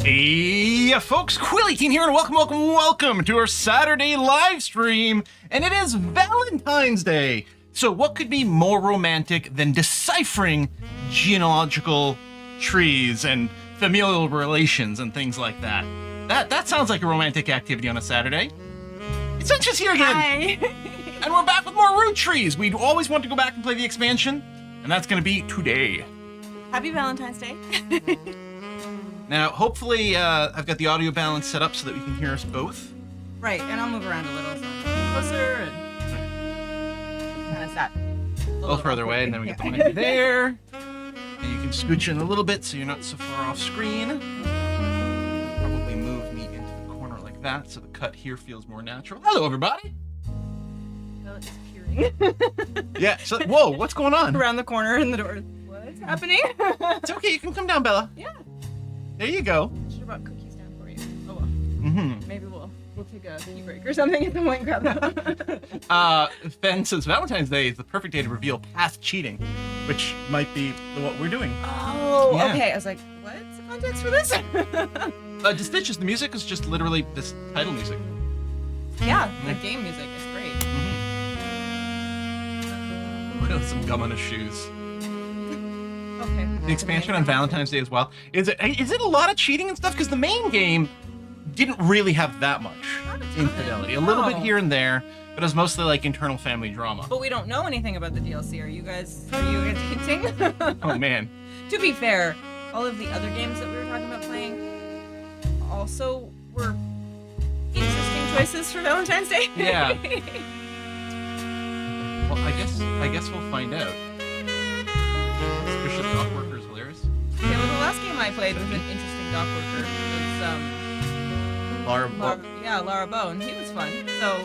Hey, folks, Quilly here, and welcome to our Saturday live stream. And it is Valentine's Day. So what could be more romantic than deciphering genealogical trees and familial relations and things like that? That sounds like a romantic activity on a Saturday. Essentia's here again. Hi. And we're back with more Root Trees. We'd always want to go back and play the expansion, and that's going to be today. Happy Valentine's Day. Now, hopefully, I've got the audio balance set up so that we can hear us both. Right, and I'll move around a little so I'm closer and kind of sat A little further away, and then we get the mic there. And you can scooch in a little bit so you're not so far off screen. Probably move me into the corner like that so the cut here feels more natural. Hello, everybody. Well, it's peering. Yeah, so, whoa, what's going on? Around the corner in the door. What's happening? It's okay, you can come down, Bella. Yeah. There you go. I should have brought cookies down for you. Oh well. Mm-hmm. Maybe we'll take a tea break or something at the point and grab that. Ben says Valentine's Day is the perfect day to reveal past cheating, which might be what we're doing. Oh, Yeah. okay. I was like, what's the context for this? Stitches, the music is just literally this title music. Yeah, the game music is great. With some gum on his shoes. Okay. The expansion on Valentine's Day as well. Is it a lot of cheating and stuff? Because the main game didn't really have that much Not a ton. infidelity. A little bit No. here and there, but it was mostly like internal family drama. But we don't know anything about the DLC. Are you hinting? Oh man. To be fair, all of the other games that we were talking about playing also were interesting choices for Valentine's Day. Yeah. Well, I guess we'll find out. Bishop Dock Worker is hilarious. Yeah, well, the last game I played was an interesting dock worker. It was Lara Bone. He was fun. So,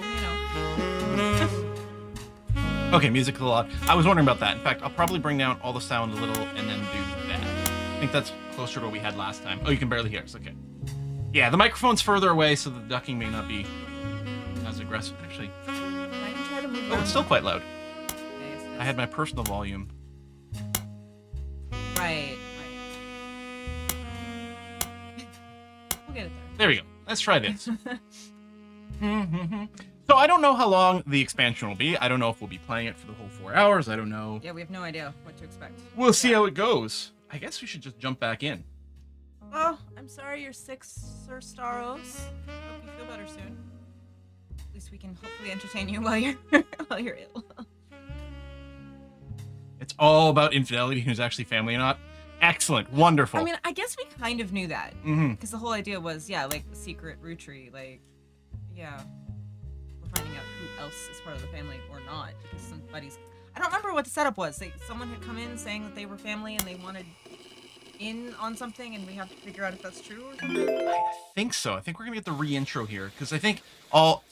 Okay, music a lot. I was wondering about that. In fact, I'll probably bring down all the sound a little and then do that. I think that's closer to what we had last time. Oh, you can barely hear us. Okay. Yeah, the microphone's further away, so the ducking may not be as aggressive. Actually, I can try to move oh, around. it's still quite loud. Okay, so I had my personal volume. Right. We'll get it there. There we go. Let's try this. So I don't know how long the expansion will be. I don't know if we'll be playing it for the whole 4 hours. I don't know. Yeah, we have no idea what to expect. We'll see how it goes. I guess we should just jump back in. Oh, I'm sorry you're sick, Sir Staros. Hope you feel better soon. At least we can hopefully entertain you while you're ill. It's all about infidelity, who's actually family or not. Excellent. Wonderful. I mean, I guess we kind of knew that. Mm-hmm. Because the whole idea was, yeah, like the secret root tree, like, yeah. We're finding out who else is part of the family or not. Because somebody's... I don't remember what the setup was. Like, someone had come in saying that they were family and they wanted in on something, and we have to figure out if that's true or something. I think so. I think we're gonna get the re-intro here because I think all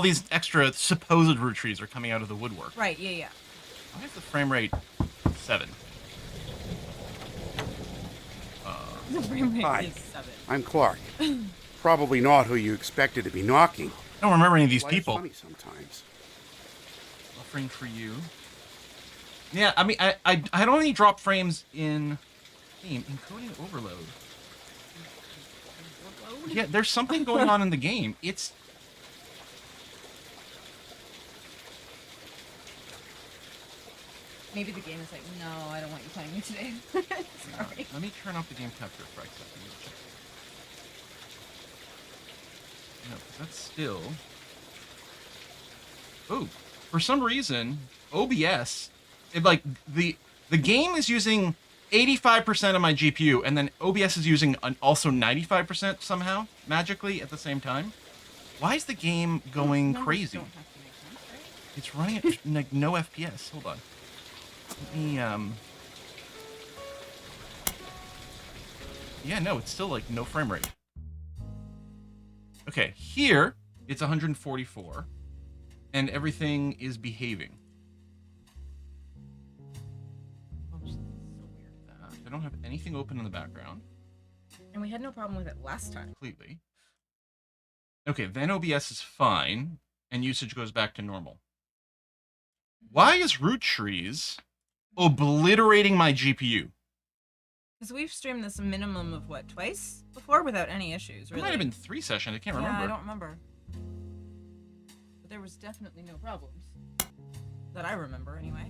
these extra supposed root trees are coming out of the woodwork. Right, yeah. Why is the frame rate 7? The frame rate Hi. is 7. I'm Clark. Probably not who you expected to be knocking. I don't remember any of these Life's people. funny sometimes. Buffering for you. Yeah, I mean, I don't only drop frames in game. Encoding overload. Yeah, there's something going on in the game. It's... Maybe the game is like, no, I don't want you playing me today. Sorry. Let me turn off the game capture for a second. Check. No, 'cause that's still... Oh, for some reason, OBS, the game is using 85% of my GPU, and then OBS is using also 95% somehow, magically, at the same time. Why is the game going Numbers crazy? don't have to make sense, right? It's running at like no FPS. Hold on. Let me, yeah, no, it's still like no frame rate. Okay, here it's 144, and everything is behaving. Oops, so weird that. I don't have anything open in the background. And we had no problem with it last time. Completely. Okay, then OBS is fine, and usage goes back to normal. Why is Root Trees obliterating my GPU? Because we've streamed this a minimum of, what, twice before without any issues, It really? might have been 3 sessions. I can't remember. Yeah, I don't remember. But there was definitely no problems. That I remember, anyway.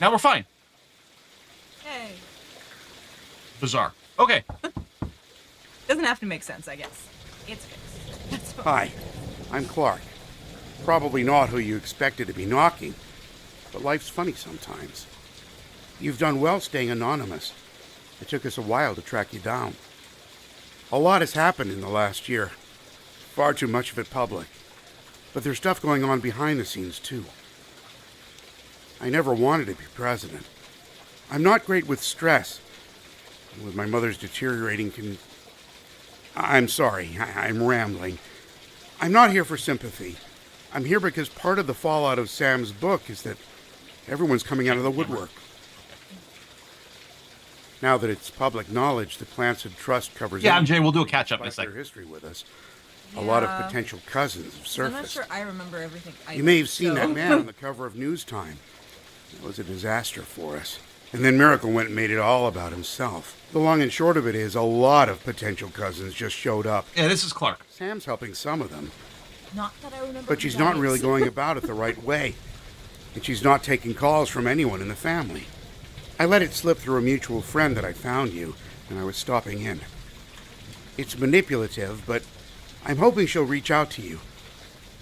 Now we're fine. Yay. Bizarre. Okay. Doesn't have to make sense, I guess. It's fixed. That's fine. Hi, I'm Clark. Probably not who you expected to be knocking, but life's funny sometimes. You've done well staying anonymous. It took us a while to track you down. A lot has happened in the last year. Far too much of it public. But there's stuff going on behind the scenes, too. I never wanted to be president. I'm not great with stress. With my mother's deteriorating I'm sorry, I'm rambling. I'm not here for sympathy. I'm here because part of the fallout of Sam's book is that everyone's coming out of the woodwork. Now that it's public knowledge, the Clancy Trust covers Yeah, MJ, we'll do a catch-up in a their second. history with us. A lot of Yeah. potential cousins have I'm not surfaced. sure I remember everything. You may have seen that man on the cover of News Time. It was a disaster for us. And then Miracle went and made it all about himself. The long and short of it is a lot of potential cousins just showed up. Yeah, this is Clark. Sam's helping some of them, Not that I remember. but she's the not names. really going about it the right way. And she's not taking calls from anyone in the family. I let it slip through a mutual friend that I found you, and I was stopping in. It's manipulative, but I'm hoping she'll reach out to you.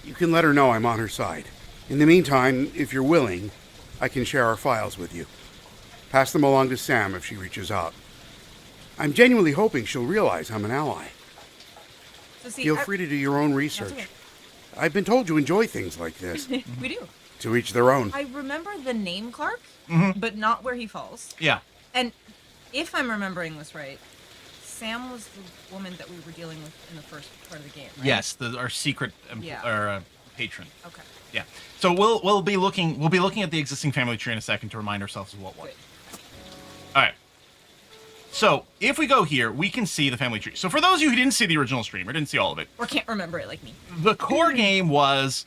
You can let her know I'm on her side. In the meantime, if you're willing, I can share our files with you. Pass them along to Sam if she reaches out. I'm genuinely hoping she'll realize I'm an ally. So see, Feel free to do your own research. okay. I've been told you enjoy things like this. We do. To each their own. I remember the name Clark, but not where he falls. Yeah. And if I'm remembering this right, Sam was the woman that we were dealing with in the first part of the game, right? Yes, our secret Yeah. patron. Okay. Yeah. So we'll be looking at the existing family tree in a second to remind ourselves of what was. Good. All right. So if we go here, we can see the family tree. So for those of you who didn't see the original stream or didn't see all of it, Or can't remember it like me. the core game was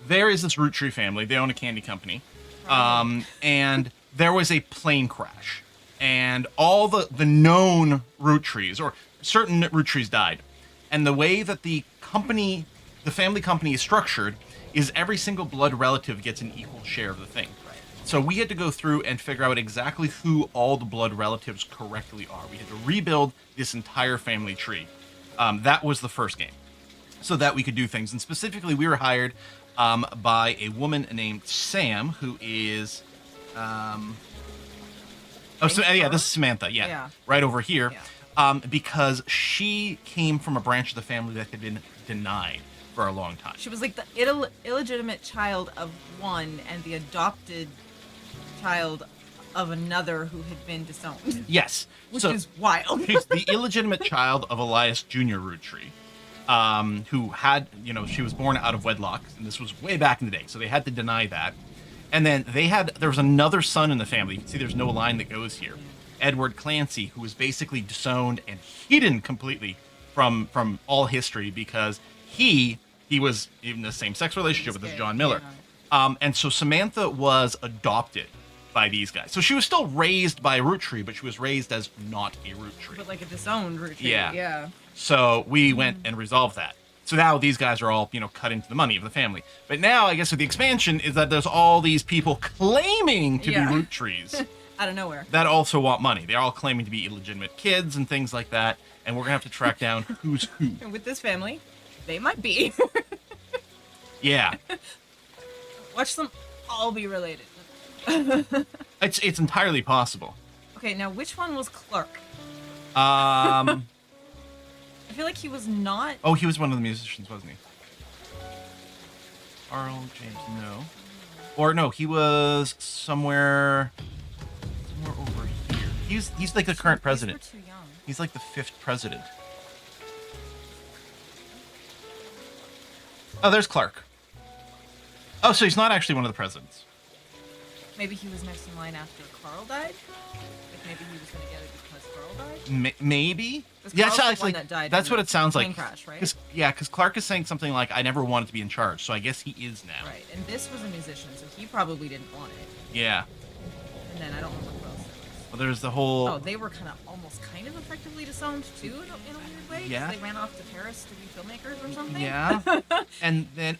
there is this root tree family. They own a candy company, and there was a plane crash, and all the known root trees or certain root trees died. And the way that the family company is structured is every single blood relative gets an equal share of the thing. So we had to go through and figure out exactly who all the blood relatives correctly are. We had to rebuild this entire family tree. That was the first game, so that we could do things. And specifically, we were hired by a woman named Sam, who is... this is Samantha. Yeah. Right over here. Yeah. Because she came from a branch of the family that had been denied for a long time. She was like the illegitimate child of one and the adopted child of another who had been disowned. Yes. Which So- is wild. She's the illegitimate child of Elias Jr. Roottree, who had, she was born out of wedlock, and this was way back in the day, so they had to deny that. And then there was another son in the family. You can see there's no line that goes here. Edward Clancy, who was basically disowned and hidden completely from all history because he was in the same sex relationship with this John Miller. And so Samantha was adopted by these guys. So she was still raised by a root tree, but she was raised as not a root tree. But like a disowned root tree. Yeah. Yeah. So we went and resolved that. So now these guys are all, cut into the money of the family. But now, I guess with the expansion, is that there's all these people claiming to be root trees Out of nowhere. that also want money. They're all claiming to be illegitimate kids and things like that. And we're going to have to track down who's who. And with this family, they might be. Yeah. Watch them all be related. It's entirely possible. Okay, now which one was Clark? Um, I feel like he was not. oh, he was one of the musicians, wasn't he? Carl James, no. Or no, he was somewhere over here. He's like the current president. These were too young. He's like the 5th president. Oh, there's Clark. Oh, so he's not actually one of the presidents. Maybe he was next in line after Carl died. Like maybe he was going to get it because Carl died. Maybe. 'Cause Yeah, Carl's so the it's one like that died that's in what the it sounds plane like. crash, right? Because Clark is saying something like, "I never wanted to be in charge," so I guess he is now. Right, and this was a musician, so he probably didn't want it. Yeah. And then I don't remember who else there was. Well, there's the whole. Oh, they were almost kind of effectively disowned too, in a weird way. 'Cause Yeah. They ran off to Paris to be filmmakers or something. Yeah. and then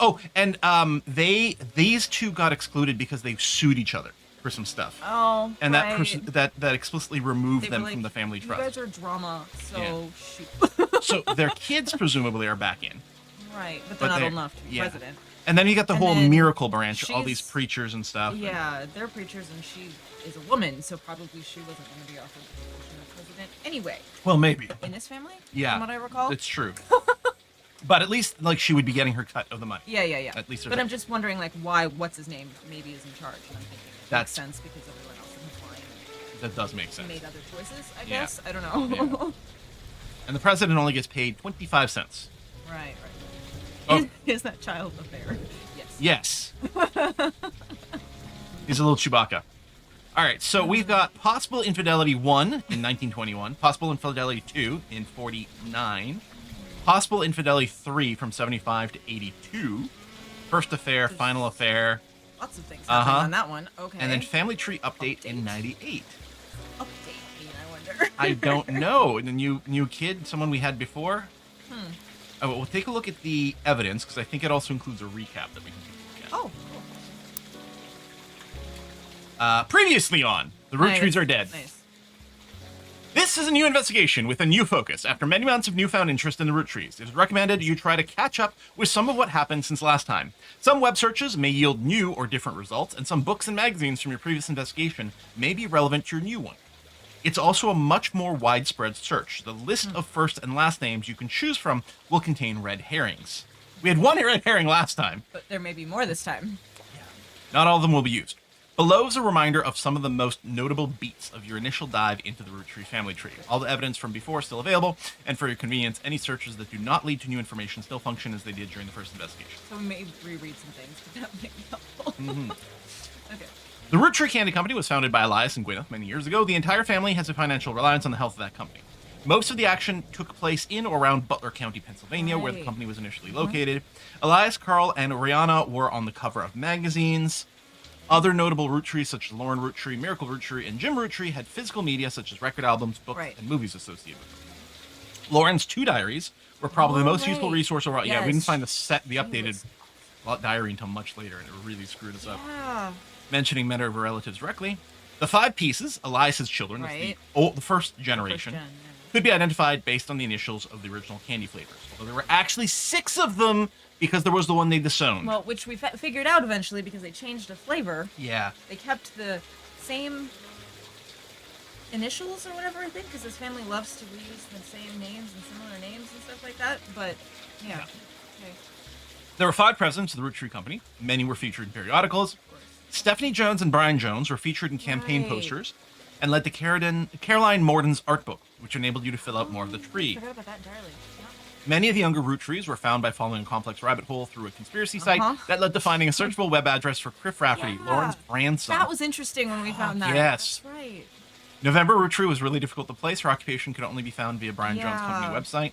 these two got excluded because they sued each other for some stuff. Oh. And that right. person that explicitly removed They them were like, from the family You trust. guys are drama, so Yeah. shoot. So their kids presumably are back in. Right, but they're not old enough to be yeah. president. And then you got the And whole then miracle branch, all these she's- preachers and stuff. Yeah, they're preachers, and she is a woman, so probably she wasn't going to be offered the position of president anyway. Well, maybe. In this family, Yeah. from what I recall. It's true. But at least like she would be getting her cut of the money. Yeah. At least there's But a- I'm just wondering, like, why? What's his name? Maybe is in charge. And I'm thinking it That's- makes sense because everyone else in his line That does make sense. made other choices. I Yeah. guess I don't know. And the president only gets paid 25 cents. right. Oh. Is that child a bear? Yes. Yes. He's a little Chewbacca. All right, so we've got Possible Infidelity 1 in 1921, Possible Infidelity 2 in 49, Possible Infidelity 3 from 75 to 82, First Affair, Final Affair, Lots of things happening Uh-huh. on that one. Okay. and then Family Tree Update in Update. 98. Update me, I wonder. I don't know. The new kid, someone we had before. Oh, we'll take a look at the evidence because I think it also includes a recap that we can take a look at. Oh, cool. Previously on The Root Nice, Trees Are Dead. Nice. This is a new investigation with a new focus. After many months of newfound interest in the root trees, it is recommended you try to catch up with some of what happened since last time. Some web searches may yield new or different results, and some books and magazines from your previous investigation may be relevant to your new one. It's also a much more widespread search. The list of first and last names you can choose from will contain red herrings. We had one red herring last time. But there may be more this time. Not all of them will be used. Below is a reminder of some of the most notable beats of your initial dive into the root tree family tree. All the evidence from before is still available, and for your convenience, any searches that do not lead to new information still function as they did during the first investigation. So we may reread some things, but that might be helpful. Okay. The Root Tree Candy Company was founded by Elias and Guy many years ago. The entire family has a financial reliance on the health of that company. Most of the action took place in or around Butler County, Pennsylvania, where the Right. company was initially located. Elias, Carl, and Oriana were on the cover of magazines. Other notable root trees, such as Lauren Root Tree, Miracle Root Tree, and Jim Root Tree, had physical media, such as record albums, books, Right. and movies associated with them. Lauren's 2 diaries were probably the most useful right. resource overall. Yeah, we didn't Yes. find the She updated diary until much later, and it really screwed us up. Yeah. Mentioning many of her relatives directly. The 5 pieces, Elias's children, that's Right. the first generation, First gen, could be identified based on the initials of the original candy flavors. Well, there were actually 6 of them because there was the one they disowned. Well, which we figured out eventually because they changed the flavor. yeah. They kept the same initials or whatever, I think, because his family loves to reuse the same names and similar names and stuff like that. But, yeah. Okay. There were 5 presidents of the Root Tree Company. Many were featured in periodicals. Of course. Stephanie Jones and Brian Jones were featured in campaign Right. posters and led to Caroline Morden's art book, which enabled you to fill out more of the tree. Forgot about that entirely. Yeah. Many of the younger root trees were found by following a complex rabbit hole through a conspiracy site Uh-huh. that led to finding a searchable web address for Criff Rafferty, Yeah. Lauren's grandson. That was interesting when we found that. yes. That's right. November root tree was really difficult to place. Her occupation could only be found via Brian Jones' company Yeah. website.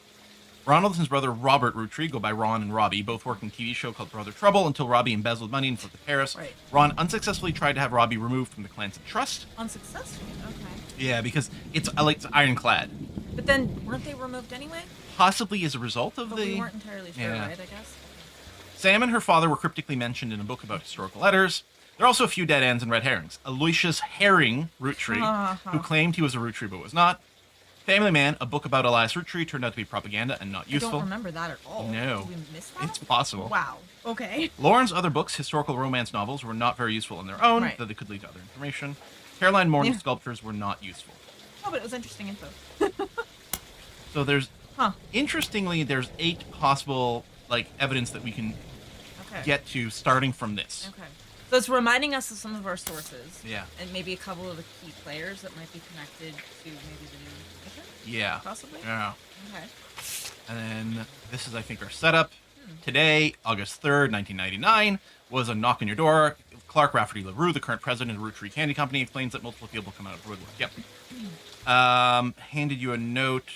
Ronald and his brother Robert Root Tree go by Ron and Robbie. Both worked in a TV show called Brother Trouble until Robbie embezzled money and fled to Paris. Right. Ron unsuccessfully tried to have Robbie removed from the Clans of Trust. Unsuccessful. Okay. Yeah, because it's ironclad. But then, weren't they removed anyway? Possibly as a result of But the... we weren't entirely sure, Yeah. right, I guess? Sam and her father were cryptically mentioned in a book about historical letters. There are also a few dead ends and red herrings. Aloysius Herring, Root Tree, who claimed he was a root tree but was not. Family Man, a book about Elias Root Tree, turned out to be propaganda and not I useful. don't remember that at all. No. Did we miss that? It's possible. Wow. Okay. Lauren's other books, historical romance novels, were not very useful on their own, Right. though they could lead to other information. Caroline Morton's Yeah. sculptures were not useful. Oh, but it was interesting info. So there's, Huh. interestingly, there's 8 possible, evidence that we can Okay. get to starting from this. Okay. So it's reminding us of some of our sources. Yeah. And maybe a couple of the key players that might be connected to maybe the new mission? Yeah. Possibly? Yeah. Okay. And then this is, I think, our setup. Today, August 3rd, 1999, was a knock on your door. Clark Rafferty LaRue, the current president of Root Tree Candy Company, explains that multiple people come out of the woodwork. Yep. Handed you a note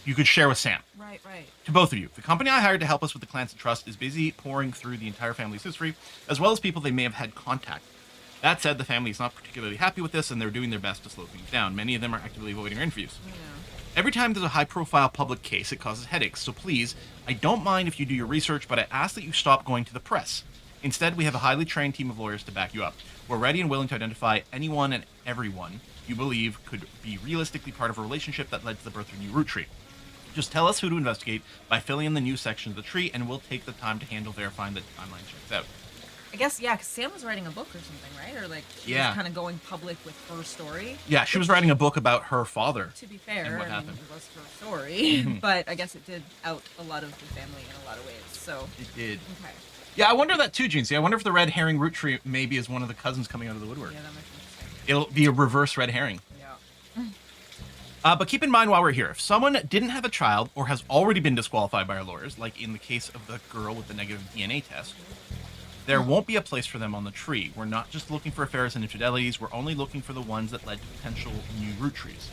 you could share with Sam. Right. To both of you, the company I hired to help us with the Clancy Trust is busy pouring through the entire family's history, as well as people they may have had contact with. That said, the family is not particularly happy with this, and they're doing their best to slow things down. Many of them are actively avoiding our interviews. Yeah. Every time there's a high-profile public case, it causes headaches, so please, I don't mind if you do your research, but I ask that you stop going to the press. Instead, we have a highly trained team of lawyers to back you up. We're ready and willing to identify anyone and everyone you believe could be realistically part of a relationship that led to the birth of a new root tree. Just tell us who to investigate by filling in the new section of the tree, and we'll take the time to handle verifying that the timeline checks out. I guess, yeah, because Sam was writing a book or something, right? Or, like, she was kind of going public with her story. Yeah, she was writing a book about her father. To be fair, and what I mean, happened. it was her story, but I guess it did out a lot of the family in a lot of ways, so. It did. Okay. Yeah, I wonder that too, Jean. I wonder if the red herring root tree maybe is one of the cousins coming out of the woodwork. Yeah, that might be interesting. It'll be a reverse red herring. Yeah. But keep in mind while we're here, if someone didn't have a child or has already been disqualified by our lawyers, like in the case of the girl with the negative DNA test, there won't be a place for them on the tree. We're not just looking for affairs and infidelities, we're only looking for the ones that led to potential new root trees.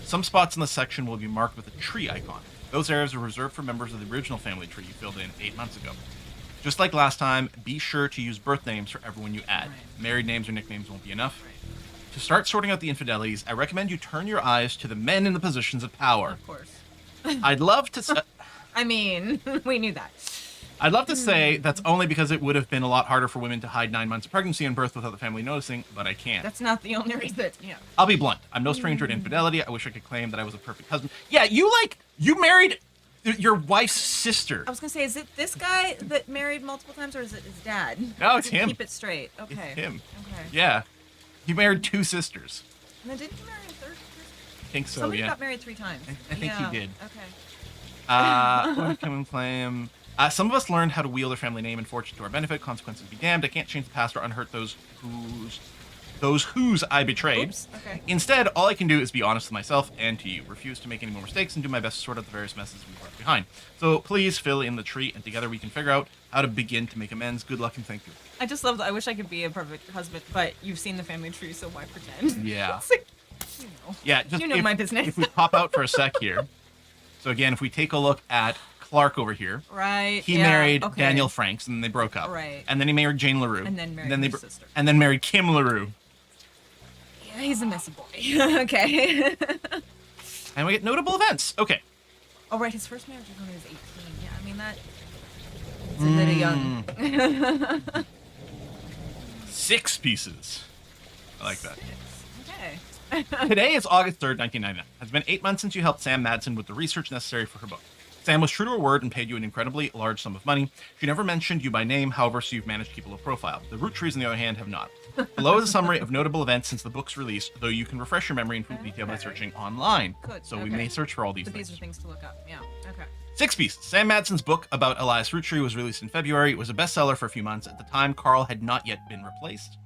Some spots in the section will be marked with a tree icon. Those areas are reserved for members of the original family tree you filled in 8 months ago. Just like last time, be sure to use birth names for everyone you add. Right. Married names or nicknames won't be enough. Right. To start sorting out the infidelities, I recommend you turn your eyes to the men in the positions of power. Of course. I'd love to I mean, we knew that. I'd love to say that's only because it would have been a lot harder for women to hide 9 months of pregnancy and birth without the family noticing, but I can't. That's not the only reason. Yeah. I'll be blunt. I'm no stranger to infidelity. I wish I could claim that I was a perfect husband. Yeah, you married your wife's sister. I was gonna say, is it this guy that married multiple times, or is it his dad? No, it's him. Keep it straight. Okay. It's him. Okay. Yeah. He married 2 sisters. And then didn't he marry a third person? I think so, Somebody yeah. got married 3 times. I think he did. Okay. What can we claim? Some of us learned how to wield our family name and fortune to our benefit. Consequences be damned. I can't change the past or unhurt those whose I betrayed. Oops. Okay. Instead, all I can do is be honest with myself and to you. Refuse to make any more mistakes and do my best to sort out the various messes we've left behind. So please fill in the tree, and together we can figure out how to begin to make amends. Good luck and thank you. I just love that. I wish I could be a perfect husband, but you've seen the family tree, so why pretend? Yeah. It's like, you know. Yeah, just You know my business. If we pop out for a sec here. So again, if we take a look at Clark over here. Right. He yeah, married okay. Daniel Franks, and then they broke up. Right. And then he married Jane LaRue. And then married his sister. And then married Kim LaRue. Yeah, he's a messy boy. Okay. And we get notable events. Okay. Oh, right. His first marriage was when he was 18. Yeah, I mean, it's a little young. 6 pieces. I like that. Okay. Today is August 3rd, 1999. It's been 8 months since you helped Sam Madsen with the research necessary for her book. Sam was true to her word and paid you an incredibly large sum of money. She never mentioned you by name, however, so you've managed to keep a low profile. The root trees, on the other hand, have not. Below is a summary of notable events since the book's release, though you can refresh your memory in full detail by searching online. Good. So we Okay. may search for all these But things. these are things to look up. Yeah. Okay. 6 pieces. Sam Madsen's book about Elias Root Tree was released in February. It was a bestseller for a few months. At the time, Carl had not yet been replaced.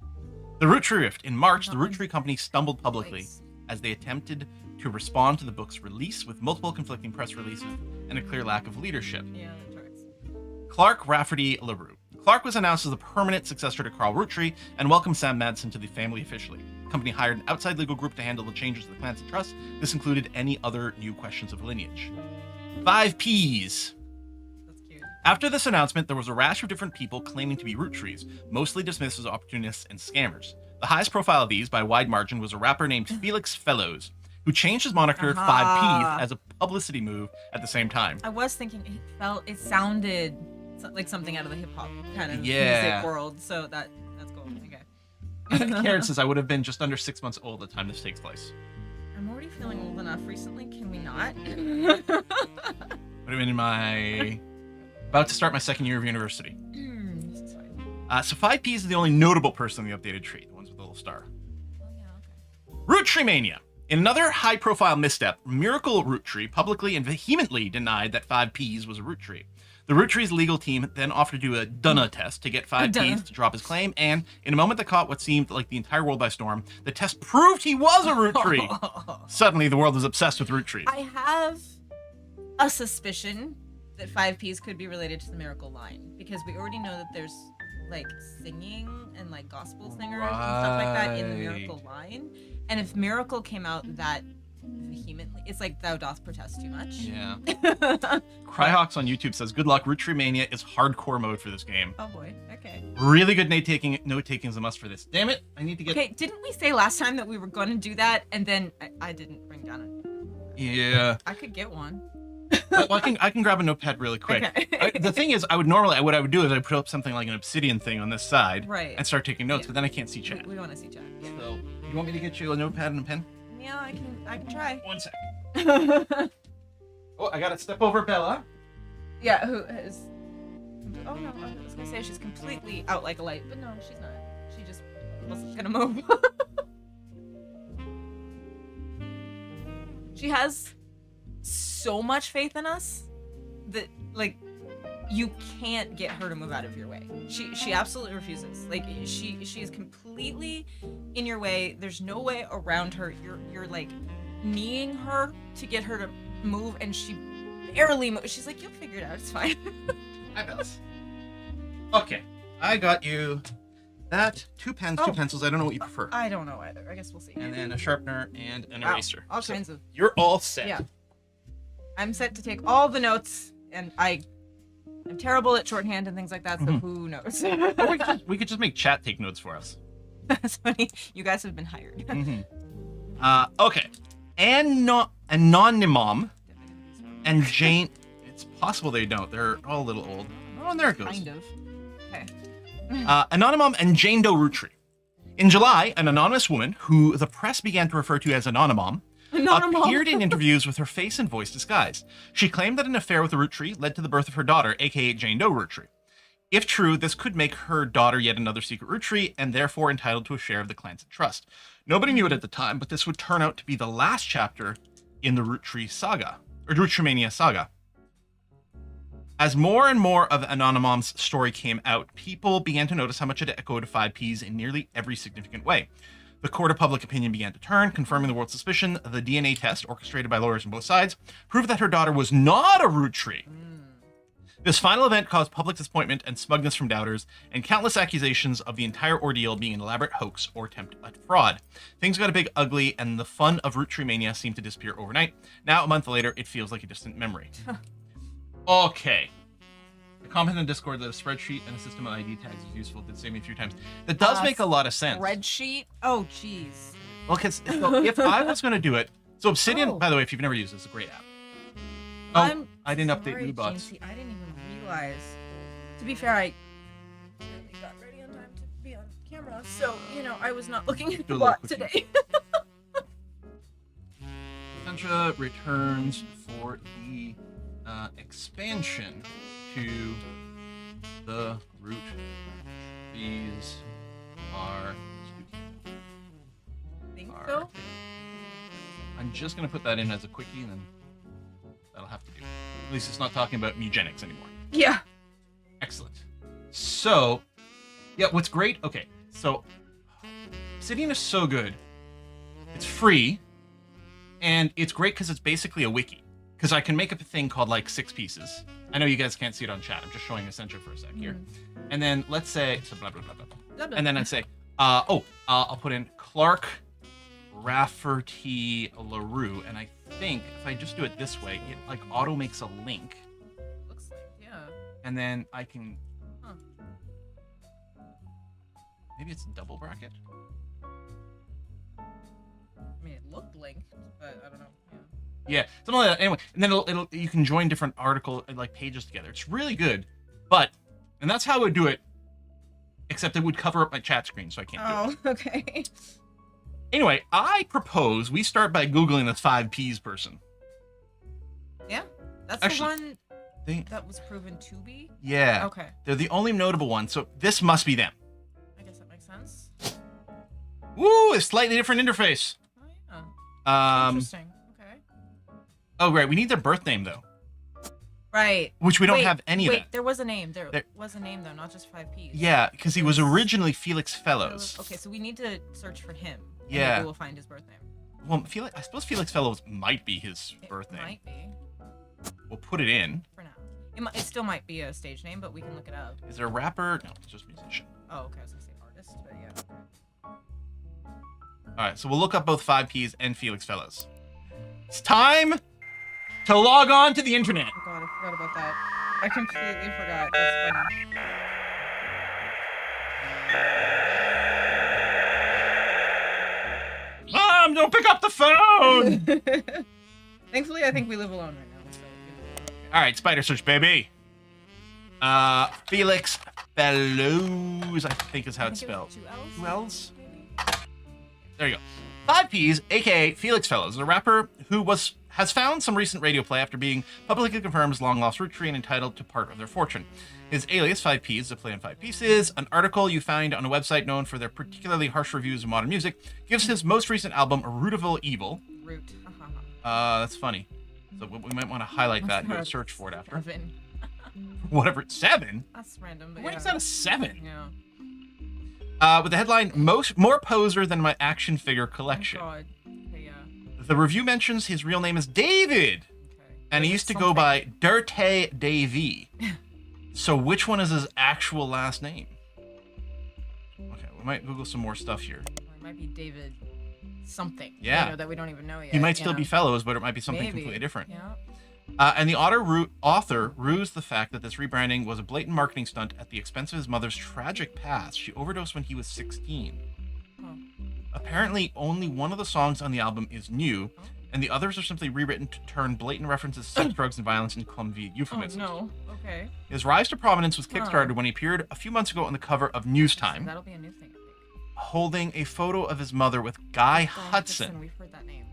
The Root Tree Rift. In March, the Root Tree Company stumbled publicly Nice. as they attempted to respond to the book's release with multiple conflicting press releases and a clear lack of leadership. Yeah, that tracks. Clark Rafferty LaRue. Clark was announced as the permanent successor to Carl Root Tree and welcomed Sam Madsen to the family officially. The company hired an outside legal group to handle the changes to the Clancy Trust. This included any other new questions of lineage. 5 Ps. That's cute. After this announcement, there was a rash of different people claiming to be root trees, mostly dismissed as opportunists and scammers. The highest profile of these, by a wide margin, was a rapper named Felix Fellows, who changed his moniker 5P as a publicity move at the same time. I was thinking it sounded like something out of the hip hop kind of Yeah. music world, so that's cool. Okay. Karen says I would have been just under 6 months old at the time this takes place. I'm already feeling old enough recently. Can we not? Would have been in my about to start my second year of university. This is fine. So 5P is the only notable person in the updated tree, the ones with the little star. Oh yeah. Okay. Root Tree Mania. In another high-profile misstep, Miracle Root Tree publicly and vehemently denied that 5Ps was a root tree. The Root Tree's legal team then offered to do a Dunna test to get 5Ps to drop his claim, and in a moment that caught what seemed like the entire world by storm, the test proved he was a root tree. Suddenly, the world was obsessed with root trees. I have a suspicion that 5Ps could be related to the Miracle line, because we already know that there's like singing and like gospel singers and stuff like that in the Right. Miracle line. And if Miracle came out that vehemently, it's like thou dost protest too much. Yeah. Cryhawks on YouTube says, "Good luck. Root Tree Mania is hardcore mode for this game. Oh boy. Okay. Really good note taking. Note taking is a must for this. Damn it! I need to get. Okay. Didn't we say last time that we were going to do that, and then I didn't bring down it? Yeah. I could get one. Well, I can grab a notepad really quick. Okay. The thing is, what I would do is I'd put up something like an obsidian thing on this side, Right. and start taking notes. Yeah. But then I can't see chat. We want to see chat. Yeah. So, you want me to get you a notepad and a pen? Yeah, I can try. 1 sec. Oh, I gotta step over Bella. Yeah, who is? Oh no, I was gonna say she's completely out like a light, but no, she's not. She just wasn't gonna move. She has so much faith in us that like you can't get her to move out of your way. She absolutely refuses. Like she is completely in your way. There's no way around her. You're like kneeing her to get her to move, and she barely moves. She's like, "You'll figure it out. It's fine." Hi, Bellas. Okay, I got you that. 2 pens, 2 Oh. pencils. I don't know what you prefer. I don't know either. I guess we'll see. And then a sharpener and an Wow, eraser. all So kinds of. You're all set. Yeah. I'm set to take all the notes, and I'm terrible at shorthand and things like that. So Mhm. who knows? Or we could just make chat take notes for us. That's funny. You guys have been hired. Okay. Anonymom and Jane. It's possible they don't. They're all a little old. Oh, and there it goes. Kind of. Okay. Anonymom and Jane Doe Roottree. In July, an anonymous woman, who the press began to refer to as Anonymom, appeared in interviews with her face and voice disguised. She claimed that an affair with the Roottree led to the birth of her daughter, aka Jane Doe Roottree. If true, this could make her daughter yet another secret Roottree, and therefore entitled to a share of the Clancy Trust. Nobody knew it at the time, but this would turn out to be the last chapter in the Roottree saga, or Roottree Mania saga. As more and more of Anonymom's story came out, people began to notice how much it echoed 5Ps in nearly every significant way. The court of public opinion began to turn, confirming the world's suspicion. The DNA test, orchestrated by lawyers on both sides, proved that her daughter was not a Roottree. This final event caused public disappointment and smugness from doubters, and countless accusations of the entire ordeal being an elaborate hoax or attempt at fraud. Things got a big ugly, and the fun of Roottree Mania seemed to disappear overnight. Now, a month later, it feels like a distant memory. Okay. The comment in Discord that a spreadsheet and a system of ID tags is useful did say me a few times. That does make a lot of sense. Spreadsheet. Oh, jeez. Well, because if I was going to do it, so Obsidian, Oh. by the way, if you've never used it, it's a great app. Oh, I'm I didn't update sorry, new bots. Jamesy, I didn't even realize. To be fair, I really got ready on time to be on camera, so I was not looking at Do the a little bot quickie. today. Essentia returns for the expansion to the root. These are. Think are- so? I'm just going to put that in as a quickie, and then that'll have to do. At least it's not talking about eugenics anymore. Yeah. Excellent. So, yeah, what's great? Okay, so Obsidian is so good. It's free, and it's great because it's basically a wiki. Because I can make up a thing called like 6 pieces. I know you guys can't see it on chat. I'm just showing Essentia for a sec here. And then let's say, so blah, blah, blah, blah, blah. Blah, blah. And then I'd say, I'll put in Clark Rafferty LaRue. And I think if I just do it this way, it like auto makes a link. Looks like, yeah. And then I can, Huh. maybe it's a double bracket. I mean, it looked linked, but I don't know. Yeah. Yeah, something like that. Anyway, and then it'll you can join different article like pages together. It's really good, and that's how I would do it. Except it would cover up my chat screen, so I can't do it. Okay. Anyway, I propose we start by googling this 5Ps person. Yeah. That's Actually, the one They, that was proven to be? yeah, Okay. they're the only notable one, so this must be them. I guess that makes sense. Woo, a slightly different interface. Oh, yeah. Interesting. Okay. Oh, great, we need their birth name though, Right. which we don't Wait, have any of wait, that. there was a name. There There- was a name, though, not just 5Ps. Yeah, because he was originally Felix Fellows. Okay, so we need to search for him. and Yeah. maybe we'll find his birth name. Well, I suppose Felix Fellows might be his It birth name. might be, We'll put it in. for now. It still might be a stage name, but we can look it up. Is there a rapper? No, it's just musician. Oh, okay. I was gonna say artist, but yeah. All right, so we'll look up both 5Ps and Felix Fellows. It's time to log on to the internet. Oh god, I forgot about that. I completely forgot. That's funny. Mom, don't pick up the phone! Thankfully, I think we live alone right now. So. All right, spider search, baby. Felix Fellows, I think is how it's spelled. Two L's? There you go. 5Ps, aka Felix Fellows, is a rapper who has found some recent radio play after being publicly confirmed as long-lost root tree and entitled to part of their fortune. His alias, 5Ps, is a play on 5 pieces. An article you find on a website known for their particularly harsh reviews of modern music gives his most recent album, Rootable Evil. Root. That's funny. So we might want to highlight that and do a search for it after. 7. Whatever, 7? That's random, but Why yeah. is that a 7? Yeah. With the headline, more poser than my action figure collection. Oh god. Okay, yeah. The review mentions his real name is David. Okay. And he used to go by Dirte Davy. So which one is his actual last name? Okay, we might Google some more stuff here. Well, it might be David something. Yeah. You know, that we don't even know yet. He might still be Fellows, but it might be something Maybe. completely different. Yeah. And the author rues the fact that this rebranding was a blatant marketing stunt at the expense of his mother's tragic past. She overdosed when he was 16. Oh. Apparently, only one of the songs on the album is new, and the others are simply rewritten to turn blatant references to sex, drugs, and violence into clumsy euphemisms. Oh, no. Okay. His rise to prominence was kickstarted when he appeared a few months ago on the cover of News Time, That'll be a new thing, I think. holding a photo of his mother with Guy Guy Hudson. We've heard that name.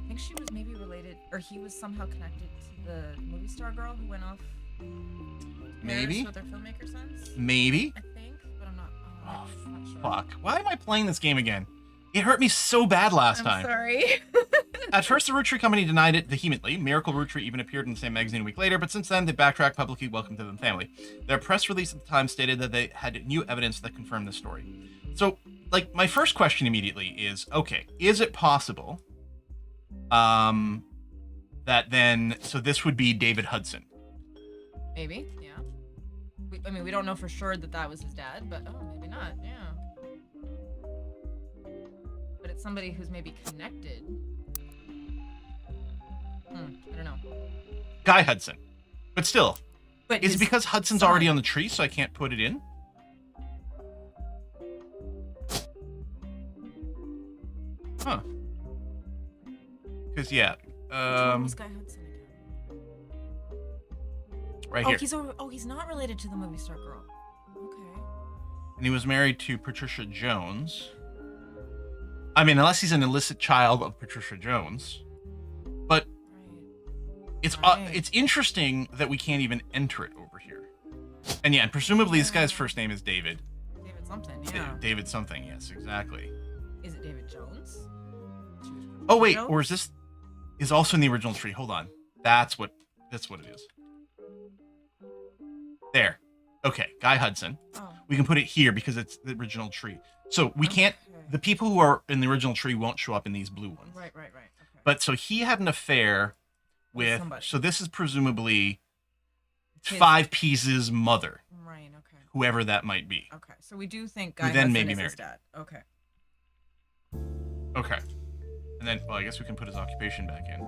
I think she was maybe related, or he was somehow connected to the movie star girl who went off to Maybe. Paris with her filmmaker sense. Maybe. I think, but I'm not. Oh, not sure. fuck. Why am I playing this game again? It hurt me so bad last I'm time. sorry. At first, the Root Tree Company denied it vehemently. Miracle Root Tree even appeared in the same magazine a week later, but since then, they backtracked publicly, welcome to the family. Their press release at the time stated that they had new evidence that confirmed this story. So, like, my first question immediately is, okay, is it possible that then, so this would be David Hudson? Maybe, yeah. I mean, we don't know for sure that that was his dad, but maybe not, yeah. But it's somebody who's maybe connected. I don't know. Guy Hudson. But still, But is it his because Hudson's son- already on the tree, so I can't put it in? Huh. Because, yeah. Which one was Guy Hudson again? Right here. He's not related to the movie star girl. Okay. And he was married to Patricia Jones. I mean, unless he's an illicit child of Patricia Jones. But Right. it's interesting that we can't even enter it over here. And yeah, and presumably this guy's first name is David. David something, yeah. David something, yes, exactly. Is it David Jones? Oh wait, Jones? or is also in the original tree? Hold on. That's what it is. There. Okay, Guy Hudson. Oh. We can put it here because it's the original tree. So we can't, the people who are in the original tree won't show up in these blue ones. Right. Okay. But so he had an affair with, somebody. so this is presumably His- 5P's mother, Right, okay. whoever that might be. Okay, so we do think Who Guy then Hudson may be is his married. dad. Okay. Okay. And then, well, I guess we can put his occupation back in.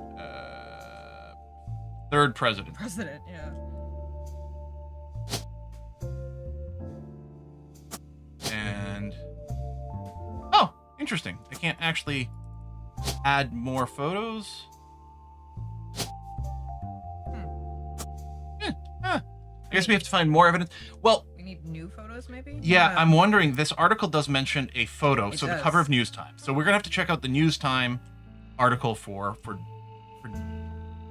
Third president. President, yeah. And, oh, interesting. I can't actually add more photos. I guess we have to find more evidence. Well, We need new photos, maybe? yeah, I'm wondering. This article does mention a photo, It so the does. cover of News Time. So we're gonna have to check out the News Time article for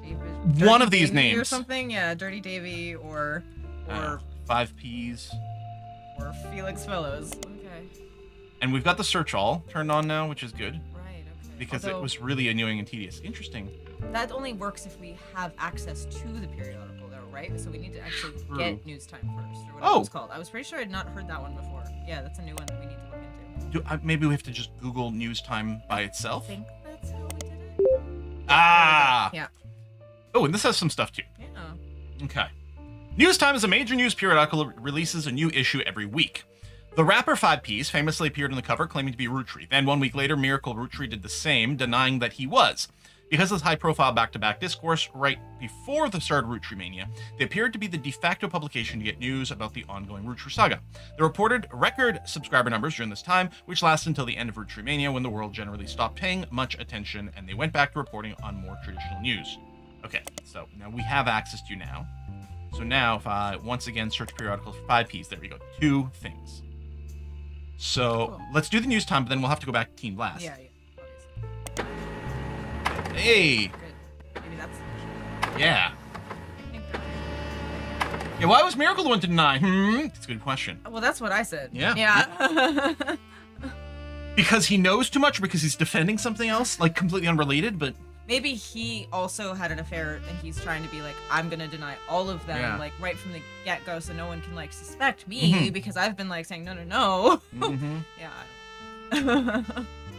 David, one Dirty of these Davy or names. something. Yeah, Dirty Davy or 5P's. or Felix Fellows. Okay. And we've got the search all turned on now, which is good Right. Okay. because Although, it was really annoying and tedious. Interesting. that only works if we have access to the periodical, though, right? So we need to actually True. get News Time first, or whatever Oh. it's called. I was pretty sure I'd not heard that one before. Yeah, that's a new one that we need to look into. Maybe we have to just Google News Time by I itself. think that's how we did it. Ah. Yeah. Oh, and this has some stuff too. Yeah. Okay. News Time is a major news periodical that releases a new issue every week. The rapper 5Ps famously appeared on the cover claiming to be ROOTTREE. Then 1 week later, Miracle ROOTTREE did the same, denying that he was. Because of his high-profile back-to-back discourse right before the start of ROOTTREE Mania, they appeared to be the de facto publication to get news about the ongoing ROOTTREE saga. They reported record subscriber numbers during this time, which lasted until the end of ROOTTREE Mania, when the world generally stopped paying much attention, and they went back to reporting on more traditional news. Okay, so now we have access to you now. So now, if I once again search periodicals for 5Ps, there we go, 2 things. So Cool. let's do the news time, but then we'll have to go back to Team Blast. Yeah, obviously. Hey, Good. Maybe that's. yeah. I think that- Yeah, why was Miracle the one to deny? That's a good question. Well, that's what I said. Yeah. Yeah. Because he knows too much or because he's defending something else, like completely unrelated, but Maybe he also had an affair and he's trying to be like, I'm gonna deny all of them, Yeah. like right from the get-go, so no one can like suspect me Mhm. because I've been like saying no. Yeah. I don't know.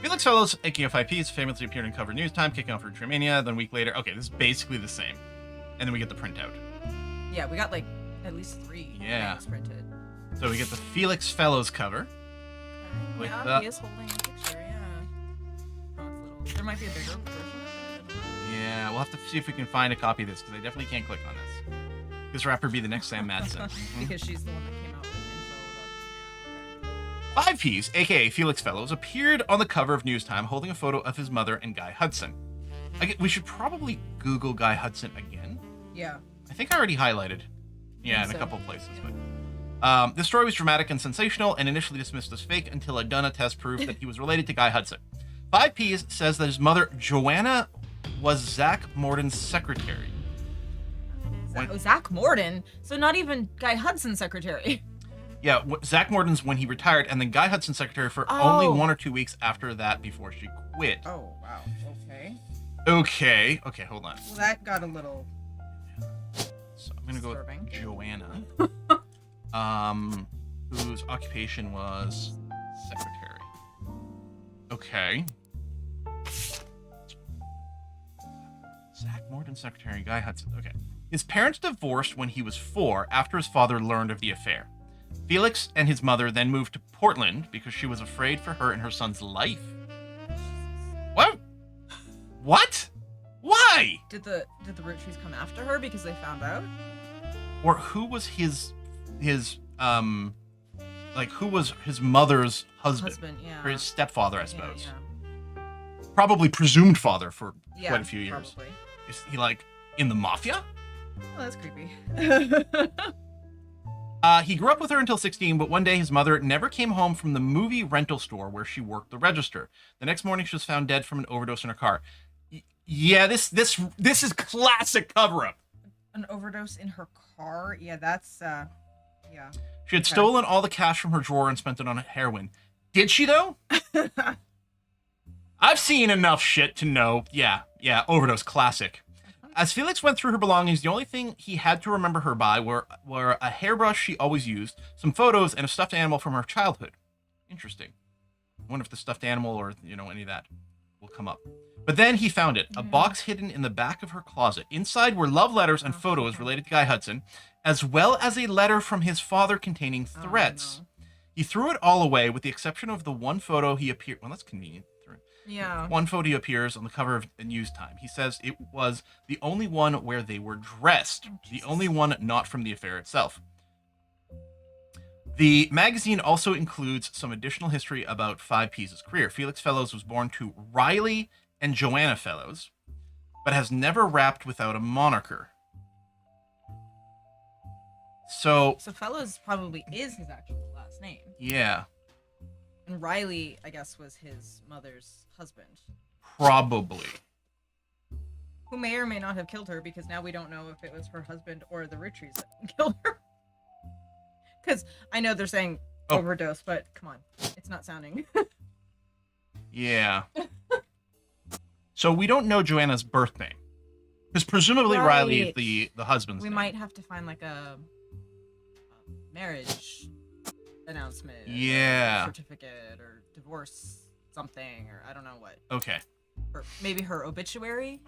Felix Fellows, aka 5Ps, famously appeared in cover News Time, kicking off ROOTTREE Mania. Then a week later, okay, this is basically the same. And then we get the printout. Yeah, we got like at least 3 Yeah. things printed. So we get the Felix Fellows cover. With Yeah, the- he is holding a picture, yeah. Oh, it's little. There might be a bigger version of it. Yeah, we'll have to see if we can find a copy of this, because I definitely can't click on this. This rapper be the next Sam Madsen. Because she's the one that came out with info about. Yeah, 5Ps, aka Felix Fellows, appeared on the cover of News Time holding a photo of his mother and Guy Hudson. We should probably Google Guy Hudson again. okay. Yeah. I think I already highlighted. Yeah, in a so. couple of places. Yeah. But this story was dramatic and sensational and initially dismissed as fake until a Dunna test proved that he was related to Guy Hudson. 5Ps says that his mother, Joanna, was Zach Morden's secretary. Zach Morden. So not even Guy Hudson's secretary. Yeah, Zach Morden's when he retired, and then Guy Hudson's secretary for only Oh. 1 or 2 weeks after that before she quit. Oh wow. Okay. Okay, hold on. Well, that got a little. So I'm gonna go with Disturbing. Joanna, whose occupation was secretary. Okay. Zach Morton, secretary, Guy Hudson. Okay. His parents divorced when he was 4 after his father learned of the affair. Felix and his mother then moved to Portland because she was afraid for her and her son's life. What? What? Why? Did the ROOTTREES come after her because they found out? Or who was his who was his mother's husband? Yeah. Or his stepfather, I Yeah, suppose. Yeah. Probably presumed father for Yeah, quite a few years. Probably. Is he like in the mafia? Oh, that's creepy. He grew up with her until 16, but one day his mother never came home from the movie rental store where she worked the register. The next morning, she was found dead from an overdose in her car. Yeah, this is classic cover-up. An overdose in her car? Yeah, that's yeah. She had Okay. stolen all the cash from her drawer and spent it on heroin. Did she though? I've seen enough shit to know. Yeah, overdose, classic. As Felix went through her belongings, the only thing he had to remember her by were a hairbrush she always used, some photos, and a stuffed animal from her childhood. Interesting. I wonder if the stuffed animal or, any of that will come up. But then he found it, a box hidden in the back of her closet. Inside were love letters and photos related to Guy Hudson, as well as a letter from his father containing threats. no. He threw it all away with the exception of the one photo he appeared... Well, that's convenient. Yeah. One photo he appears on the cover of News Time. He says it was the only one where they were dressed, the only one not from the affair itself. The magazine also includes some additional history about 5P's career. Felix Fellows was born to Riley and Joanna Fellows, but has never rapped without a moniker. So, So Fellows probably is his actual last name. yeah, And Riley, I guess, was his mother's husband. probably. Who may or may not have killed her because now we don't know if it was her husband or the ROOTTREES that killed her. Because I know they're saying Oh. overdose, but come on. It's not sounding. Yeah. So we don't know Joanna's birth name. Because presumably Riley is Right. the husband's We name. might have to find like a marriage announcement. Yeah. Or certificate or divorce something or I don't know what. Okay. Or maybe her obituary.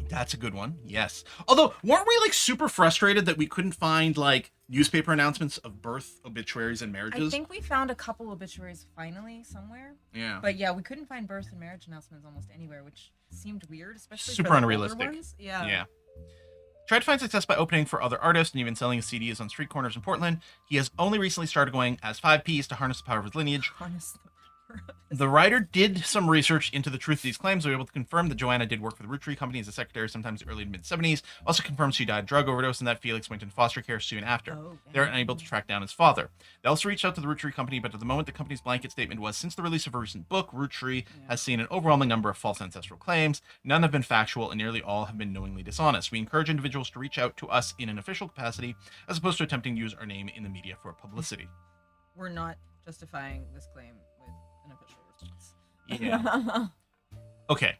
That's a good one. Yes. Although, weren't we like super frustrated that we couldn't find like newspaper announcements of birth, obituaries, and marriages? I think we found a couple obituaries finally somewhere. Yeah. But yeah, we couldn't find birth and marriage announcements almost anywhere, which seemed weird, especially Super for the older unrealistic. ones. Yeah. Yeah. Tried to find success by opening for other artists and even selling his CDs on street corners in Portland. He has only recently started going as 5Ps to harness the power of his lineage. Honestly. The writer did some research into the truth of these claims. We were able to confirm that Joanna did work for the Root Tree Company as a secretary sometime in the early to mid-70s. Also confirms she died of drug overdose and that Felix went into foster care soon after. Oh, They're unable to track down his father. They also reached out to the Root Tree Company, but at the moment the company's blanket statement was, since the release of a recent book, Root Tree has seen an overwhelming number of false ancestral claims. None have been factual and nearly all have been knowingly dishonest. We encourage individuals to reach out to us in an official capacity as opposed to attempting to use our name in the media for publicity. We're not justifying this claim with an official response. Yeah. Okay.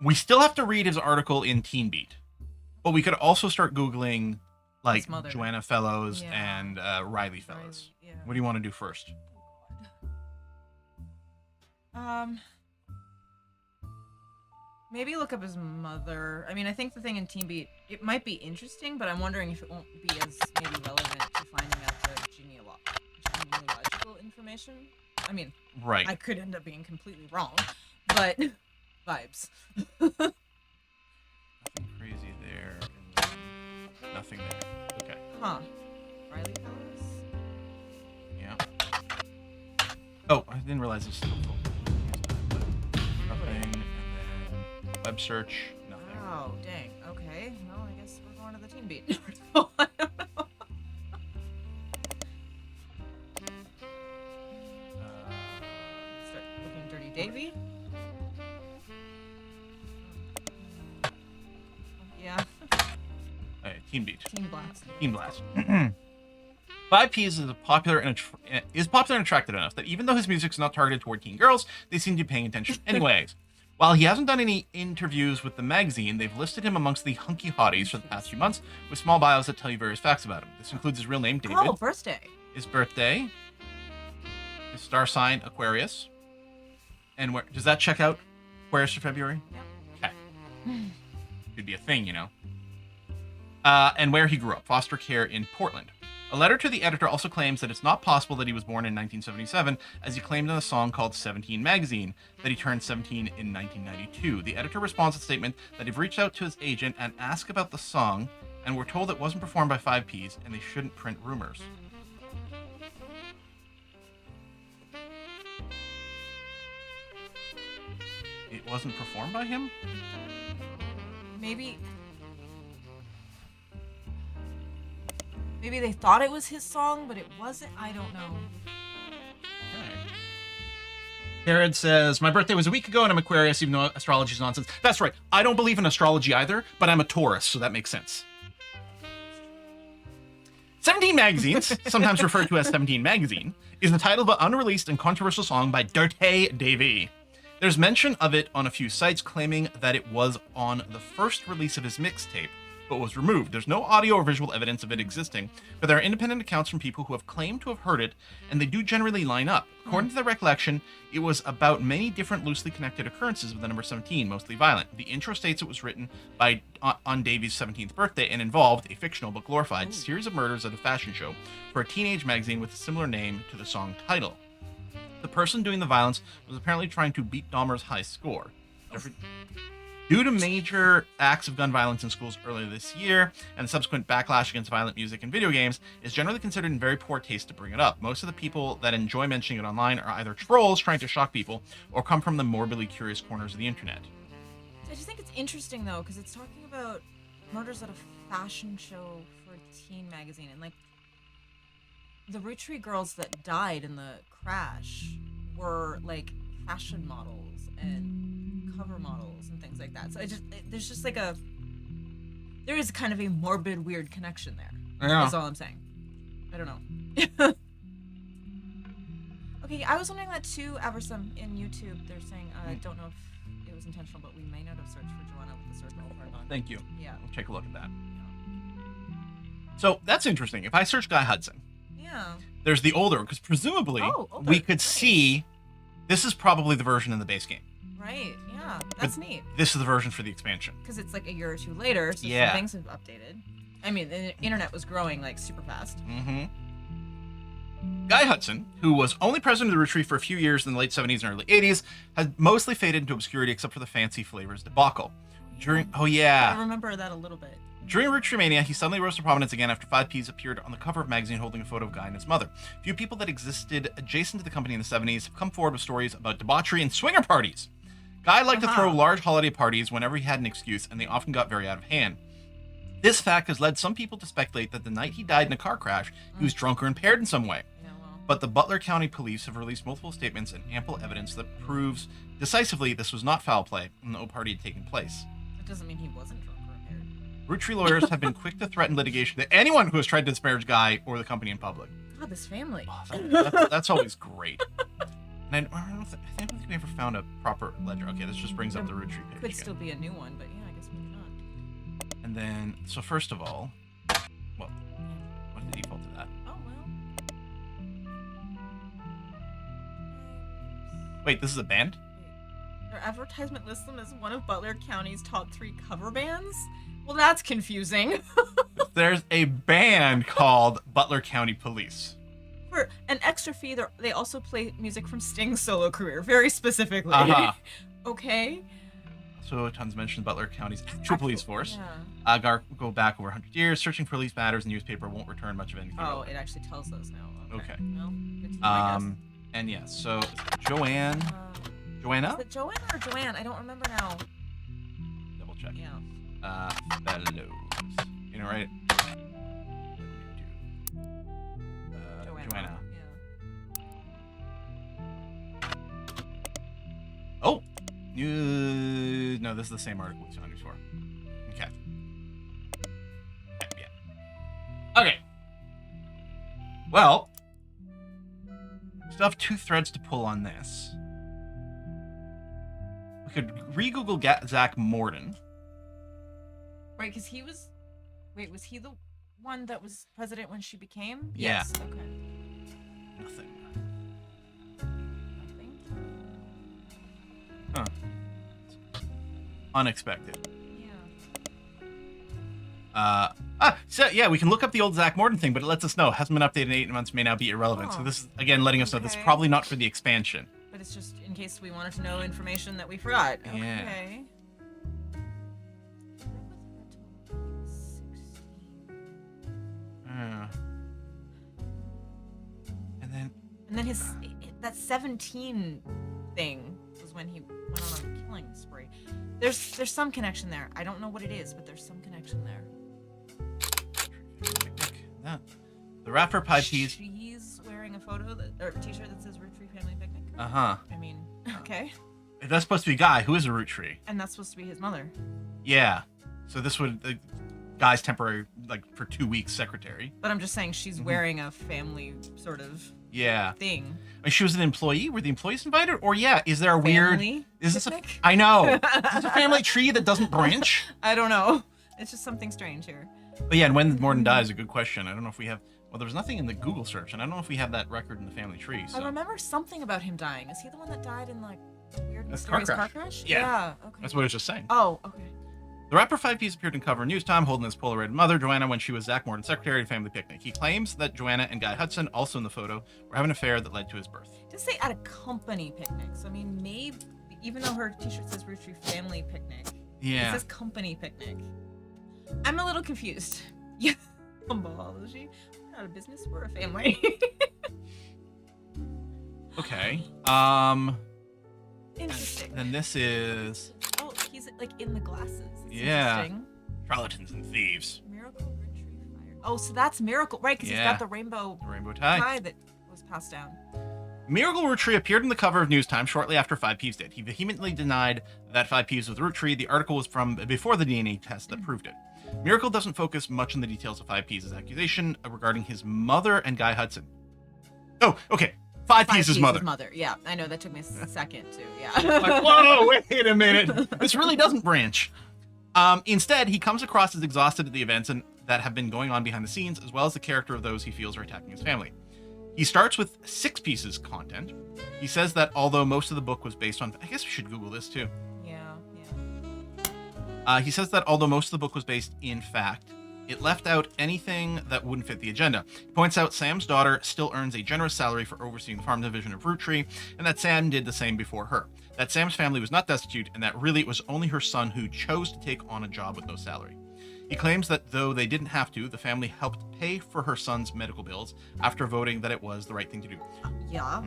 We still have to read his article in Teen Beat, but we could also start Googling like His mother. Joanna Fellows Yeah. and Riley Fellows. Yeah. What do you want to do first? Maybe look up his mother. I mean, I think the thing in Teen Beat, it might be interesting, but I'm wondering if it won't be as maybe relevant to finding out the genealogical information. I mean, Right. I could end up being completely wrong, but vibes. Nothing crazy there. And nothing there. Okay. Huh. Riley Fellows? Yeah. Oh, I didn't realize this was helpful. Nothing. And then web search. Nothing. Oh, dang. Okay. Well, I guess we're going to the Teen Beat. Start looking Dirty Davy. Yeah. Hey, Teen Beat. Teen Blast. Teen Blast. 5Ps is popular and attractive enough that even though his music's not targeted toward teen girls, they seem to be paying attention anyways. While he hasn't done any interviews with the magazine, they've listed him amongst the hunky hotties for the past few months with small bios that tell you various facts about him. This includes his real name, David, Oh, birthday. his birthday, his star sign, Aquarius, and where does that check out? Aquarius for February? Yep. Okay. Could be a thing, you know. And where he grew up, foster care in Portland. A letter to the editor also claims that it's not possible that he was born in 1977, as he claimed in a song called 17 Magazine, that he turned 17 in 1992. The editor responds to the statement that they've reached out to his agent and asked about the song, and were told it wasn't performed by 5Ps, and they shouldn't print rumors. It wasn't performed by him? Maybe they thought it was his song, but it wasn't. I don't know. Jared says, my birthday was a week ago and I'm Aquarius, even though astrology is nonsense. That's right. I don't believe in astrology either, but I'm a Taurus, so that makes sense. 17 Magazines, sometimes referred to as 17 Magazine, is the title of an unreleased and controversial song by Dirty Davy. There's mention of it on a few sites claiming that it was on the first release of his mixtape, but was removed. There's no audio or visual evidence of it existing, but there are independent accounts from people who have claimed to have heard it, and they do generally line up. According to their recollection, it was about many different loosely connected occurrences with the number 17, mostly violent. The intro states it was written on Davy's 17th birthday and involved a fictional but glorified series of murders at a fashion show for a teenage magazine with a similar name to the song title. The person doing the violence was apparently trying to beat Dahmer's high score. Due to major acts of gun violence in schools earlier this year and the subsequent backlash against violent music and video games, it's generally considered in very poor taste to bring it up. Most of the people that enjoy mentioning it online are either trolls trying to shock people or come from the morbidly curious corners of the internet. I just think it's interesting though, because it's talking about murders at a fashion show for a teen magazine, and like the Root Tree girls that died in the crash were like fashion models and cover models and things like that. So there's just like there is kind of a morbid, weird connection there. Yeah. That's all I'm saying. I don't know. Okay, I was wondering that too, Aversum, in YouTube. They're saying, don't know if it was intentional, but we may not have searched for Joanna with the circle part on. Thank you. Yeah. We'll take a look at that. So that's interesting. If I search Guy Hudson, Yeah. there's the older, because presumably Oh, older, we could nice. see this is probably the version in the base game. Right. Yeah. That's neat. This is the version for the expansion. Because it's like a year or two later, so Yeah. some things have updated. I mean, the internet was growing like super fast. Mm-hmm. Guy Hudson, who was only president of the Roottree for a few years in the late 70s and early 80s, had mostly faded into obscurity except for the fancy flavors debacle. I remember that a little bit. During Roottree Mania, he suddenly rose to prominence again after 5Ps appeared on the cover of a magazine holding a photo of Guy and his mother. Few people that existed adjacent to the company in the 70s have come forward with stories about debauchery and swinger parties. Guy liked to throw large holiday parties whenever he had an excuse, and they often got very out of hand. This fact has led some people to speculate that the night he died in a car crash, he was drunk or impaired in some way. Yeah, well. But the Butler County Police have released multiple statements and ample evidence that proves decisively this was not foul play and no party had taken place. That doesn't mean he wasn't drunk or impaired. Roottree lawyers have been quick to threaten litigation to anyone who has tried to disparage Guy or the company in public. God, this family. That's always great. And I don't think we ever found a proper ledger. Okay, this just brings up the Roottree page. Could still be a new one, but yeah, I guess maybe not. And then, so first of all, well, what's the default to that? Oh, well. Wait, this is a band? Their advertisement lists them as one of Butler County's top 3 cover bands? Well, that's confusing. There's a band called Butler County Police. For an extra fee, they also play music from Sting's solo career, very specifically. Uh-huh. Okay. So tons mentioned Butler County's actual police force. Yeah. Go back over 100 years. Searching for police matters. The newspaper won't return much of anything. Oh, relevant. it actually tells those now. Okay. Well, good to know, I guess. And yes, so Joanna? Is it Joanne or Joanne? I don't remember now. Double check. Yeah. Fellows. You know, right? Joanna. Yeah. Oh! No, this is the same article we saw before. Okay. Yeah. Okay. Well, still have 2 threads to pull on this. We could re-Google Zach Morden. Right, because he was... Wait, was he the one that was president when she became? Yeah. Yes, okay. Nothing. Nothing? Huh. Unexpected. Yeah. So yeah, we can look up the old Zach Morden thing, but it lets us know hasn't been updated in 8 months, may now be irrelevant. So Oh. this is again letting us know this is Okay. probably not for the expansion. But it's just in case we wanted to know information that we forgot. Yeah. Okay. And then that 17 thing was when he went on a killing spree. There's some connection there. I don't know what it is, but there's some connection there. Yeah. The rapper Pie Peas. She's wearing a photo or a t-shirt that says Roottree Family Picnic. Uh-huh. I mean, okay. That's supposed to be Guy, who is a Roottree. And that's supposed to be his mother. Yeah. So this would Guy's temporary, like for 2 weeks, secretary. But I'm just saying she's wearing a family sort of Yeah. thing. I mean, she was an employee. Were the employees invited? Or yeah, is there a Family Is this picnic? I know. Is this a family tree that doesn't branch? I don't know. It's just something strange here. But yeah, and when Morden dies, a good question. I don't know if we have. Well, there's nothing in the Google search, and I don't know if we have that record in the family tree. So. I remember something about him dying. Is he the one that died in like weird That's mysterious car car crash. crash? Yeah. Okay. That's what I was just saying. Oh, okay. The rapper 5Ps appeared in cover News Time holding his Polaroid mother, Joanna, when she was Zach Morton's secretary at a family picnic. He claims that Joanna and Guy Hudson, also in the photo, were having an affair that led to his birth. Just say at a company picnic. So I mean, maybe even though her t-shirt says Roottree Family Picnic, Yeah. it says company picnic. I'm a little confused. Yeah. Humbology. We're not a business. We're a family. Okay. Interesting. Then this is Oh, he's like in the glasses. It's Yeah. interesting. Charlatans and Thieves. Miracle Roottree Fire. Oh, so that's Miracle, right? Because he's Yeah. got the rainbow The rainbow tie. tie that was passed down. Miracle Roottree appeared in the cover of News Time shortly after 5Ps did. He vehemently denied that 5Ps was Roottree. The article was from before the DNA test that proved it. Miracle doesn't focus much on the details of 5Ps' accusation regarding his mother and Guy Hudson. Oh, okay. 5Ps' His mother. Yeah, I know that took me a second too. Yeah. Like, whoa, wait a minute. This really doesn't branch. Instead, he comes across as exhausted at the events that have been going on behind the scenes, as well as the character of those he feels are attacking his family. He starts with 6 pieces content. He says that although most of the book was based on... I guess we should Google this too. Yeah. He says that although most of the book was based in fact, it left out anything that wouldn't fit the agenda. He points out Sam's daughter still earns a generous salary for overseeing the farm division of Root Tree, and that Sam did the same before her. That Sam's family was not destitute, and that really it was only her son who chose to take on a job with no salary. He claims that though they didn't have to, the family helped pay for her son's medical bills after voting that it was the right thing to do. Yeah.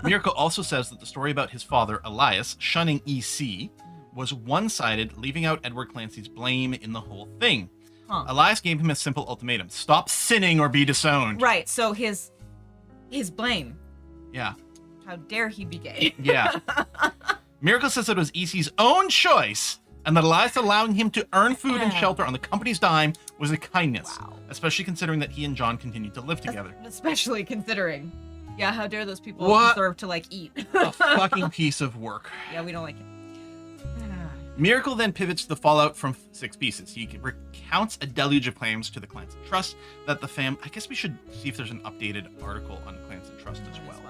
Miracle also says that the story about his father, Elias, shunning EC was one-sided, leaving out Edward Clancy's blame in the whole thing. Huh. Elias gave him a simple ultimatum: stop sinning or be disowned. Right, so his blame. Yeah. How dare he be gay? Yeah. Miracle says that it was EC's own choice, and that Elias allowing him to earn food and shelter on the company's dime was a kindness. Wow. Especially considering that he and John continued to live together. Especially considering. Yeah, how dare those people What? deserve to, like, eat. A fucking piece of work. Yeah, we don't like it. Miracle then pivots to the fallout from 6 pieces. He recounts a deluge of claims to the Clancy Trust that the fam... I guess we should see if there's an updated article on the Clancy Trust as well.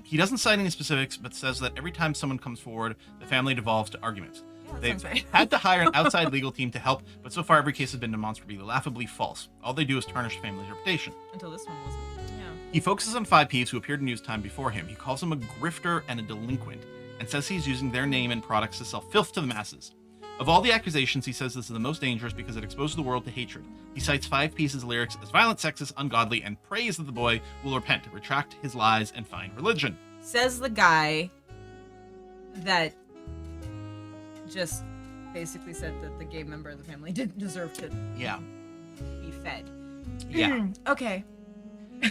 He doesn't cite any specifics, but says that every time someone comes forward, the family devolves to arguments. Yeah, that They've sounds right. had to hire an outside legal team to help, but so far every case has been demonstrably laughably false. All they do is tarnish the family's reputation. Until this one wasn't. Yeah. He focuses on 5 Ps who appeared in news time before him. He calls them a grifter and a delinquent, and says he's using their name and products to sell filth to the masses. Of all the accusations, he says this is the most dangerous because it exposes the world to hatred. He cites 5 Pieces' lyrics as violent, sexist, ungodly, and prays that the boy will repent, retract his lies, and find religion. Says the guy that just basically said that the gay member of the family didn't deserve to be fed. Yeah. Okay.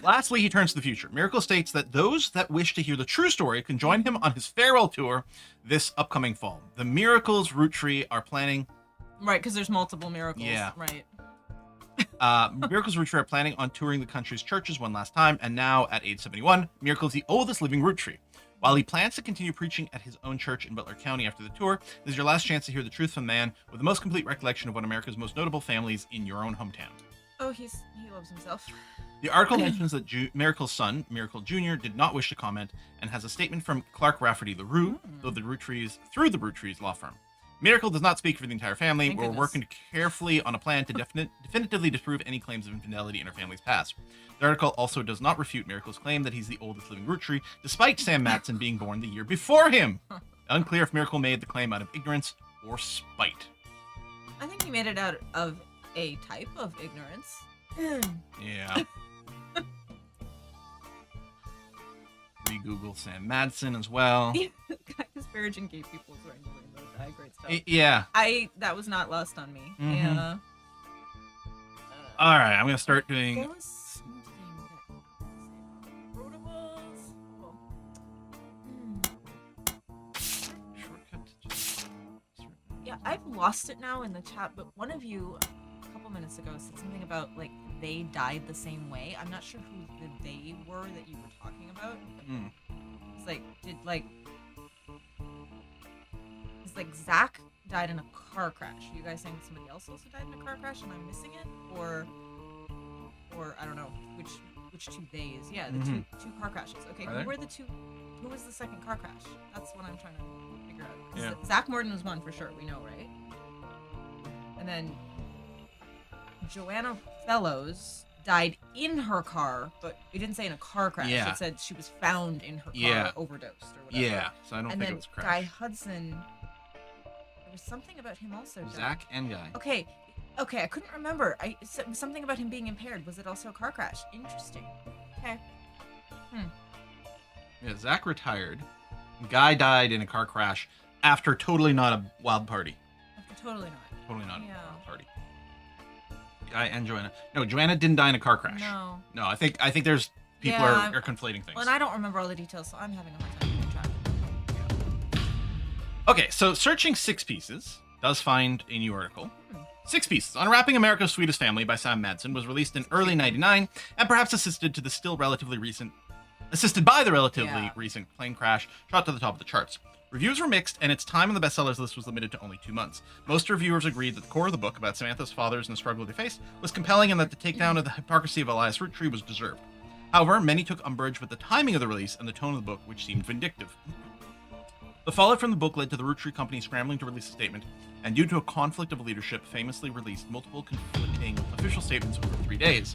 Lastly, he turns to the future. Miracle states that those that wish to hear the true story can join him on his farewell tour this upcoming fall. The Miracles Root Tree are planning... Right, because there's multiple miracles. Yeah. Right. Miracle's Root Tree are planning on touring the country's churches one last time, and now, at age 71, Miracle is the oldest living Root Tree. While he plans to continue preaching at his own church in Butler County after the tour, this is your last chance to hear the truth from the man with the most complete recollection of one of America's most notable families in your own hometown. Oh, he loves himself. The article mentions that Miracle's son, Miracle Jr., did not wish to comment, and has a statement from Clark Rafferty LaRue, through the Root Trees law firm. Miracle does not speak for the entire family. Thank We're goodness. working carefully on a plan to definitively disprove any claims of infidelity in our family's past. The article also does not refute Miracle's claim that he's the oldest living Root Tree, despite Sam Matson being born the year before him. Unclear if Miracle made the claim out of ignorance or spite. I think he made it out of a type of ignorance. Yeah. Re-Google Sam Madsen as well. Guy disparaging gay people is wearing the rainbow dye. Great stuff. Yeah. That was not lost on me. Mhm. Yeah. All right, I'm gonna start doing. There was something that Rotables. Shortcut. Yeah, I've lost it now in the chat, but one of you a couple minutes ago said something about like they died the same way. I'm not sure who the they were that you were talking about. Mm. It's like it's like Zach died in a car crash. Are you guys saying somebody else also died in a car crash and I'm missing it? Or I don't know which 2 days. Yeah, the two car crashes. Okay, Are who there? were the 2? Who was the second car crash? That's what I'm trying to figure out. 'Cause Yeah. Zach Morton was one for sure. We know, right? And then Joanna Fellows died in her car, but it didn't say in a car crash. Yeah. It said she was found in her car, Yeah. overdosed or whatever. Yeah, so I don't And think it then was a crash. Guy Hudson, there was something about him also dying. Zach and Guy. Okay, I couldn't remember. Something about him being impaired. Was it also a car crash? Interesting. Okay. Yeah, Zach retired. Guy died in a car crash after totally not a wild party. Totally not. Totally not Yeah. a wild party. Guy and Joanna. No, Joanna didn't die in a car crash. No. No, I think there's people Yeah, are conflating things. Well, and I don't remember all the details, so I'm having a hard time keeping track. Okay, so searching 6 Pieces does find a new article. 6 Pieces, Unwrapping America's Sweetest Family by Sam Madsen, was released in early '99 and perhaps assisted to the still relatively recent assisted by the relatively Yeah. recent plane crash, shot to the top of the charts. Reviews were mixed, and its time on the bestsellers list was limited to only 2 months. Most reviewers agreed that the core of the book about Samantha's fathers and the struggle they faced was compelling and that the takedown of the hypocrisy of Elias Roottree was deserved. However, many took umbrage with the timing of the release and the tone of the book, which seemed vindictive. The fallout from the book led to the Roottree company scrambling to release a statement, and due to a conflict of leadership, famously released multiple conflicting official statements over 3 days.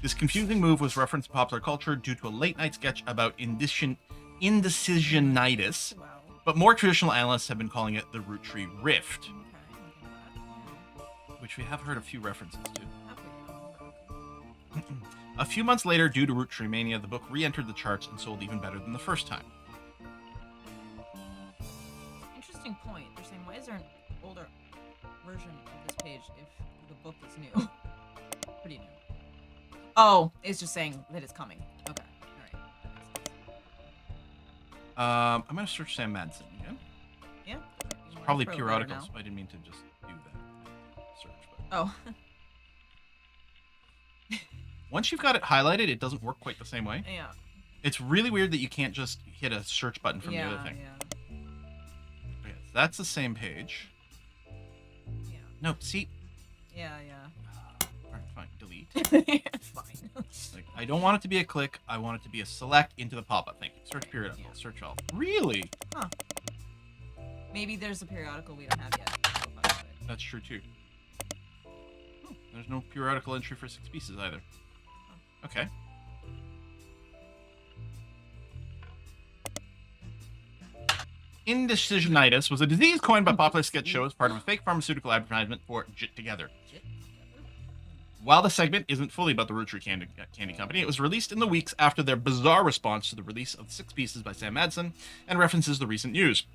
This confusing move was referenced in popular culture due to a late-night sketch about indecisionitis, Wow. but more traditional analysts have been calling it the Roottree Rift, Okay. which we have heard a few references to. Okay. A few months later, due to Roottree mania, the book re-entered the charts and sold even better than the first time. Interesting point. They're saying, why is there an older version of this page if the book is new? Pretty new. Oh, it's just saying that it's coming. Okay. All right. I'm going to search Sam Madsen again. Yeah. It's probably periodical, so I didn't mean to just do that search. But Oh. once you've got it highlighted, it doesn't work quite the same way. Yeah. It's really weird that you can't just hit a search button from the other thing. Yeah. Okay, so that's the same page. Yeah. No, see? Yeah. All right, fine. Delete. Fine. Like, I don't want it to be a click. I want it to be a select into the pop-up. Thank you. Search periodical. Yeah. Search all. Really? Huh. Maybe there's a periodical we don't have yet. That's true too. There's no periodical entry for 6 pieces either. Okay. Indecisionitis was a disease coined by popular sketch show as part of a fake pharmaceutical advertisement for Jit Together. While the segment isn't fully about the Roottree Candy Company, it was released in the weeks after their bizarre response to the release of 6 pieces by Sam Madsen and references the recent news.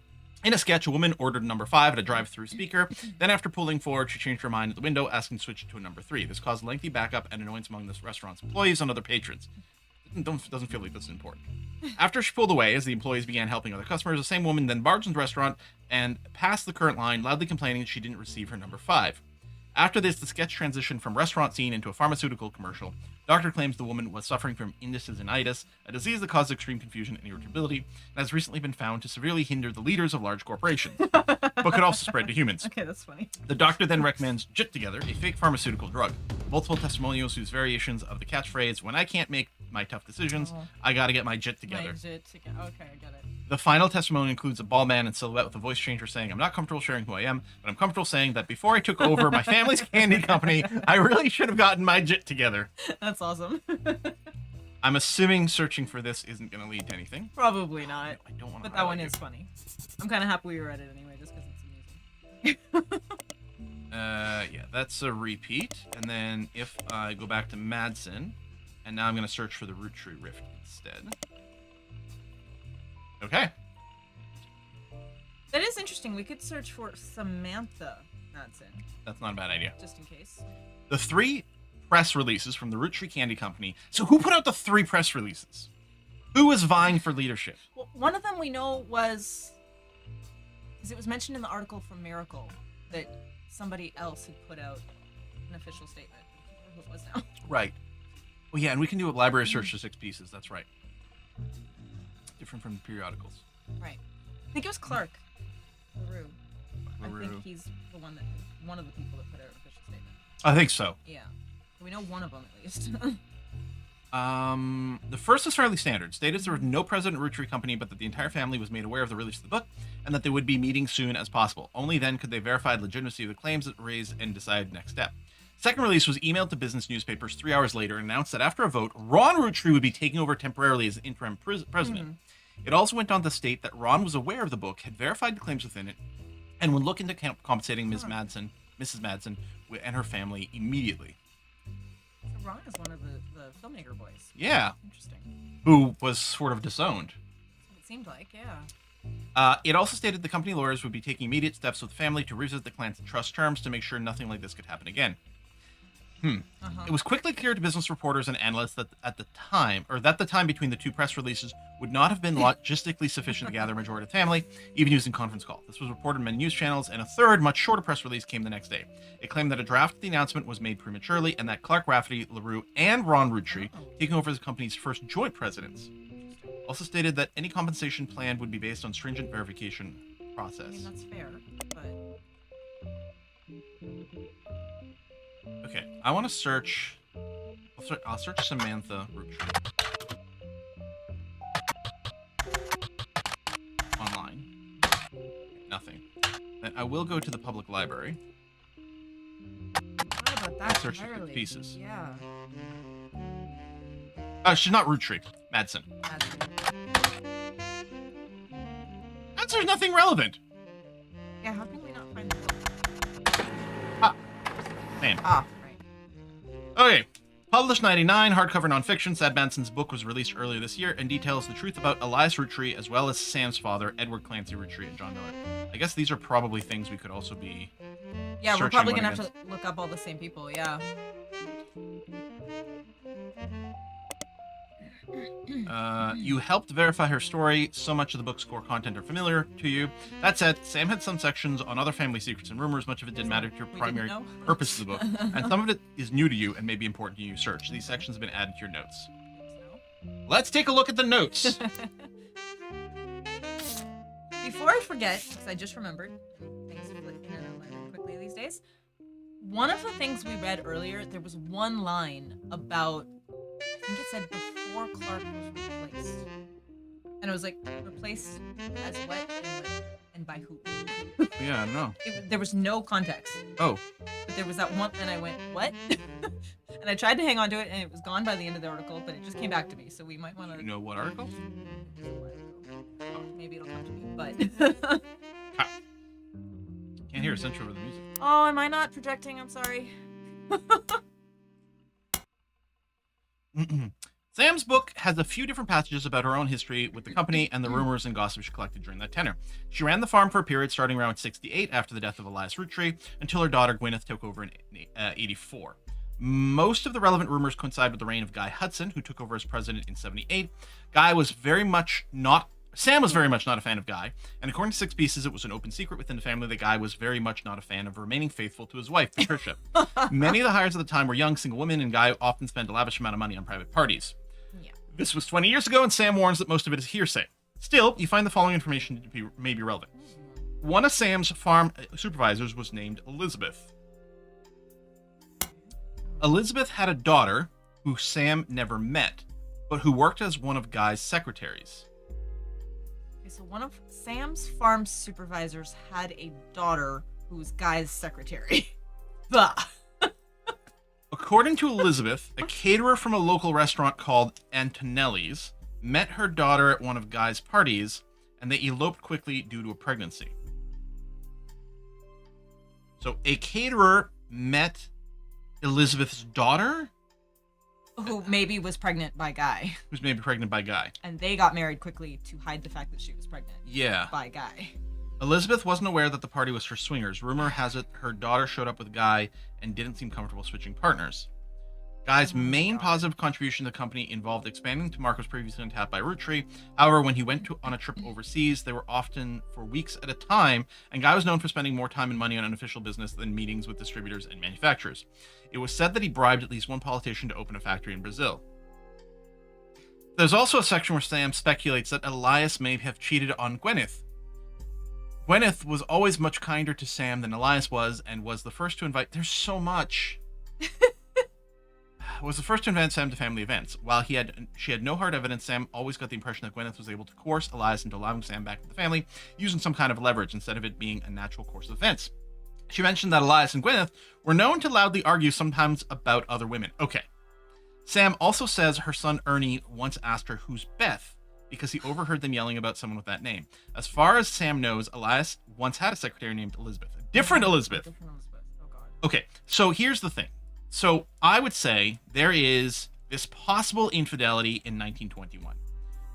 In a sketch, a woman ordered number 5 at a drive-through speaker. Then, after pulling forward, she changed her mind at the window, asking to switch it to a number 3. This caused lengthy backup and annoyance among this restaurant's employees and other patrons. Doesn't feel like this is important. After she pulled away, as the employees began helping other customers, the same woman then barged into the restaurant and passed the current line, loudly complaining that she didn't receive her number 5. After this, the sketch transitioned from restaurant scene into a pharmaceutical commercial. Doctor claims the woman was suffering from indecisionitis, a disease that causes extreme confusion and irritability, and has recently been found to severely hinder the leaders of large corporations, but could also spread to humans. Okay, that's funny. The doctor then recommends Jit Together, a fake pharmaceutical drug. Multiple testimonials use variations of the catchphrase, "When I can't make my tough decisions, I gotta get my Jit together." Okay, I get it. The final testimony includes a bald man in silhouette with a voice changer saying, "I'm not comfortable sharing who I am, but I'm comfortable saying that before I took over my family's candy company, I really should have gotten my Jit together." That's awesome. I'm assuming searching for this isn't going to lead to anything. Probably not. I don't want to. But that one is funny. I'm kind of happy we read it anyway, just because it's amusing. Yeah, that's a repeat. And then if I go back to Madsen, and now I'm going to search for the Roottree Rift instead. Okay. That is interesting. We could search for Samantha Madsen, That's not a bad idea. just in case. The 3 press releases from the Roottree Candy Company. So who put out the 3 press releases? Who was vying for leadership? Well, one of them we know was, because it was mentioned in the article from Miracle that somebody else had put out an official statement. I can't remember who it was now. Right. Well, yeah, and we can do a library search for 6 pieces. That's right. Different from the periodicals. Right. I think it was Clark LaRue. I LaRue. think he's the one of the people that put out an official statement. I think so. Yeah. We know one of them at least. The first is fairly standard. Stated there was no president of Roottree Company, but that the entire family was made aware of the release of the book, and that they would be meeting soon as possible. Only then could they verify the legitimacy of the claims that raised and decide next step. Second release was emailed to business newspapers 3 hours later and announced that after a vote, Ron Roottree would be taking over temporarily as interim president. It also went on to state that Ron was aware of the book, had verified the claims within it, and would look into compensating Mrs. Madsen, and her family immediately. So Ron is one of the filmmaker boys. Yeah, Interesting. who was sort of disowned. It seemed like, yeah. It also stated the company lawyers would be taking immediate steps with the family to revisit the clan's trust terms to make sure nothing like this could happen again. It was quickly clear to business reporters and analysts that the time between the 2 press releases would not have been logistically sufficient to gather a majority of the family, even using conference call. This was reported in many news channels, and a third, much shorter press release came the next day. It claimed that a draft of the announcement was made prematurely, and that Clark Rafferty, LaRue, and Ron Roottree, taking over the company's first joint presidents, Also stated that any compensation plan would be based on stringent verification I process. mean, that's fair, but Okay, I want to search. I'll search Samantha Roottree online. Nothing. Then I will go to the public library. what about that? Search the entirely? pieces. Yeah. She's not Roottree. Madsen. There's nothing relevant. Yeah, how can we not find the book? Man. Ah, right. Okay. Published 99, hardcover nonfiction. Sad Manson's book was released earlier this year and details the truth about Elias Roottree as well as Sam's father, Edward Clancy Roottree, and John Miller. I guess these are probably things we could also be. Yeah, we're searching probably one gonna have against. to look up all the same people. Yeah. You helped verify her story. So much of the book's core content are familiar to you. That said, Sam had some sections on other family secrets and rumors. Much of it didn't matter to your We primary didn't know? purpose of the book, and some of it is new to you and may be important to you search. These sections have been added to your notes. Let's take a look at the notes. Before I forget, because I just remembered, things flip in and out very quickly these days. One of the things we read earlier, there was one line about, I think it said before Clark was replaced, and it was like replaced as what and by who. Yeah, I don't know. There was no context, Oh, but there was that one, and I went what? And I tried to hang on to it, and it was gone by the end of the article, but it just came back to me. So we might want to. you know what article? Maybe it'll come to me, but. Can't hear Essentia over the music. Oh, am I not projecting? I'm sorry. Sam's book has a few different passages about her own history with the company and the rumors and gossip she collected during that tenure. She ran the farm for a period starting around 68 after the death of Elias Roottree until her daughter Gwyneth took over in 84. Most of the relevant rumors coincide with the reign of Guy Hudson, who took over as president in 78. Sam was very much not a fan of Guy, and according to Six Pieces, it was an open secret within the family that Guy was very much not a fan of remaining faithful to his wife, Patricia. Many of the hires at the time were young, single women, and Guy often spent a lavish amount of money on private parties. Yeah. This was 20 years ago, and Sam warns that most of it is hearsay. Still, you find the following information to be may be relevant. One of Sam's farm supervisors was named Elizabeth. Elizabeth had a daughter who Sam never met, but who worked as one of Guy's secretaries. Okay, so one of Sam's farm supervisors had a daughter who was Guy's secretary. Bah. According to Elizabeth, a caterer from a local restaurant called Antonelli's met her daughter at one of Guy's parties, and they eloped quickly due to a pregnancy. So a caterer met Elizabeth's daughter, Who maybe was pregnant by Guy. who's maybe pregnant by Guy. And they got married quickly to hide the fact that she was pregnant Yeah. by Guy. Elizabeth wasn't aware that the party was for swingers. Rumor has it her daughter showed up with Guy and didn't seem comfortable switching partners. Guy's main positive contribution to the company involved expanding to markets previously untapped by Roottree. However, when he went on a trip overseas, they were often for weeks at a time, and Guy was known for spending more time and money on unofficial business than meetings with distributors and manufacturers. It was said that he bribed at least one politician to open a factory in Brazil. There's also a section where Sam speculates that Elias may have cheated on Gwyneth. Gwyneth was always much kinder to Sam than Elias was, and was the first to invite. There's so much. Was the first to invite Sam to family events. While she had no hard evidence, Sam always got the impression that Gwyneth was able to coerce Elias into allowing Sam back to the family, using some kind of leverage instead of it being a natural course of events. She mentioned that Elias and Gwyneth were known to loudly argue sometimes about other women. Okay. Sam also says her son Ernie once asked her who's Beth, because he overheard them yelling about someone with that name. As far as Sam knows, Elias once had a secretary named Elizabeth. Different Elizabeth. Different Elizabeth. Oh, God. Okay, so here's the thing. So I would say there is this possible infidelity in 1921,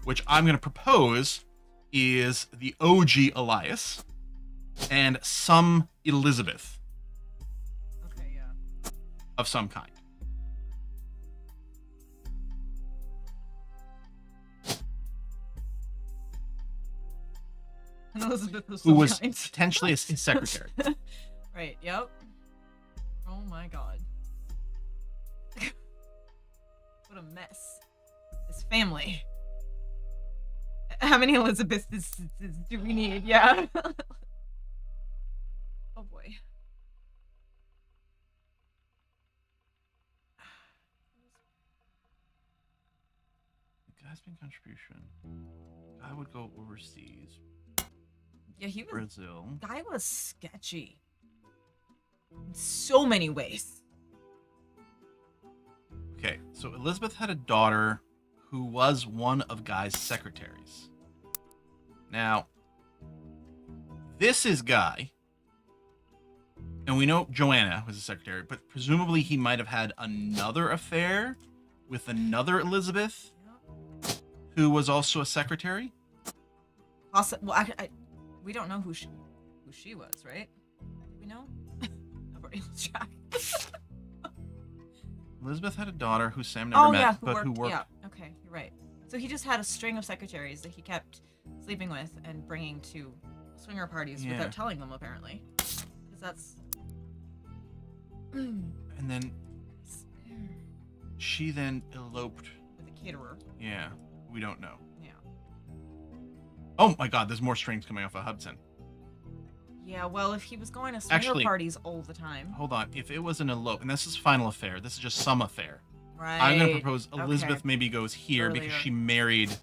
which I'm going to propose is the OG Elias and some Elizabeth Okay, yeah. of some kind. Elizabeth was Who so was kind. potentially his secretary. Right, yep. Oh my God. What a mess. His family. How many Elizabeths do we need? Yeah. Oh boy. Gasping contribution. I would go overseas. Yeah, he was. Brazil. Guy was sketchy. In so many ways. Okay, so Elizabeth had a daughter who was one of Guy's secretaries. Now, this is Guy. And we know Joanna was a secretary, but presumably he might have had another affair with another Elizabeth who was also a secretary. Also, well, we don't know who she was, right? Do we know? I've already lost track. Elizabeth had a daughter who Sam never met, who worked. Yeah, okay, you're right. So he just had a string of secretaries that he kept sleeping with and bringing to swinger parties without telling them, apparently. Because that's. And then she then eloped with a caterer. Yeah, we don't know. Yeah. Oh my God, there's more strings coming off of Hudson. Yeah, well, if he was going to swinger parties all the time. Hold on. If it was an elope, and this is final affair, this is just some affair. Right. I'm going to propose Elizabeth maybe goes here because she married.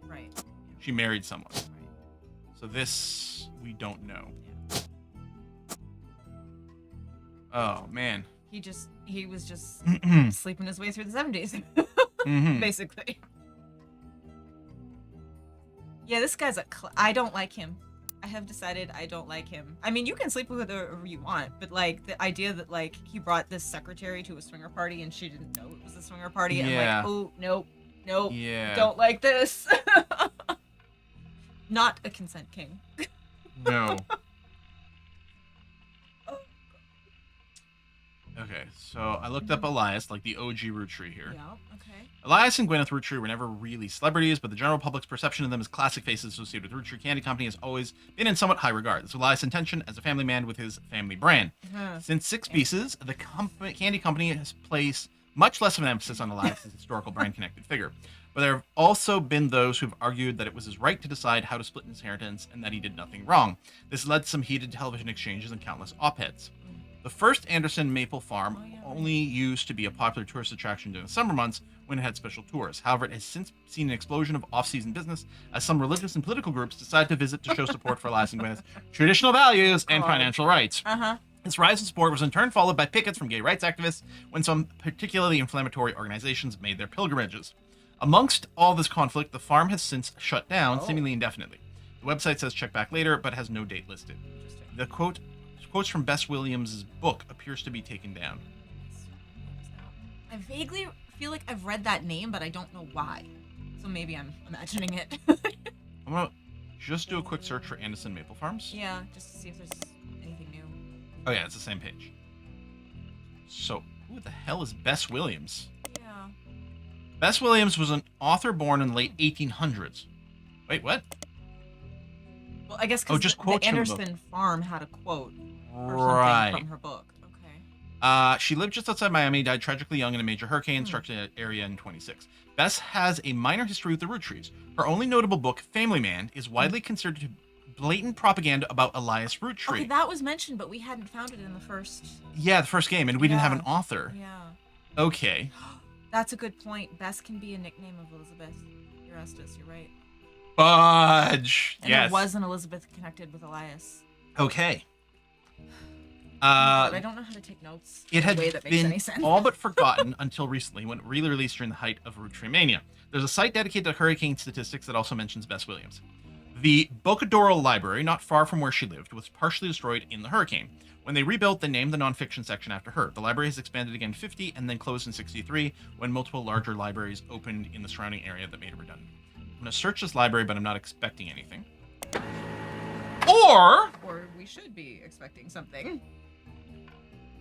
Right. She married someone. Right. So this, we don't know. Yeah. Oh, man. He was just sleeping his way through the 70s. Basically. Yeah, this guy's I don't like him. I have decided I don't like him. I mean, you can sleep with whoever you want, but like the idea that like he brought this secretary to a swinger party and she didn't know it was a swinger party. I'm like, oh, nope, don't like this. Not a consent king. No. Okay, so I looked up Elias, like the OG root tree here. Yeah, okay. Elias and Gwyneth Root Tree were never really celebrities, but the general public's perception of them as classic faces associated with Root Tree Candy Company has always been in somewhat high regard. This was Elias' intention as a family man with his family brand. Since Six Pieces, the candy company has placed much less of an emphasis on Elias' historical brand-connected figure. But there have also been those who have argued that it was his right to decide how to split his inheritance and that he did nothing wrong. This led to some heated television exchanges and countless op-eds. The first Anderson Maple Farm only used to be a popular tourist attraction during the summer months when it had special tours. However, it has since seen an explosion of off-season business as some religious and political groups decide to visit to show support for Elias and Gwyneth's traditional values and financial rights. This rise in support was in turn followed by pickets from gay rights activists when some particularly inflammatory organizations made their pilgrimages. Amongst all this conflict, the farm has since shut down, seemingly indefinitely. The website says check back later, but has no date listed. The quotes from Bess Williams' book appears to be taken down. I vaguely feel like I've read that name, but I don't know why. So maybe I'm imagining it. I'm going to just do a quick search for Anderson Maple Farms. Yeah, just to see if there's anything new. Oh yeah, it's the same page. So, who the hell is Bess Williams? Yeah. Bess Williams was an author born in the late 1800s. Wait, what? Well, I guess because the Anderson farm had a quote or something from her book. Okay. She lived just outside Miami, died tragically young in a major hurricane struck the area in 26. Bess has a minor history with the Root Trees. Her only notable book, Family Man, is widely considered to be blatant propaganda about Elias Root Tree. Okay, that was mentioned, but we hadn't found it in the first... Yeah, the first game, and we didn't have an author. Yeah. Okay. That's a good point. Bess can be a nickname of Elizabeth Erastus, you're right. Fudge! And yes. there was an Elizabeth connected with Elias. Okay. But I don't know how to take notes it had in a way that makes been any sense. all but forgotten until recently when it re-released during the height of Root Tree Mania. There's a site dedicated to hurricane statistics that also mentions Bess Williams. The Bocadoro Library, not far from where she lived, was partially destroyed in the hurricane. When they rebuilt, they named the nonfiction section after her. The library has expanded again in 50 and then closed in 63 when multiple larger libraries opened in the surrounding area that made it redundant. I'm going to search this library, but I'm not expecting anything. Or we should be expecting something.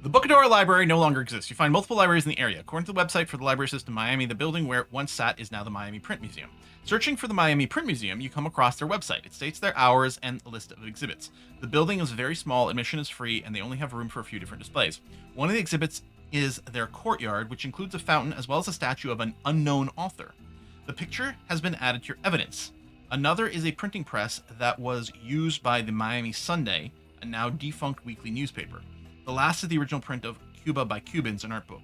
The Bocadoro Library no longer exists. You find multiple libraries in the area. According to the website for the library system in Miami, the building where it once sat is now the Miami Print Museum. Searching for the Miami Print Museum, you come across their website. It states their hours and a list of exhibits. The building is very small, admission is free, and they only have room for a few different displays. One of the exhibits is their courtyard, which includes a fountain as well as a statue of an unknown author. The picture has been added to your evidence. Another is a printing press that was used by the Miami Sunday, a now defunct weekly newspaper. The last is the original print of Cuba by Cubans, an art book.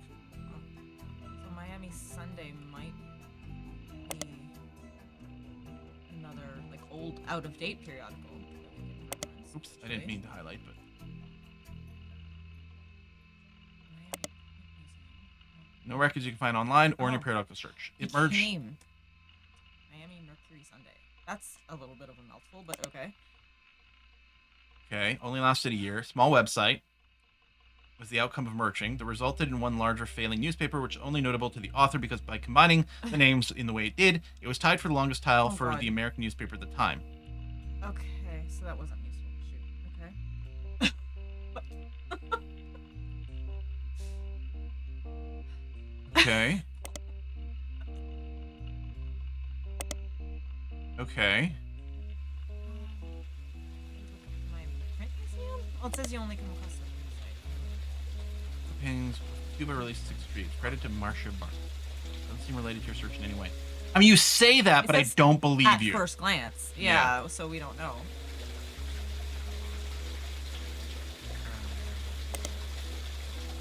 So Miami Sunday might be another like old, out-of-date periodical. Oops, I didn't mean to highlight, but no records you can find online or in your periodical search. It merged. Miami Mercury Sunday. That's a little bit of a mouthful, but okay. Okay, only lasted a year. Small website was the outcome of merging that resulted in one larger failing newspaper, which is only notable to the author because by combining the names in the way it did, it was tied for the longest title for the American newspaper at the time. Okay, so that wasn't useful. Shoot. Okay. Okay. Okay. My print museum? Oh, it says you only come across the website. Clippings. Cuba released 6 streets. Credit to Marcia Barnes. Doesn't seem related to your search in any way. I mean, you say that, but I don't believe you. At first glance. Yeah, so we don't know.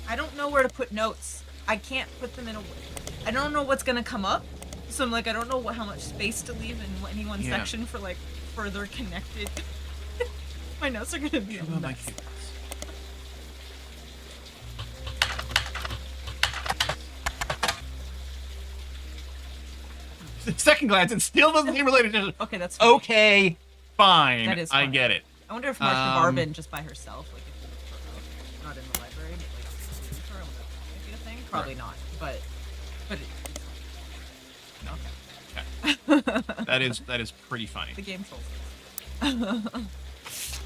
I don't know where to put notes. I can't put them in a... I don't know what's going to come up. So I'm like, I don't know how much space to leave in any one section for like further connected. My notes are going to be a mess. Second glance, it still doesn't seem related to... Okay, that's fine. Okay, fine. That is I fine. get it. I wonder if Marcia Barbin just by herself, like if you look for her, not in the library, but like if you look for her, I wonder if that might be a thing. Probably not, but Okay. That is pretty funny. the game trolls us.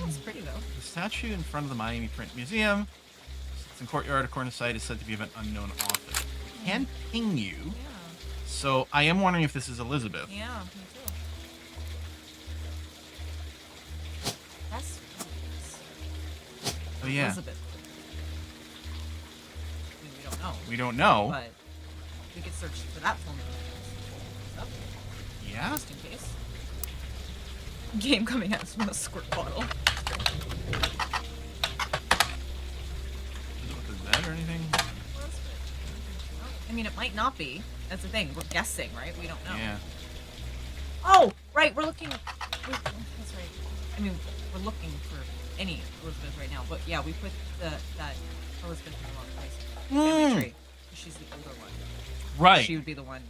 It's pretty though. The statue in front of the Miami Print Museum, it's in courtyard. According to site, is said to be of an unknown author. I can ping you. Yeah. So I am wondering if this is Elizabeth. Yeah, me too. That's Oh yeah. Elizabeth. I mean, we don't know. We don't know. But we could search for that phone number. Yeah. Just in case. Game coming at us from a squirt bottle. Is it with a Z or anything? I mean, it might not be. That's the thing. We're guessing, right? We don't know. Yeah. Oh, right. We're looking. That's right. I mean, we're looking for any Elizabeth right now. But yeah, we put that Elizabeth in the wrong place. Family tree. She's the older one. Right. She would be the one who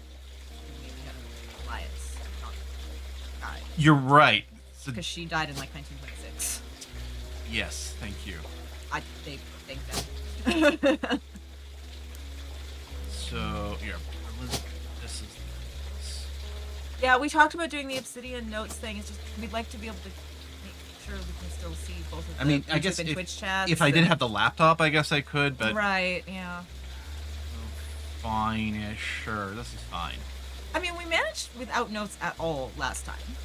maybe had Elias, not Guy. You're right. So, Because she died in like 1926. yes. Thank you. They think that. So here, this is. Yeah, we talked about doing the Obsidian notes thing. It's just we'd like to be able to make sure we can still see both of the I mean, I YouTube guess and Twitch chats. if I did have the laptop, I guess I could, but Right, yeah. fine-ish. Sure, this is fine. I mean, we managed without notes at all last time.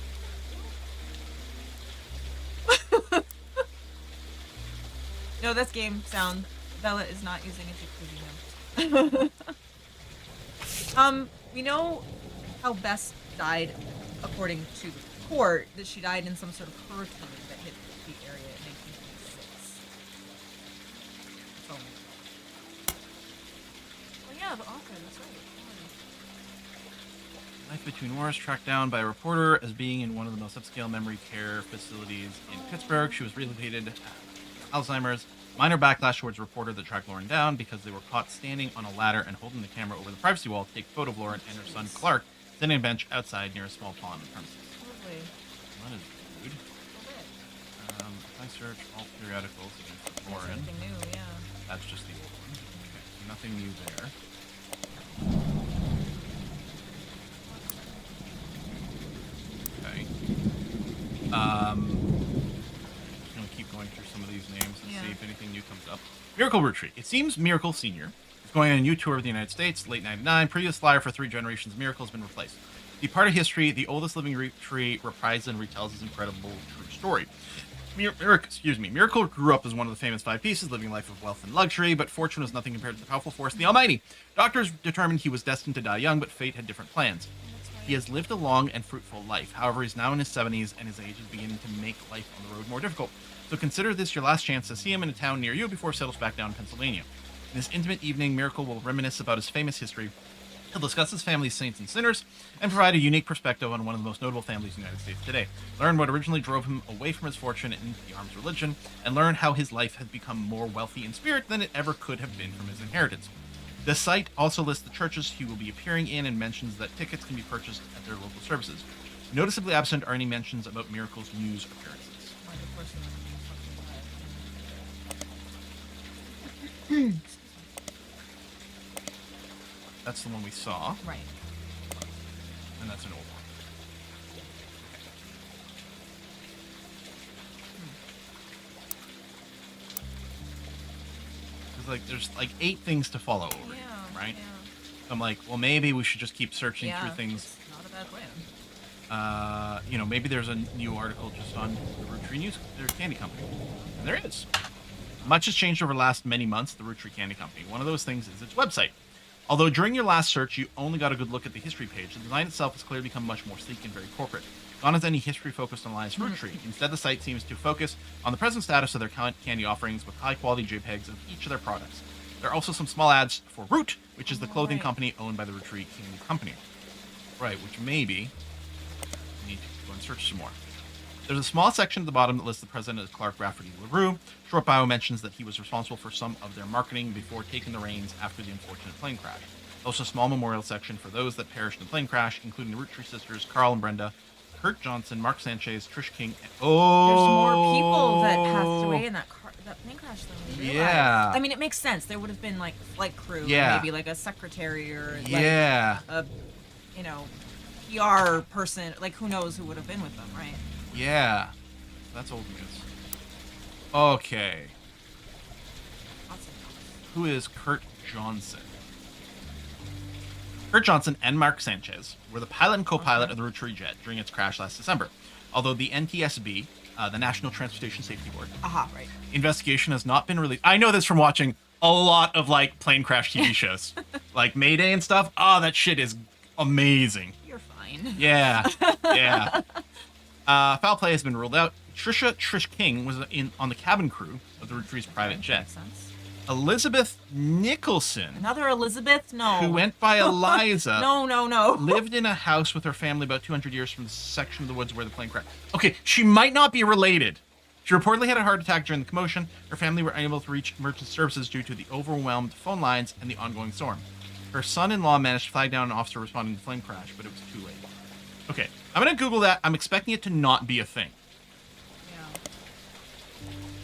No, that's game sound. Bella is not using a jacuzzi now. We know how Bess died according to the court, that she died in some sort of hurricane that hit the area in 1926. That's all we know. Oh yeah, the author, that's right. Life Between Wars, tracked down by a reporter as being in one of the most upscale memory care facilities in Pittsburgh. She was relocated to Alzheimer's. Minor backlash towards a reporter that tracked Lauren down because they were caught standing on a ladder and holding the camera over the privacy wall to take a photo of Lauren and her son Clark sitting on a bench outside near a small pond on the premises. Lovely. That is rude. If I search all periodicals against Lauren, Anything new, yeah. that's just the old one. Okay, so nothing new there. Okay. Just gonna keep going through some of these names and see if anything new comes up. Miracle Root Tree. It seems Miracle Senior is going on a new tour of the United States, late 99. Previous flyer for 3 generations of Miracle has been replaced. The part of history, the oldest living root tree reprises and retells his incredible true story. Miracle grew up as one of the famous 5 pieces, living a life of wealth and luxury, but fortune was nothing compared to the powerful force of the Almighty. Doctors determined he was destined to die young, but fate had different plans. He has lived a long and fruitful life. However, he's now in his 70s and his age is beginning to make life on the road more difficult. So consider this your last chance to see him in a town near you before he settles back down in Pennsylvania. In this intimate evening, Miracle will reminisce about his famous history. He'll discuss his family's saints and sinners and provide a unique perspective on one of the most notable families in the United States today. Learn what originally drove him away from his fortune and into the arms of religion, and learn how his life has become more wealthy in spirit than it ever could have been from his inheritance. The site also lists the churches he will be appearing in and mentions that tickets can be purchased at their local services. Noticeably absent are any mentions about Miracle's news appearances. That's the one we saw. Right. And that's an old one. There's like 8 things to follow over here, right? Yeah. I'm like, well, maybe we should just keep searching through things. It's not a bad plan. Maybe there's a new article just on the Root Tree News, their candy company. And there is. Much has changed over the last many months, the Root Tree Candy Company. One of those things is its website. Although during your last search, you only got a good look at the history page, the design itself has clearly become much more sleek and very corporate. Gone is any history focused on Elias Root Tree. Instead, the site seems to focus on the present status of their candy offerings with high-quality JPEGs of each of their products. There are also some small ads for Root, which is the clothing company owned by the Root Tree Candy Company. Right, which maybe we need to go and search some more. There's a small section at the bottom that lists the president as Clark Rafferty LaRue. Short bio mentions that he was responsible for some of their marketing before taking the reins after the unfortunate plane crash. Also a small memorial section for those that perished in the plane crash, including the Root Tree sisters, Carl and Brenda, Kurt Johnson, Mark Sanchez, Trish King. There's more people that passed away in that plane crash than we realized. Yeah. I mean, it makes sense. There would have been like flight crew, or maybe like a secretary or like a, PR person. Like who knows who would have been with them, right? Yeah. That's old news. Okay. Who is Kurt Johnson? Kurt Johnson and Mark Sanchez were the pilot and co-pilot of the Root Tree jet during its crash last December. Although the NTSB, the National Transportation Safety Board, Right. investigation has not been released. I know this from watching a lot of like plane crash TV shows, like Mayday and stuff. Oh, that shit is amazing. You're fine. Yeah, yeah. Foul play has been ruled out. Trish King was on the cabin crew of the Root Tree's private jet. Makes sense. Elizabeth Nicholson, Another Elizabeth? No. who went by Eliza, No. lived in a house with her family about 200 years from the section of the woods where the plane crashed. Okay, she might not be related. She reportedly had a heart attack during the commotion. Her family were unable to reach emergency services due to the overwhelmed phone lines and the ongoing storm. Her son-in-law managed to flag down an officer responding to the plane crash, but it was too late. Okay, I'm going to Google that. I'm expecting it to not be a thing. Yeah.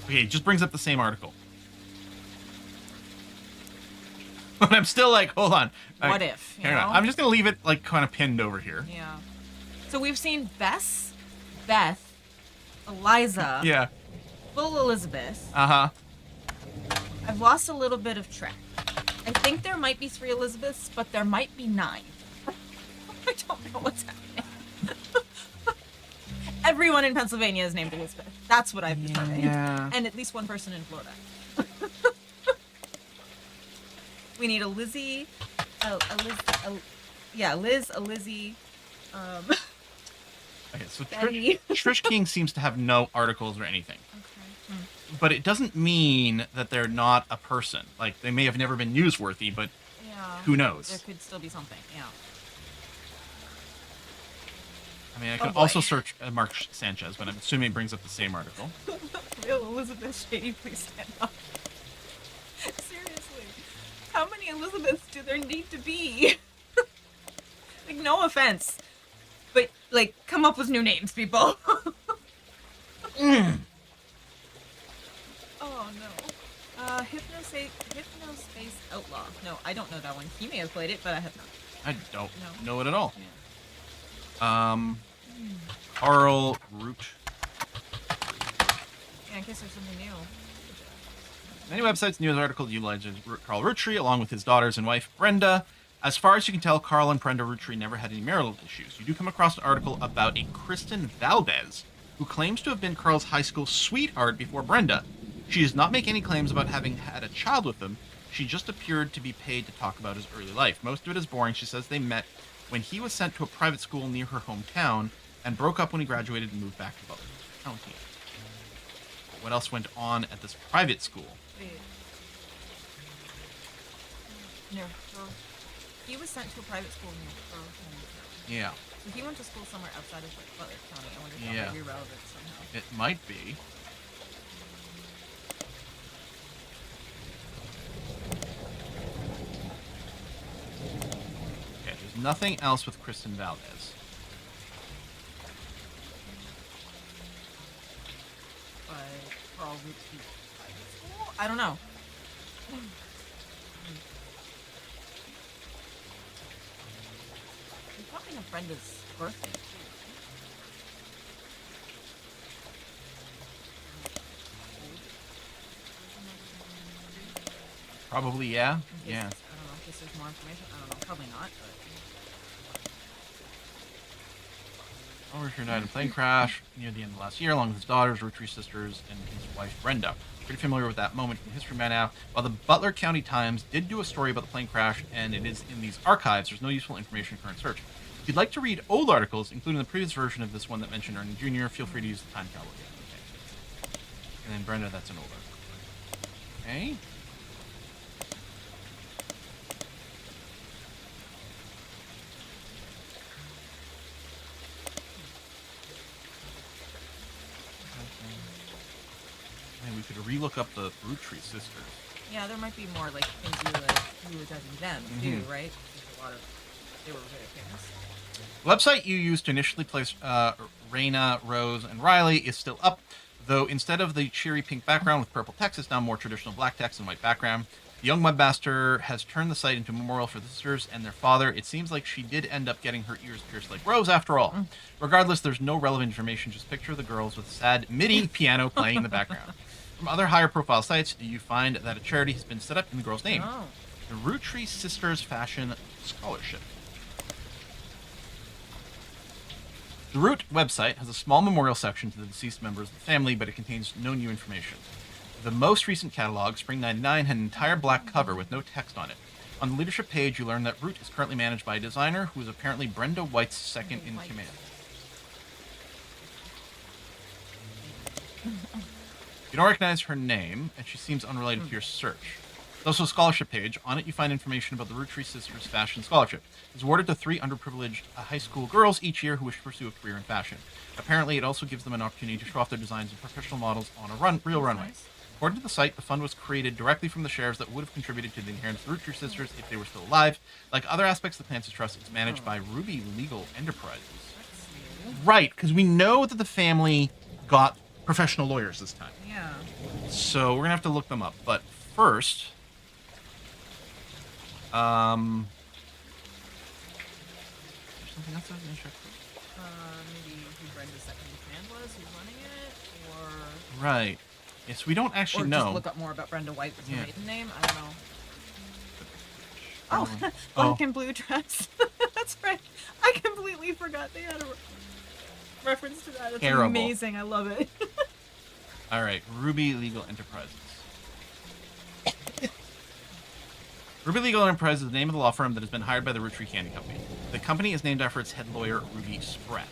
Okay, it just brings up the same article. But I'm still like, hold on. What if? Hang on. I'm just going to leave it like kind of pinned over here. Yeah. So we've seen Beth, Eliza, Yeah. full Elizabeth. Uh-huh. I've lost a little bit of track. I think there might be 3 Elizabeths, but there might be 9. I don't know what's happening. Everyone in Pennsylvania is named Elizabeth. That's what I've determined. Yeah. And at least one person in Florida. We need a Lizzie, Liz, a Lizzie. Okay, so Betty. Trish King seems to have no articles or anything. Okay. But it doesn't mean that they're not a person. Like, they may have never been newsworthy, but Yeah. who knows? There could still be something. Yeah. I mean, I Oh, could boy. also search Mark Sanchez, but I'm assuming it brings up the same article. Real Elizabeth Shady, please stand up. Seriously. How many Elizabeths do there need to be? Like, no offense. But, like, come up with new names, people. Oh, no. Hypnospace Outlaw. No, I don't know that one. He may have played it, but I have not. I don't No. know it at all. Yeah. Carl Root. Yeah, in case there's something new. Many websites, news articles utilize Carl Roottree along with his daughters and wife, Brenda. As far as you can tell, Carl and Brenda Roottree never had any marital issues. You do come across an article about a Kristen Valdez, who claims to have been Carl's high school sweetheart before Brenda. She does not make any claims about having had a child with him. She just appeared to be paid to talk about his early life. Most of it is boring. She says they met when he was sent to a private school near her hometown and broke up when he graduated and moved back to Butler County. What else went on at this private school? Wait. Near her. He was sent to a private school near her hometown. Yeah, So he went to school somewhere outside of like Butler County. I wonder if Yeah. that might be relevant somehow. it might be. Okay, there's nothing else with Kristen Valdez. But Carl went to private school? I don't know. He's probably have Brenda's birthday too. Probably, yeah. In case Yeah. I don't know in case there's more information. I don't know. Probably not. But Richard died in a plane crash near the end of last year, along with his daughters, ROOTTREES sisters, and his wife, Brenda. Pretty familiar with that moment from history by now. While the Butler County Times did do a story about the plane crash, and it is in these archives, there's no useful information in current search. If you'd like to read old articles, including the previous version of this one that mentioned Ernie Jr., feel free to use the time travel again. Okay. And then Brenda, that's an old article. Okay. And we could relook up the ROOTTREES sisters. yeah, there might be more like things you were judging them too, right? There's a lot of they were very famous. The website you used to initially place Raina, Rose, and Riley is still up, though instead of the cheery pink background with purple text, it's now more traditional black text and white background. The young webmaster has turned the site into a memorial for the sisters and their father. It seems like she did end up getting her ears pierced like Rose after all. Regardless, there's no relevant information, just picture the girls with sad MIDI piano playing in the background. From other higher profile sites, you find that a charity has been set up in the girl's name. Oh. The ROOTTREES Sisters Fashion Scholarship. The Root website has a small memorial section to the deceased members of the family, but it contains no new information. The most recent catalog, Spring '99, had an entire black cover with no text on it. On the leadership page, you learn that Root is currently managed by a designer who is apparently Brenda White's second in White. command. You don't recognize her name, and she seems unrelated to your search. There's also a scholarship page. On it, you find information about the ROOTTREES Sisters Fashion Scholarship. It's awarded to 3 underprivileged high school girls each year who wish to pursue a career in fashion. Apparently, it also gives them an opportunity to show off their designs in professional models on a real runway. Nice. According to the site, the fund was created directly from the shares that would have contributed to the inheritance of the ROOTTREES Sisters if they were still alive. Like other aspects of the Clancy's Trust, it's managed by Ruby Legal Enterprises. That's new. Right, because we know that the family got professional lawyers this time. Yeah. So we're gonna have to look them up. But first, there's something else I was gonna check. Maybe who Brenda's second in command was, who's running it, or Right. Yes, we don't actually or know. just look up more about Brenda White with her Yeah. maiden name. I don't know. Oh. Oh, black and blue dress. That's right. I completely forgot they had a reference to that. It's Terrible. amazing. I love it. All right, Ruby Legal Enterprises. Ruby Legal Enterprises is the name of the law firm that has been hired by the ROOTTREE Candy Company. The company is named after its head lawyer, Ruby Spratt.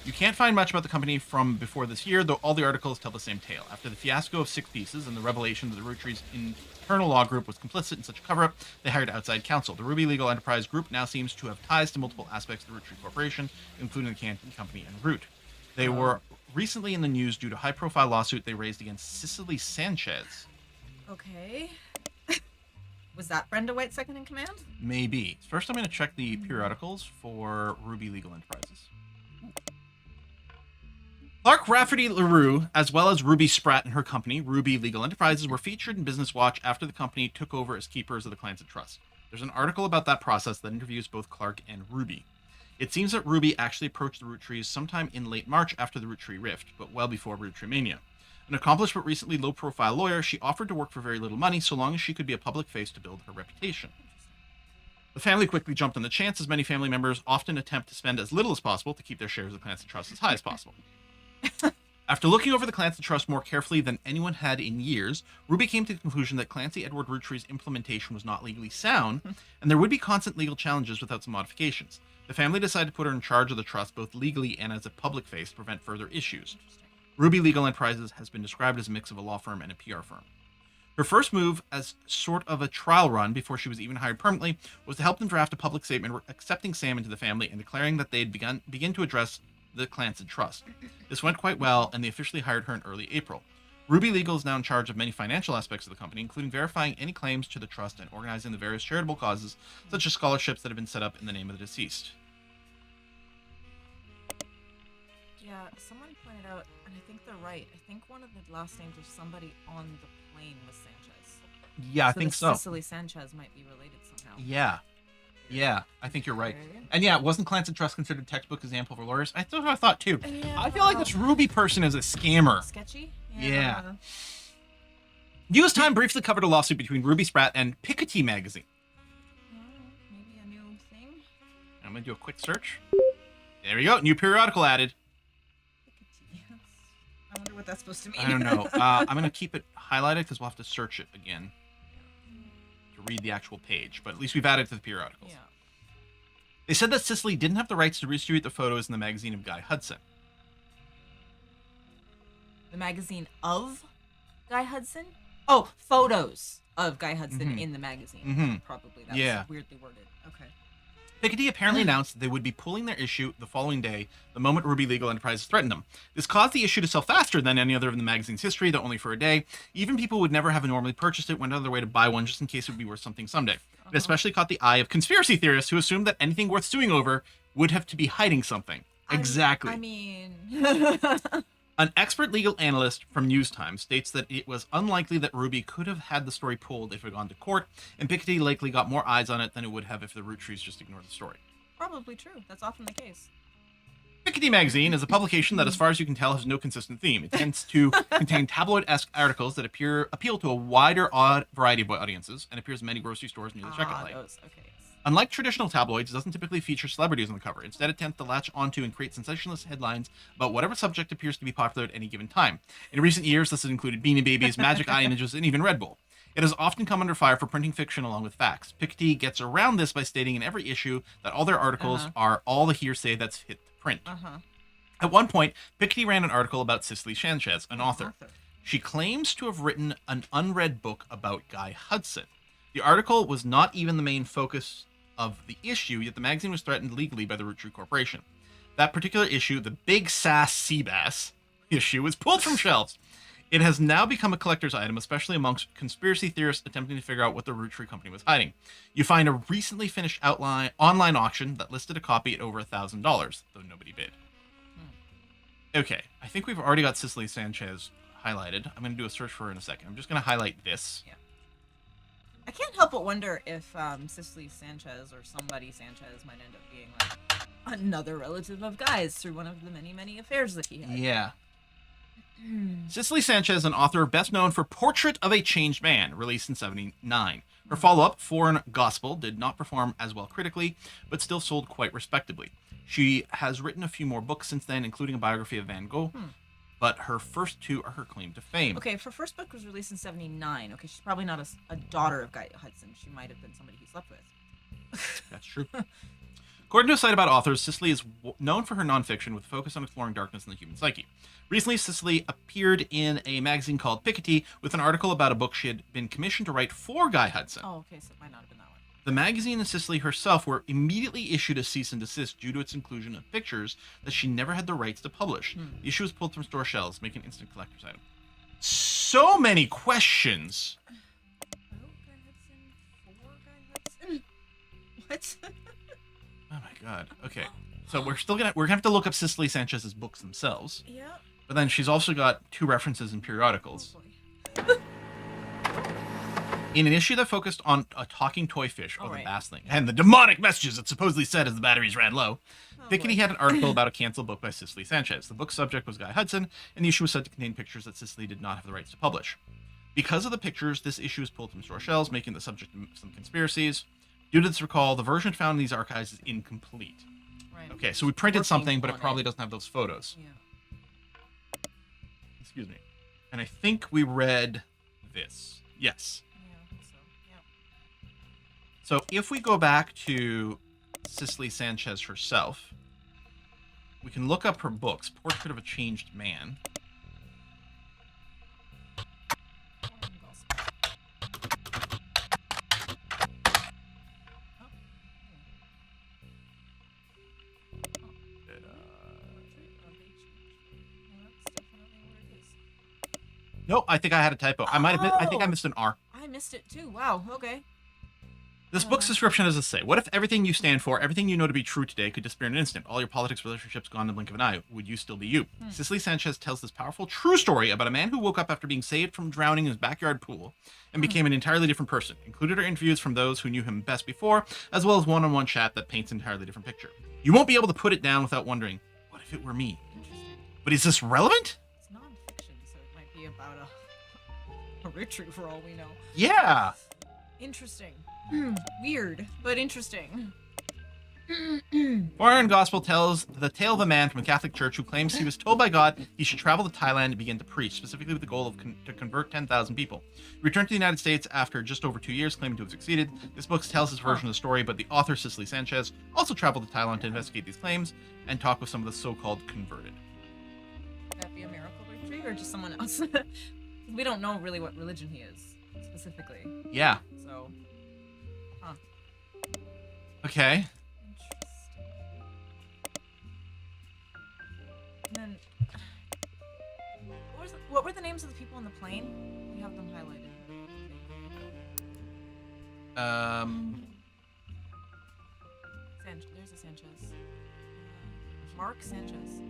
You can't find much about the company from before this year, though all the articles tell the same tale. After the fiasco of 6 Pieces and the revelation that the ROOTTREE's internal law group was complicit in such a cover-up, they hired outside counsel. The Ruby Legal Enterprise Group now seems to have ties to multiple aspects of the ROOTTREE Corporation, including the Candy Company and Root. They were recently in the news due to a high-profile lawsuit they raised against Cicely Sanchez. Okay. Was that Brenda White second in command? Maybe. First, I'm going to check the periodicals for Ruby Legal Enterprises. Clark Rafferty LaRue, as well as Ruby Spratt and her company, Ruby Legal Enterprises, were featured in Business Watch after the company took over as keepers of the Clancy Trust. There's an article about that process that interviews both Clark and Ruby. It seems that Ruby actually approached the ROOTTREES sometime in late March after the ROOTTREE Rift, but well before ROOTTREE Mania. An accomplished but recently low-profile lawyer, she offered to work for very little money so long as she could be a public face to build her reputation. The family quickly jumped on the chance, as many family members often attempt to spend as little as possible to keep their shares of the Clancy Trust as high as possible. After looking over the Clancy Trust more carefully than anyone had in years, Ruby came to the conclusion that Clancy Edward Rootree's implementation was not legally sound, and there would be constant legal challenges without some modifications. The family decided to put her in charge of the trust both legally and as a public face to prevent further issues. Ruby Legal Enterprises has been described as a mix of a law firm and a PR firm. Her first move, as sort of a trial run before she was even hired permanently, was to help them draft a public statement accepting Sam into the family and declaring that they'd begin to address the Clancy Trust. This went quite well, and they officially hired her in early April. Ruby Legal is now in charge of many financial aspects of the company, including verifying any claims to the trust and organizing the various charitable causes, such as scholarships that have been set up in the name of the deceased. Yeah, someone pointed out, and I think they're right. I think one of the last names of somebody on the plane was Sanchez. Yeah, I think so. Cicely Sanchez might be related somehow. Yeah, I think you're right. Okay. And yeah, wasn't Clancy Trust considered a textbook example for lawyers? That's what I thought too. Yeah. I feel like this Ruby person is a scammer. Sketchy? Yeah. US Time briefly covered a lawsuit between Ruby Spratt and Piketty magazine. Maybe a new thing? I'm going to do a quick search. There we go. New periodical added. I wonder what that's supposed to mean. I don't know. I'm going to keep it highlighted because we'll have to search it again to read the actual page. But at least we've added to the periodicals. Yeah. They said that Cicely didn't have the rights to redistribute the photos in the magazine of Guy Hudson. The magazine of Guy Hudson? Oh, photos of Guy Hudson in the magazine. Probably. That was weirdly worded. Okay. Piketty apparently announced that they would be pulling their issue the following day, the moment Ruby Legal Enterprises threatened them. This caused the issue to sell faster than any other in the magazine's history, though only for a day. Even people who would never have normally purchased it went out of their way to buy one just in case it would be worth something someday. It especially caught the eye of conspiracy theorists who assumed that anything worth suing over would have to be hiding something. Exactly. I mean... An expert legal analyst from Newstime states that it was unlikely that Ruby could have had the story pulled if it had gone to court, and Piketty likely got more eyes on it than it would have if the ROOTTREES just ignored the story. Probably true. That's often the case. Piketty magazine is a publication that, as far as you can tell, has no consistent theme. It tends to contain tabloid-esque articles that appeal to a wider variety of audiences and appears in many grocery stores near the checkout lane. Okay. Unlike traditional tabloids, it doesn't typically feature celebrities on the cover. Instead, it tends to latch onto and create sensationalist headlines about whatever subject appears to be popular at any given time. In recent years, this has included Beanie Babies, Magic Eye images, and even Red Bull. It has often come under fire for printing fiction along with facts. Piketty gets around this by stating in every issue that all their articles are all the hearsay that's hit print. At one point, Piketty ran an article about Cicely Sanchez, an author. She claims to have written an unread book about Guy Hudson. The article was not even the main focus of the issue, yet the magazine was threatened legally by the ROOTTREE Corporation. That particular issue, the Big Sass Seabass issue, was pulled from shelves. It has now become a collector's item, especially amongst conspiracy theorists attempting to figure out what the ROOTTREE company was hiding. You find a recently finished online auction that listed a copy at over $1,000, though nobody bid. Okay, I think we've already got Cicely Sanchez highlighted. I'm going to do a search for her in a second. I'm just going to highlight this. Yeah. I can't help but wonder if Cicely Sanchez or somebody Sanchez might end up being like another relative of Guy's through one of the many, many affairs that he had. Yeah. Cicely Sanchez, an author best known for Portrait of a Changed Man, released in '79. Her follow-up, Foreign Gospel, did not perform as well critically, but still sold quite respectably. She has written a few more books since then, including a biography of Van Gogh, but her first two are her claim to fame. Okay, if her first book was released in '79, okay, she's probably not a daughter of Guy Hudson. She might have been somebody he slept with. That's true. According to a site about authors, Cicely is known for her nonfiction with a focus on exploring darkness in the human psyche. Recently, Cicely appeared in a magazine called Piketty with an article about a book she had been commissioned to write for Guy Hudson. Oh, okay, so it might not have been that one. The magazine and Cicely herself were immediately issued a cease and desist due to its inclusion of pictures that she never had the rights to publish. The issue was pulled from store shelves, making an instant collector's item. So many questions. Guy Hudson, for Guy Hudson? What? Oh my god. Okay. So we're gonna have to look up Cicely Sanchez's books themselves. Yeah. But then she's also got 2 references in periodicals. Oh boy. In an issue that focused on a talking toy fish, or the right. bass thing, and the demonic messages it supposedly said as the batteries ran low, Piketty had an article about a canceled book by Cicely Sanchez. The book's subject was Guy Hudson, and the issue was said to contain pictures that Cicely did not have the rights to publish. Because of the pictures, this issue was pulled from store shelves, making the subject of some conspiracies. Due to this recall, the version found in these archives is incomplete. Right. Okay, so we printed Working something, but it on probably doesn't have those photos. Yeah. Excuse me. And I think we read this. Yes. Yeah, I think so. Yeah. So if we go back to Cicely Sanchez herself, we can look up her books, Portrait of a Changed Man. No, I think I had a typo. I think I missed an R. I missed it too. Wow. Okay. This book's description has to say, what if everything you stand for, everything you know to be true today could disappear in an instant? All your politics, relationships gone in the blink of an eye. Would you still be you? Cicely Sanchez tells this powerful, true story about a man who woke up after being saved from drowning in his backyard pool and became an entirely different person. Included are interviews from those who knew him best before, as well as one-on-one chat that paints an entirely different picture. You won't be able to put it down without wondering, what if it were me? Interesting. But is this relevant? It's non-fiction, so it might be about a ritual for all we know. Yeah. Interesting. Weird, but interesting. Foreign Gospel tells the tale of a man from a Catholic church who claims he was told by God he should travel to Thailand and begin to preach, specifically with the goal of to convert 10,000 people. He returned to the United States after just over 2 years, claiming to have succeeded. This book tells his version of the story, but the author, Cicely Sanchez, also traveled to Thailand to investigate these claims and talk with some of the so-called converted. Would that be a miracle retreat or just someone else? We don't know really what religion he is, specifically. Yeah. So, Okay. interesting. And then, what were the names of the people on the plane? We have them highlighted. There's a Sanchez. Mark Sanchez.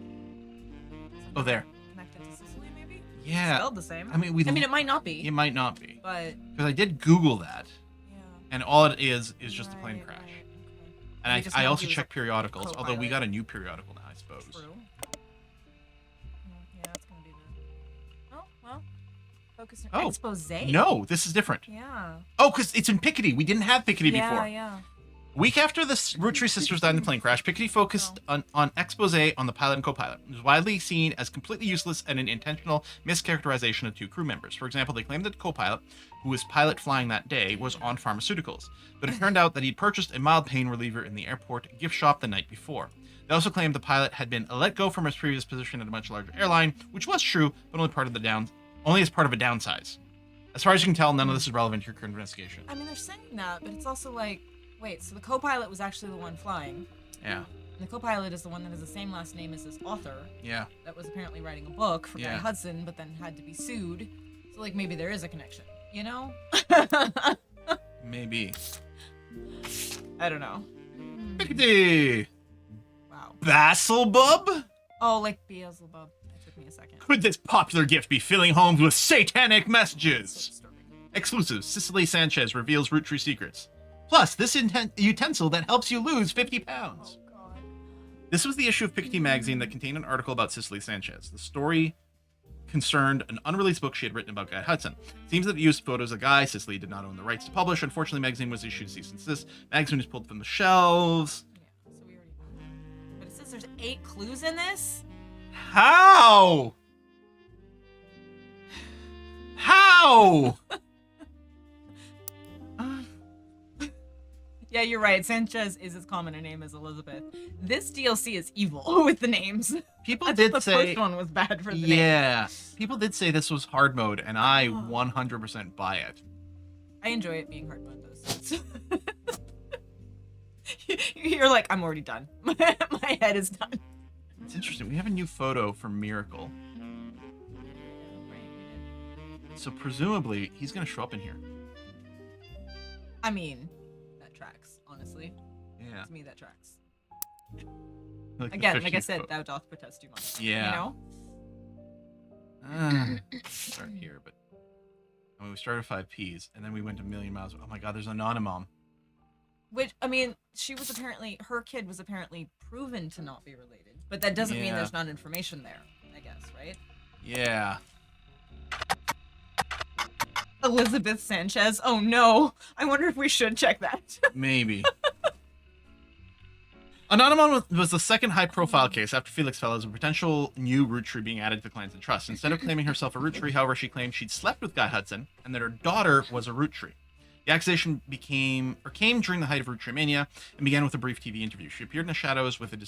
Oh, there. Connected to Sicily, maybe? Yeah. Spelled the same. I mean, it might not be. It might not be. But Because I did Google that, yeah. and all it is just a plane crash. Right, okay. And We just I know also he was checked a periodicals, although we co-pilot. got a new periodical now, I suppose. True. Yeah, that's gonna be the. Oh well. Focus on Oh, expose. No, this is different. Yeah. Oh, because it's in Pickety. We didn't have Pickety before. Yeah. A week after the Root Tree sisters died in the plane crash, Pickety focused on expose on the pilot and co-pilot. It was widely seen as completely useless and an intentional mischaracterization of two crew members. For example, they claimed that the co-pilot, who was pilot flying that day, was on pharmaceuticals. But it turned out that he'd purchased a mild pain reliever in the airport gift shop the night before. They also claimed the pilot had been let go from his previous position at a much larger airline, which was true, but only as part of a downsize. As far as you can tell, none of this is relevant to your current investigation. I mean, they're saying that, but it's also like, wait, so the co-pilot was actually the one flying. Yeah. And the co-pilot is the one that has the same last name as his author. Yeah. That was apparently writing a book for Guy Yeah. Hudson, but then had to be sued. So like maybe there is a connection, you know? Maybe. I don't know. Pickety! Wow. Basilbub? Oh, like Beelzebub. It took me a second. Could this popular gift be filling homes with satanic So messages? disturbing. Exclusive, Cicely Sanchez reveals Root Tree secrets. Plus, this utensil that helps you lose 50 pounds. Oh god. This was the issue of Pickety magazine that contained an article about Cicely Sanchez. The story concerned an unreleased book she had written about Guy Hudson. It seems that it used photos of Guy. Cicely did not own the rights to publish. Unfortunately, the magazine was issued cease and desist. Magazine was pulled from the shelves. Yeah, so we already know. But it says there's 8 clues in this? How? How? Yeah, you're right. Sanchez is as common a name as Elizabeth. This DLC is evil with the names. People I thought did the say, first one was bad for the name. yeah. People did say this was hard mode, and I 100% buy it. I enjoy it being hard mode though. You're like, I'm already done. My head is done. It's interesting. We have a new photo from Miracle, so presumably he's gonna show up in here. I mean, that tracks, honestly. Yeah. To me, that tracks. Like the Again, like I fishing said, photo. thou doth protest too much. Yeah. You know? Start here, but I mean, we started 5Ps, and then we went a million miles. Oh my God, there's an Anonymom. Which, I mean, her kid was apparently proven to not be related. But that doesn't mean Yeah. there's not information there, I guess, right? Yeah. Elizabeth Sanchez. Oh no. I wonder if we should check that. Maybe. Anonymous was the second high-profile case after Felix Fellows of a potential new root tree being added to the Clans and Trust. Instead of claiming herself a root tree, however, she claimed she'd slept with Guy Hudson and that her daughter was a root tree. The accusation came during the height of root tree mania and began with a brief TV interview. She appeared in the shadows with a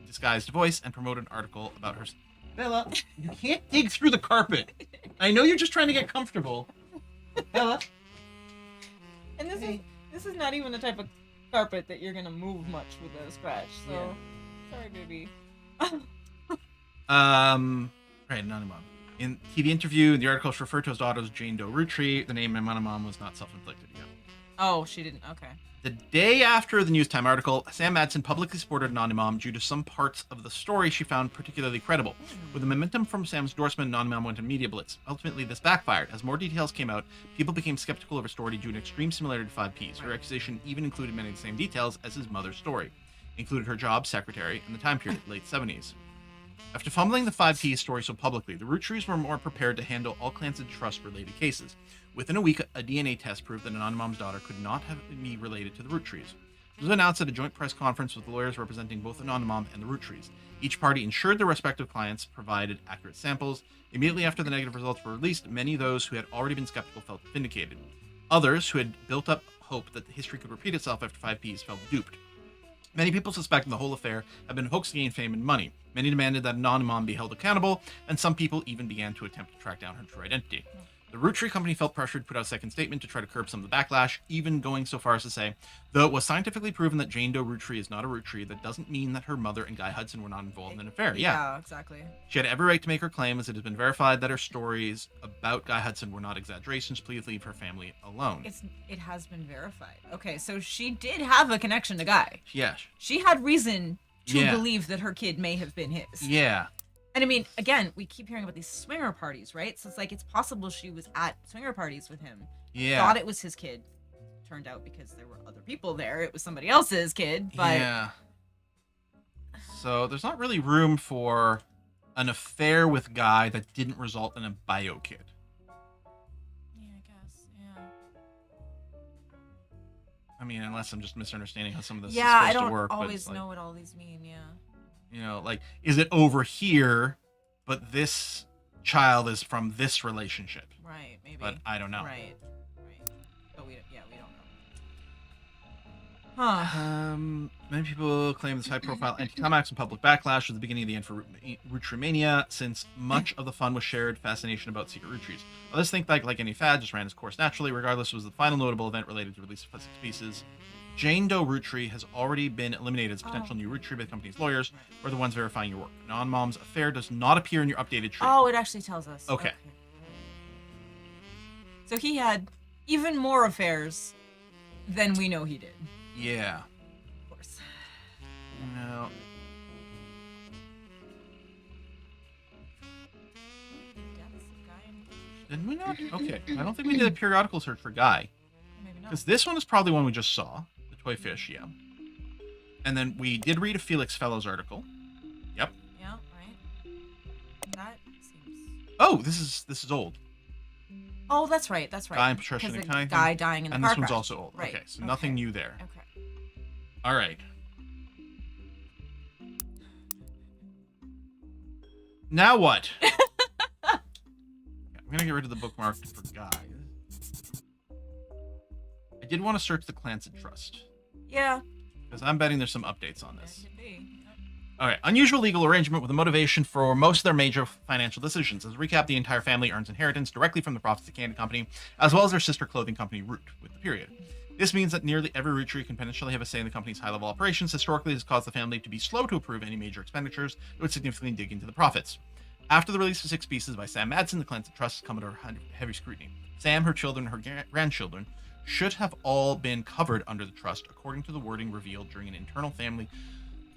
disguised voice and promoted an article about her. Bella, you can't dig through the carpet. I know you're just trying to get comfortable. Bella. And this is not even the type of carpet that you're gonna move much with a scratch. So, sorry, baby. Right, Anonymous. In TV interview, the article referred to his daughter as Jane Doe root tree. The name Anonymous was not self-inflicted. Yeah. Oh, she didn't. Okay. The day after the News Time article, Sam Madsen publicly supported Anonymous due to some parts of the story she found particularly credible. With the momentum from Sam's endorsement, Anonymous went on media blitz. Ultimately, this backfired. As more details came out, people became skeptical of her story due to an extreme similarity to 5Ps. Her accusation even included many of the same details as his mother's story. Included her job, secretary, and the time period, late 70s. After fumbling the 5P story so publicly, the ROOTTREES were more prepared to handle all Clans and Trust-related cases. Within a week, a DNA test proved that Anonymous' daughter could not have been related to the ROOTTREES. It was announced at a joint press conference with lawyers representing both Anonymous and the ROOTTREES. Each party ensured their respective clients provided accurate samples. Immediately after the negative results were released, many of those who had already been skeptical felt vindicated. Others, who had built up hope that the history could repeat itself after 5Ps, felt duped. Many people suspected the whole affair had been a hoax to gain fame and money. Many demanded that Anonymous be held accountable, and some people even began to attempt to track down her true identity. The root tree company felt pressured to put out a second statement to try to curb some of the backlash, even going so far as to say, though it was scientifically proven that Jane Doe root tree is not a root tree, that doesn't mean that her mother and Guy Hudson were not involved in an affair. Yeah, exactly. She had every right to make her claim, as it has been verified that her stories about Guy Hudson were not exaggerations. Please leave her family alone. It has been verified. Okay, so she did have a connection to Guy. Yeah. She had reason to believe that her kid may have been his. Yeah. And I mean, again, we keep hearing about these swinger parties, right? So it's like, it's possible she was at swinger parties with him. Yeah. Thought it was his kid. Turned out, because there were other people there, it was somebody else's kid. But yeah. So there's not really room for an affair with Guy that didn't result in a bio kid. Yeah, I guess. Yeah. I mean, unless I'm just misunderstanding how some of this is I supposed don't to work. always but know what all these mean. Yeah. You know, like, is it over here, but this child is from this relationship? Right, maybe. But I don't know. Right. But we don't know. Huh. Many people claim this high-profile anti-climax and public backlash was the beginning of the end for root tree mania, since much of the fun was shared fascination about secret root trees. Others think that, like any fad, just ran its course naturally. Regardless, it was the final notable event related to the release of 6 pieces. Jane Doe root tree has already been eliminated as a potential new root tree by the company's lawyers, or the ones verifying your work. Non-mom's affair does not appear in your updated tree. Oh, it actually tells us. Okay. So he had even more affairs than we know he did. Yeah. Of course. No. Didn't we not? Okay. I don't think we did a periodical search for Guy. Maybe not. Because this one is probably one we just saw. The toy fish, yeah. And then we did read a Felix Fellows article. Yep. Yeah, right. That seems... Oh, this is old. Oh, that's right. Guy and Patricia and Kai. Guy dying in the and car this one's crash. also old. Right. Okay, so nothing new there. Okay. All right. Now what? I'm gonna get rid of the bookmark for Guy. I did want to search the Clans and Trust. Yeah. Because I'm betting there's some updates on That this. could be. All right. Unusual legal arrangement with a motivation for most of their major financial decisions. As a recap, the entire family earns inheritance directly from the profits of the candy company, as well as their sister clothing company, Root, with the period. This means that nearly every root tree can potentially have a say in the company's high-level operations. Historically, this has caused the family to be slow to approve any major expenditures that would significantly dig into the profits. After the release of 6 pieces by Sam Madsen, the Clans and Trust has come under heavy scrutiny. Sam, her children, and her grandchildren should have all been covered under the trust, according to the wording revealed during an internal family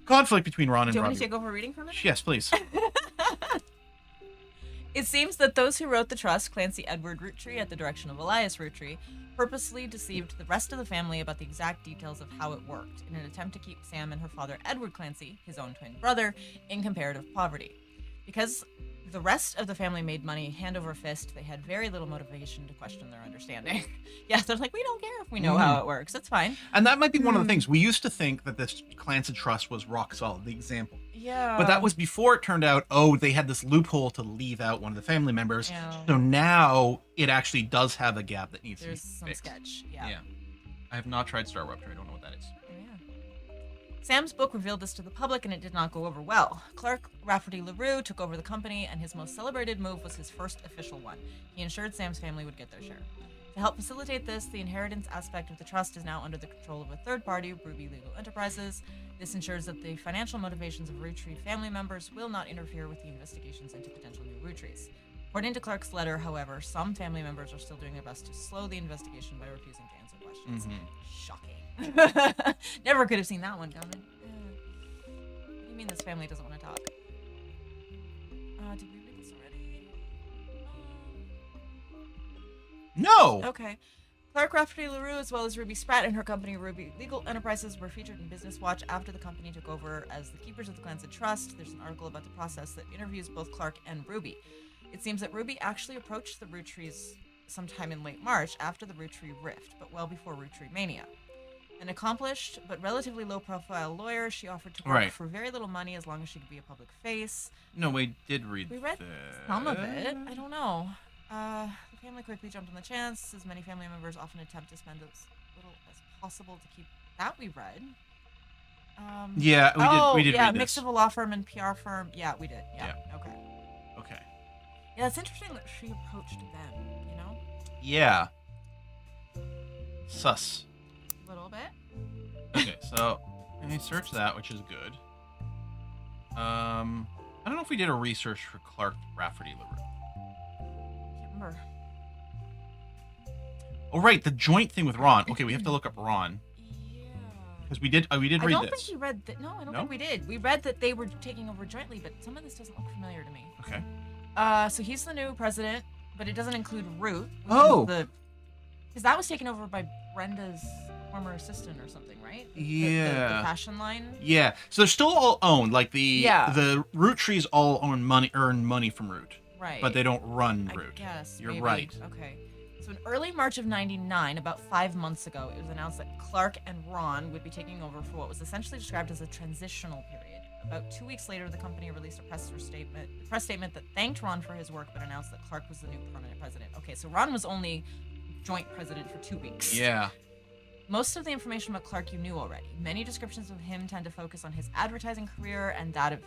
conflict between Ron and Do you Robbie. want me to take over reading from it? Yes, please. It seems that those who wrote the trust, Clancy Edward Roottree at the direction of Elias Roottree, purposely deceived the rest of the family about the exact details of how it worked in an attempt to keep Sam and her father Edward Clancy, his own twin brother, in comparative poverty. Because The rest of the family made money hand over fist. They had very little motivation to question their understanding. Yeah, they're like, we don't care if we know how it works. It's fine. And that might be one of the things. We used to think that this Clancy Trust was rock solid, the example. Yeah. But that was before it turned out, they had this loophole to leave out one of the family members. Yeah. So now it actually does have a gap that needs There's to be some fixed. sketch. Yeah. I have not tried Star Rupture. I don't know what that is. Sam's book revealed this to the public, and it did not go over well. Clark Rafferty LaRue took over the company, and his most celebrated move was his first official one. He ensured Sam's family would get their share. To help facilitate this, the inheritance aspect of the trust is now under the control of a third party, Ruby Legal Enterprises. This ensures that the financial motivations of ROOTTREE family members will not interfere with the investigations into potential new ROOTTREES. According to Clark's letter, however, some family members are still doing their best to slow the investigation by refusing to answer questions. Shocking. Never could have seen that one coming. What do you mean this family doesn't want to talk? Did we read this already? No! Okay. Clark Rafferty LaRue, as well as Ruby Spratt and her company Ruby Legal Enterprises, were featured in Business Watch after the company took over as the keepers of the Clancy Trust. There's an article about the process that interviews both Clark and Ruby. It seems that Ruby actually approached the ROOTTREES sometime in late March after the ROOTTREE rift, but well before ROOTTREE mania. An accomplished but relatively low-profile lawyer, she offered to work for very little money as long as she could be a public face. No, we did read We read some of it. I don't know. The family quickly jumped on the chance, as many family members often attempt to spend as little as possible to keep that we read. We did read this. Mix of a law firm and PR firm. Yeah, we did. Yeah. Okay. Okay. Yeah, it's interesting that she approached them, you know? Yeah. Sus. A little bit. Okay, so let me search that, which is good. I don't know if we did a research for Clark Rafferty LaRue. Can't remember. Oh, right, the joint thing with Ron. Okay, we have to look up Ron. Yeah. Because we did read I don't this. think we read that. No, I don't No? think we did. We read that they were taking over jointly, but some of this doesn't look familiar to me. Okay. So he's the new president, but it doesn't include Root. Oh. Because that was taken over by Brenda's former assistant or something, right? Yeah. The fashion line. Yeah, so they're still all owned. Like the ROOTTREES all earn money from Root. Right. But they don't run Root. I guess. You're maybe. right. Okay. So in early March of '99, about 5 months ago, it was announced that Clark and Ron would be taking over for what was essentially described as a transitional period. About 2 weeks later, the company released a press statement that thanked Ron for his work, but announced that Clark was the new permanent president. Okay, so Ron was only joint president for 2 weeks. Yeah. Most of the information about Clark you knew already. Many descriptions of him tend to focus on his advertising career and that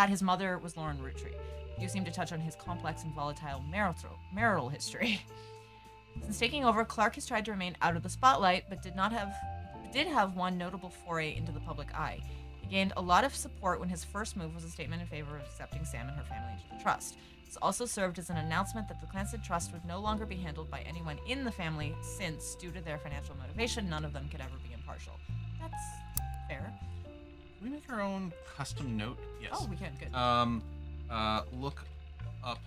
his mother was Lauren ROOTTREE. You seem to touch on his complex and volatile marital history. Since taking over, Clark has tried to remain out of the spotlight, but did have one notable foray into the public eye. He gained a lot of support when his first move was a statement in favor of accepting Sam and her family into the trust. This also served as an announcement that the Clancy Trust would no longer be handled by anyone in the family, since, due to their financial motivation, none of them could ever be impartial. That's fair. Can we make our own custom note? Yes. Oh, we can. Good. Look up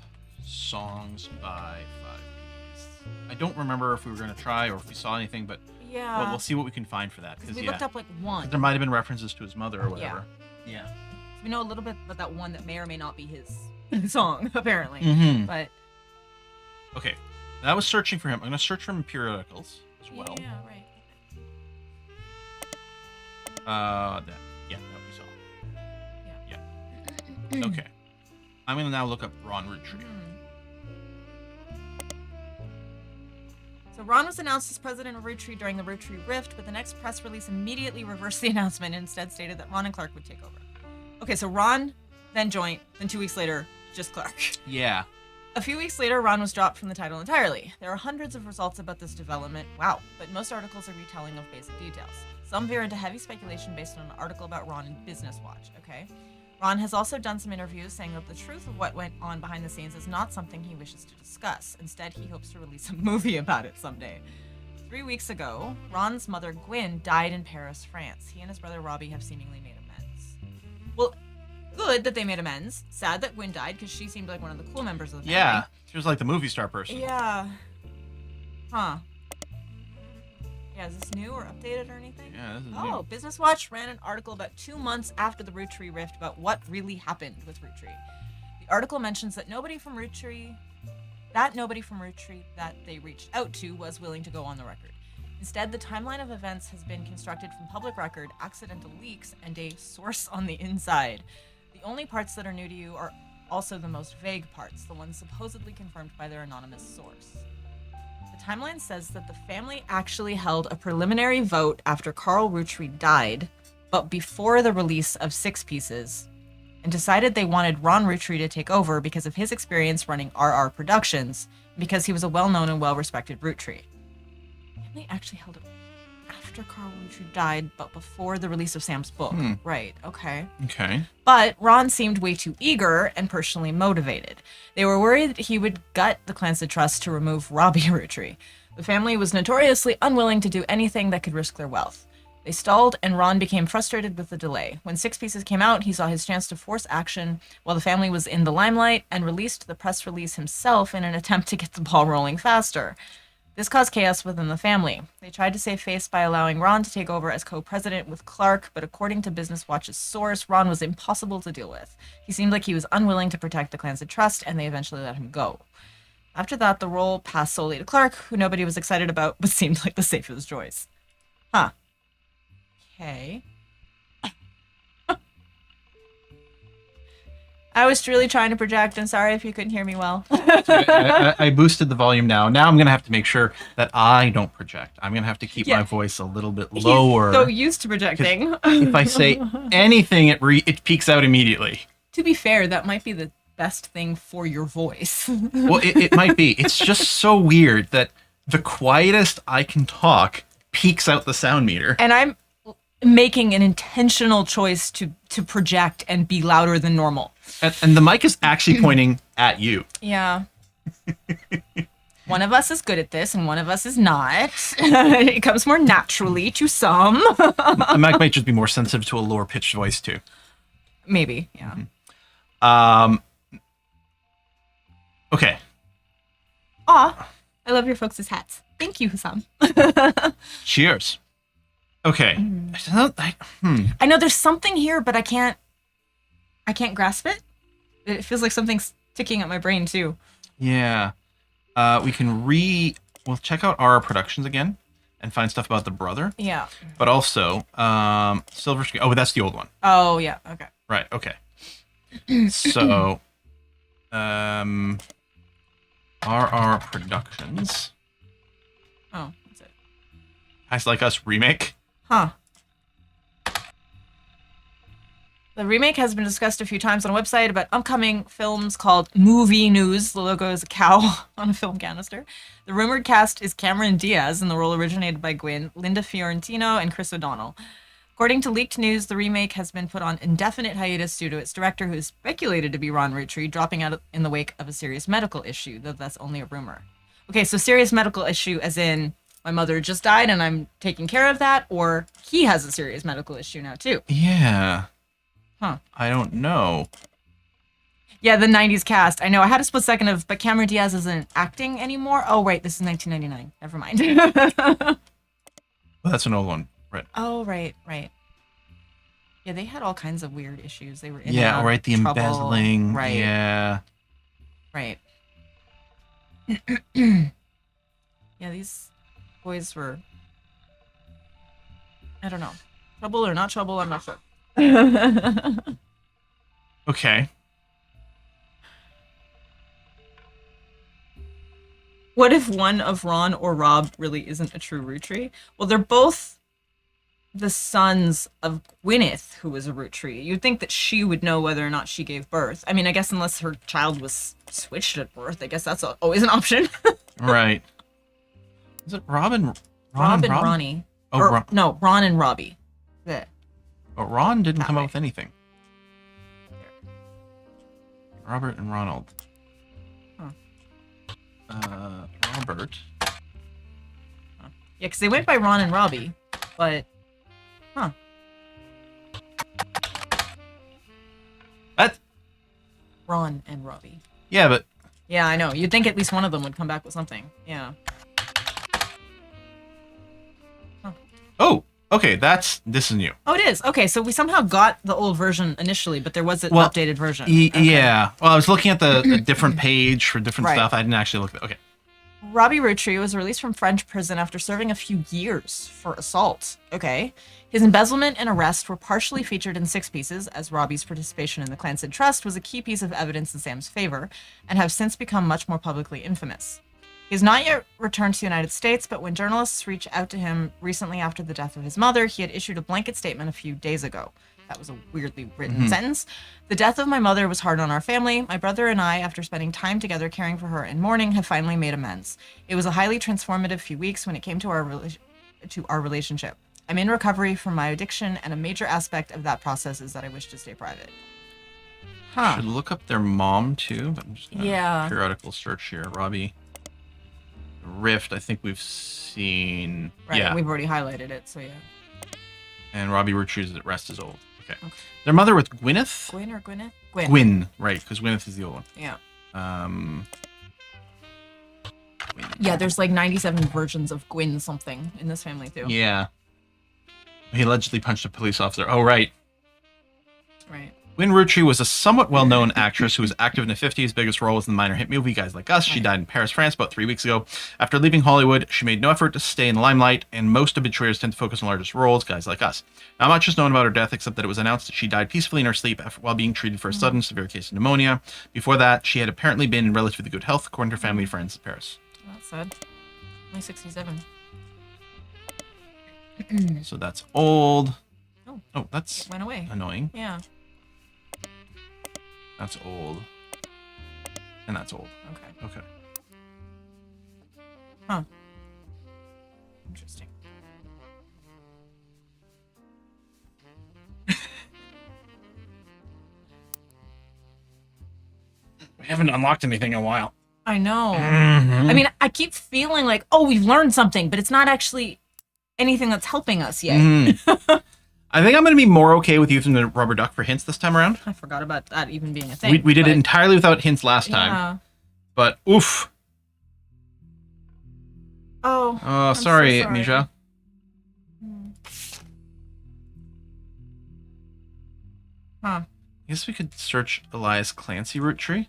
songs by 5Ps. I don't remember if we were going to try or if we saw anything, but yeah, we'll see what we can find for that. Because we looked up like one. There might have been references to his mother or whatever. Yeah. So we know a little bit about that one that may or may not be his song, apparently. Mm-hmm. But okay, I was searching for him. I'm going to search for him in periodicals as well. Yeah, right. That we saw. Yeah. Okay. I'm going to now look up Ron ROOTTREE. So Ron was announced as president of ROOTTREE during the ROOTTREE rift, but the next press release immediately reversed the announcement and instead stated that Ron and Clark would take over. Okay, so Ron, then joint, then 2 weeks later, just Clark. Yeah. A few weeks later, Ron was dropped from the title entirely. There are hundreds of results about this development. Wow. But most articles are retelling of basic details. Some veer into heavy speculation based on an article about Ron in Business Watch, okay? Ron has also done some interviews saying that the truth of what went on behind the scenes is not something he wishes to discuss. Instead, he hopes to release a movie about it someday. 3 weeks ago, Ron's mother, Gwyn, died in Paris, France. He and his brother, Robbie, have seemingly made amends. Well, good that they made amends. Sad that Gwyn died, because she seemed like one of the cool members of the family. Yeah, she was like the movie star person. Yeah. Huh. Yeah, is this new or updated or anything? Yeah, this is Oh, new. Business Watch ran an article about 2 months after the ROOTTREE rift about what really happened with ROOTTREE. The The article mentions that nobody from ROOTTREE that they reached out to was willing to go on the record. Instead, the timeline of events has been constructed from public record, accidental leaks, and a source on the inside. The only parts that are new to you are also the most vague parts, the ones supposedly confirmed by their anonymous source. The timeline says that the family actually held a preliminary vote after Carl ROOTTREE died, but before the release of Six Pieces, and decided they wanted Ron ROOTTREE to take over because of his experience running RR Productions, and because he was a well-known and well-respected ROOTTREE. The family actually held it after Carl ROOTTREE died, but before the release of Sam's book. Right, okay. Okay. But Ron seemed way too eager and personally motivated. They were worried he would gut the Clancy Trust to remove Robbie ROOTTREE. The family was notoriously unwilling to do anything that could risk their wealth. They stalled, and Ron became frustrated with the delay. When Six Pieces came out, he saw his chance to force action while the family was in the limelight and released the press release himself in an attempt to get the ball rolling faster. This caused chaos within the family. They tried to save face by allowing Ron to take over as co-president with Clark, but according to Business Watch's source, Ron was impossible to deal with. He seemed like he was unwilling to protect the Clancy Trust, and they eventually let him go. After that, the role passed solely to Clark, who nobody was excited about, but seemed like the safest choice. Huh. Okay. I was really trying to project. I'm sorry if you couldn't hear me well. I boosted the volume now. Now I'm going to have to make sure that I don't project. I'm going to have to keep my voice a little bit lower. He's so used to projecting. If I say anything, it peaks out immediately. To be fair, that might be the best thing for your voice. Well, it might be. It's just so weird that the quietest I can talk peaks out the sound meter. And I'm making an intentional choice to project and be louder than normal. And the mic is actually pointing at you. Yeah. One of us is good at this and one of us is not. It comes more naturally to some. The mic might just be more sensitive to a lower pitched voice too. Maybe, yeah. Okay. Aw, I love your folks' hats. Thank you, Hussam. Cheers. Okay. I know there's something here, but I can't grasp it. It feels like something's ticking at my brain too. Yeah. We can we'll check out our productions again and find stuff about the brother. Yeah. But also, Silver Screen. Oh, that's the old one. Oh, yeah. Okay. Right. Okay. So, RR Productions. Oh, that's it. Guys Like Us remake. Huh. The remake has been discussed a few times on a website about upcoming films called Movie News. The logo is a cow on a film canister. The rumored cast is Cameron Diaz, and the role originated by Gwyn, Linda Fiorentino, and Chris O'Donnell. According to leaked news, the remake has been put on indefinite hiatus due to its director, who is speculated to be Ron ROOTTREE, dropping out in the wake of a serious medical issue, though that's only a rumor. Okay, so serious medical issue as in my mother just died and I'm taking care of that, or he has a serious medical issue now too. Yeah. Huh. I don't know. Yeah, the 90s cast. I know. I had a split second of, but Cameron Diaz isn't acting anymore. Oh, wait. This is 1999. Never mind. Well, that's an old one. Right. Oh, right. Yeah, they had all kinds of weird issues. They were in Yeah, and out right. The of trouble. embezzling. Right. Yeah. Right. Yeah, these boys were, I don't know. Trouble or not trouble, I'm not sure. Okay. What if one of Ron or Rob really isn't a true ROOTTREE? Well, they're both the sons of Gwyneth, who was a ROOTTREE. You'd think that she would know whether or not she gave birth. I mean, I guess unless her child was switched at birth, I guess that's always an option. Right. Is it Rob and Ronnie. Oh, or, no, Ron and Robbie. Yeah. But Ron didn't That come way. up with anything. Robert and Ronald. Robert. Yeah, because they went by Ron and Robbie, but... Huh. What? Ron and Robbie. Yeah, but... Yeah, I know. You'd think at least one of them would come back with something. Yeah. Oh! Okay, this is new. Oh, it is. Okay, so we somehow got the old version initially, but there was an Well, updated version. Okay. Yeah. Well, I was looking at the different page for different Right. stuff. I didn't actually look at okay. Robbie Roottree was released from French prison after serving a few years for assault. Okay. His embezzlement and arrest were partially featured in 6 pieces, as Robbie's participation in the Clancy Trust was a key piece of evidence in Sam's favor, and have since become much more publicly infamous. He has not yet returned to the United States, but when journalists reached out to him recently after the death of his mother, he had issued a blanket statement a few days ago. That was a weirdly written sentence. The death of my mother was hard on our family. My brother and I, after spending time together caring for her and mourning, have finally made amends. It was a highly transformative few weeks when it came to our relationship. I'm in recovery from my addiction, and a major aspect of that process is that I wish to stay private. Huh. Should look up their mom too, but I'm just gonna Yeah. periodical search here. Robbie Rift, I think we've seen. Right, Yeah. we've already highlighted it, so yeah. And Robbie Rootree's at rest is old. Okay. Their mother with Gwyneth? Gwyn or Gwyneth? Gwyn. Gwyn, right, because Gwyneth is the old one. Yeah. Gwyn. Yeah, there's like 97 versions of Gwyn something in this family too. Yeah. He allegedly punched a police officer. Oh, right. Right. Gwyn Roottree was a somewhat well-known actress who was active in the 50s. Biggest role was in the minor hit movie Guys Like Us. She died in Paris, France about 3 weeks ago. After leaving Hollywood, she made no effort to stay in the limelight, and most obituaries tend to focus on largest roles, Guys Like Us. Not much is known about her death, except that it was announced that she died peacefully in her sleep while being treated for a sudden severe case of pneumonia. Before that, she had apparently been in relatively good health, according to her family and friends in Paris. Well, that's sad. Only 67. So that's old. Oh. Oh, that's It went away. annoying. Yeah. That's old. And that's old. Okay. Okay. Huh. Interesting. We haven't unlocked anything in a while. I know. Mm-hmm. I mean, I keep feeling like, oh, we've learned something, but it's not actually anything that's helping us yet. I think I'm going to be more okay with using the rubber duck for hints this time around. I forgot about that even being a thing. We did but- it entirely without hints last time. Yeah. But oof. Oh. Oh, I'm sorry, so sorry. Misha. Huh. I guess we could search Elias Clancy root tree.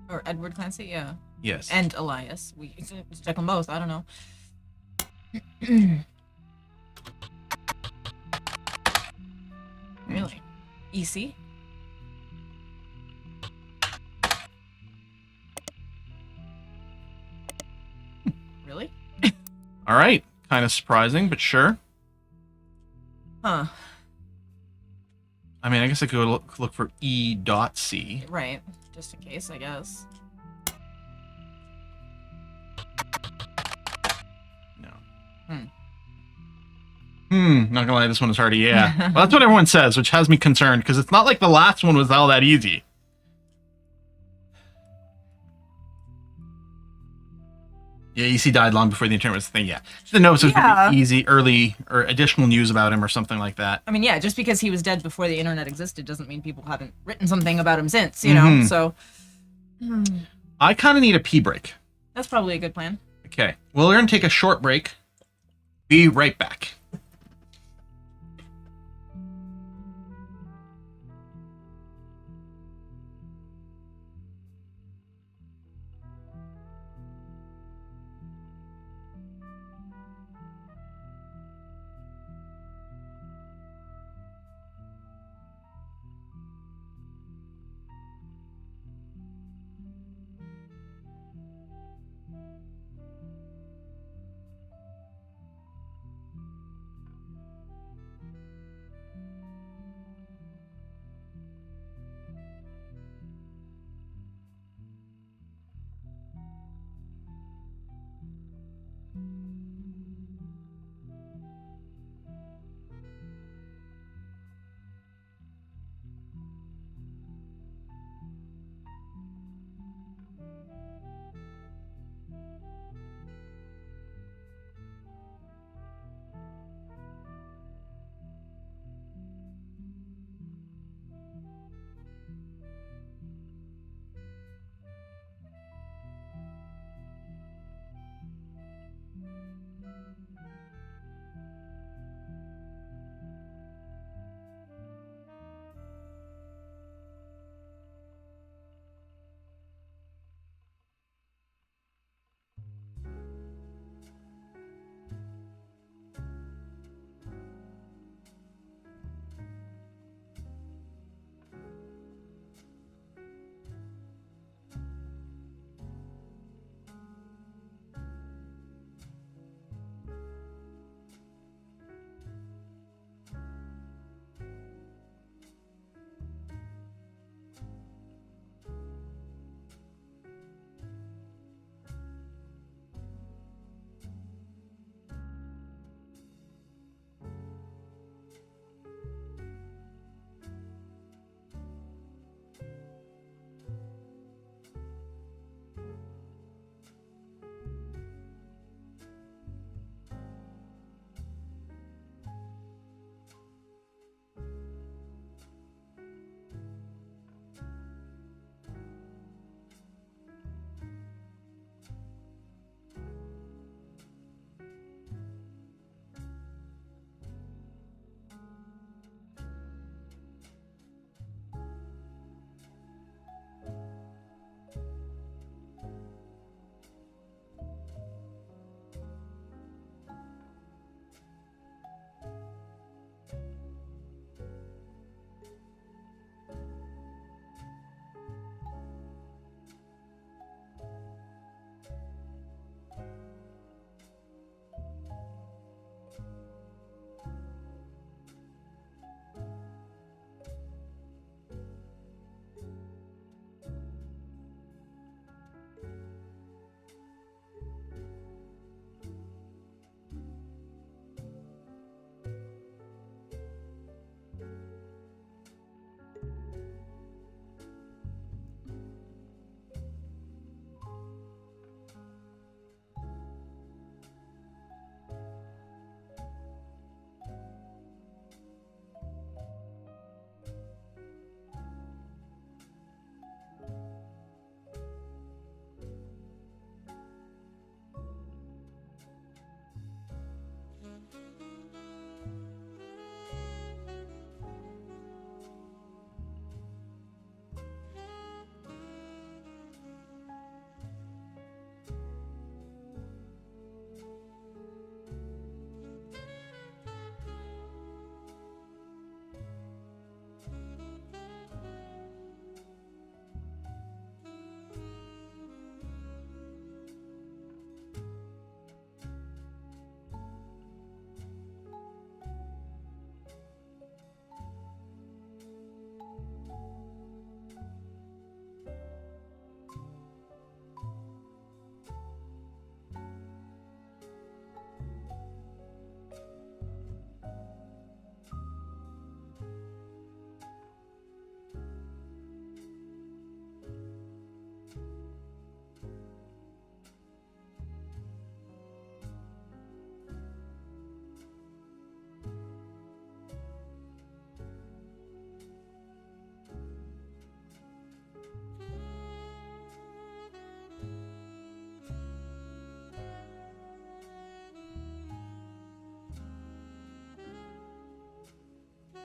Or Edward Clancy, yeah. Yes. And Elias. We just check them both. I don't know. Really? EC? Really? All right. Kind of surprising, but sure. Huh. I mean, I guess I could look for E.C. Right. Just in case, I guess. No. Not gonna lie, this one is harder. Yeah. Well, that's what everyone says, which has me concerned because it's not like the last one was all that easy. Yeah, EC died long before the internet was a thing. Yeah, the notes was Yeah. pretty easy, early, or additional news about him or something like that. I mean, yeah, just because he was dead before the internet existed doesn't mean people haven't written something about him since, you know? Mhm. So, I kind of need a pee break. that's probably a good plan. Okay, well, we're gonna take a short break. Be right back.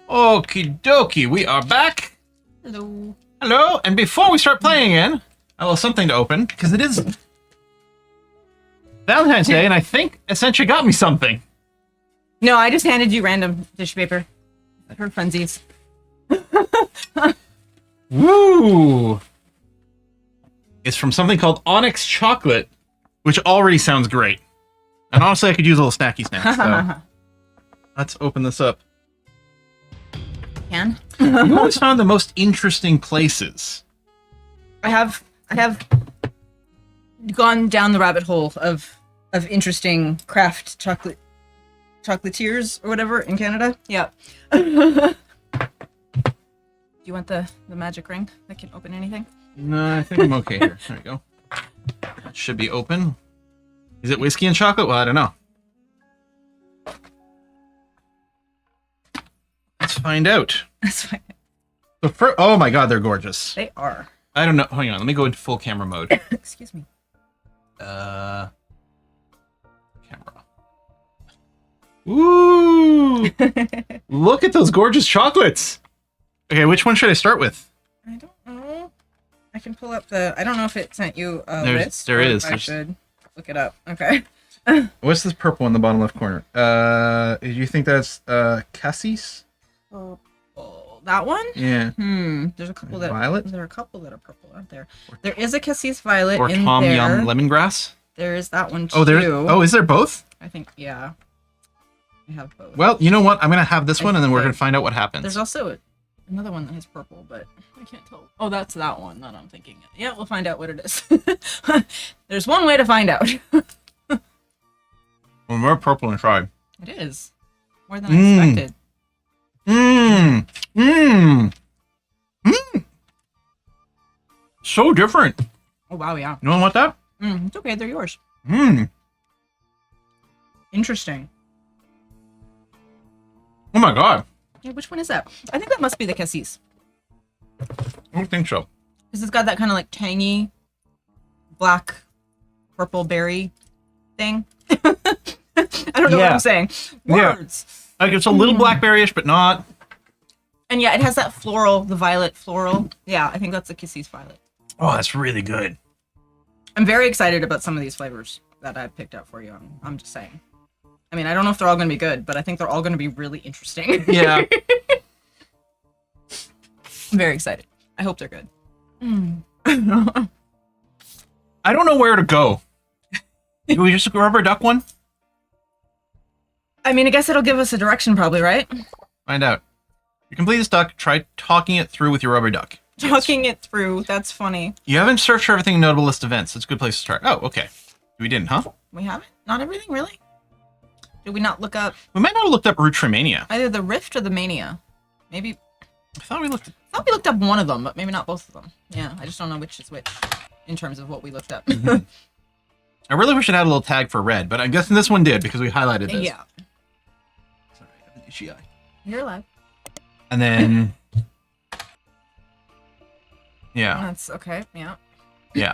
Okie dokie, we are back. Hello. Hello, and before we start playing again, I will have something to open, because it is Valentine's Day, and I think Essentia got me something. No, I just handed you random tissue paper. For funsies. Woo! It's from something called Onyx Chocolate, which already sounds great. And honestly, I could use a little snacky snack, so let's open this up. Can? You always found the most interesting places. I have gone down the rabbit hole of interesting craft chocolatiers or whatever in Canada. Yeah. Do you want the magic ring that can open anything? No, I think I'm okay here. There we go. That should be open. Is it whiskey and chocolate? Well, I don't know. Let's find out. That's fine. So oh my god, they're gorgeous. They are. I don't know. Hang on, let me go into full camera mode. Excuse me. Camera. Ooh! Look at those gorgeous chocolates. Okay, which one should I start with? I don't know. I can pull up the. I don't know if it sent you a list. There is. I should look it up. Okay. What's this purple in the bottom left corner? Do you think that's cassis? Oh, that one? Yeah. There's a couple that Violet? There are a couple that are purple, aren't there? There is a cassis violet Or in Tom there. Yum lemongrass? There is that one too. Oh, there. Oh, is there both? I think yeah. I have both. Well, you know what? I'm gonna have this one, and then we're think gonna find out what happens. There's also another one that has purple, but I can't tell. Oh, that's that one that I'm thinking. Yeah, we'll find out what it is. There's one way to find out. Well, more purple inside. It is more than I expected. So different. Oh wow, yeah. You don't want that? It's okay. They're yours. Interesting. Oh my god. Yeah, which one is that? I think that must be the cassis. I don't think so. Because it's got that kind of like tangy, black, purple berry thing. I don't know what I'm saying. Words. Yeah. Like it's a little blackberry-ish, but not. And yeah, it has that floral, the violet floral. Yeah, I think that's the cassis violet. Oh, that's really good. I'm very excited about some of these flavors that I picked out for you. I'm just saying. I mean, I don't know if they're all going to be good, but I think they're all going to be really interesting. Yeah. I'm very excited. I hope they're good. I don't know where to go. Can we just rubber duck one? I mean, I guess it'll give us a direction probably, right? Find out. You complete this duck, try talking it through with your rubber duck. Talking it through. That's funny. You haven't searched for everything in Notable List events. That's a good place to start. Oh, okay. We didn't, huh? We haven't? Not everything, really? Did we not look up We might not have looked up ROOTTREES. either the Rift or the Mania? Maybe. I thought we looked. I thought we looked up one of them, but maybe not both of them. Yeah, I just don't know which is which in terms of what we looked up. I really wish it had a little tag for red, but I'm guessing this one did because we highlighted this. Yeah. Sorry, I have an itchy eye. You're alive. And then. Yeah. That's okay. Yeah. Yeah.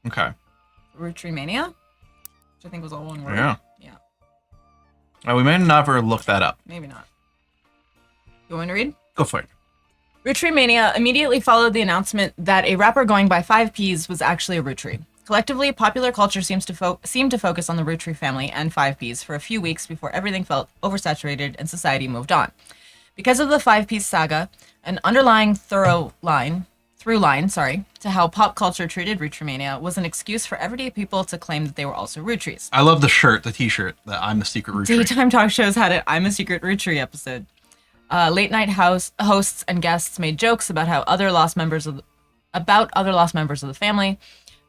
Okay. Root Tree Mania, which I think was all one word. Yeah. Yeah. We may never look that up. Maybe not. You want me to read? Go for it. Root Tree Mania immediately followed the announcement that a rapper going by 5 Ps was actually a root tree. Collectively, popular culture seemed to focus on the root tree family and 5 Ps for a few weeks before everything felt oversaturated and society moved on. Because of the 5 Ps saga, an underlying through line to how pop culture treated root tree mania was an excuse for everyday people to claim that they were also root trees. I love the shirt, the t-shirt, that I'm the secret root tree. Daytime talk shows had an I'm a secret root tree episode. Late night hosts and guests made jokes about other lost members of the family,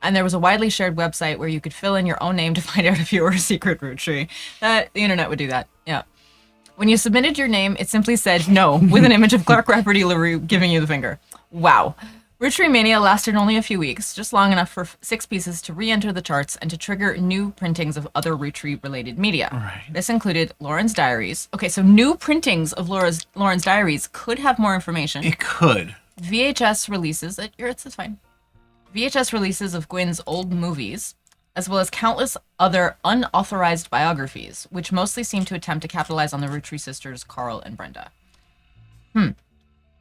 and there was a widely shared website where you could fill in your own name to find out if you were a secret root tree. The internet would do that. Yeah. When you submitted your name, it simply said no with an image of Clark Rafferty LaRue giving you the finger. Wow. Root Tree Mania lasted only a few weeks, just long enough for 6 Pieces to re-enter the charts and to trigger new printings of other root tree related media. Right. This included Lauren's Diaries. Okay, so new printings of Lauren's Diaries could have more information. It could. VHS releases, it's fine. VHS releases of Gwyn's old movies, as well as countless other unauthorized biographies, which mostly seem to attempt to capitalize on the root tree sisters, Carl and Brenda.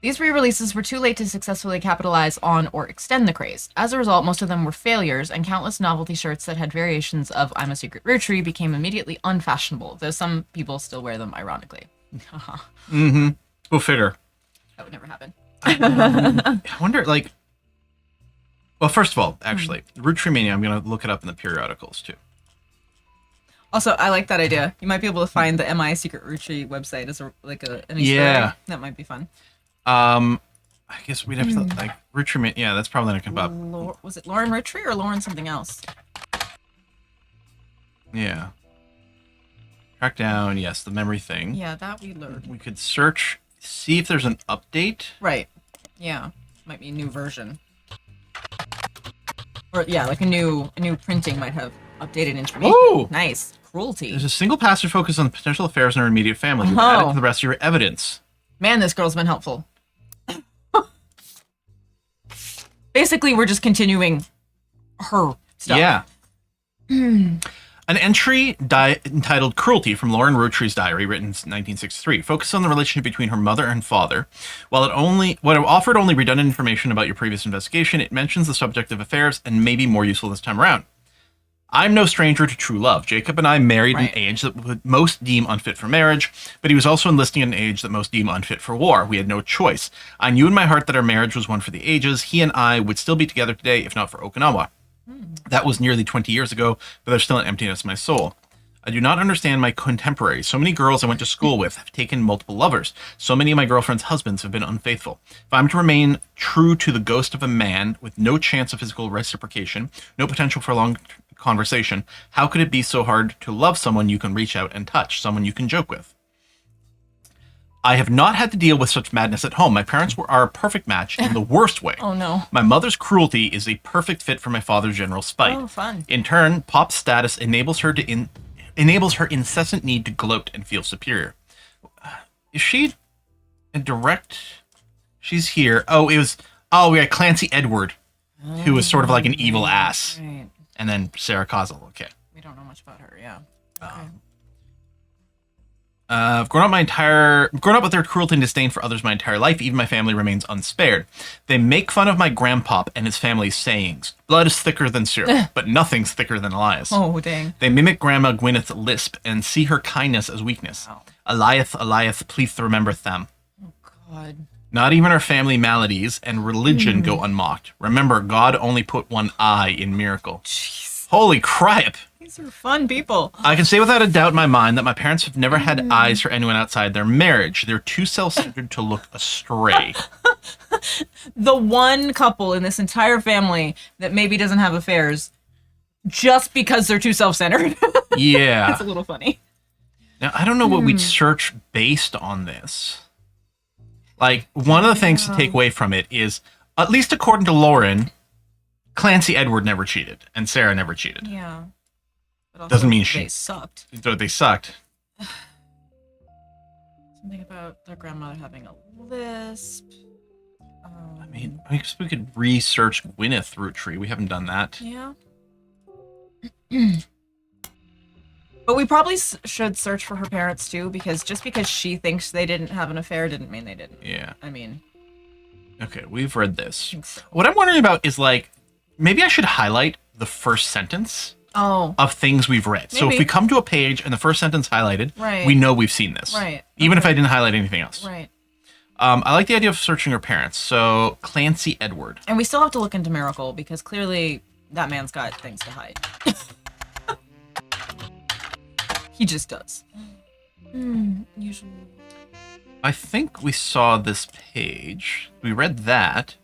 These re-releases were too late to successfully capitalize on or extend the craze. As a result, most of them were failures, and countless novelty shirts that had variations of I'm a Secret Root Tree became immediately unfashionable, though some people still wear them ironically. Mm-hmm. Go figure. That would never happen. I wonder, like... Well, first of all, actually, Root Tree Mania, I'm going to look it up in the periodicals, too. Also, I like that idea. You might be able to find the MI Secret Root Tree website as an Easter Yeah. egg. That might be fun. I guess we'd have to, like, Root Tree Mania, yeah, that's probably going to come up. Was it Lauren Root Tree or Lauren something else? Yeah. Track down, yes, the memory thing. Yeah, that we learned. We could search, see if there's an update. Right. Yeah. Might be a new version. Or yeah, like a new printing might have updated information. Ooh! Nice. Cruelty. There's a single passage focused on potential affairs in her immediate family. You've added to the rest of your evidence. Man, this girl's been helpful. Basically, we're just continuing her stuff. Yeah. An entry entitled Cruelty from Lauren Root Tree's diary, written in 1963, focused on the relationship between her mother and father. While it offered only redundant information about your previous investigation, it mentions the subject of affairs and may be more useful this time around. I'm no stranger to true love. Jacob and I married at an age that would most deem unfit for marriage, but he was also enlisting at an age that most deem unfit for war. We had no choice. I knew in my heart that our marriage was one for the ages. He and I would still be together today, if not for Okinawa. That was nearly 20 years ago, but there's still an emptiness in my soul. I do not understand my contemporaries. So many girls I went to school with have taken multiple lovers. So many of my girlfriends' husbands have been unfaithful. If I'm to remain true to the ghost of a man with no chance of physical reciprocation, no potential for long conversation, how could it be so hard to love someone you can reach out and touch, someone you can joke with? I have not had to deal with such madness at home. My parents are a perfect match in the worst way. Oh, no. My mother's cruelty is a perfect fit for my father's general spite. Oh, fun. In turn, Pop's status enables her incessant need to gloat and feel superior. Is she a direct... She's here. Oh, we got Clancy Edward, who was sort of like an evil ass. Right. And then Sarah Cosell. Okay. We don't know much about her, yeah. Okay. I've grown up with their cruelty and disdain for others my entire life. Even my family remains unspared. They make fun of my grandpop and his family's sayings. Blood is thicker than syrup, but nothing's thicker than Elias. Oh, dang. They mimic Grandma Gwyneth's lisp and see her kindness as weakness. Wow. Elias, please remember them. Oh, God. Not even our family maladies and religion go unmocked. Remember, God only put one eye in miracle. Jeez. Holy crap! These are fun people. I can say without a doubt in my mind that my parents have never had eyes for anyone outside their marriage. They're too self-centered to look astray. The one couple in this entire family that maybe doesn't have affairs just because they're too self-centered. Yeah. It's a little funny. Now, I don't know what we'd search based on this. Like, one of the things to take away from it is, at least according to Lauren, Clancy Edward never cheated, and Sarah never cheated. Yeah. But also Doesn't mean they sucked. They sucked. Something about their grandmother having a lisp. I mean, I guess we could research Gwyneth Root Tree. We haven't done that. Yeah. But we probably should search for her parents too, because just because she thinks they didn't have an affair didn't mean they didn't. Yeah. I mean, Okay, we've read this. think so. What I'm wondering about is, like, maybe I should highlight the first sentence of things we've read. So if Maybe. we come to a page and the first sentence highlighted, Right. we know we've seen this. Right. Even if I didn't highlight anything else. Right. I like the idea of searching her parents. So Clancy Edward. And we still have to look into Miracle because clearly that man's got things to hide. He just does. Usually. I think we saw this page. We read that.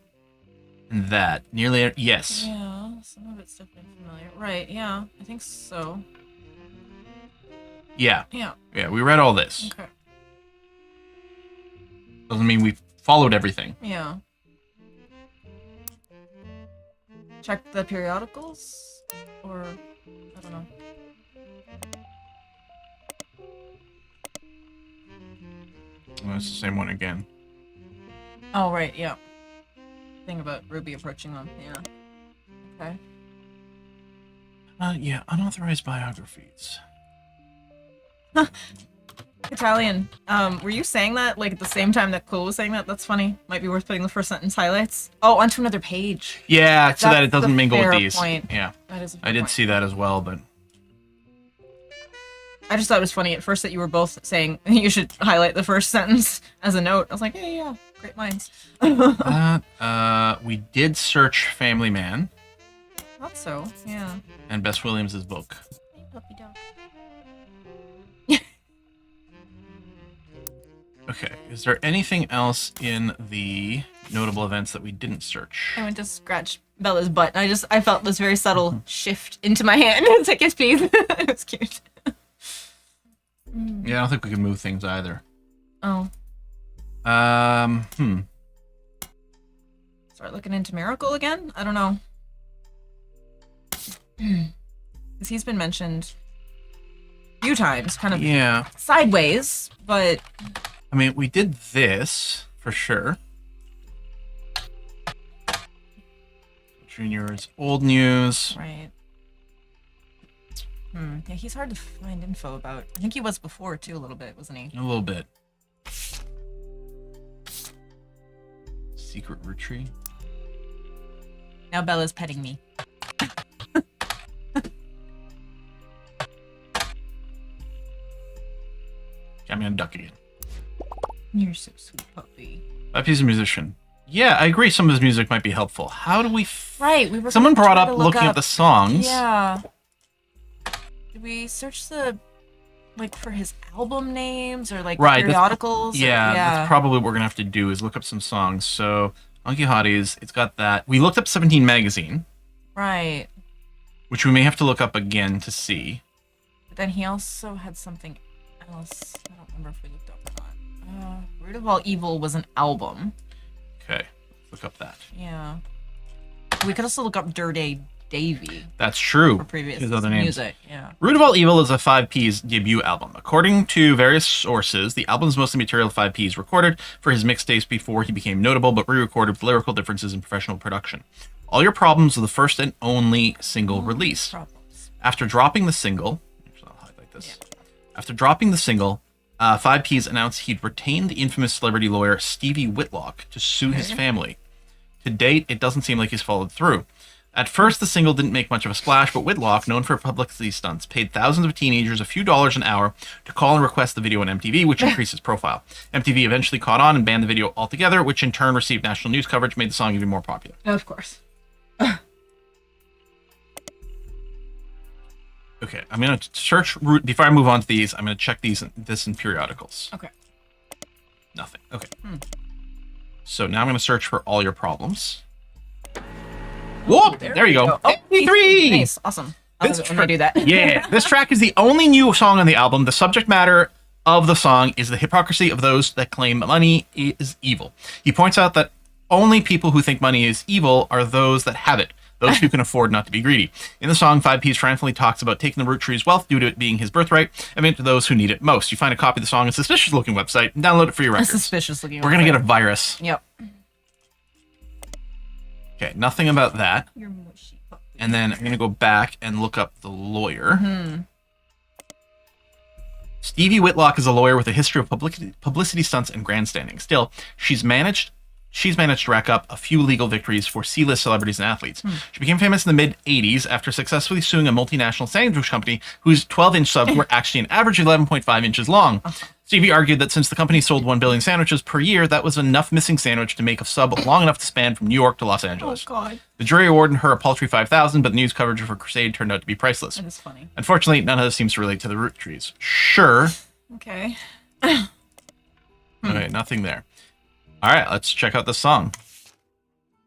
And that. Nearly. Yes. Yeah, some of it's definitely familiar. Right, yeah, I think so. Yeah. Yeah, Yeah, we read all this. okay. Doesn't mean we followed everything. Yeah. Check the periodicals? Or, I don't know. Well, it's the same one again. Oh, right, yeah. Thing about Ruby approaching them, yeah. Okay. Yeah, unauthorized biographies. Italian. Were you saying that like at the same time that Quill was saying that? That's funny. Might be worth putting the first sentence highlights. Oh, onto another page. Yeah, so that it That's doesn't the mingle with fair these. point. Yeah, That is. I did see that as well, but I just thought it was funny at first that you were both saying you should highlight the first sentence as a note. I was like, hey, yeah, great minds. we did search Family Man Thought so. Yeah. and Bess Williams' book. Puppy dog. Okay, is there anything else in the notable events that we didn't search? I went to scratch Bella's butt. And I felt this very subtle shift into my hand. It's like his piece. It was cute. Yeah, I don't think we can move things either. Oh. Hmm. Start looking into Miracle again? I don't know. Because he's been mentioned a few times, kind of Yeah. sideways, but I mean, we did this for sure. Junior is old news. right. Yeah, he's hard to find info about. I think he was before too, a little bit, wasn't he? A little bit. Secret retreat. Now Bella's petting me. I'm gonna duck again. You're so sweet, puppy. He's a musician. Yeah, I agree. Some of his music might be helpful. How do we? Right, we were. Someone gonna brought try up to look looking at the songs. Yeah. Did we search the like for his album names or like Right, that's- periodicals? Yeah, Or, that's probably what we're gonna have to do is look up some songs. So, Monkey Hotties, it's got that. We looked up 17 magazine, right. which we may have to look up again to see. But then he also had something else. I don't remember if we looked up or not. Root of All Evil was an album. Okay, let's look up that. Yeah. We could also look up Dirty Davy That's true. for previous His other names. music. Yeah. Root of All Evil is a 5P's debut album. According to various sources, the album is mostly material 5P's recorded for his mixtapes before he became notable, but re-recorded with lyrical differences in professional production. All Your Problems was the first and only single released. Problems. After dropping the single, actually, I'll highlight this. After dropping the single, 5P's announced he'd retained the infamous celebrity lawyer Stevie Whitlock to sue his family. To date, it doesn't seem like he's followed through. At first, the single didn't make much of a splash, but Whitlock, known for publicity stunts, paid thousands of teenagers a few dollars an hour to call and request the video on MTV, which increased his profile. MTV eventually caught on and banned the video altogether, which in turn received national news coverage, made the song even more popular. Of course. Okay, I'm going to search Root. Before I move on to these, I'm going to check this in periodicals. Okay. Nothing. Okay. So now I'm going to search for All Your Problems. Whoa! There you go. Oh, 83! Nice. Awesome. I love it when I do that. Yeah, this track is the only new song on the album. The subject matter of the song is the hypocrisy of those that claim money is evil. He points out that only people who think money is evil are those that have it, those who can afford not to be greedy. In the song, 5P's triumphantly talks about taking the root tree's wealth due to it being his birthright and giving it to those who need it most. You find a copy of the song on a suspicious-looking website and download it for your A records. suspicious looking. We're going to get a virus. Yep. Okay, nothing about that. You're mushy puppy. And then I'm going to go back and look up the lawyer. Stevie Whitlock is a lawyer with a history of publicity stunts and grandstanding. Still, she's managed to rack up a few legal victories for C-list celebrities and athletes. She became famous in the mid-'80s after successfully suing a multinational sandwich company whose 12-inch subs were actually an average 11.5 inches long. Stevie argued that since the company sold 1 billion sandwiches per year, that was enough missing sandwich to make a sub long enough to span from New York to Los Angeles. Oh, God. The jury awarded her a paltry $5,000, but the news coverage of her crusade turned out to be priceless. That is funny. Unfortunately, none of this seems to relate to the root trees. Sure. Okay. Okay, nothing there. All right, let's check out the song.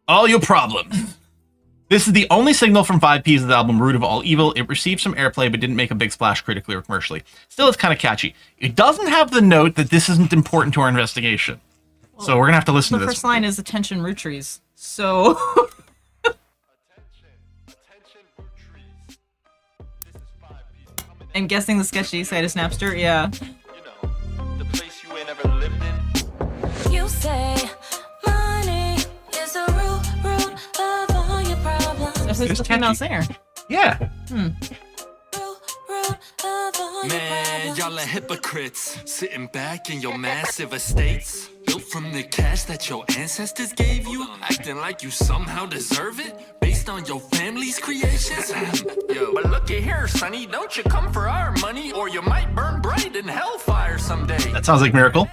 All Your Problems. This is the only single from 5P's of the album Root of All Evil. It received some airplay, but didn't make a big splash critically or commercially. Still, it's kind of catchy. It doesn't have the note that this isn't important to our investigation. So we're going to have to listen The to this. first line is attention root trees. So Attention, root trees. This is 5P's coming I'm guessing the sketchy side is Napster. Yeah. in, you know, the place you ain't ever lived in. You say money is the root of all your problems. This It's is the female catchy. singer. Yeah. Root of all all your Man, problems. y'all are hypocrites, sitting back in your massive estates, built from the cash that your ancestors gave you, acting like you somehow deserve it, based on your family's creations. Yo, but looky here, sonny, don't you come for our money, or you might burn bright in hellfire someday. That sounds like Miracle.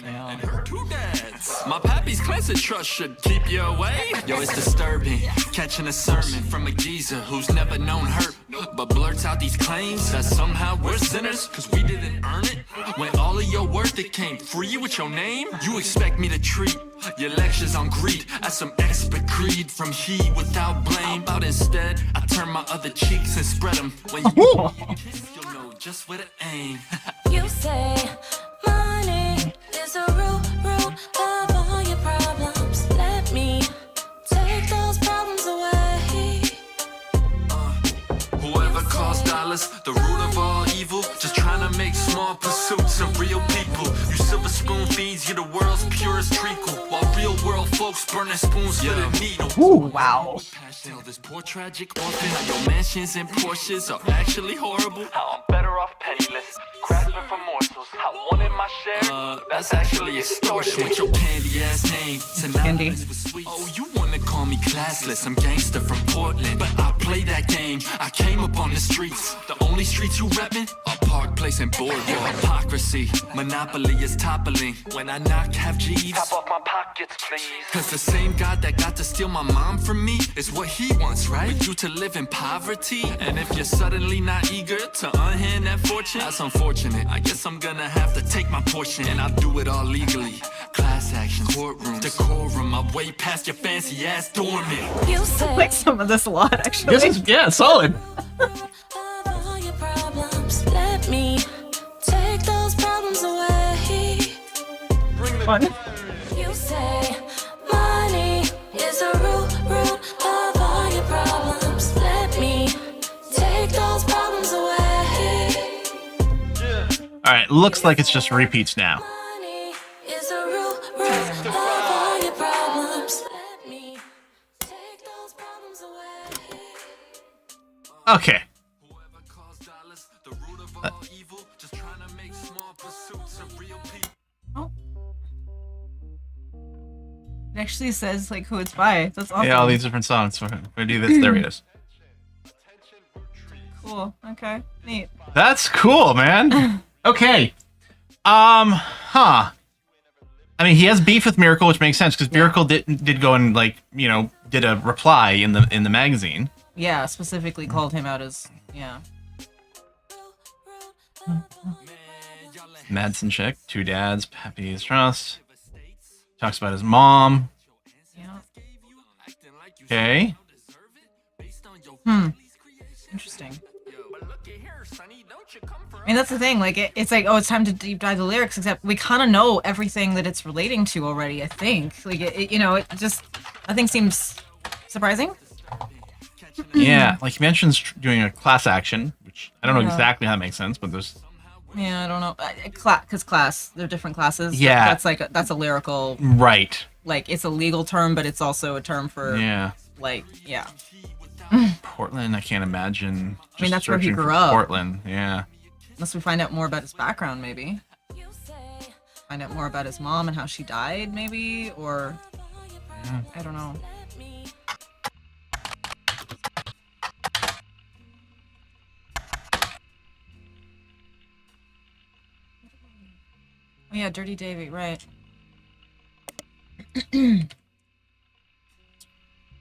And her two dads. My pappy's cleansing trust should keep you away. Yo, it's disturbing, catching a sermon from a geezer who's never known hurt, but blurts out these claims that somehow we're sinners cause we didn't earn it. When all of your worth it came free with your name, you expect me to treat your lectures on greed as some expert creed from he without blame. How about instead I turn my other cheeks and spread them? When you kiss, you'll know just where to aim. You say money is a root of all your problems. Let me take those problems away. Whoever calls dollars the root of all evil, just trying to make small pursuits of real people. You silver spoon feeds you the world's purest treacle, while real world folks burn their spoons for the needle. Wow. Tell this poor tragic orphan how your mansions and Porsches are actually horrible. How I'm better off penniless, grasping for morsels. How wanting my share, that's actually extortion. With your candy ass name, Candy. synonymous with sweets. Oh, you wanna call me classless? I'm gangster from Portland, but I play that game. I came up on the streets, the only streets you reppin' are Park Place and Boardwalk. Your hypocrisy, monopoly is toppling. When I knock, have G's. Top off my pockets, please. Cause the same God that got to steal my mom from me is what he wants, right? For you to live in poverty. And if you're suddenly not eager to unhand that fortune, that's unfortunate. I guess I'm gonna have to take my portion, and I'll do it all legally. Class action, courtroom, decorum. I'm way past your fancy ass dormant. You I say like some of this a lot, actually. This is, yeah, solid. of all your problems. Let me take those problems away. Fun. You say money is a root of all your problems. Let me take those problems away. All right, looks like it's just repeats now. Money is a root of all your problems. Let me take those problems away. Okay. Whoever calls dollars the root of all evil, just trying to make small pursuits of real people. It actually says like who it's by. That's awesome. Yeah, all these different songs. We do this. There he is. Cool. Okay. Neat. That's cool, man. Okay. Huh. I mean, he has beef with Miracle, which makes sense because Miracle did go and like, you know, did a reply in the magazine. Yeah, specifically called him out as Madsen chick, two dads, Pappy's trust. Talks about his mom. yeah. Okay. Interesting. I mean, that's the thing. Like, it's like, oh, it's time to deep dive the lyrics. Except we kind of know everything that it's relating to already. I think. Like, you know, it just nothing seems surprising. Yeah, like he mentions doing a class action, which I don't know exactly how that makes sense, but there's. Yeah, I don't know. Because class, they're different classes. Yeah. That's like that's a lyrical. Right. Like, it's a legal term, but it's also a term for. Yeah. Like, yeah. Portland, I can't imagine. I mean, that's where he searching grew for up. Portland, yeah. Unless we find out more about his background, maybe. Find out more about his mom and how she died, maybe, or I don't know. Oh yeah, Dirty Davy, right?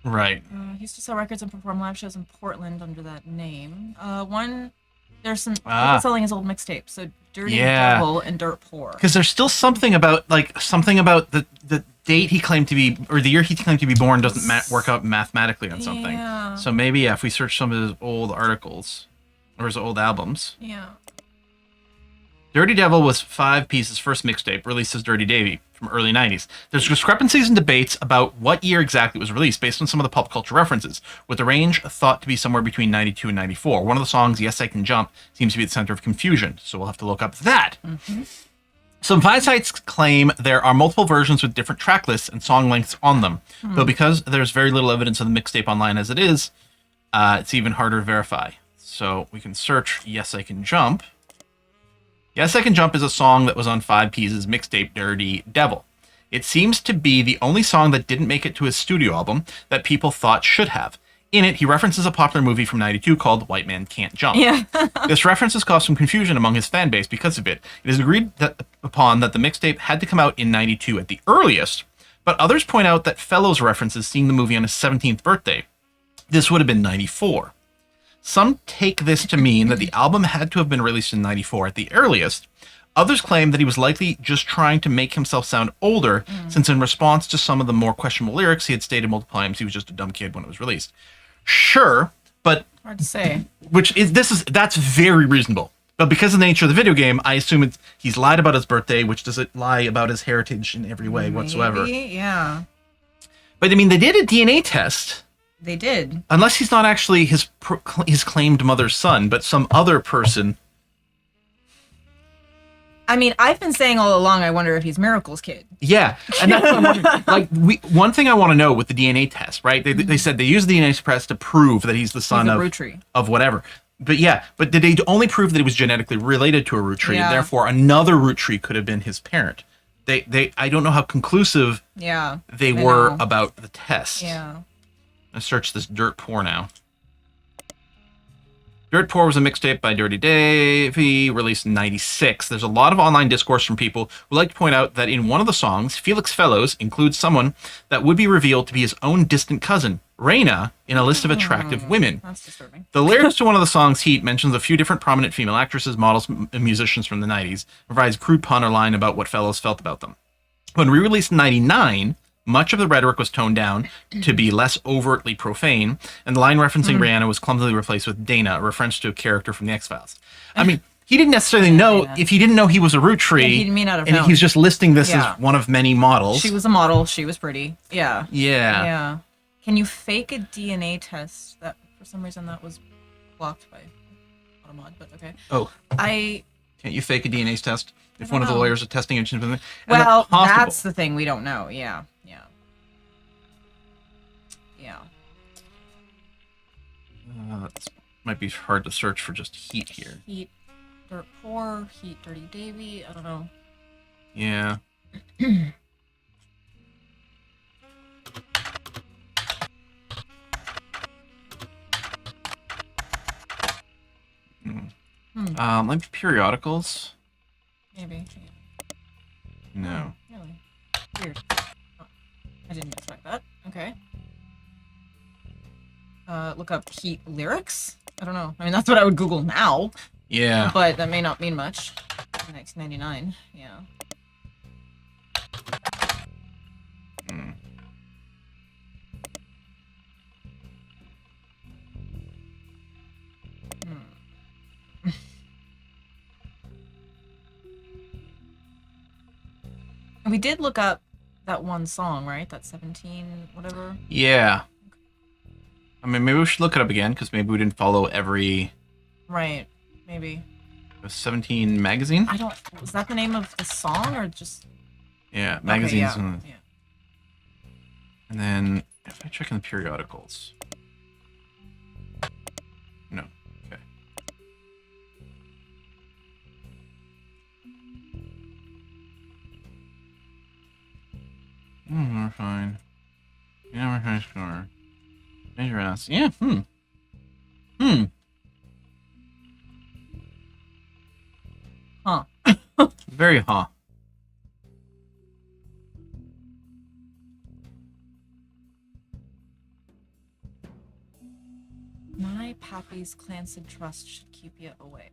Right. He used to sell records and perform live shows in Portland under that name. There's some people selling his old mixtape. So Dirty Devil and Dirt Poor. Because there's still something about the date he claimed to be, or the year he claimed to be born doesn't work out mathematically on something. Yeah. So maybe if we search some of his old articles or his old albums. Yeah. Dirty Devil was 5 Piece's first mixtape, released as Dirty Davy from early 90s. There's discrepancies and debates about what year exactly it was released based on some of the pop culture references, with the range thought to be somewhere between 92 and 94. One of the songs, Yes I Can Jump, seems to be at the center of confusion, so we'll have to look up that. Mm-hmm. Some fan sites claim there are multiple versions with different track lists and song lengths on them, though because there's very little evidence of the mixtape online as it is, it's even harder to verify. So we can search Yes I Can Jump. Yeah, Second Jump is a song that was on 5P's mixtape Dirty Devil. It seems to be the only song that didn't make it to his studio album that people thought should have. In it, he references a popular movie from 92 called White Man Can't Jump. Yeah. This reference has caused some confusion among his fan base because of it. It is agreed upon that the mixtape had to come out in 92 at the earliest, but others point out that Fellows references seeing the movie on his 17th birthday. This would have been 94. Some take this to mean that the album had to have been released in 94 at the earliest. Others claim that he was likely just trying to make himself sound older, since in response to some of the more questionable lyrics, he had stated multiple times he was just a dumb kid when it was released. Sure, but Hard to say. that's very reasonable. But because of the nature of the video game, I assume he's lied about his birthday, which doesn't lie about his heritage in every way whatsoever. Maybe, yeah. But I mean, they did a DNA test. They did. Unless he's not actually his claimed mother's son, but some other person. I mean, I've been saying all along, I wonder if he's Miracle's kid. Yeah, and that's what I'm wondering. Like, one thing I want to know with the DNA test, right? They said they used the DNA test to prove that he's the son He's a of root tree. of whatever. But did they only prove that he was genetically related to a root tree? Yeah. Therefore, another root tree could have been his parent. I don't know how conclusive Yeah. they I were know. about the test. Yeah. I search this Dirt Poor now. Dirt Poor was a mixtape by Dirty Davy, released in 96. There's a lot of online discourse from people who like to point out that in one of the songs, Felix Fellows includes someone that would be revealed to be his own distant cousin, Raina, in a list of attractive women. That's disturbing. The lyrics to one of the songs, Heat, mentions a few different prominent female actresses, models, and musicians from the 90s, provides a crude pun or line about what Fellows felt about them. When re-released in 99, much of the rhetoric was toned down to be less overtly profane, and the line referencing Rihanna was clumsily replaced with Dana, a reference to a character from The X-Files. I mean, he didn't necessarily know, Dana. if he didn't know he was a root tree, Yeah, he may not have and known. he's just listing this Yeah. as one of many models. She was a model. She was pretty. Yeah. Yeah. Yeah. Can you fake a DNA test? That for some reason that was blocked by Automod, but okay. Oh, I can't you fake a DNA test? If don't one of the know. lawyers are testing it, and well, possible. that's the thing we don't know. Yeah. Yeah. Yeah. This might be hard to search for just Heat here. Heat, Dirt Poor, Heat, Dirty Davy. I don't know. Yeah. Like periodicals? Maybe. No. Really weird. Oh, I didn't expect that. Okay. Look up Heat lyrics. I don't know. I mean, that's what I would Google now, Yeah. but that may not mean much. 1999. Yeah. And we did look up that one song, right? That 17, whatever. Yeah. I mean, maybe we should look it up again, because maybe we didn't follow every... Right. Maybe. 17 magazine? I don't. Was that the name of the song or just? Yeah, magazines. Okay, And, yeah. and then, if I check in the periodicals... No. Okay. We're fine. Yeah, we're high score. Major ass. Yeah, Huh. Very huh. My pappy's Clancy trust should keep you away.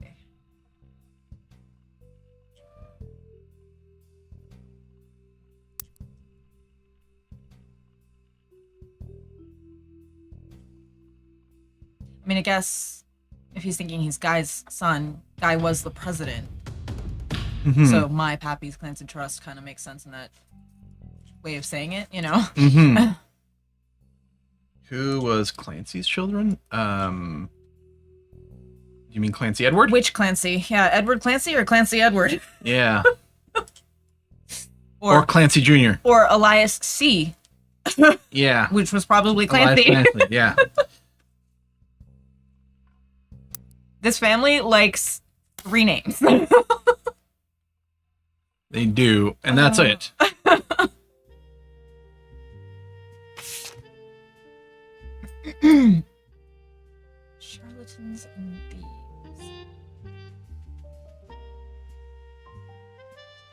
I mean, I guess if he's thinking he's Guy's son, Guy was the president. Mhm. So my pappy's Clancy trust kind of makes sense in that way of saying it, you know? Mhm. Who was Clancy's children? You mean Clancy Edward? Which Clancy? Yeah, Edward Clancy or Clancy Edward? Yeah. Or Clancy Jr. Or Elias C., Yeah. which was probably Elias Clancy. Clancy, yeah. This family likes 3 names. They do, and that's it. Charlatans and thieves.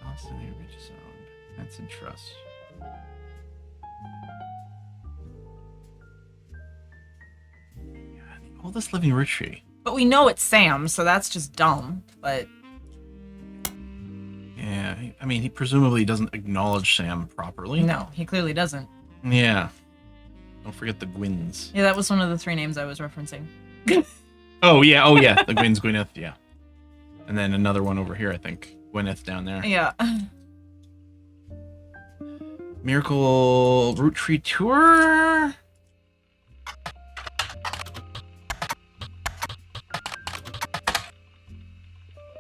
Austin, Rich Sound. That's in trust. Yeah, the oldest living Ritchie. But we know it's Sam, so that's just dumb. But Yeah, I mean, he presumably doesn't acknowledge Sam properly. no, he clearly doesn't. Yeah. Don't forget the Gwynns. Yeah, that was one of the 3 names I was referencing. Oh yeah, the Gwynns, Gwyneth, yeah. And then another one over here, I think. Gwyneth down there. Yeah. Miracle Root Tree Tour?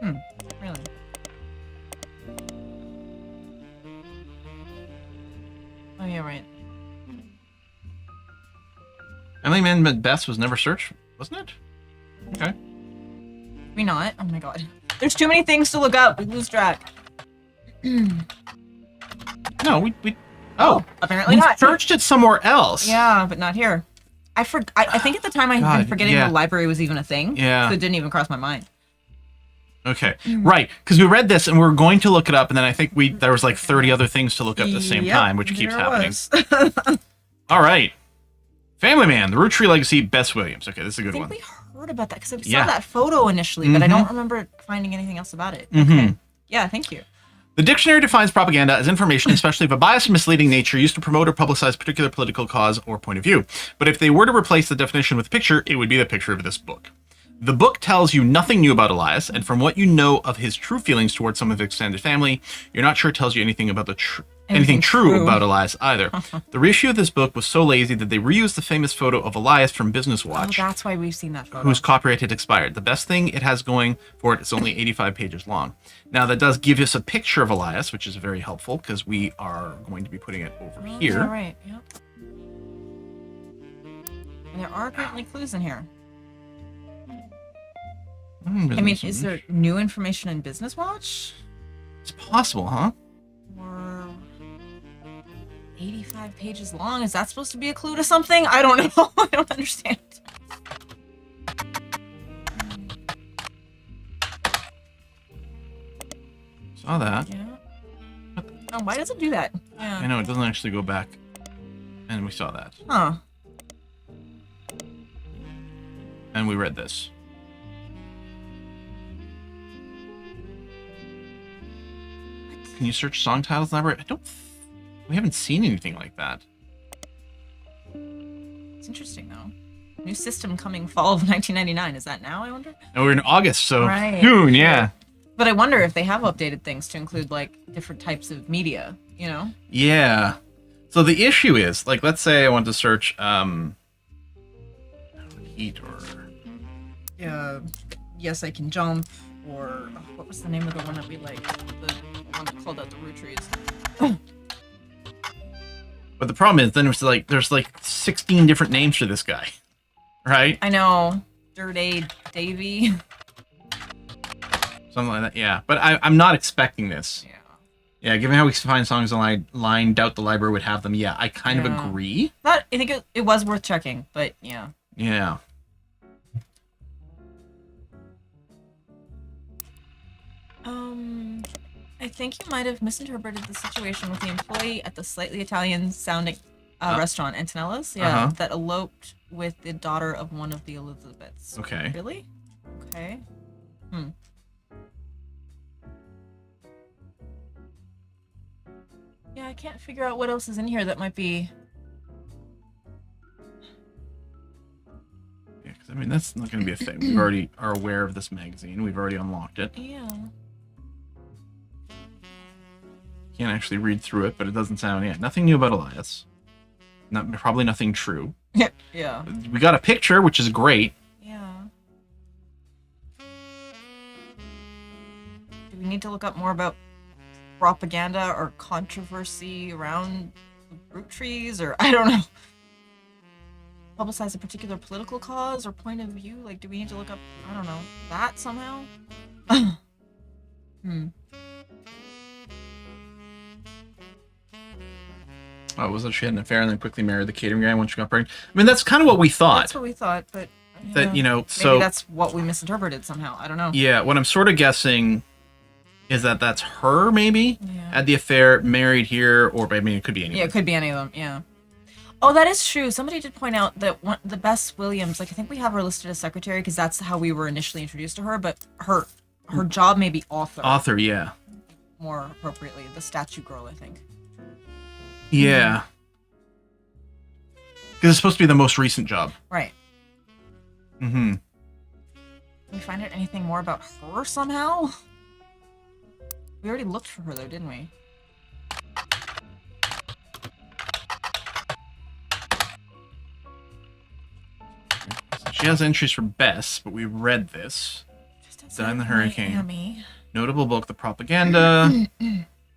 Really. Oh yeah, right. Emily Man Best was never searched, wasn't it? Okay. We not. Oh my god. There's too many things to look up. We lose track. No, we Apparently we not. searched it somewhere else. Yeah, but not here. I think at the time I had been God, forgetting yeah. the library was even a thing. Yeah. So it didn't even cross my mind. Okay, right, because we read this and we were going to look it up, and then I think there was like 30 other things to look up at the same Yep, time, which keeps there happening. was. All right. Family Man, The Root Tree Legacy, Bess Williams. Okay, this is a I good think one. we heard about that because I Yeah. saw that photo initially, but I don't remember finding anything else about it. Okay. Yeah, thank you. The dictionary defines propaganda as information, especially of a biased and misleading nature, used to promote or publicize a particular political cause or point of view. But if they were to replace the definition with a picture, it would be the picture of this book. The book tells you nothing new about Elias, and from what you know of his true feelings towards some of his extended family, you're not sure it tells you anything about anything true about Elias either. The reissue of this book was so lazy that they reused the famous photo of Elias from Business Oh, Watch, that's why we've seen that photo. whose copyright had expired. The best thing it has going for it is only 85 pages long. Now, that does give us a picture of Elias, which is very helpful because we are going to be putting it over here. All right. Yep. And there are apparently clues in here. I mean, is there new information in Business Watch? It's possible, huh? Or 85 pages long? Is that supposed to be a clue to something? I don't know. I don't understand. Saw that. Yeah. Oh, why does it do that? I Yeah. know, it doesn't actually go back. And we saw that. Huh. And we read this. Can you search song titles in the library? We haven't seen anything like that. It's interesting, though. New system coming fall of 1999. Is that now, I wonder? And we're in August, so Right. soon, yeah. But I wonder if they have updated things to include, like, different types of media, you know? Yeah. So the issue is, like, let's say I want to search heat or Yes, I Can Jump, or what was the name of the one that we liked? The one that called out the ROOTTREES. but the problem is then there's like 16 different names for this guy. Right? I know. Dirt Aid Davy. Something like that, yeah. But I'm not expecting this. Yeah. Yeah, given how we find songs online, doubt the library would have them. Yeah, I kind of Yeah. agree. But I think it was worth checking, but yeah. Yeah. I think you might have misinterpreted the situation with the employee at the slightly Italian-sounding restaurant, Antonella's, that eloped with the daughter of one of the Elizabeths. Okay. Really? Okay. Yeah, I can't figure out what else is in here that might be... Yeah, because I mean that's not going to be a thing. We already are aware of this magazine. We've already unlocked it. Yeah. Can't actually read through it, but it doesn't sound. Yeah, nothing new about Elias. Probably nothing true. Yeah. We got a picture, which is great. Yeah. Do we need to look up more about propaganda or controversy around root trees, or I don't know, publicize a particular political cause or point of view? Like, do we need to look up, I don't know, that somehow? Oh, was that she had an affair and then quickly married the catering guy when she got pregnant? I mean, that's kind of what we thought. That's what we thought, but That, you know, maybe so that's what we misinterpreted somehow. I don't know. yeah, what I'm sort of guessing is that that's her, maybe Yeah. had the affair, married here, or I mean, it could be anyone. Yeah, it could be any of them. Yeah. Oh, that is true. Somebody did point out that the Bess Williams, like I think we have her listed as secretary because that's how we were initially introduced to her, but her job may be author. Author, yeah, More appropriately, the statue girl, I think. yeah, because it's supposed to be the most recent job. Right. Mm-hmm. Can we find out anything more about her somehow? We already looked for her though, didn't we? She has entries for Bess, but we read this. Just Done the Hurricane. Miami. Notable book, The Propaganda.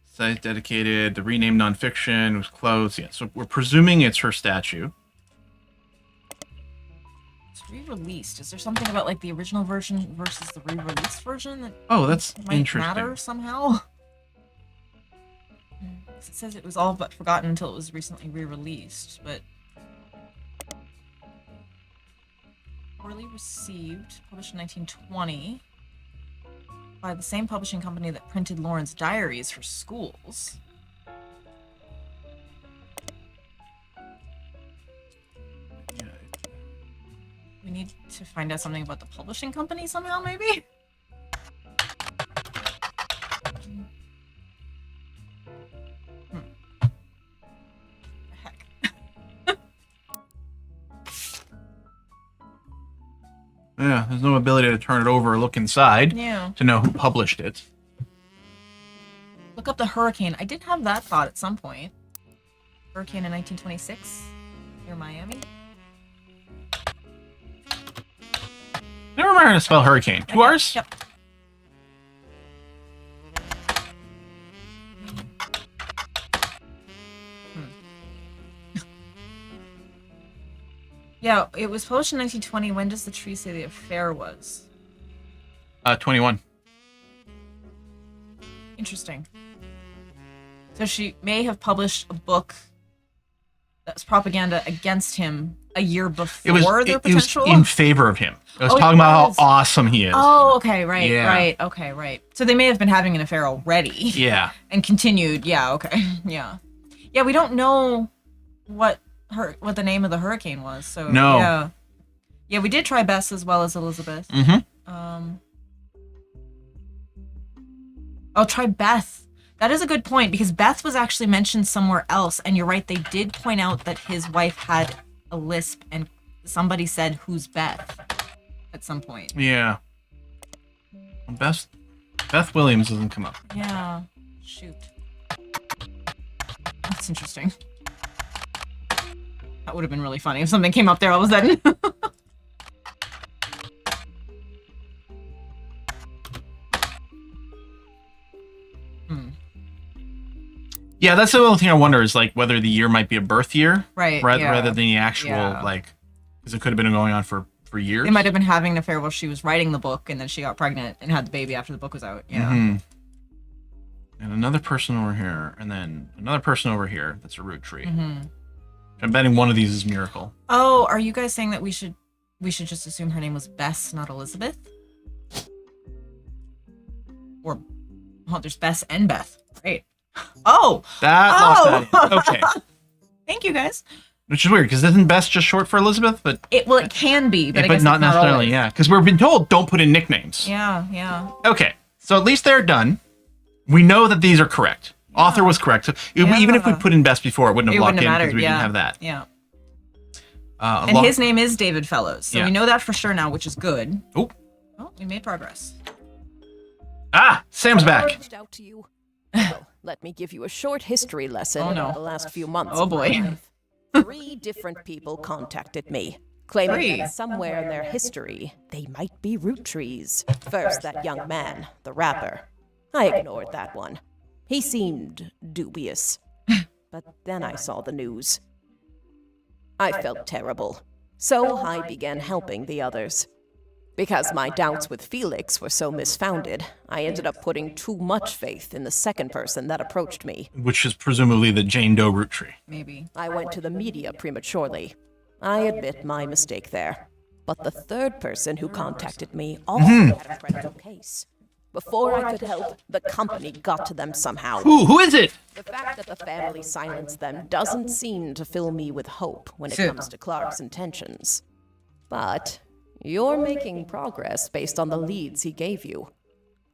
Site dedicated, the renamed nonfiction was closed. Yeah, so we're presuming it's her statue. It's re-released. Is there something about like the original version versus the re-released version that Oh, that's might interesting. matter somehow? It says it was all but forgotten until it was recently re-released, but poorly received, published in 1920 by the same publishing company that printed Lauren's diaries for schools. Yeah. We need to find out something about the publishing company somehow, maybe? The heck? Yeah, there's no ability to turn it over or look inside Yeah. to know who published it. Look up the hurricane. I did have that thought at some point. Hurricane in 1926 near Miami. Never remember how to spell hurricane. Two R's? Yep. Yeah, it was published in 1920. When does the tree say the affair was? 21. Interesting. So she may have published a book that was propaganda against him a year before their It was potential. in favor of him. It was Oh, it talking about was. how awesome he is. Oh, okay, right, Yeah. right, okay, right. So they may have been having an affair already. Yeah. And continued. Yeah, okay. Yeah. Yeah, we don't know what the name of the hurricane was. So No. yeah. Yeah, we did try Bess as well as Elizabeth. Mm-hmm. I'll try Beth. That is a good point because Beth was actually mentioned somewhere else, and you're right, they did point out that his wife had a lisp, and somebody said, "Who's Beth?" at some point. Yeah. Beth Williams doesn't come up. Yeah. Shoot. That's interesting. That would have been really funny if something came up there all of a sudden. Yeah, that's the only thing I wonder is like whether the year might be a birth year, Right, rather, yeah. rather than the actual Yeah. like, because it could have been going on for years. They might have been having an affair while she was writing the book, and then she got pregnant and had the baby after the book was out. Yeah. Mhm. And another person over here, and then another person over here. That's a root tree. Mhm. I'm betting one of these is Miracle. Oh, are you guys saying that we should just assume her name was Bess, not Elizabeth? Or, oh, there's Bess and Beth. Great. Oh, That locked that in. Okay. thank you guys. Which is weird because isn't Bess just short for Elizabeth? But It can be, but I but guess not it's necessarily. always. Yeah, because we've been told don't put in nicknames. Yeah, yeah. Okay, so at least they're done. We know that these are correct. Author was correct. So even if we put in Best before, it wouldn't have It locked wouldn't in have because mattered. we Yeah. didn't have that. Yeah. A And lo- his name is David Fellows, so Yeah. we know that for sure now, which is good. Oh, Oh, we made progress. Sam's back. Reached out to you. Well, let me give you a short history lesson Oh, no. about the last few months. Oh, of my boy. life. 3 different people contacted me, claiming 3? that somewhere in their history they might be root trees. First, that young man, the rapper. I ignored that one. He seemed dubious. But then I saw the news. I felt terrible, so I began helping the others. Because my doubts with Felix were so misfounded, I ended up putting too much faith in the second person that approached me. Which is presumably the Jane Doe root tree. Maybe. I went to the media prematurely. I admit my mistake there. But the third person who contacted me also had a credible case. Before I could help, the company got to them somehow. Who is it? The fact that the family silenced them doesn't seem to fill me with hope when it comes to Clark's intentions. But you're making progress based on the leads he gave you.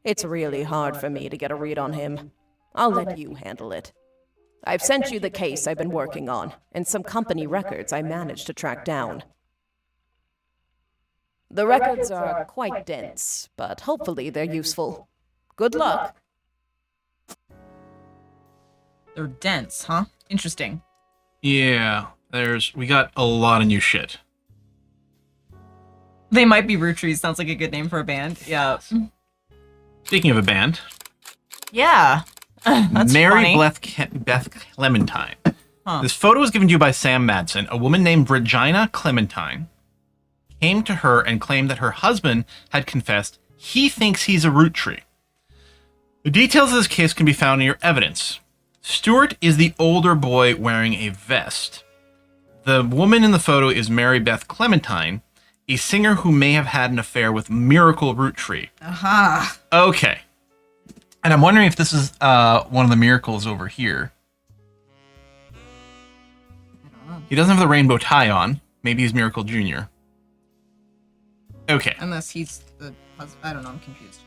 It's really hard for me to get a read on him. I'll let you handle it. I've sent you the case I've been working on, and some company records I managed to track down. The records are quite dense, but hopefully they're useful. Good luck. They're dense, huh? Interesting. Yeah, we got a lot of new shit. They might be ROOTTREES. Sounds like a good name for a band. Yeah. Speaking of a band, Yeah. That's Mary funny. Beth Clementine. This photo was given to you by Sam Madsen. A woman named Regina Clementine came to her and claimed that her husband had confessed he thinks he's a root tree. The details of this case can be found in your evidence. Stuart is the older boy wearing a vest. The woman in the photo is Mary Beth Clementine, a singer who may have had an affair with Miracle Root Tree. Aha. Okay. And I'm wondering if this is one of the miracles over here. He doesn't have the rainbow tie on. Maybe he's Miracle Jr. Okay. Unless he's the husband. I don't know. I'm confused.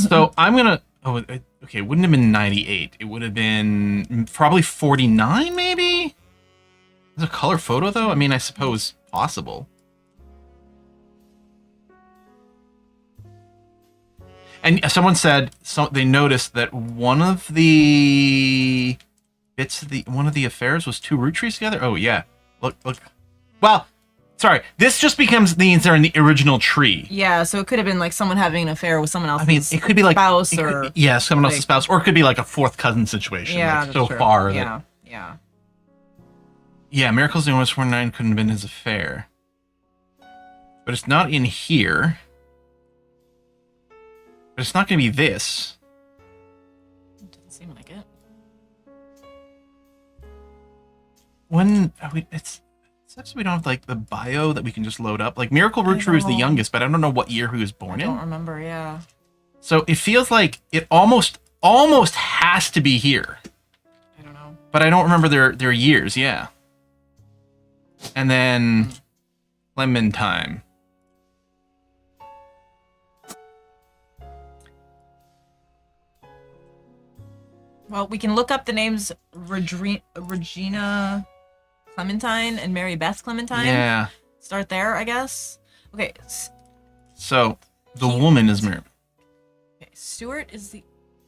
So I'm going to... Oh, okay. It wouldn't have been 98. It would have been probably 49, maybe? Is it a color photo, though? I mean, I suppose possible. And someone said they noticed that one of the bits of one of the affairs was two root trees together. Oh yeah, look. Well, sorry, this just means they're in the original tree. Yeah, so it could have been like someone having an affair with someone else's. I mean, it could be like spouse someone else's spouse, or it could be like a fourth cousin situation. Yeah, like, so true. far. Yeah, Yeah, Miracle's the only 49 couldn't have been his affair, but it's not in here. But it's not going to be this. Doesn't seem like it. It's such that we don't have like the bio that we can just load up. Like Miracle Root Tree is the youngest, but I don't know what year he was born I don't in. remember. Yeah. So it feels like it almost has to be here. I don't know. But I don't remember their years. Yeah. And then Clementine. Well, we can look up the names Regina Clementine and Mary Beth Clementine. Yeah. Start there, I guess. Okay. So the woman is Mary. Okay. Stuart is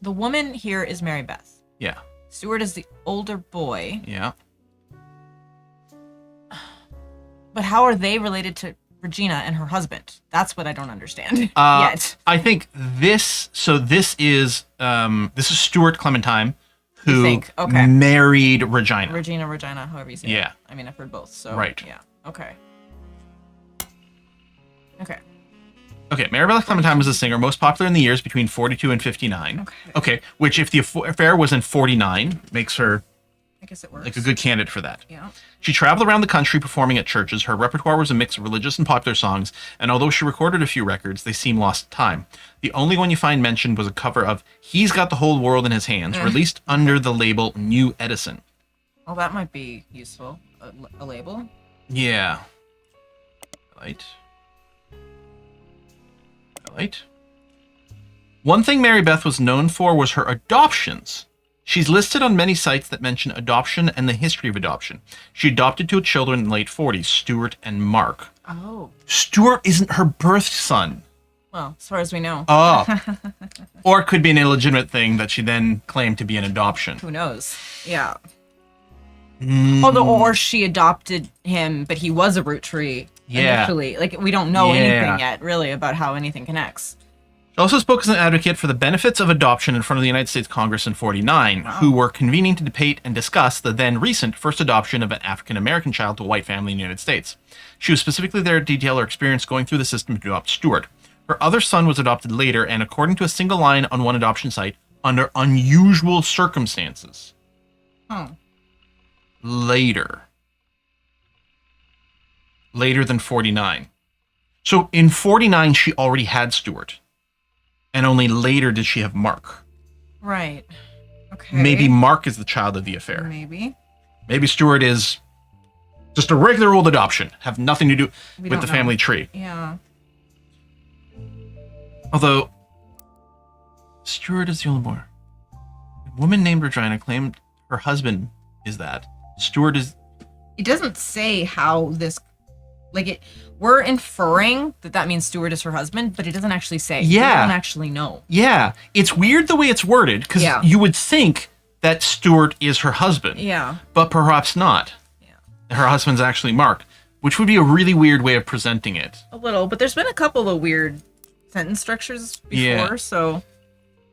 the woman here is Mary Beth. Yeah. Stuart is the older boy. Yeah. But how are they related to Regina and her husband? That's what I don't understand yet. I think this is Stuart Clementine, who married Regina. Regina, however you say it. Yeah. I mean, I've heard both, so. Right. Yeah. Okay. Okay. Okay, Mary Beth Clementine was a singer most popular in the years between 42 and 59. Okay, which if the affair was in 49, makes her I guess it works. like a good candidate for that. Yeah. She traveled around the country performing at churches. Her repertoire was a mix of religious and popular songs, and although she recorded a few records, they seem lost to time. The only one you find mentioned was a cover of He's Got the Whole World in His Hands, released under the label New Edison. Well, that might be useful. A label? Yeah. Right. One thing Mary Beth was known for was her adoptions. She's listed on many sites that mention adoption and the history of adoption. She adopted two children in the late 40s, Stuart and Mark. Oh. Stuart isn't her birth son. Well, as far as we know. Oh. Or it could be an illegitimate thing that she then claimed to be an adoption. Who knows? Yeah. Or she adopted him, but he was a root tree initially. Like, we don't know anything yet, really, about how anything connects. She also spoke as an advocate for the benefits of adoption in front of the United States Congress in 49, who were convening to debate and discuss the then recent first adoption of an African-American child to a white family in the United States. She was specifically there to detail her experience going through the system to adopt Stuart. Her other son was adopted later, and according to a single line on one adoption site, under unusual circumstances. Oh. Later than 49. So in 49, she already had Stuart. And only later did she have Mark. Right. Okay. Maybe Mark is the child of the affair. Maybe. Maybe Stuart is just a regular old adoption. Have nothing to do with don't the know. family tree. Yeah. Although, Stuart is the only boy. A woman named Regina claimed her husband is that. Stuart is... It doesn't say how this, like it. We're inferring that means Stuart is her husband, but it doesn't actually say. Yeah. We don't actually know. Yeah, it's weird the way it's worded, because Yeah. you would think that Stuart is her husband. Yeah. But perhaps not. Yeah. Her husband's actually Mark, which would be a really weird way of presenting it. A little, but there's been a couple of weird sentence structures before, Yeah. so.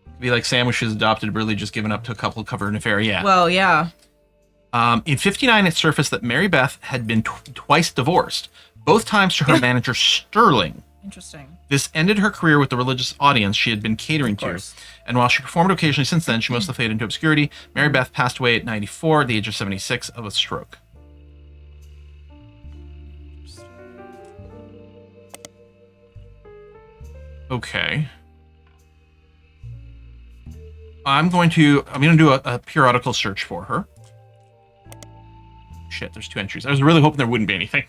It'd be like Sandwich is adopted, really just given up to a couple covered an affair. Yeah. Well, yeah. In 59, it surfaced that Mary Beth had been twice divorced, both times to her manager Sterling. Interesting. This ended her career with the religious audience she had been catering to. course. And while she performed occasionally since then, she mostly faded into obscurity. Mary Beth passed away at 94 at the age of 76 of a stroke. Okay. I'm going to do a periodical search for her. Shit, there's 2 entries. I was really hoping there wouldn't be anything.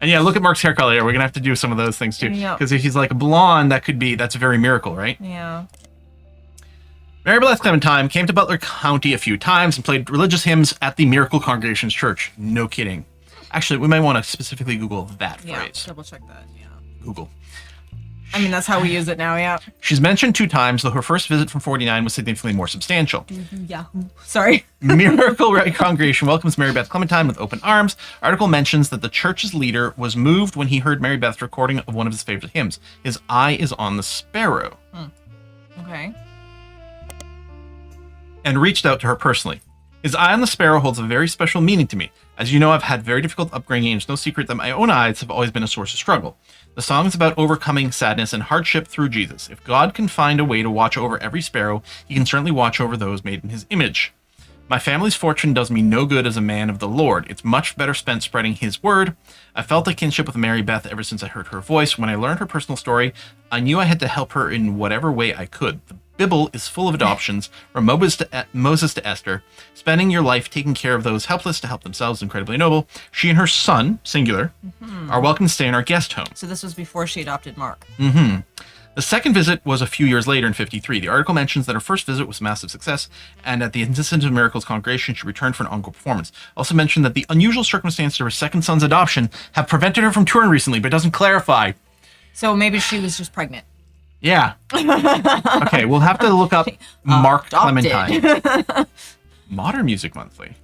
And yeah, look at Mark's hair color here. We're gonna have to do some of those things too. Yeah. Because if he's like a blonde, that's a very miracle, right? Yeah. Mary Beth Clementine came to Butler County a few times and played religious hymns at the Miracle Congregation's church. No kidding. Actually, we might want to specifically Google that Yeah. phrase. Double check that. Yeah. Google. I mean, that's how we use it now. Yeah. She's mentioned 2 times, though her first visit from 49 was significantly more substantial. Yahoo. Sorry. Miracle Congregation welcomes Mary Beth Clementine with open arms. Article mentions that the church's leader was moved when he heard Mary Beth's recording of one of his favorite hymns. His eye is on the sparrow. Okay. And reached out to her personally. His eye on the sparrow holds a very special meaning to me. As you know, I've had very difficult upbringing, and it's no secret that my own eyes have always been a source of struggle. The song is about overcoming sadness and hardship through Jesus. If God can find a way to watch over every sparrow, he can certainly watch over those made in his image. My family's fortune does me no good as a man of the Lord. It's much better spent spreading his word. I felt a kinship with Mary Beth ever since I heard her voice. When I learned her personal story, I knew I had to help her in whatever way I could. The Bible is full of adoptions, from Moses to Esther. Spending your life taking care of those helpless to help themselves is incredibly noble. She and her son, singular, are welcome to stay in our guest home. So this was before she adopted Mark. The second visit was a few years later in 53. The article mentions that her first visit was a massive success, and at the insistence of Miracles congregation, she returned for an encore performance. Also mentioned that the unusual circumstances of her second son's adoption have prevented her from touring recently, but doesn't clarify. So maybe she was just pregnant. Yeah. Okay, we'll have to look up Mark Adopted. Clementine. Modern Music Monthly.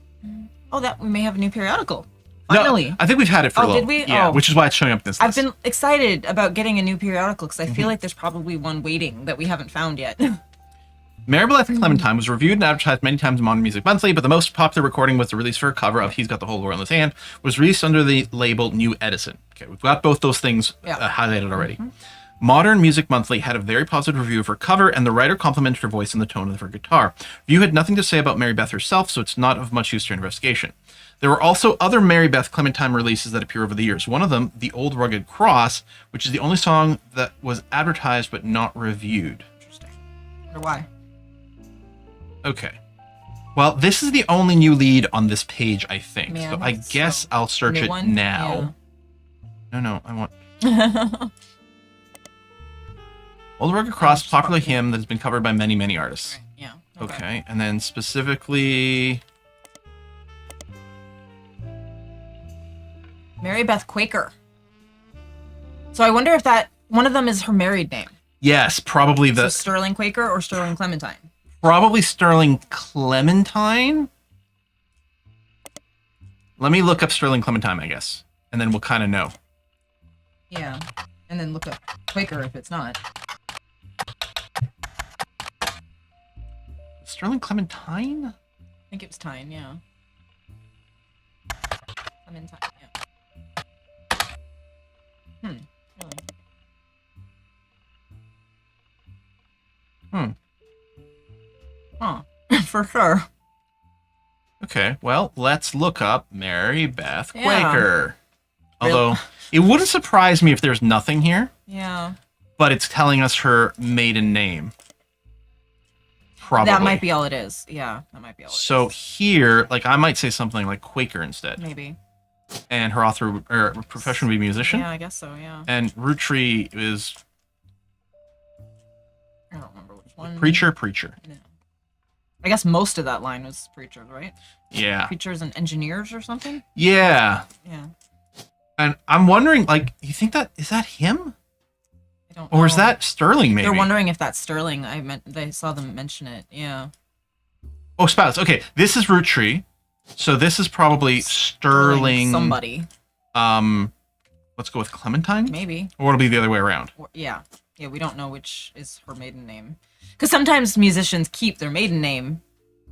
Oh, that we may have a new periodical. Finally. No, I think we've had it for a Oh, little. did we? Yeah, Oh. which is why it's showing up in this I've list. been excited about getting a new periodical because I feel like there's probably one waiting that we haven't found yet. Mary Beth Clementine was reviewed and advertised many times in Modern Music Monthly, but the most popular recording was the release for her cover of He's Got the Whole World in His Hand, was released under the label New Edison. Okay, we've got both those things highlighted already. Modern Music Monthly had a very positive review of her cover, and the writer complimented her voice and the tone of her guitar. View had nothing to say about Mary Beth herself, so it's not of much use to your investigation. There were also other Mary Beth Clementine releases that appear over the years. One of them, The Old Rugged Cross, which is the only song that was advertised but not reviewed. Interesting. Wonder why. Okay. Well, this is the only new lead on this page, I think. Yeah, So I I think guess so. I'll search New it one? now. No, I want... Old Rugged Cross, popular hymn that has been covered by many, many artists. Yeah. Okay, and then specifically... Mary Beth Quaker. So I wonder if that one of them is her married name. Yes, probably So Sterling Quaker or Sterling Clementine. Probably Sterling Clementine? Let me look up Sterling Clementine, I guess. And then we'll kind of know. Yeah. And then look up Quaker if it's not. Sterling Clementine? I think it was Tyne, yeah. Clementine, yeah. Really? Huh. For sure. Okay, well, let's look up Mary Beth Yeah. Quaker. Although, it wouldn't surprise me if there's nothing here, Yeah. but it's telling us her maiden name. Probably. That might be all it is. Yeah, that might be all it is. So here, like, I might say something like Quaker instead. Maybe. And her author, or profession would be musician. Yeah, I guess so, yeah. And Root Tree is I don't remember which one. preacher. No. I guess most of that line was preachers, right? Yeah. Preachers and engineers or something? Yeah. Yeah. And I'm wondering, like, you think that, is that him? I don't know. Or is that Sterling, maybe? They're wondering if that's Sterling. They saw them mention it. Yeah. Oh, spouse. Okay, this is Root Tree. So this is probably Sterling. Somebody. Let's go with Clementine? Maybe. Or it'll be the other way around. Yeah. Yeah, we don't know which is her maiden name. Because sometimes musicians keep their maiden name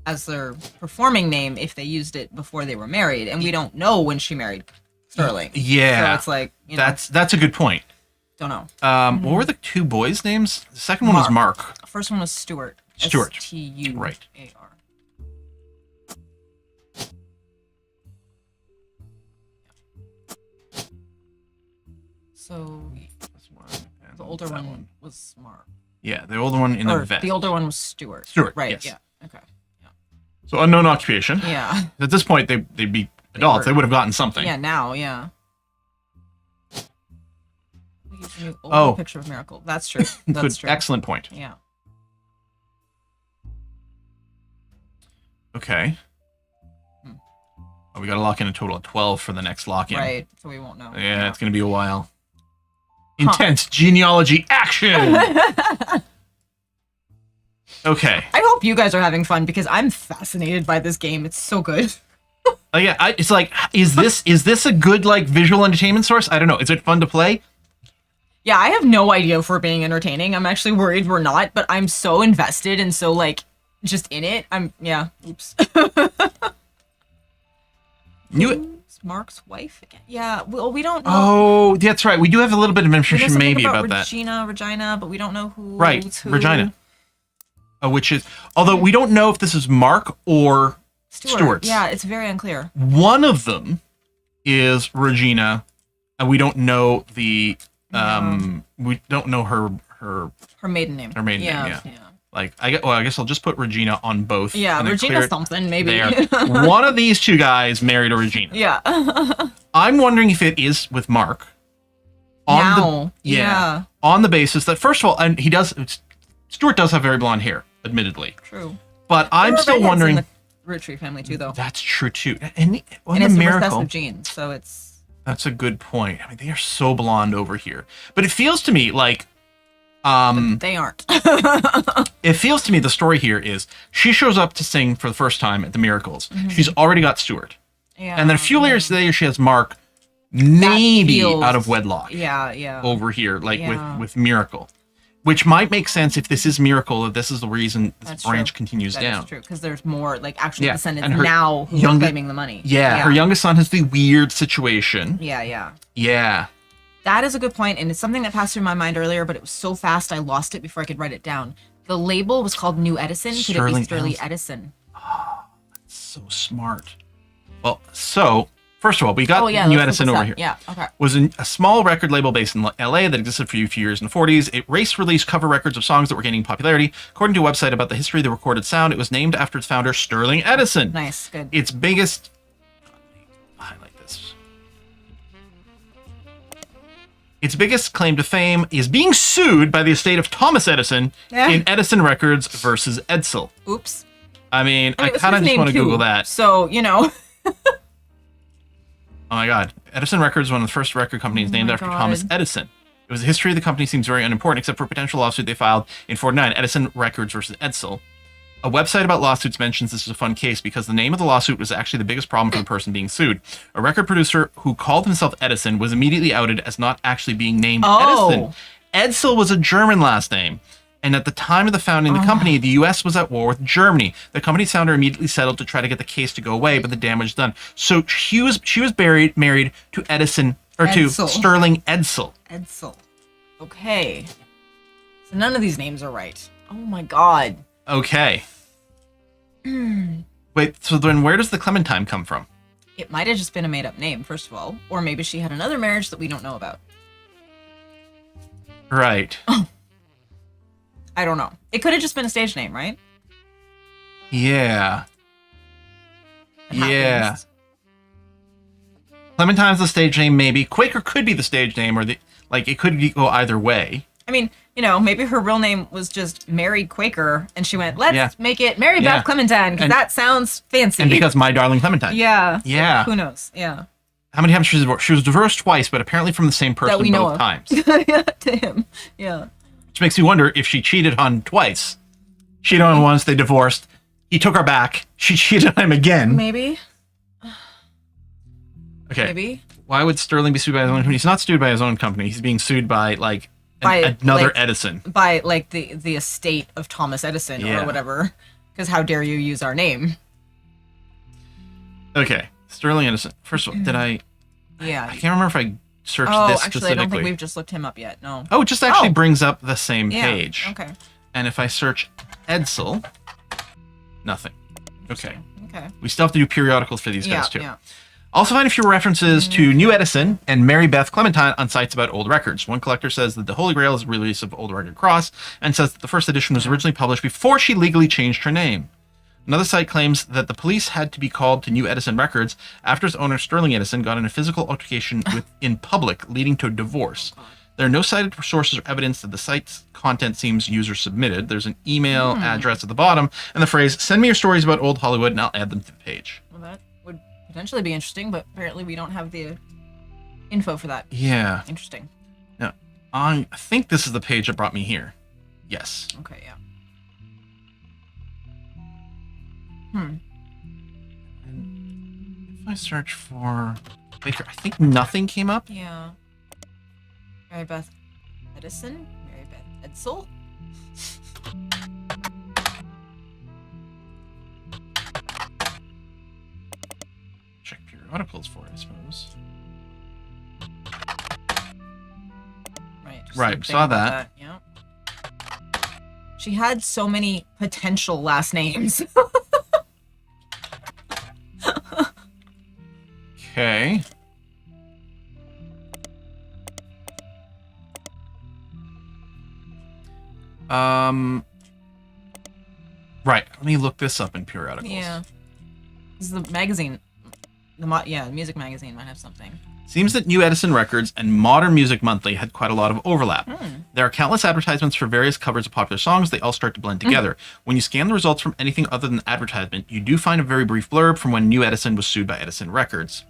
as their performing name if they used it before they were married, and we don't know when she married Sterling. Yeah. So it's like, you know, That's a good point. don't know. What were the two boys' names? The second one was Mark. First one was Stuart. Stuart. S-T-U-A-R. Right. So This one, and the older that one was Mark. Yeah, the older one in the Or vest. the older one was Stuart. Stuart, Right. yes. Yeah. Okay. So unknown occupation. Yeah. At this point, they'd be adults. They would have gotten something. Yeah. Now. Yeah. He's a new old Oh. picture of Miracle. That's true. That's Good, true. excellent point. Yeah. Okay. Oh, we got to lock in a total of 12 for the next lock-in. Right. So we won't know. Yeah, it's going to be a while. Intense genealogy action! Okay. I hope you guys are having fun because I'm fascinated by this game. It's so good. Oh, yeah, it's like, is this a good, like, visual entertainment source? I don't know. Is it fun to play? Yeah, I have no idea if we're being entertaining. I'm actually worried we're not, but I'm so invested and so like just in it. Oops. Who's Mark's wife again? Yeah, well, we don't know. Oh, that's right. We do have a little bit of We know information something maybe about that. Regina, but we don't know who. Right, who. Regina. Which is, although we don't know if this is Mark or Stuart. Yeah, it's very unclear. One of them is Regina, and we don't know we don't know her maiden name. Her maiden name, yeah. Like, I guess I'll just put Regina on both. Yeah, and then Regina clear it something, maybe. there. One of these two guys married a Regina. Yeah. I'm wondering if it is with Mark. Yeah. On the basis that, first of all, and Stuart does have very blonde hair, admittedly. True. But I'm There are still redheads wondering. in the ROOTTREE family too, though. That's true too. And And the it's a miracle. recessive gene, so it's. That's a good point. I mean, they are so blonde over here. But it feels to me like They aren't. it feels to me the story here is she shows up to sing for the first time at the Miracles. Mm-hmm. She's already got Stuart. Yeah. And then a few years later she has Mark, maybe feels- out of wedlock. Yeah. Over here, like Yeah. with Miracle. Which might make sense if this is Miracle, that this is the reason this That's branch true. continues That down. is true, because there's more like actual Yeah, descendants and her now who are younger- claiming the money. Yeah, her youngest son has the weird situation. Yeah. Yeah. That is a good point, and it's something that passed through my mind earlier, but it was so fast I lost it before I could write it down. The label was called New Edison. Could it Sterling be Sterling Edison? So smart. Well, so first of all, we got New let's Edison look over this here. up. Yeah, okay. Was a small record label based in LA that existed for a few years in the 40s. It released cover records of songs that were gaining popularity. According to a website about the history of the recorded sound, it was named after its founder, Sterling Edison. Nice, good. Its biggest... highlight this. Its biggest claim to fame is being sued by the estate of Thomas Edison in Edison Records versus Edsel. Oops. I mean, And I it was kind of his just name, want to too, Google that. So, you know. Oh my God. Edison Records, one of the first record companies named my after God. Thomas Edison. It was the history of the company seems very unimportant, except for a potential lawsuit they filed in 49, Edison Records versus Edsel. A website about lawsuits mentions this is a fun case because the name of the lawsuit was actually the biggest problem for the person being sued. A record producer who called himself Edison was immediately outed as not actually being named Edison. Edsel was a German last name. And at the time of the founding of the company, the U.S. was at war with Germany. The company's founder immediately settled to try to get the case to go away, but the damage done. So she was married to Edison, or Edsel. to Sterling Edsel. Edsel. Okay. So none of these names are right. Oh my god. Okay. Wait, so then where does the Clementine come from? It might have just been a made-up name, first of all. Or maybe she had another marriage that we don't know about. Right. I don't know. It could have just been a stage name, right? Yeah. It Yeah. happens. Clementine's the stage name, maybe. Quaker could be the stage name, or it could go either way. I mean, maybe her real name was just Mary Quaker, and she went, let's make it Mary Yeah. Beth Clementine, because And- that sounds fancy. And because My Darling Clementine. Yeah. Yeah. Who knows? Yeah. How many times she was divorced? She was divorced twice, but apparently from the same person That we know both of. times. Yeah, to him. Yeah. Which makes me wonder if she cheated on twice. Cheated on once, they divorced. He took her back. She cheated on him again. Maybe. Okay. Maybe. Why would Sterling be sued by his own company? He's not sued by his own company. He's being sued by another Edison. By the estate of Thomas Edison Yeah. or whatever. Because how dare you use our name? Okay. Sterling Edison. First of all, I Yeah. can't remember if I searched Oh, this actually, specifically. I don't think we've just looked him up yet. No. Oh, it just actually Oh. brings up the same Yeah. page. Okay. And if I search Edsel, nothing. Okay. Okay. We still have to do periodicals for these Yeah. guys too. Yeah. Also find a few references to New Edison and Mary Beth Clementine on sites about old records. One collector says that the Holy Grail is a release of Old Record Cross and says that the first edition was originally published before she legally changed her name. Another site claims that the police had to be called to New Edison Records after its owner Sterling Edison got in a physical altercation in public, leading to a divorce. There are no cited sources or evidence that the site's content seems user-submitted. There's an email address at the bottom and the phrase, "Send me your stories about old Hollywood and I'll add them to the page." Well, that would potentially be interesting, but apparently we don't have the info for that. Yeah. Interesting. Now, I think this is the page that brought me here. Yes. Okay, yeah. If I search for Baker, I think nothing came up. Yeah. Mary Beth Edison? Mary Beth Edsel? Check periodicals for it, I suppose. Right. just Right, something saw about that. Yeah. She had so many potential last names. Okay. Right. Let me look this up in periodicals. Yeah. This is the magazine. The music magazine might have something. Seems that New Edison Records and Modern Music Monthly had quite a lot of overlap. There are countless advertisements for various covers of popular songs. They all start to blend together. When you scan the results from anything other than advertisement, you do find a very brief blurb from when New Edison was sued by Edison Records.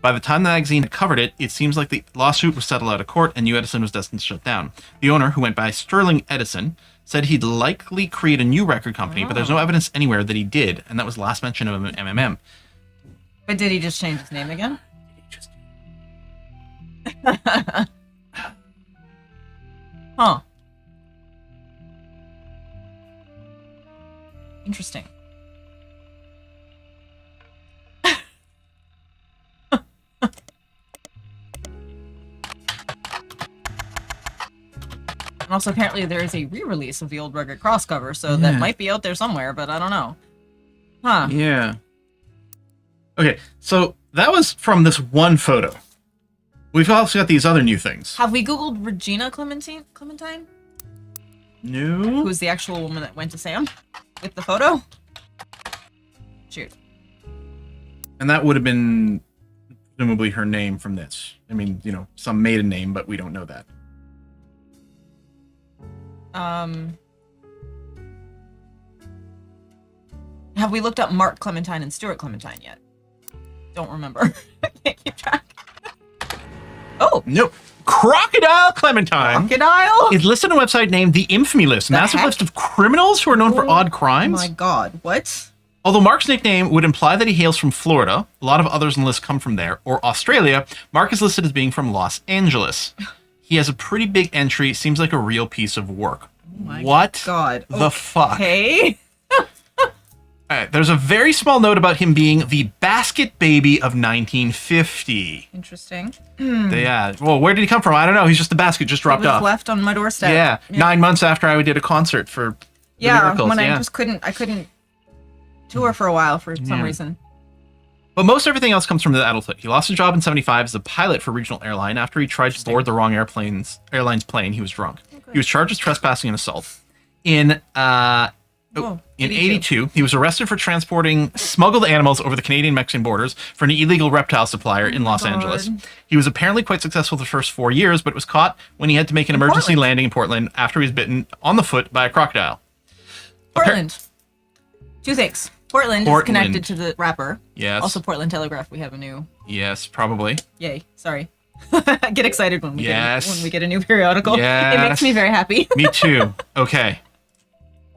By the time the magazine had covered it, it seems like the lawsuit was settled out of court and New Edison was destined to shut down. The owner, who went by Sterling Edison, said he'd likely create a new record company, but there's no evidence anywhere that he did, and that was last mention of him in MMM. But did he just change his name again? Huh. Interesting. And also, apparently, there is a re-release of the old Rugged Cross cover, so that might be out there somewhere, but I don't know. Huh. Yeah. Okay, so that was from this one photo. We've also got these other new things. Have we Googled Regina Clementine? No. Who's the actual woman that went to Sam with the photo? Shoot. And that would have been presumably her name from this. I mean, you know, some maiden name, but we don't know that. Have we looked up Mark Clementine and Stuart Clementine yet? Don't remember. I can't keep track. Oh, Nope. Crocodile Clementine Crocodile? is listed on a website named the Infamy List, a massive heck? list of criminals who are known for odd Oh crimes. my god, what? Although Mark's nickname would imply that he hails from Florida, a lot of others on the list come from there, or Australia, Mark is listed as being from Los Angeles. He has a pretty big entry, seems like a real piece of work. What God. the fuck? Hey. All right, there's a very small note about him being the basket baby of 1950. Interesting. Yeah. Well, where did he come from? I don't know. He's just the basket, just dropped It was off. left on my doorstep. Yeah. 9 months after I did a concert for the Miracles. When yeah. I couldn't tour for a while for some reason. But most everything else comes from the adulthood. He lost his job in 75 as a pilot for a regional airline after he tried to board the wrong airline's plane. He was drunk. He was charged with trespassing and assault. In 82, he was arrested for transporting smuggled animals over the Canadian-Mexican borders for an illegal reptile supplier in Los Angeles. He was apparently quite successful the first 4 years, but was caught when he had to make an emergency landing in Portland after he was bitten on the foot by a crocodile. Portland. Two things. Portland is connected to the rapper. Yes. Also, Portland Telegraph. We have a new. Yes, probably. Yay! Sorry. Get excited when we Yes. get a new periodical. It Yes. makes me very happy. Me too. Okay.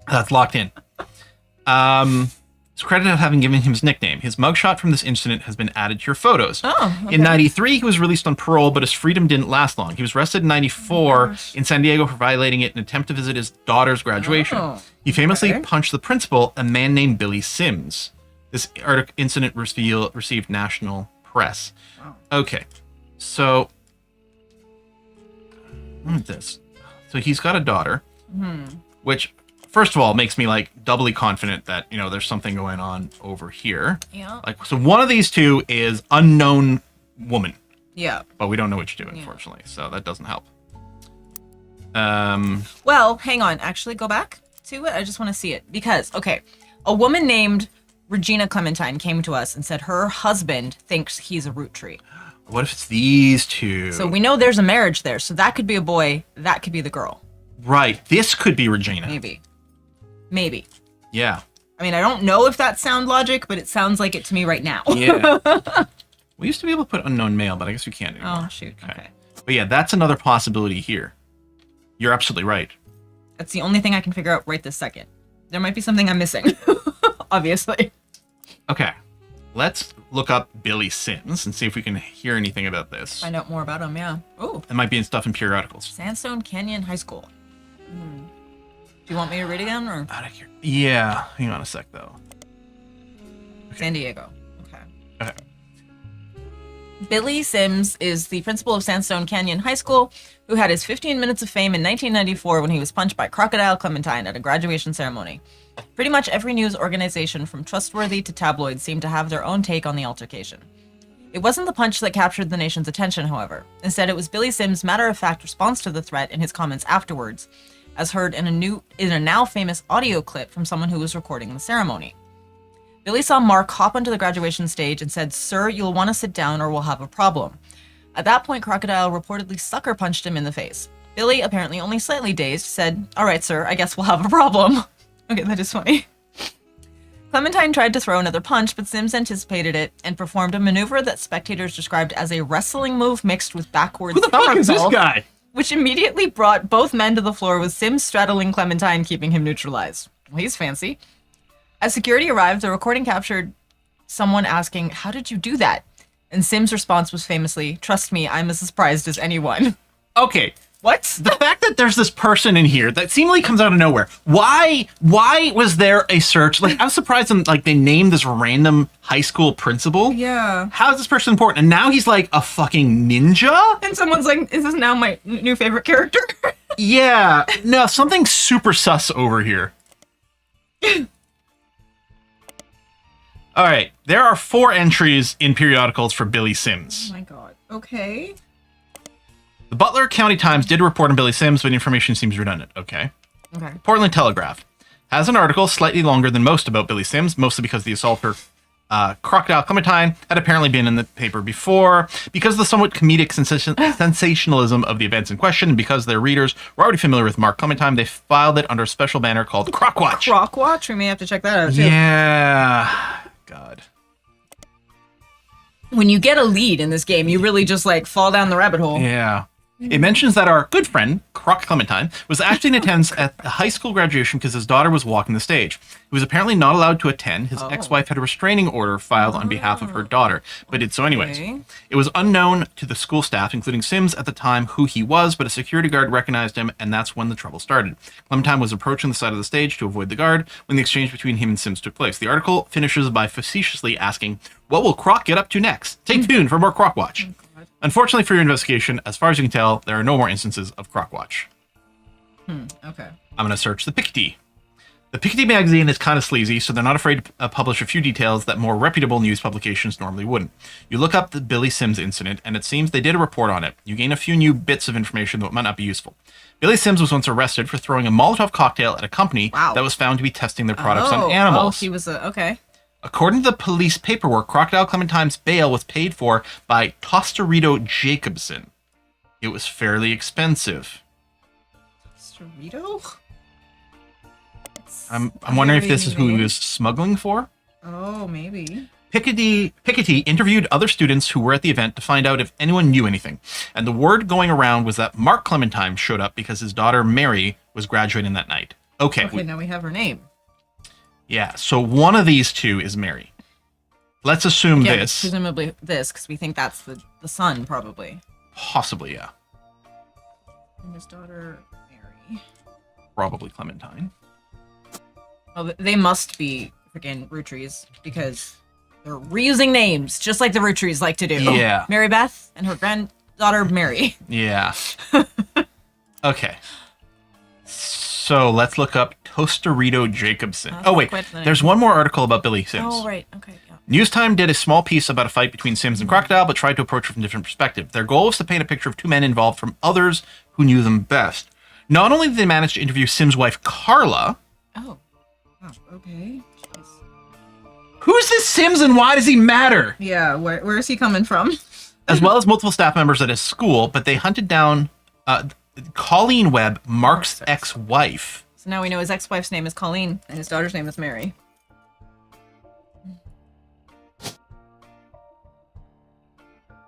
That's locked in. He's credited with having given him his nickname. His mugshot from this incident has been added to your photos. Oh, okay. In 93, he was released on parole, but his freedom didn't last long. He was arrested in 94 in San Diego for violating it in an attempt to visit his daughter's graduation. Oh, He famously okay. punched the principal, a man named Billy Sims. This incident received national press. Okay, so look at this. So he's got a daughter, which, first of all, makes me like doubly confident that there's something going on over here. Yeah. Like, so one of these two is unknown woman, Yeah. but we don't know what she's doing, unfortunately. So that doesn't help. Well, hang on. Actually, go back to it. I just want to see it because a woman named Regina Clementine came to us and said her husband thinks he's a root tree. What if it's these two? So we know there's a marriage there. So that could be a boy. That could be the girl. Right. This could be Regina. Maybe. Yeah. I mean, I don't know if that's sound logic, but it sounds like it to me right now. Yeah. We used to be able to put unknown male, but I guess we can't anymore. Oh, shoot. Okay. But yeah, that's another possibility here. You're absolutely right. That's the only thing I can figure out right this second. There might be something I'm missing, obviously. Okay. Let's look up Billy Sims and see if we can hear anything about this. Find out more about him, yeah. Oh, It might be in stuff in periodicals. Sandstone Canyon High School. Do you want me to read again, or Out of here. Yeah. Hang on a sec, though. San Diego? Okay. Okay. Billy Sims is the principal of Sandstone Canyon High School, who had his 15 minutes of fame in 1994 when he was punched by Crocodile Clementine at a graduation ceremony. Pretty much every news organization, from Trustworthy to tabloids, seemed to have their own take on the altercation. It wasn't the punch that captured the nation's attention, however. Instead, it was Billy Sims' matter-of-fact response to the threat and his comments afterwards, as heard in a now famous audio clip from someone who was recording the ceremony. Billy saw Mark hop onto the graduation stage and said, "Sir, you'll want to sit down or we'll have a problem." At that point, Crocodile reportedly sucker punched him in the face. Billy, apparently only slightly dazed, said, "All right, sir, I guess we'll have a problem." Okay, that is funny. Clementine tried to throw another punch, but Sims anticipated it and performed a maneuver that spectators described as a wrestling move mixed with backwards Who the fuck is this somersault, guy? which immediately brought both men to the floor with Sims straddling Clementine, keeping him neutralized. Well, he's fancy. As security arrived, the recording captured someone asking, "How did you do that?" And Sims' response was famously, "Trust me, I'm as surprised as anyone." Okay. What? The fact that there's this person in here that seemingly comes out of nowhere. Why was there a search? Like, I was surprised they named this random high school principal. Yeah. How is this person important? And now he's like a fucking ninja? And someone's like, "Is this now my new favorite character?" Yeah. No, something super sus over here. All right. There are 4 entries in periodicals for Billy Sims. Oh my god. Okay. The Butler County Times did report on Billy Sims, but information seems redundant. Okay. Okay. Portland Telegraph has an article slightly longer than most about Billy Sims, mostly because the assault for Crocodile Clementine had apparently been in the paper before. Because of the somewhat comedic sensationalism of the events in question, and because their readers were already familiar with Mark Clementine, they filed it under a special banner called Crockwatch. Crockwatch? We may have to check that out too. Yeah. God. When you get a lead in this game, you really just fall down the rabbit hole. Yeah. It mentions that our good friend, Croc Clementine, was actually in attendance at the high school graduation because his daughter was walking the stage. He was apparently not allowed to attend. His ex-wife had a restraining order filed on behalf of her daughter, but did so anyways. Okay. It was unknown to the school staff, including Sims at the time, who he was, but a security guard recognized him, and that's when the trouble started. Clementine was approaching the side of the stage to avoid the guard when the exchange between him and Sims took place. The article finishes by facetiously asking, what will Croc get up to next? Stay tuned for more Croc Watch. Unfortunately for your investigation, as far as you can tell, there are no more instances of Croc Watch. Okay. I'm going to search the Piketty. The Piketty magazine is kind of sleazy, so they're not afraid to publish a few details that more reputable news publications normally wouldn't. You look up the Billy Sims incident, and it seems they did a report on it. You gain a few new bits of information that might not be useful. Billy Sims was once arrested for throwing a Molotov cocktail at a company that was found to be testing their products on animals. Oh, he was okay. According to the police paperwork, Crocodile Clementine's bail was paid for by Tostarito Jacobson. It was fairly expensive. Tostarito? I'm wondering if this is who he was smuggling for. Oh, maybe. Piketty interviewed other students who were at the event to find out if anyone knew anything. And the word going around was that Mark Clementine showed up because his daughter Mary was graduating that night. Okay, now we have her name. Yeah, so one of these two is Mary. Let's assume this. Presumably this, because we think that's the son, probably. Possibly, yeah. And his daughter, Mary. Probably Clementine. Well, they must be freaking ROOTTREES, because they're reusing names, just like the ROOTTREES like to do. Yeah. Mary Beth and her granddaughter, Mary. Yeah. Okay. So let's look up Tostarito Jacobson. Oh, wait. There's one more article about Billy Sims. Oh, right. Okay. Yeah. Newstime did a small piece about a fight between Sims and Crocodile, but tried to approach it from a different perspective. Their goal was to paint a picture of two men involved from others who knew them best. Not only did they manage to interview Sims' wife, Carla. Oh. Okay. Jeez. Who's this Sims and why does he matter? Yeah, where is he coming from? As well as multiple staff members at his school, but they hunted down Colleen Webb, Mark's ex-wife. So now we know his ex-wife's name is Colleen and his daughter's name is Mary.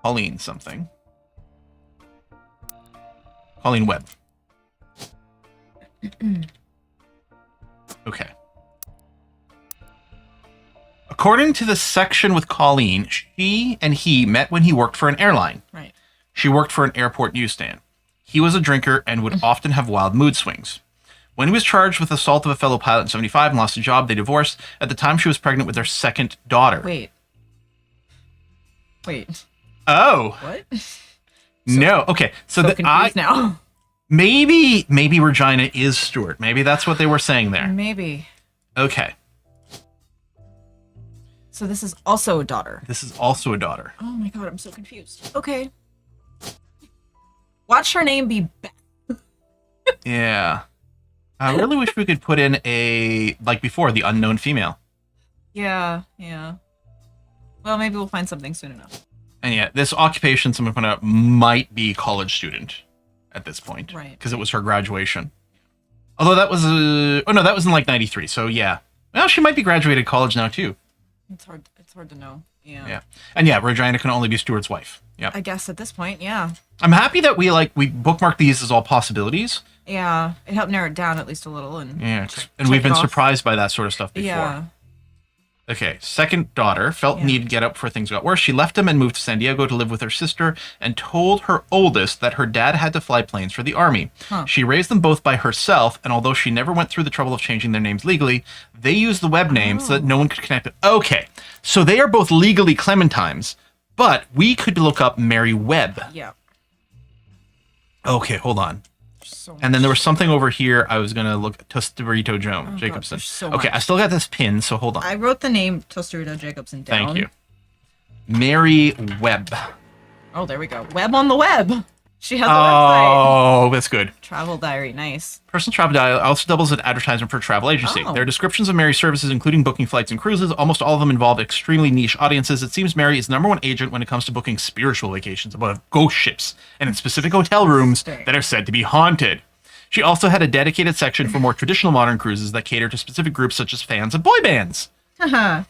Colleen something. Colleen Webb. Okay. According to the section with Colleen, she and he met when he worked for an airline. Right. She worked for an airport newsstand. He was a drinker and would often have wild mood swings. When he was charged with assault of a fellow pilot in 1975 and lost a job, they divorced. At the time, she was pregnant with their second daughter. Wait. Oh. What? No. Okay. So confused now. Maybe Regina is Stuart. Maybe that's what they were saying there. Maybe. Okay. So this is also a daughter. This is also a daughter. Oh my god, I'm so confused. Okay. Watch her name be Beth. Yeah. I really wish we could put in like before, the unknown female. Yeah. Well, maybe we'll find something soon enough. And yeah, this occupation, someone pointed out, might be college student at this point. Right. Because it was her graduation. Although that was, that was in like 93. So yeah. Well, she might be graduated college now too. It's hard to know. Yeah. Yeah. And yeah, Regina can only be Stuart's wife. Yeah. I guess at this point, yeah. I'm happy that we bookmarked these as all possibilities. Yeah. It helped narrow it down at least a little and And we've been surprised by that sort of stuff before. Yeah. Okay, second daughter felt the need to get up before things got worse. She left him and moved to San Diego to live with her sister and told her oldest that her dad had to fly planes for the army. Huh. She raised them both by herself, and although she never went through the trouble of changing their names legally, they used the web name so that no one could connect it. Okay, so they are both legally Clementines, but we could look up Mary Webb. Yeah. Okay, hold on. So And then there was something over here I was going to look at. Tostarito Jacobson. Okay, I still got this pin, so hold on. I wrote the name Tostarito Jacobson down. Thank you. Mary Webb. Oh, there we go. Web on the web. She has a website. Oh, that's good. Travel diary, nice. Personal Travel Diary also doubles as an advertisement for a travel agency. Oh. There are descriptions of Mary's services, including booking flights and cruises. Almost all of them involve extremely niche audiences. It seems Mary is the #1 agent when it comes to booking spiritual vacations aboard ghost ships and in specific hotel rooms that are said to be haunted. She also had a dedicated section for more traditional modern cruises that cater to specific groups such as fans of boy bands. Haha.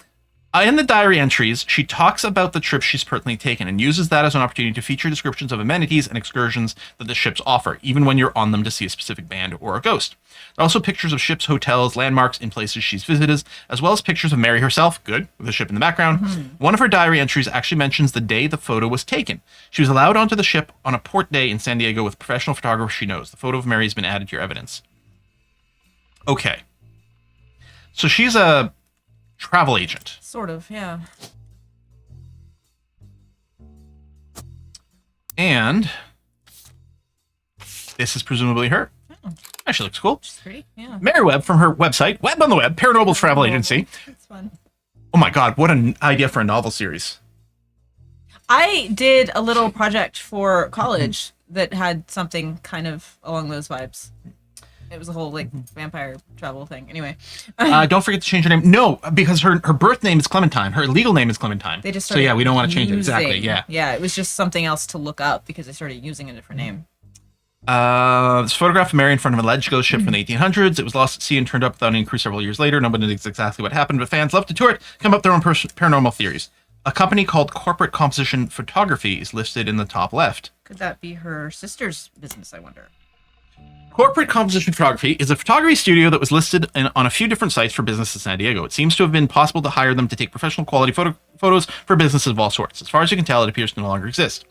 In the diary entries, she talks about the trips she's personally taken and uses that as an opportunity to feature descriptions of amenities and excursions that the ships offer, even when you're on them to see a specific band or a ghost. There are also pictures of ships, hotels, landmarks in places she's visited, as well as pictures of Mary herself, good, with the ship in the background. One of her diary entries actually mentions the day the photo was taken. She was allowed onto the ship on a port day in San Diego with professional photographers she knows. The photo of Mary has been added to your evidence. Okay. So she's a travel agent. Sort of, yeah. And this is presumably her. Actually looks cool. She's pretty, yeah. Mary Webb from her website, Web on the Web, Paranormal Travel Agency. It's fun. Oh my god, what an idea for a novel series. I did a little project for college that had something kind of along those vibes. It was a whole like vampire travel thing. Anyway, Don't forget to change her name. No, because her birth name is Clementine. Her legal name is Clementine. they just so yeah, we don't want to change it. using- Exactly. Yeah. Yeah, it was just something else to look up because they started using a different name. This photograph of Mary in front of an alleged ghost ship from the 1800s. It was lost at sea and turned up without any crew several years later. Nobody knows exactly what happened, but fans love to tour it, come up with their own paranormal theories. A company called Corporate Composition Photography is listed in the top left. Could that be her sister's business, I wonder? Corporate Composition Photography is a photography studio that was listed on a few different sites for business in San Diego. It seems to have been possible to hire them to take professional quality photos for businesses of all sorts. As far as you can tell, it appears to no longer exist.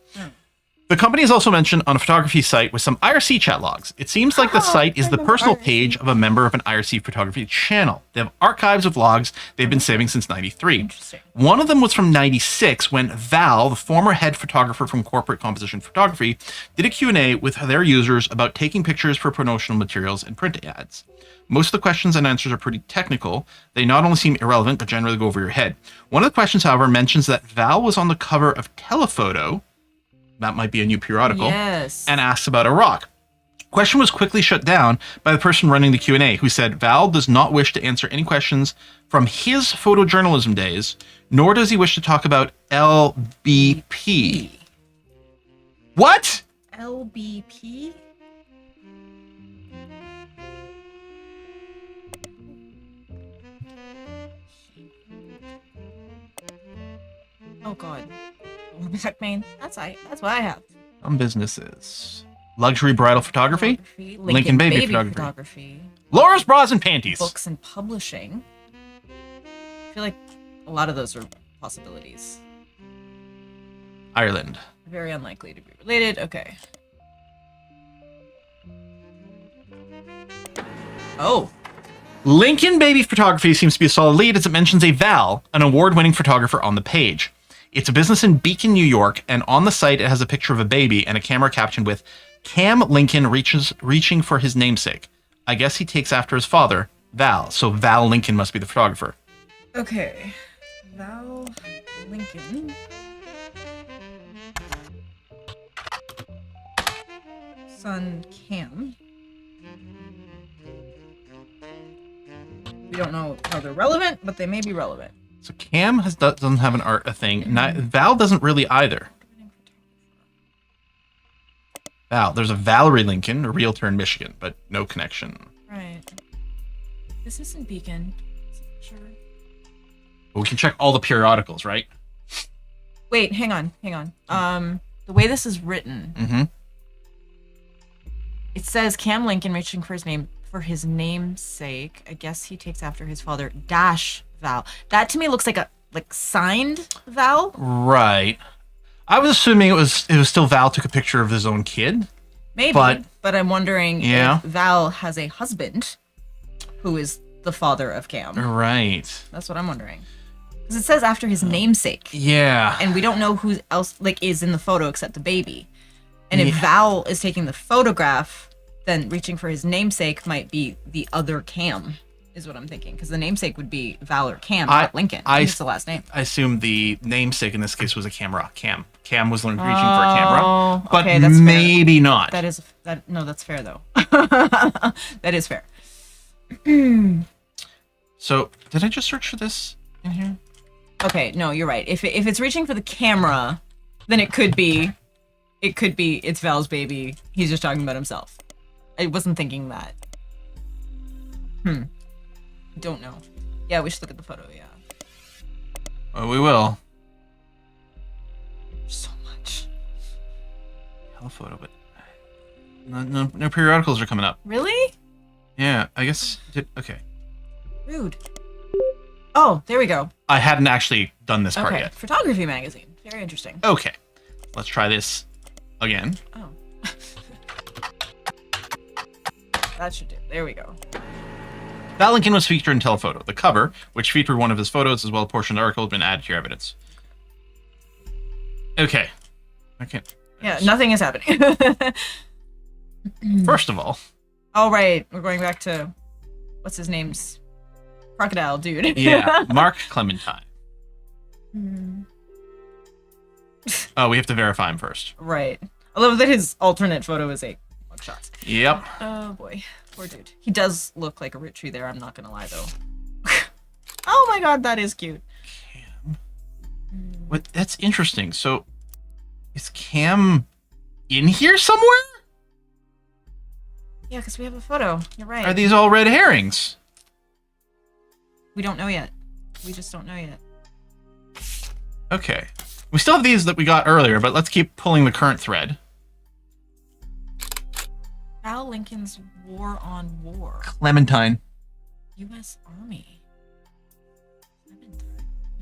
The company is also mentioned on a photography site with some IRC chat logs. It seems like the site is the personal page of a member of an IRC photography channel. They have archives of logs they've been saving since 93. Interesting. One of them was from 96 when Val, the former head photographer from Corporate Composition Photography, did a Q&A with their users about taking pictures for promotional materials and print ads. Most of the questions and answers are pretty technical. They not only seem irrelevant, but generally go over your head. One of the questions, however, mentions that Val was on the cover of Telephoto, that might be a new periodical, Yes. and asks about a rock. Question was quickly shut down by the person running the Q&A, who said Val does not wish to answer any questions from his photojournalism days, nor does he wish to talk about LBP. What? LBP? Oh god. Back main. That's what I have. Some businesses. Luxury bridal photography. Lincoln Baby photography. Laura's bras and panties. Books and publishing. I feel like a lot of those are possibilities. Ireland. Very unlikely to be related. Okay. Oh. Lincoln Baby Photography seems to be a solid lead as it mentions a Val, an award-winning photographer, on the page. It's a business in Beacon, New York, and on the site it has a picture of a baby and a camera captioned with Cam Lincoln reaching for his namesake. I guess he takes after his father, Val, so Val Lincoln must be the photographer. Okay. Val Lincoln. Son Cam. We don't know how they're relevant, but they may be relevant. So Cam doesn't have a thing. Val doesn't really either. Val, there's a Valerie Lincoln, a realtor in Michigan, but no connection. Right. This isn't Beacon. Sure. But we can check all the periodicals, right? Wait, hang on. The way this is written, Mm-hmm. it says Cam Lincoln reaching for his namesake. I guess he takes after his father dash Val. That to me looks like a signed Val. Right. I was assuming it was still Val took a picture of his own kid. Maybe, But- but I'm wondering Yeah. if Val has a husband who is the father of Cam. Right. That's what I'm wondering. Because it says after his namesake, Yeah. and we don't know who else is in the photo except the baby. And if Val is taking the photograph, then reaching for his namesake might be the other Cam, is what I'm thinking. Because the namesake would be Val or Cam, not Lincoln. I think it's the last name. I assume the namesake in this case was a camera. Cam was reaching for a camera, but okay, that's fair. maybe not. That's fair though. That is fair. So did I just search for this in here? Okay, no, you're right. If it's reaching for the camera, then it could be it's Val's baby. He's just talking about himself. I wasn't thinking that. Don't know. Yeah, we should look at the photo, yeah. Oh, we will. So much. Telephoto, but no periodicals are coming up. Really? Yeah, I guess. Okay. Rude. Oh, there we go. I hadn't actually done this part Okay, yet. photography magazine. Very interesting. Okay, let's try this again. Oh. That should do. There we go. Val Lincoln was featured in Telephoto. The cover, which featured one of his photos as well as a portion of the article, has been added to your evidence. Okay. Okay. Yeah, nothing is happening. First of all, Oh, right. We're going back to, what's his name's crocodile dude. yeah, Mark Clementine. Oh, we have to verify him first. Right. I love that his alternate photo is a mugshot. Yep. Oh, boy. Poor dude. He does look like a root tree there, I'm not gonna lie, though. Oh my god, that is cute. Cam. What? That's interesting. So, is Cam in here somewhere? Yeah, because we have a photo. You're right. Are these all red herrings? We don't know yet. We just don't know yet. Okay. We still have these that we got earlier, but let's keep pulling the current thread. Val Lincoln's War on War. Clementine. U.S. Army.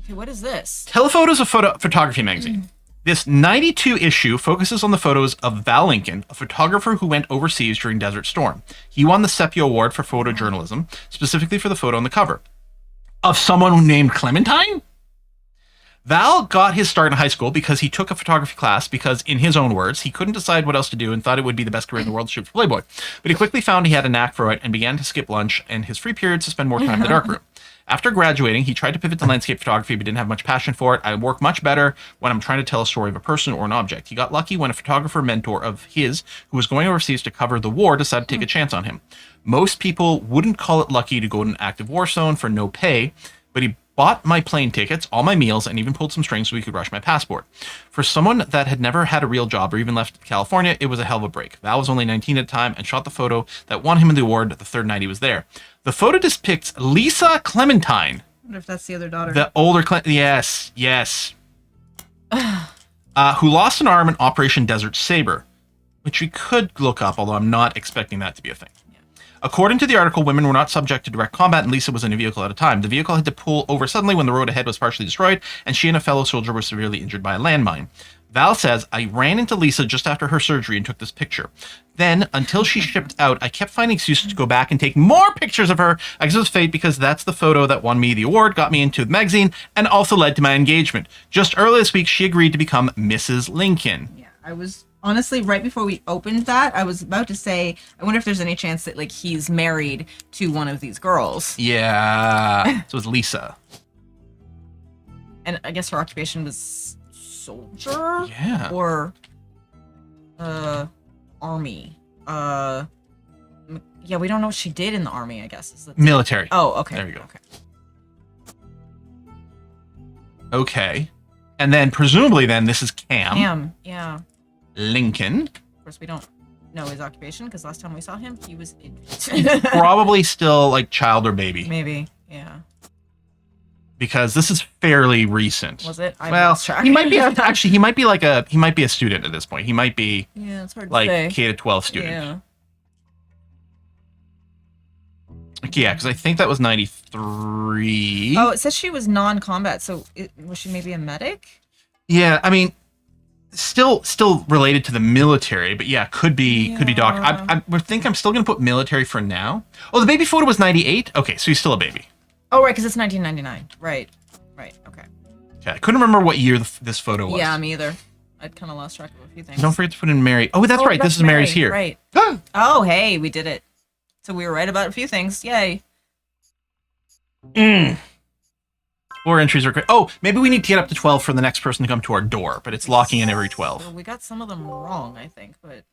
Okay, what is this? Telephoto is a photography magazine. This 92 issue focuses on the photos of Val Lincoln, a photographer who went overseas during Desert Storm. He won the Sepia Award for photojournalism, specifically for the photo on the cover. Of someone named Clementine? Val got his start in high school because he took a photography class because, in his own words, he couldn't decide what else to do and thought it would be the best career in the world to shoot for Playboy. But he quickly found he had a knack for it and began to skip lunch and his free periods to spend more time in the darkroom. After graduating, he tried to pivot to landscape photography but didn't have much passion for it. I work much better when I'm trying to tell a story of a person or an object. He got lucky when a photographer mentor of his, who was going overseas to cover the war, decided to take a chance on him. Most people wouldn't call it lucky to go to an active war zone for no pay, but he bought my plane tickets, all my meals, and even pulled some strings so we could rush my passport. For someone that had never had a real job or even left California, it was a hell of a break. Val was only 19 at the time and shot the photo that won him the award the third night he was there. The photo depicts Lisa Clementine. I wonder if that's the other daughter. The older yes. Who lost an arm in Operation Desert Saber, which we could look up, although I'm not expecting that to be a thing. According to the article, women were not subject to direct combat, and Lisa was in a vehicle at a time. The vehicle had to pull over suddenly when the road ahead was partially destroyed, and she and a fellow soldier were severely injured by a landmine. Val says, I ran into Lisa just after her surgery and took this picture. Then, until she shipped out, I kept finding excuses to go back and take more pictures of her. I guess it was fate because that's the photo that won me the award, got me into the magazine, and also led to my engagement. Just earlier this week, she agreed to become Mrs. Lincoln. Yeah, I was honestly right before we opened that. I was about to say, I wonder if there's any chance that like he's married to one of these girls. Yeah. So it's Lisa. And I guess her occupation was soldier. Yeah. Or army. Yeah, we don't know what she did in the army. I guess is the Military. Oh, okay. There you go. Okay. Okay. And then presumably then this is Cam. Yeah. Lincoln. Of course, we don't know his occupation because last time we saw him, he was in. Probably still like child or baby. Maybe. Yeah. Because this is fairly recent. Was it? I Well, lost track. he might be actually he might be a student at this point. He might be Yeah, it's hard to like say. K-12 student. Yeah. Yeah, because I think that was 93. Oh, it says she was non-combat. So was she maybe a medic? Yeah, I mean, still related to the military, but yeah, could be doc. I think I'm still gonna put military for now. Oh, the baby photo was 98. Okay, so he's still a baby. Oh, right, because it's 1999. Right. Okay. Okay, I couldn't remember what year this photo was. Yeah, me either. I'd kind of lost track of a few things. Don't forget to put in Mary. Oh, that's right. This is Mary's here. Right. Oh, hey, we did it. So we were right about a few things. Yay. 4 entries are great. Oh, maybe we need to get up to 12 for the next person to come to our door, but it's locking in every 12. Well, we got some of them wrong, I think, but.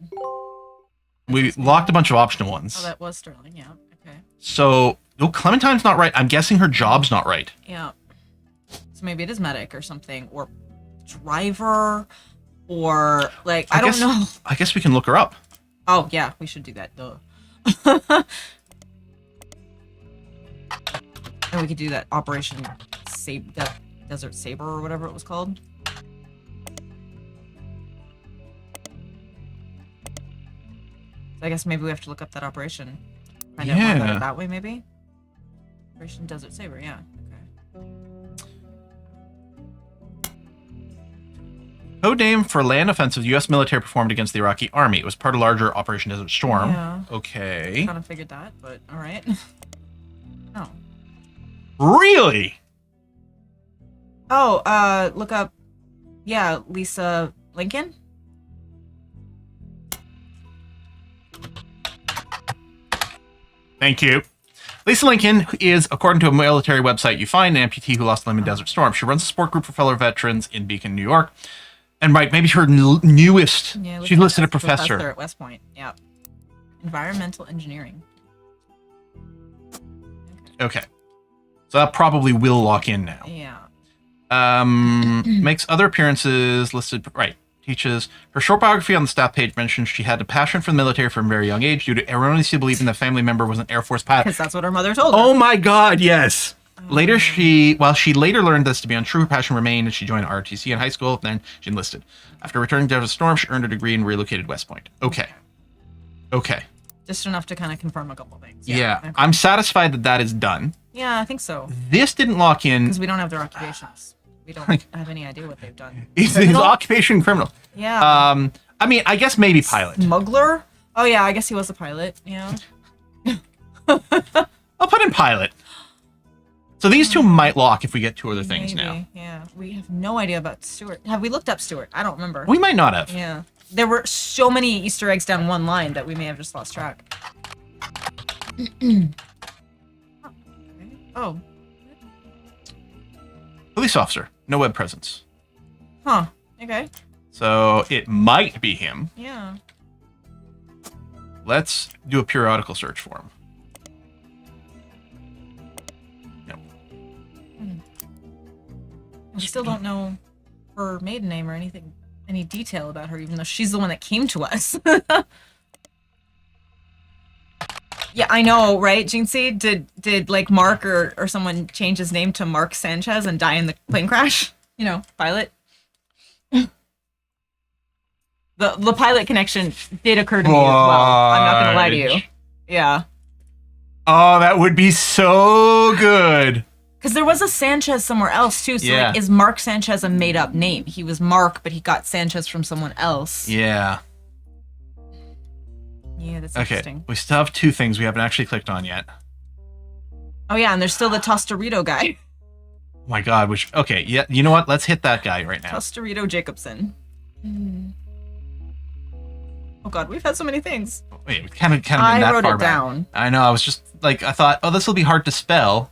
We locked a bunch of optional ones. Oh, that was Sterling. Yeah. Okay. So, Clementine's not right. I'm guessing her job's not right. Yeah. So maybe it is medic or something, or driver, or like I don't know. I guess we can look her up. Oh yeah, we should do that. Duh. And we could do that Operation Save that Desert Saber or whatever it was called. So I guess maybe we have to look up that operation. Find out more about it that way, maybe? Operation Desert Saber, yeah. Okay. Code name for land offensive the U.S. military performed against the Iraqi army. It was part of larger Operation Desert Storm. Yeah. Okay. Kind of figured that, but all right. Oh. Really? Oh, look up. Yeah, Lisa Lincoln. Thank you. Lisa Lincoln is, according to a military website you find, an amputee who lost a limb in Desert Storm. She runs a support group for fellow veterans in Beacon, New York. And right, maybe her newest, Yeah, she's listed a professor. at West Point. Yeah. Environmental engineering. Okay. So that probably will lock in now. Yeah. Makes other appearances listed, right. Teaches. Her short biography on the staff page mentions she had a passion for the military from a very young age due to erroneously believing that a family member was an Air Force pilot. Because that's what her mother told her. Oh my God, yes. Later, she later learned this to be untrue, her passion remained, and she joined ROTC in high school. Then she enlisted. After returning to Desert Storm, she earned a degree and relocated West Point. Okay. Just enough to kind of confirm a couple things. Yeah. Okay. I'm satisfied that that is done. Yeah, I think so. This didn't lock in. Because we don't have their occupations. We don't have any idea what they've done. He's occupation criminal. Yeah. I mean, I guess maybe pilot. Smuggler? Oh, yeah, I guess he was a pilot. Yeah. I'll put in pilot. So these two might lock if we get two other things Maybe, now. Yeah. We have no idea about Stewart. Have we looked up Stewart? I don't remember. We might not have. Yeah. There were so many Easter eggs down one line that we may have just lost track. Oh. Police officer, no web presence. Huh. Okay. So it might be him. Yeah. Let's do a periodical search for him. No. We still don't know her maiden name or anything, any detail about her, even though she's the one that came to us. Yeah, I know, right, Jinxie? Did like Mark or someone change his name to Mark Sanchez and die in the plane crash? You know, pilot. The pilot connection did occur to me as well. I'm not gonna lie to you. Yeah. Oh, that would be so good. Because there was a Sanchez somewhere else too. So Yeah. like, is Mark Sanchez a made up name? He was Mark, but he got Sanchez from someone else. Yeah. Yeah, that's Okay. interesting. We still have two things we haven't actually clicked on yet. Oh yeah, and there's still the Tostarito guy. Oh my God. Okay. Yeah. You know what? Let's hit that guy right now. Tostarito Jacobson. Oh God, we've had so many things. Wait, we kind of been I that wrote far it back. down. I know. I was just like, I thought, oh, this will be hard to spell.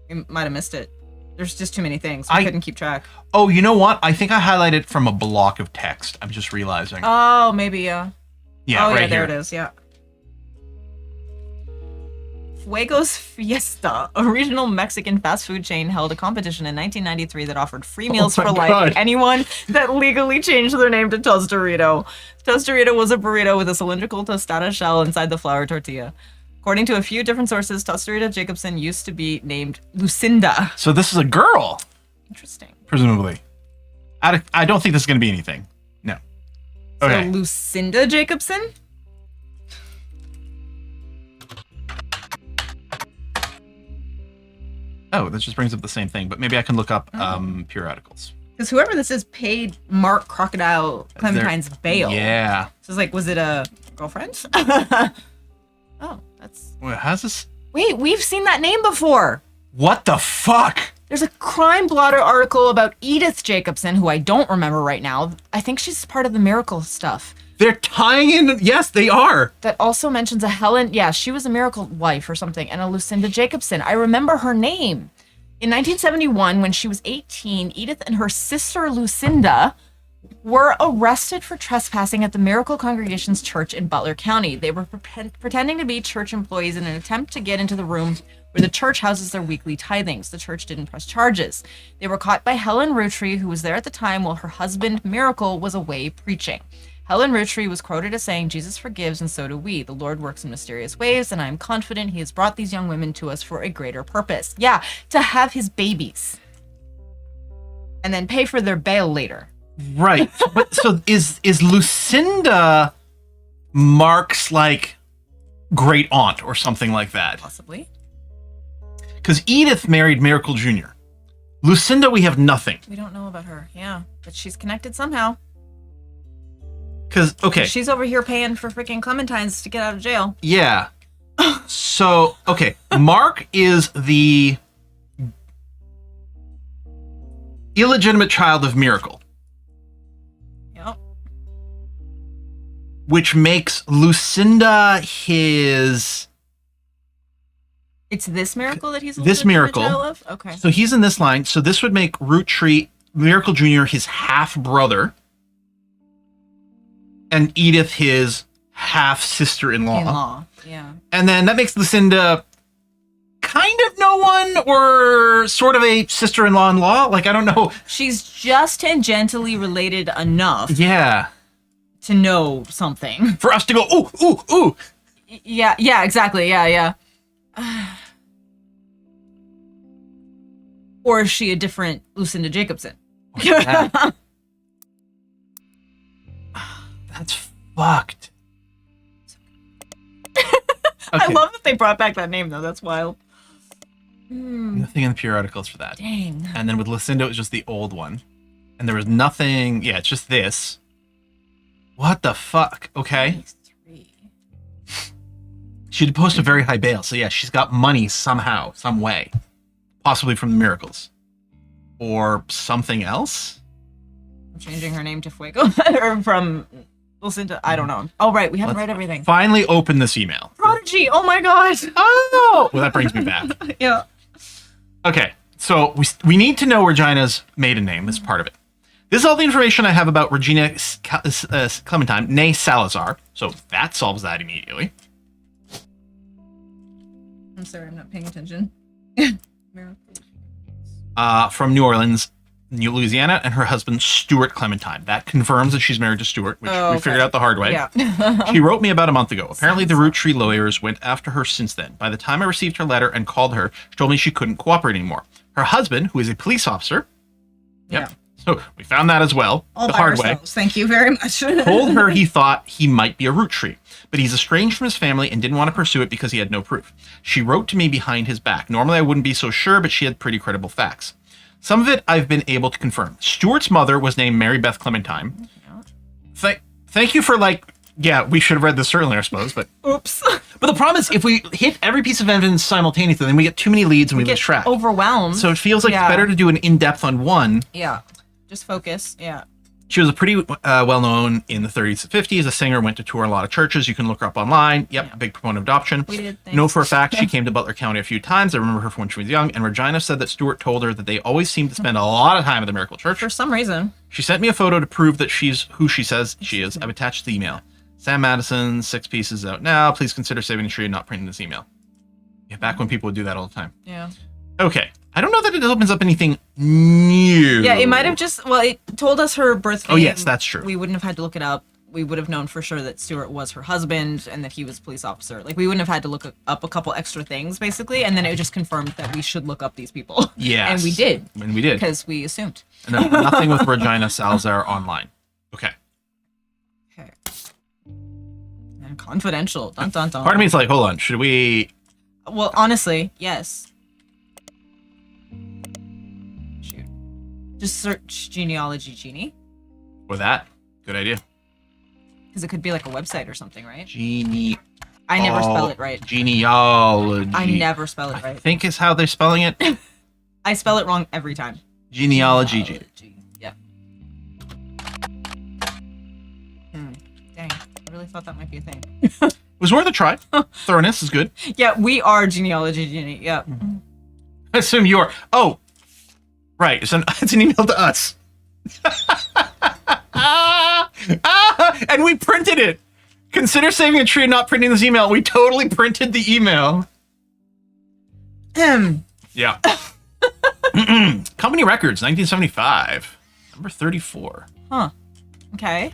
We might have missed it. There's just too many things. I We couldn't keep track. Oh, you know what? I think I highlighted from a block of text. I'm just realizing. Oh, maybe, yeah. Yeah, oh, right yeah, there here. it is, yeah. Fuego's Fiesta, a regional Mexican fast food chain, held a competition in 1993 that offered free meals my for life God. to anyone that legally changed their name to Tostarito. Tostarito was a burrito with a cylindrical tostada shell inside the flour tortilla. According to a few different sources, Tostarito Jacobson used to be named Lucinda. So this is a girl, Interesting. presumably. I don't think this is going to be anything. No. Okay. So Lucinda Jacobson? Oh, this just brings up the same thing, but maybe I can look up periodicals. Because whoever this is paid Mark Crocodile Clementine's bail. Yeah. So it's like, was it a girlfriend? Oh, that's... Wait, how's this? Wait, we've seen that name before. What the fuck? There's a crime blotter article about Edith Jacobson, who I don't remember right now. I think she's part of the Miracle stuff. They're tying in. Yes, they are. That also mentions a Helen. Yeah, she was a Miracle wife or something, and a Lucinda Jacobson. I remember her name. In 1971, when she was 18, Edith and her sister Lucinda were arrested for trespassing at the Miracle Congregation's church in Butler County. They were pretending to be church employees in an attempt to get into the room where the church houses their weekly tithings. The church didn't press charges. They were caught by Helen Roottree, who was there at the time while her husband, Miracle, was away preaching. Helen Roottree was quoted as saying, "Jesus forgives and so do we. The Lord works in mysterious ways, and I am confident he has brought these young women to us for a greater purpose." Yeah, to have his babies. and then pay for their bail later. Right. But so is Lucinda Mark's like great aunt or something like that? Possibly. Because Edith married Miracle Jr. Lucinda, we have nothing. We don't know about her. Yeah, but she's connected somehow. Because, okay. She's over here paying for freaking Clementines to get out of jail. Yeah. So, okay. Mark is the illegitimate child of Miracle, Yep. which makes Lucinda his... It's this Miracle that he's a This legitimate Miracle. child of? Okay. So he's in this line. So this would make Root Tree Miracle Jr. his half-brother and Edith his half-sister-in-law. In-law. Yeah. And then that makes Lucinda kind of no one or sort of a sister-in-law-in-law. Like, I don't know. She's just tangentially related enough Yeah. to know something. For us to go, ooh, ooh, ooh. Yeah, exactly. Yeah. Or is she a different Lucinda Jacobson? That's fucked. I Okay. love that they brought back that name, though. That's wild. Nothing in the periodicals for that. Dang. And then with Lucinda, it was just the old one. And there was nothing. Yeah, it's just this. What the fuck? Okay. She did post a very high bail. So yeah, she's got money somehow, some way. Possibly from the Miracles. Or something else? I'm changing her name to Fuego. Or from Lucinda. I don't know. Oh, right. We haven't read everything. Finally open this email. Prodigy. Oh, my God. Oh! Well, that brings me back. Yeah. Okay, so we need to know Regina's maiden name as part of it. This is all the information I have about Regina Clementine, née Salazar. So that solves that immediately. I'm sorry. I'm not paying attention. From New Orleans, Louisiana, and her husband, Stuart Clementine. That confirms that she's married to Stuart, which we figured out the hard way. Yeah. She wrote me about a month ago. Apparently, the Root Tree lawyers went after her since then. By the time I received her letter and called her, she told me she couldn't cooperate anymore. Her husband, who is a police officer, Yeah. so we found that as well, All the by hard way, ourselves. Thank you very much. told her he thought he might be a Root Tree, but he's estranged from his family and didn't want to pursue it because he had no proof. She wrote to me behind his back. Normally, I wouldn't be so sure, but she had pretty credible facts. Some of it I've been able to confirm. Stuart's mother was named Mary Beth Clementine. Thank you for yeah, we should have read this earlier, I suppose, but... Oops. But the problem is, if we hit every piece of evidence simultaneously, then we get too many leads and we lose track. Overwhelmed. So it feels like it's better to do an in-depth on one. Yeah. Just focus. Yeah. She was a pretty well-known in the 30s and 50s. A singer, went to tour in a lot of churches. You can look her up online. Yep, Yeah. big proponent of adoption. We did, thanks. Know for a fact she came to Butler County a few times. I remember her from when she was young. And Regina said that Stuart told her that they always seem to spend a lot of time at the Miracle Church. For some reason. She sent me a photo to prove that she's who she says she is. I've attached the email. Sam Madison, 6 pieces out now. Please consider saving the tree and not printing this email. Yeah, back when people would do that all the time. Yeah. Okay. I don't know that it opens up anything new. Yeah, it might have just, well, it told us her birth name. Oh, yes, that's true. We wouldn't have had to look it up. We would have known for sure that Stuart was her husband and that he was a police officer. Like, we wouldn't have had to look up a couple extra things, basically, and then it just confirmed that we should look up these people. Yes. And we did. And we did. Because we assumed. And then nothing with Regina Salazar online. Okay. Okay. And confidential. Dun, dun, dun. Part of me is like, hold on, should we... Well, honestly, yes. Shoot. Just search genealogy genie. Or that? Good idea. Because it could be like a website or something, right? I I never spell it right. Genealogy. I never spell it I right. think is how they're spelling it. I spell it wrong every time. Genealogy. Yep. Dang. I really thought that might be a thing. It was worth a try. Thoroughness is good. Yeah, we are genealogy genie. Yep. I assume you are. Oh, right. It's an email to us. And we printed it. Consider saving a tree and not printing this email. We totally printed the email. Yeah. Company Records, 1975. Number 34. Huh. Okay.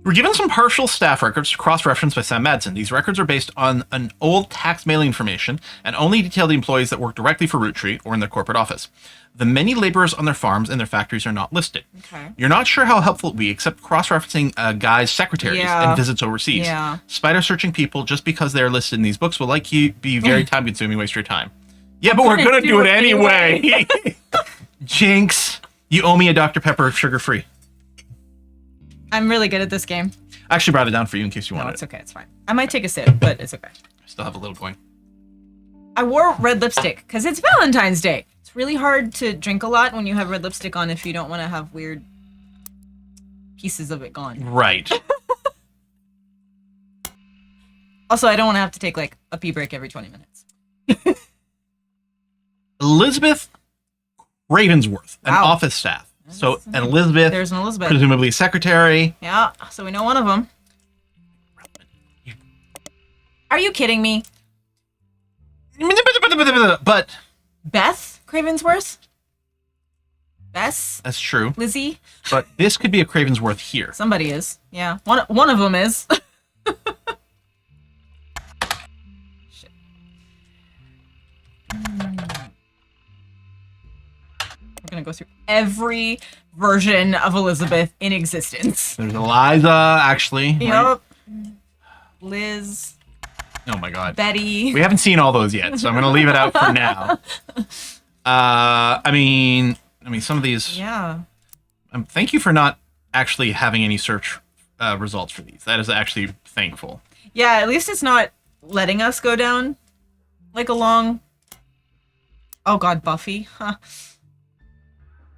We're given some partial staff records cross-referenced by Sam Madsen. These records are based on an old tax mailing information and only detail the employees that work directly for Root Tree or in their corporate office. The many laborers on their farms and their factories are not listed. Okay. You're not sure how helpful it would be, except cross-referencing Guy's secretaries and visits overseas. Yeah. Spider searching people just because they're listed in these books will likely be very time-consuming, waste your time. Yeah, but we're gonna do it anyway. Jinx, you owe me a Dr. Pepper sugar-free. I'm really good at this game. I actually brought it down for you in case you No, wanted it's it. okay. It's fine. I might take a sip, but it's okay. I still have a little going. I wore red lipstick because it's Valentine's Day. It's really hard to drink a lot when you have red lipstick on if you don't want to have weird pieces of it gone. Right. Also, I don't want to have to take like a pee break every 20 minutes. Elizabeth Ravensworth, an Wow. office staff. So, an Elizabeth, There's an Elizabeth. presumably a secretary. Yeah, so we know one of them. Are you kidding me? But Beth Cravensworth? Bess? that's true. Lizzie? But this could be a Cravensworth here. Somebody is. Yeah, one of them is. Shit. We're gonna go through every version of Elizabeth in existence. There's Eliza, actually. right? Yup. Liz. Oh my god. Betty. We haven't seen all those yet, so I'm going to leave it out for now. I mean, some of these... Yeah. Thank you for not actually having any search results for these. That is actually thankful. Yeah, at least it's not letting us go down like a long... Oh god, Buffy. Huh.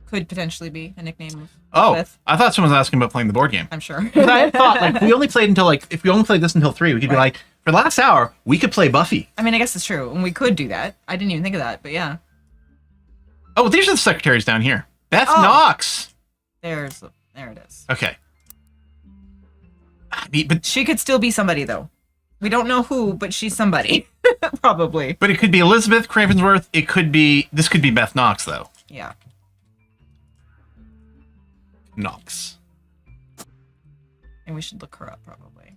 Could potentially be a nickname of Oh, Elizabeth. I thought someone was asking about playing the board game. I'm sure. 'Cause I thought, like, if we only played this until 3, we could be like, for the last hour, we could play Buffy. I mean, I guess it's true, and we could do that. I didn't even think of that, but yeah. Oh, these are the secretaries down here. Beth Oh. Knox. There it is. Okay. I mean, but She could still be somebody, though. We don't know who, but she's somebody. Probably. it could be Elizabeth Cravensworth. This could be Beth Knox, though. Yeah. Knox. And we should look her up, probably.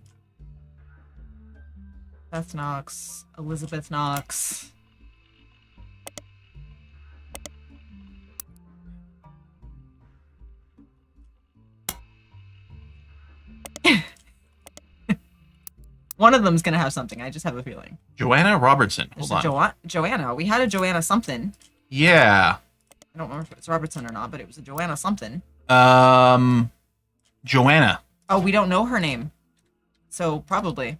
Beth Knox. Elizabeth Knox. One of them's gonna have something. I just have a feeling. Joanna Robertson. There's Hold a on. Joanna. We had a Joanna something. Yeah. I don't remember if it's Robertson or not, but it was a Joanna something. Joanna. Oh, we don't know her name. So probably.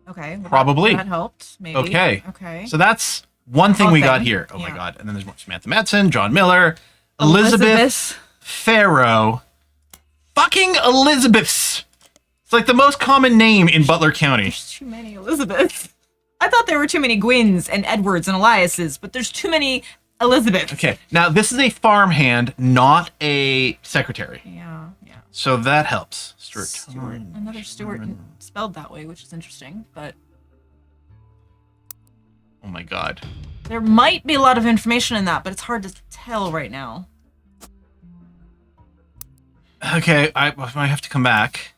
Okay. well, Probably. That helped. Maybe. Okay. Okay. So that's one thing we got thing. here. Oh my Yeah. god. And then there's more Samantha Madsen, John Miller, Elizabeth Farrow. Fucking Elizabeths. It's like the most common name in Butler County. There's too many Elizabeths. I thought there were too many Gwyns and Edwards and Eliases, but there's too many Elizabeths. Okay. Now this is a farmhand, not a secretary. Yeah. Yeah. So that helps. Stewart. Another Stewart spelled that way, which is interesting, but Oh my god. there might be a lot of information in that, but it's hard to tell right now. Okay, I might have to come back.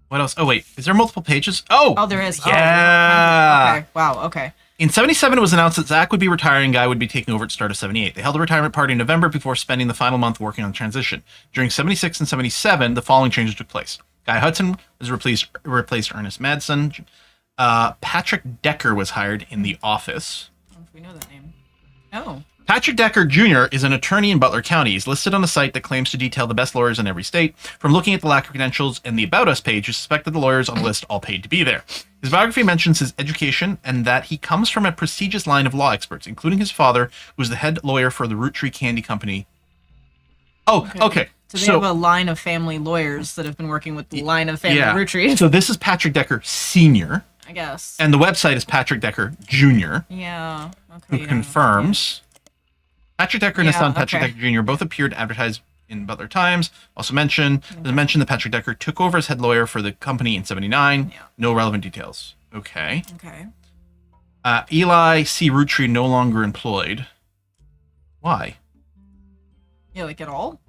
What else? Oh wait, is there multiple pages? Oh! Oh, there is. Yeah. Oh, okay. Wow. Okay. In 77, it was announced that Zach would be retiring, Guy would be taking over at the start of 78. They held a retirement party in November before spending the final month working on the transition. During 76 and 77, the following changes took place. Guy Hudson was replaced Ernest Madsen. Patrick Decker was hired in the office. I don't know if we know that name. Oh. Patrick Decker Jr. is an attorney in Butler County. He's listed on a site that claims to detail the best lawyers in every state. From looking at the lack of credentials and the About Us page, you suspect that the lawyers on the list all paid to be there. His biography mentions his education and that he comes from a prestigious line of law experts, including his father, who was the head lawyer for the Root Tree Candy Company. Oh, okay. So they have a line of family lawyers that have been working with the line of family Root Tree. So this is Patrick Decker Sr., I guess. and the website is Patrick Decker Jr., Yeah. who Okay. confirms. Patrick Decker and his Yeah, son, Patrick okay. Decker Jr., both appeared advertised in Butler Times. Also mentioned that Patrick Decker took over as head lawyer for the company in 79. Yeah. No relevant details. Okay. Okay. Eli C. Roottree no longer employed. Why? Yeah, like at all?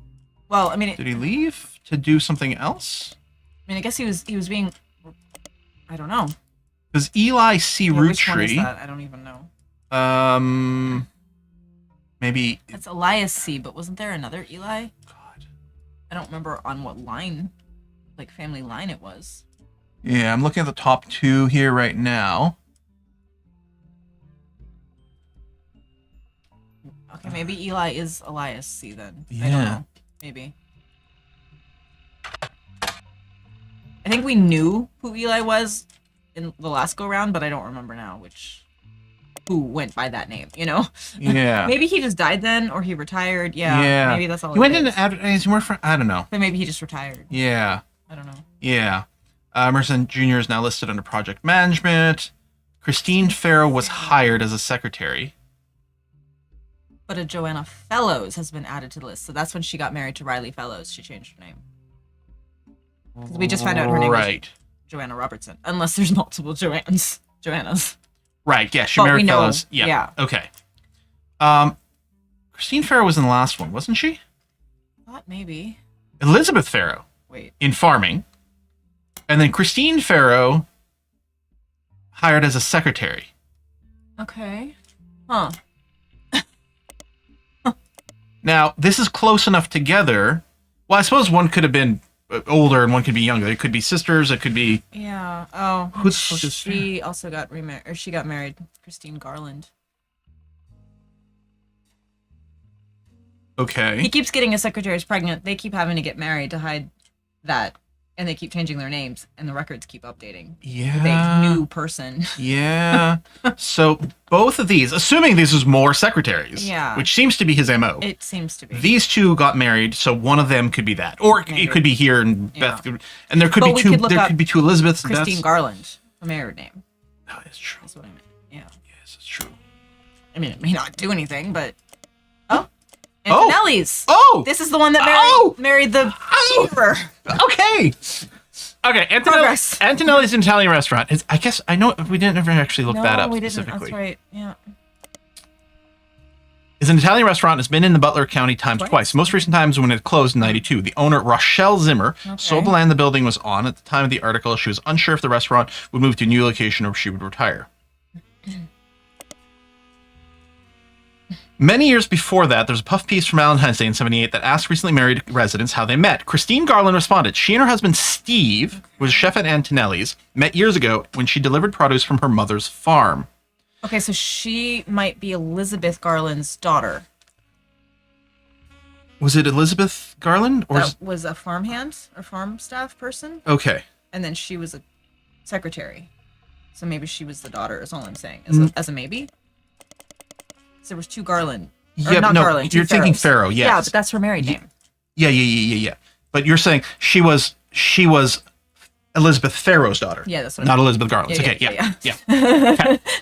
Well, I mean, Did he leave to do something else? mean, I guess he was being. I don't know. Does Eli see Yeah, root which one is tree? that? I don't even know. Maybe. That's Elias C, but wasn't there another Eli? God. I don't remember on what line, like family line it was. Yeah, I'm looking at the top 2 here right now. Okay, maybe Eli is Elias C then. I don't Yeah. know. Maybe. I think we knew who Eli was in the last go round, but I don't remember now who went by that name, you know? Yeah. Maybe he just died then, or he retired. Yeah. Yeah. Maybe that's all He went it into is. advertising work for. I don't know. But maybe he just retired. Yeah. I don't know. Yeah. Emerson Jr. is now listed under project management. Christine Farrow was hired as a secretary. But a Joanna Fellows has been added to the list. So that's when she got married to Riley Fellows. She changed her name. Because we just found out her name was Right. Joanna Robertson. Unless there's multiple Joannas. Right. Yeah. She But we married know- Fellows. Yeah. yeah. Okay. Christine Farrow was in the last one, wasn't she? Thought maybe. Elizabeth Farrow Wait. in farming. And then Christine Farrow hired as a secretary. Okay. Huh. Now, this is close enough together. Well, I suppose one could have been older and one could be younger. It could be sisters. It could be. Yeah. Oh. Who the fuck is she also got remarried, or she got married. Christine Garland. Okay. He keeps getting his secretaries pregnant. They keep having to get married to hide that, and they keep changing their names, and the records keep updating. Yeah. The new person. Yeah. So both of these, assuming this was more secretaries, Yeah. which seems to be his MO. It seems to be. These two got married, so one of them could be that, or it Maybe. could be here, and Yeah. Beth, could, and there could But be we two. could look There up could be two Elizabeths. and Christine Beths. Garland, a married name. Oh, that's true. That's what I meant. Yeah. Yes, it's true. I mean, it may not do anything, but oh, Oh. Antonelli's. Oh, This is the one that Oh. married the Oh. caterer. okay. Okay, Progress. Antonelli's an Italian restaurant. I guess I know we didn't ever actually look that up we didn't. specifically. That's right. Yeah. Is an Italian restaurant. Has been in the Butler County times Twice. twice. Most recent times when it closed in '92. The owner, Rochelle Zimmer, Okay. sold the land the building was on. At the time of the article, she was unsure if the restaurant would move to a new location or if she would retire. Many years before that, there's a puff piece from Valentine's Day in '78 that asked recently married residents how they met. Christine Garland responded. She and her husband Steve was a chef at Antonelli's, met years ago when she delivered produce from her mother's farm. Okay, so she might be Elizabeth Garland's daughter. Was it Elizabeth Garland? Or That was a farmhand or farm staff person, okay. and then she was a secretary. So maybe she was the daughter. Is all I'm saying. As a maybe. So there was two Garland. Or Yeah, not no, Garland. two you're thinking Farrows. Farrow, yes. Yeah, but that's her married name. Yeah. But you're saying she was Elizabeth Farrow's daughter. Yeah, that's what I Not mean. Elizabeth Garland's. Yeah, Okay, yeah, yeah.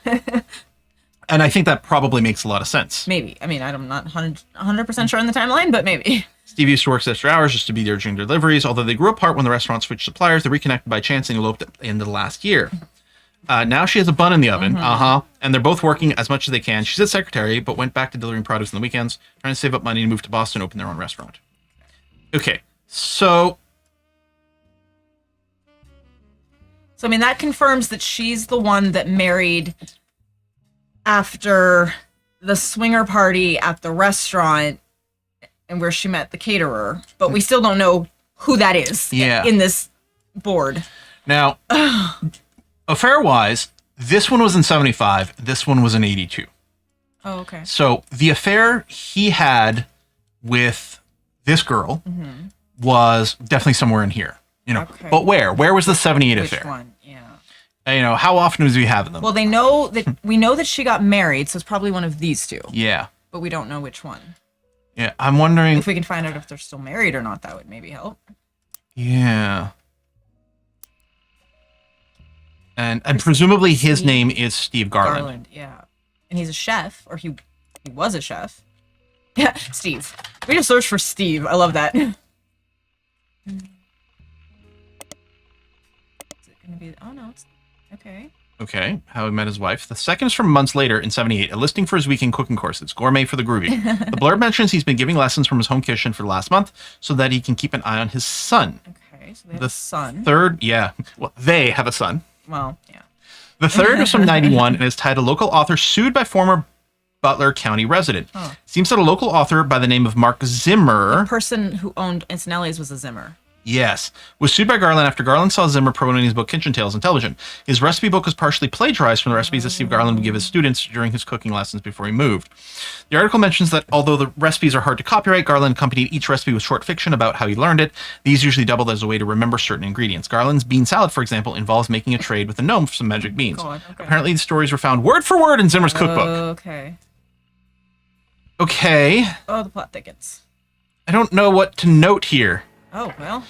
Okay. And I think that probably makes a lot of sense. Maybe. I mean, I'm not 100% sure on the timeline, but maybe. Steve used to work extra hours just to be there during deliveries. Although they grew apart when the restaurant switched suppliers, they reconnected by chance and eloped at the end of the last year. Now she has a bun in the oven. And they're both working as much as they can. She's a secretary, but went back to delivering produce on the weekends, trying to save up money and move to Boston and open their own restaurant. Okay, so So, I mean, that confirms that she's the one that married after the swinger party at the restaurant and where she met the caterer. But we still don't know who that is Yeah. in this board. now, affair-wise, this one was in '75. This one was in '82. Oh, okay. So the affair he had with this girl was definitely somewhere in here. You know, Okay. but where? Where was the '78 Which affair? one? Yeah. And, you know, how often was we having them? Well, they know that we know that she got married, so it's probably one of these two, yeah, but we don't know which one. yeah. I'm wondering. If we can find out if they're still married or not, that would maybe help. Yeah. And presumably his name is Steve Garland. Yeah. And he's a chef, or he was a chef. Yeah, Steve. We just search for Steve. I love that. Is it gonna be? Oh no, it's okay. Okay, how he met his wife. The second is from months later in '78, a listing for his weekend cooking courses, Gourmet for the Groovy. The blurb mentions he's been giving lessons from his home kitchen for the last month so that he can keep an eye on his son. Okay. Okay, so they have The a son. third, well, they have a son. Well, yeah. The third is from 91 and is titled Local Author Sued by Former Butler County Resident. Oh. Seems that a local author by the name of Mark Zimmer, The person who owned Instant Ellie's was a Zimmer. yes, was sued by Garland after Garland saw Zimmer promoting his book Kitchen Tales on television. His recipe book was partially plagiarized from the recipes that Steve Garland would give his students during his cooking lessons before he moved. The article mentions that although the recipes are hard to copyright, Garland accompanied each recipe with short fiction about how he learned it. These usually doubled as a way to remember certain ingredients. Garland's bean salad, for example, involves making a trade with a gnome for some magic beans. God, okay. Apparently, the stories were found word for word in Zimmer's cookbook. Okay. Okay, Oh, the plot thickens. I don't know what to note here. Oh, well.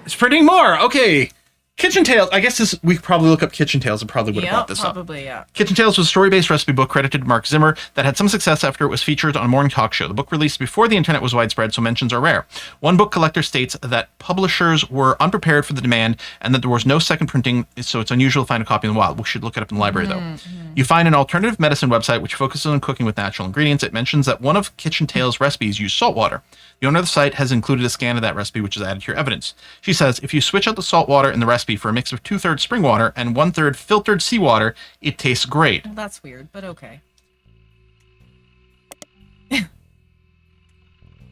It's printing more. Okay. Kitchen Tales. I guess we could probably look up Kitchen Tales and probably would have Yeah, brought this up. probably, yeah. Kitchen Tales was a story-based recipe book credited to Mark Zimmer that had some success after it was featured on a morning talk show. The book released before the internet was widespread, so mentions are rare. One book collector states that publishers were unprepared for the demand and that there was no second printing, so it's unusual to find a copy in the wild. We should look it up in the library, though. You find an alternative medicine website which focuses on cooking with natural ingredients. It mentions that one of Kitchen Tales' recipes used salt water. The owner of the site has included a scan of that recipe, which is added to your evidence. She says, if you switch out the salt water in the recipe for a mix of 2/3 spring water and 1/3 filtered seawater, it tastes great. Well, that's weird, but okay.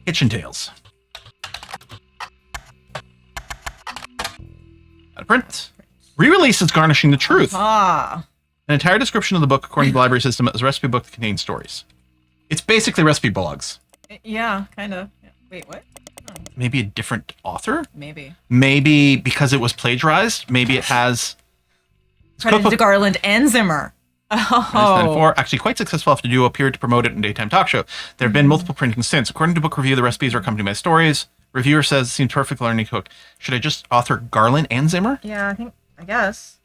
Kitchen Tales. Out of print. Re-release is Garnishing the Truth. Ah. An entire description of the book, according to the library system, is a recipe book that contains stories. It's basically recipe blogs. Yeah, kind of. Yeah. Wait, what? Oh, Maybe a different author? maybe. Maybe because it was plagiarized. Maybe it has... Credited to Garland and Zimmer. Oh. Actually quite successful after the duo appeared to promote it in a daytime talk show. There have been multiple printings since. According to book review, the recipes are accompanied by stories. Reviewer says, seems perfect for learning to cook. Should I just author Garland and Zimmer? Yeah, I guess.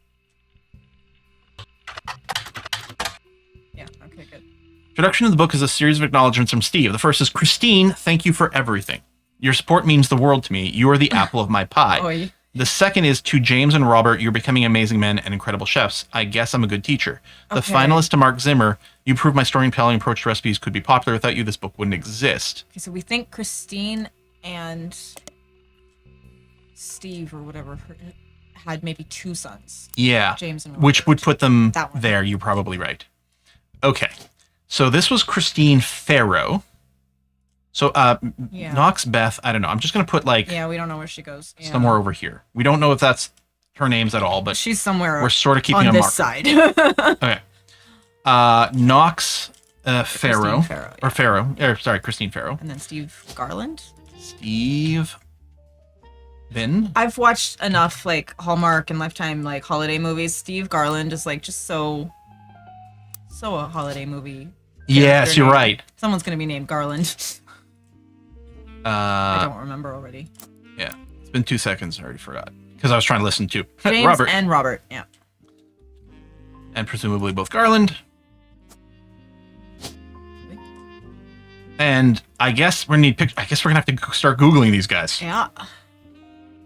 Yeah, okay, good. Introduction of the book is a series of acknowledgments from Steve. The first is, Christine, thank you for everything. Your support means the world to me. You are the apple of my pie. Oy. The second is, to James and Robert, you're becoming amazing men and incredible chefs. I guess I'm a good teacher. The Okay. final is to Mark Zimmer. You prove my storytelling approach to recipes could be popular. Without you, this book wouldn't exist. Okay, so we think Christine and Steve or whatever had maybe 2 sons. Yeah. James and which Robert. would put them That one. there. You're probably right. Okay. So this was Christine Farrow. So Yeah. Knox Beth, I don't know. I'm just going to put like Yeah, we don't know where she goes. Yeah. somewhere over here. We don't know if that's her names at all, but She's somewhere we're sort of keeping on a this marker. side. Okay. Knox Farrow. Farrow, Or Farrow. Sorry, Christine Farrow. And then Steve Garland. Steve Vin. I've watched enough like Hallmark and Lifetime like holiday movies. Steve Garland is like just so a holiday movie. Yes, character you're name. right. Someone's gonna be named Garland. I don't remember already. Yeah. It's been 2 seconds. I already forgot. Because I was trying to listen to James Robert. and Robert. Yeah. And presumably both Garland. And I guess we're gonna have to start Googling these guys. Yeah.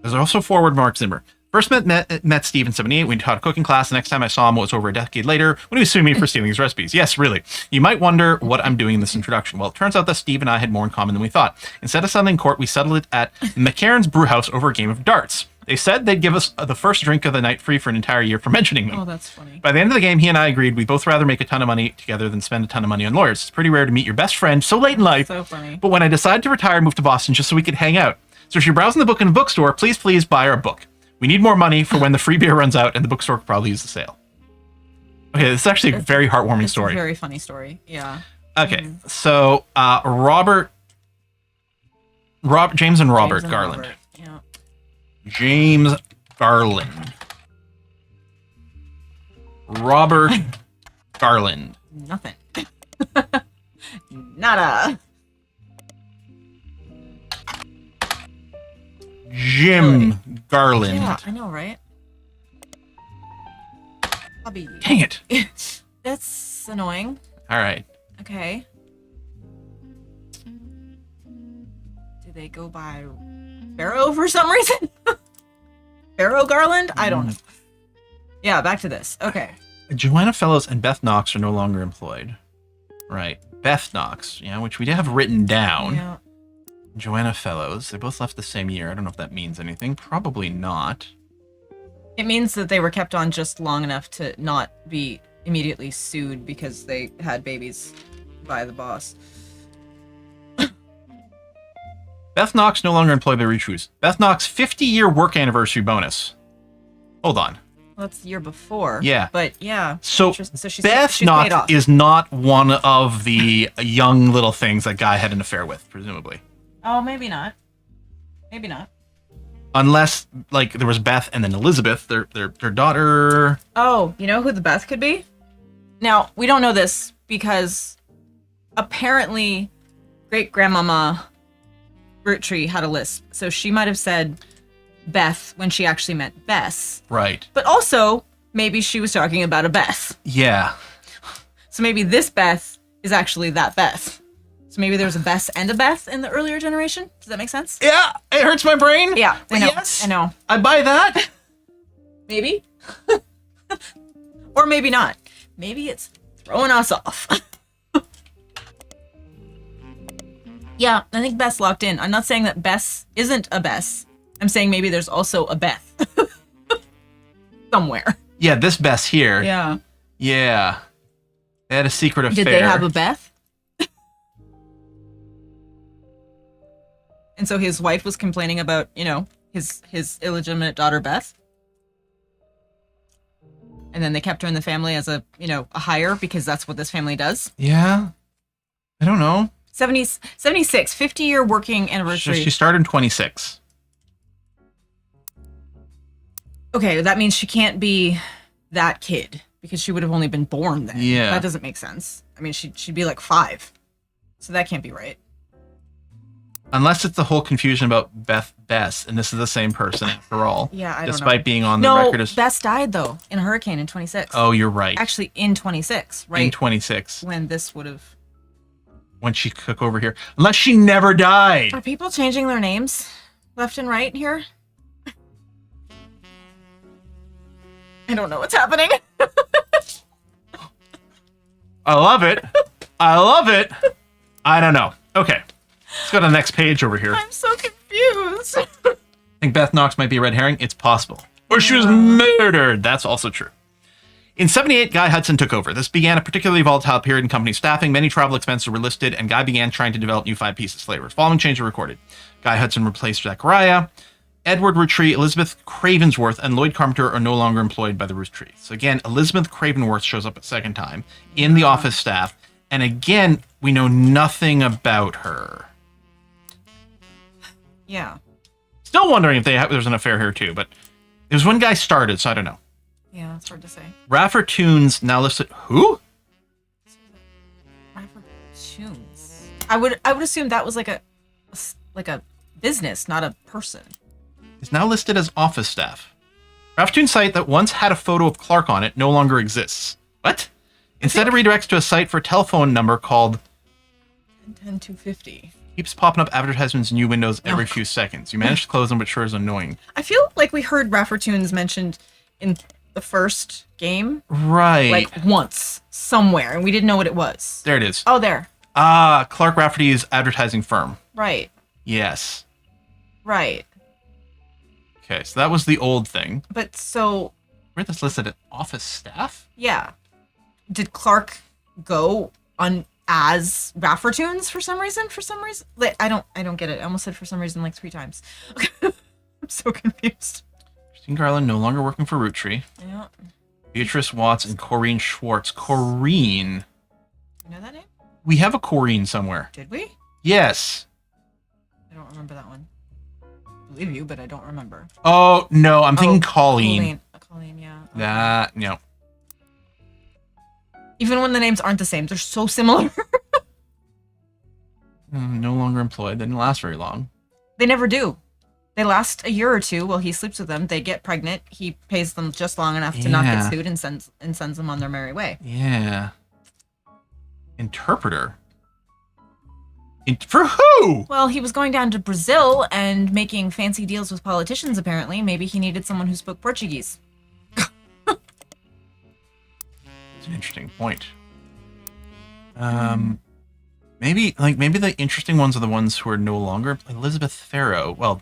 There's also forward Mark Zimmer. First met Steve in 78 when he taught a cooking class. The next time I saw him was over a decade later when he was suing me for stealing his recipes. Yes, really. You might wonder what I'm doing in this introduction. Well, it turns out that Steve and I had more in common than we thought. Instead of settling in court, we settled it at McCarran's Brewhouse over a game of darts. They said they'd give us the first drink of the night free for an entire year for mentioning them. Oh, that's funny. By the end of the game, he and I agreed we'd both rather make a ton of money together than spend a ton of money on lawyers. It's pretty rare to meet your best friend so late in life. So funny. But when I decided to retire, I moved to Boston just so we could hang out. So if you're browsing the book in a bookstore, please buy our book. We need more money for when the free beer runs out, and the bookstore could probably use the sale. Okay, this is actually a very heartwarming It's story. a very funny story. Yeah. Okay, so James and Robert James and Garland. Robert, yeah. James Garland. Robert Garland. Nothing. Nada. Jim Garland. Yeah, I know, right? Bobby. Dang it. That's annoying. All right. Okay. Do they go by Barrow for some reason? Barrow Garland? I don't know. Yeah, back to this. Okay. Joanna Fellows and Beth Knox are no longer employed. Right. Beth Knox, which we did have written down. Yeah. Joanna Fellows. They both left the same year. I don't know if that means anything. Probably not. It means that they were kept on just long enough to not be immediately sued because they had babies by the boss. Beth Knox no longer employed by ROOTTREES. Beth Knox 50-year work anniversary bonus. Hold on. Well, that's the year before. Yeah. But yeah. So, she's Beth paid Knox off. is not one of the young little things that Guy had an affair with, presumably. Oh, maybe not. Maybe not. Unless, like, there was Beth and then Elizabeth, their daughter. Oh, you know who the Beth could be? Now, we don't know this because apparently great-grandmama Roottree had a lisp. So she might have said Beth when she actually meant Bess. Right. But also, maybe she was talking about a Beth. Yeah. So maybe this Beth is actually that Beth. So maybe there was a Bess and a Beth in the earlier generation. Does that make sense? Yeah, it hurts my brain. Yeah, I know. Yes. I know. I buy that. Maybe. Or maybe not. Maybe it's throwing us off. Yeah, I think Beth's locked in. I'm not saying that Bess isn't a Bess. I'm saying maybe there's also a Beth. Somewhere. Yeah, this Bess here. Yeah. Yeah. They had a secret affair. Did they have a Beth? And so his wife was complaining about, his illegitimate daughter Beth. And then they kept her in the family as a hire because that's what this family does. Yeah. I don't know. 76, 50-year working anniversary. She started in 26. Okay, that means she can't be that kid because she would have only been born then. Yeah. That doesn't make sense. I mean, she'd be like 5. So that can't be right. Unless it's the whole confusion about Bess, and this is the same person after all. Yeah, I don't know. Despite being on the No, record as... Bess died though in a hurricane in 26. Oh, you're right. Actually, in 26, right? In 26. When this would have... When she took over here. Unless she never died. Are people changing their names left and right here? I don't know what's happening. I love it. I love it. I don't know. Okay. Let's go to the next page over here. I'm so confused. I think Beth Knox might be a red herring. It's possible. Or she was murdered. That's also true. In 78, Guy Hudson took over. This began a particularly volatile period in company staffing. Many travel expenses were listed, and Guy began trying to develop new 5-pieces flavors. Following changes were recorded. Guy Hudson replaced Zachariah. Edward Roottree, Elizabeth Cravensworth, and Lloyd Carpenter are no longer employed by the ROOTTREES. So again, Elizabeth Cravenworth shows up a second time in the office staff. And again, we know nothing about her. Yeah. Still wondering if there's an affair here too, but it was when Guy started, so I don't know. Yeah, it's hard to say. Raffer Tunes now listed. Who? Raffer Tunes. I would assume that was like a business, not a person. Is now listed as office staff. Raffer Tunes site that once had a photo of Clark on it no longer exists. What? Instead, it redirects to a site for a telephone number called 10250. Keeps popping up advertisements in new windows every few seconds. You managed to close them, but sure is annoying. I feel like we heard Raffer Tunes mentioned in the first game. Right. Like once, somewhere, and we didn't know what it was. There it is. Oh, there. Ah, Clark Rafferty's advertising firm. Right. Yes. Right. Okay, so that was the old thing. But so... Where this listed at office staff? Yeah. Did Clark go on as Raffer Tunes for some reason? Like, I don't get it. I almost said for some reason like 3 times. I'm so confused. Christine Garland no longer working for ROOTTREE. Yeah. Beatrice Watts and Corrine Schwartz. Corrine. You know that name? We have a Corrine somewhere. Did we? Yes. I don't remember that one. I believe you, but I don't remember. Oh, no, I'm thinking Colleen. Colleen, yeah. Okay. No. Even when the names aren't the same, they're so similar. No longer employed. They didn't last very long. They never do. They last a year or two while he sleeps with them. They get pregnant. He pays them just long enough to not get sued and sends them on their merry way. Yeah. Interpreter? For who? Well, he was going down to Brazil and making fancy deals with politicians, apparently. Maybe he needed someone who spoke Portuguese. That's an interesting point. Maybe the interesting ones are the ones who are no longer Elizabeth Farrow. Well,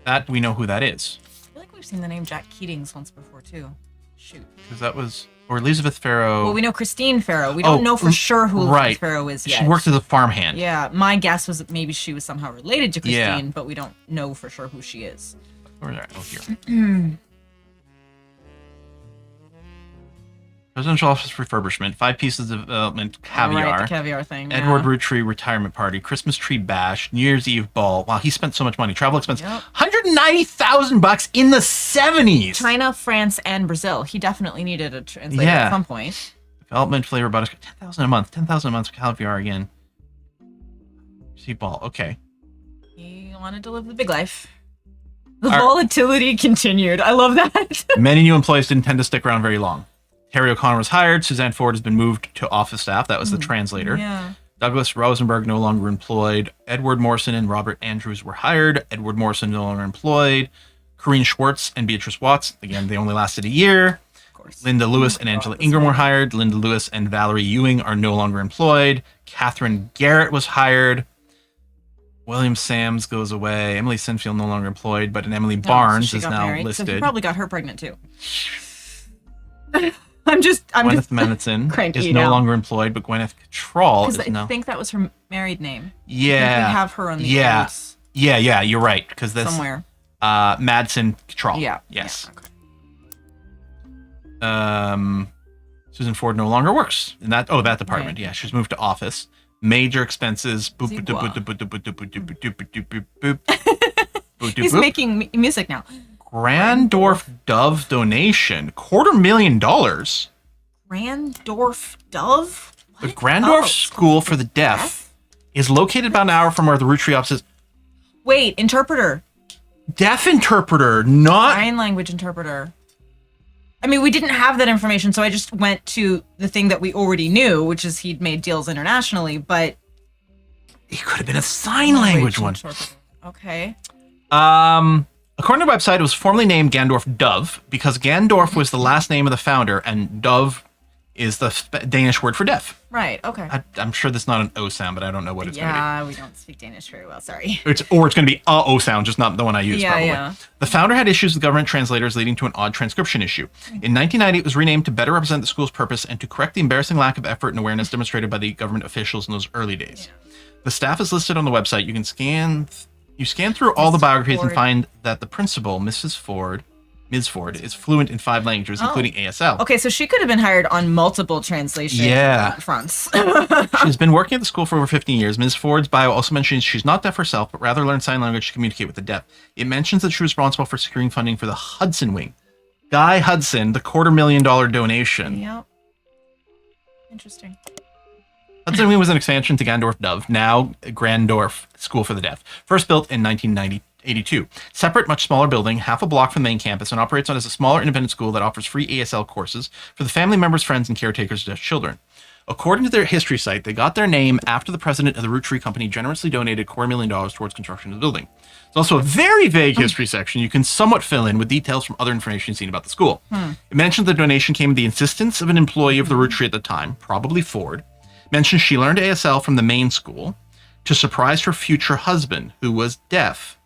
that we know who that is. I feel like we've seen the name Jack Keatings once before too. Shoot. Because that was or Elizabeth Farrow. Well, we know Christine Farrow. We don't know for sure who Elizabeth Farrow is yet. She worked as a farmhand. Yeah, my guess was that maybe she was somehow related to Christine, Yeah. but we don't know for sure who she is. Where is that? Oh, here. Presidential office refurbishment, 5 pieces of development, caviar. Right, the caviar thing. Edward yeah. Root Tree retirement party, Christmas tree bash, New Year's Eve ball. Wow, he spent so much money. Travel expense, Yep. $190,000 in the 70s. China, France, and Brazil. He definitely needed a translator Yeah. at some point. Development flavor butterscotch, $10,000 a month. $10,000 a month for caviar again. See ball. Okay. He wanted to live the big life. The Our- volatility continued. I love that. Many new employees didn't tend to stick around very long. Terry O'Connor was hired. Suzanne Ford has been moved to office staff. That was the translator. Yeah. Douglas Rosenberg no longer employed. Edward Morrison and Robert Andrews were hired. Edward Morrison no longer employed. Corinne Schwartz and Beatrice Watts. Again, they only lasted a year. Of course. Linda Lewis and Angela Ingram were hired. Linda Lewis and Valerie Ewing are no longer employed. Catherine Garrett was hired. William Sams goes away. Emily Sinfield no longer employed, but an Emily Oh, so Barnes she is got now married. So listed. he probably got her pregnant too. I'm just Gwyneth Menison cranky is no now. longer employed, but Gwyneth Trawl because is I now. think that was her married name. I Yeah. think we have her on the Yeah. notes Yeah, you're right. Because this somewhere. Madsen Trawl. Yeah. Yes. Yeah, okay. Susan Ford no longer works in that department. Right. Yeah, she's moved to office. Major expenses. Boop, boop, Zigua. boop, boop, boop, boop, boop, boop, boop, boop, boop, boop, boop, He's boop. making music now. Grandorf Dove donation, $250,000. Grandorf Dove? The What? Grandorf Oh, School for the Deaf is located about an hour from where the Root Tree office is. Wait, interpreter. Deaf interpreter, not Sign language interpreter. I mean, we didn't have that information, so I just went to the thing that we already knew, which is he'd made deals internationally, but... it could have been a sign language one. interpreter. Okay. According to the website, it was formerly named Gandorf Dove because Gandorf was the last name of the founder, and Dove is the Danish word for deaf. Right, okay. I'm sure that's not an O sound, but I don't know what it's going to Yeah, we don't speak Danish very well, sorry. be. It's going to be a O sound, just not the one I use. Yeah, probably. yeah. The founder had issues with government translators, leading to an odd transcription issue. In 1990, it was renamed to better represent the school's purpose and to correct the embarrassing lack of effort and awareness demonstrated by the government officials in those early days. The staff is listed on the website. You can scan through all the biographies and Ford. find that the principal, Ms. Ford, is fluent in 5 languages, including ASL. Okay, so she could have been hired on multiple translation fronts. She's been working at the school for over 15 years. Ms. Ford's bio also mentions she's not deaf herself, but rather learned sign language to communicate with the deaf. It mentions that she was responsible for securing funding for the Hudson Wing. Guy Hudson, the $250,000 donation. Yep. Interesting. Hudson Wing was an expansion to Gandorf Dove, now Grandorf School for the Deaf. First built in 1982. Separate, much smaller building, half a block from the main campus, and operates as a smaller independent school that offers free ASL courses for the family members, friends, and caretakers of deaf children. According to their history site, they got their name after the president of the Root Tree Company generously donated $250,000 towards construction of the building. There's also a very vague history section you can somewhat fill in with details from other information seen about the school. It mentioned the donation came at the insistence of an employee of the Root Tree at the time, probably Ford. Mentioned she learned ASL from the main school to surprise her future husband, who was deaf.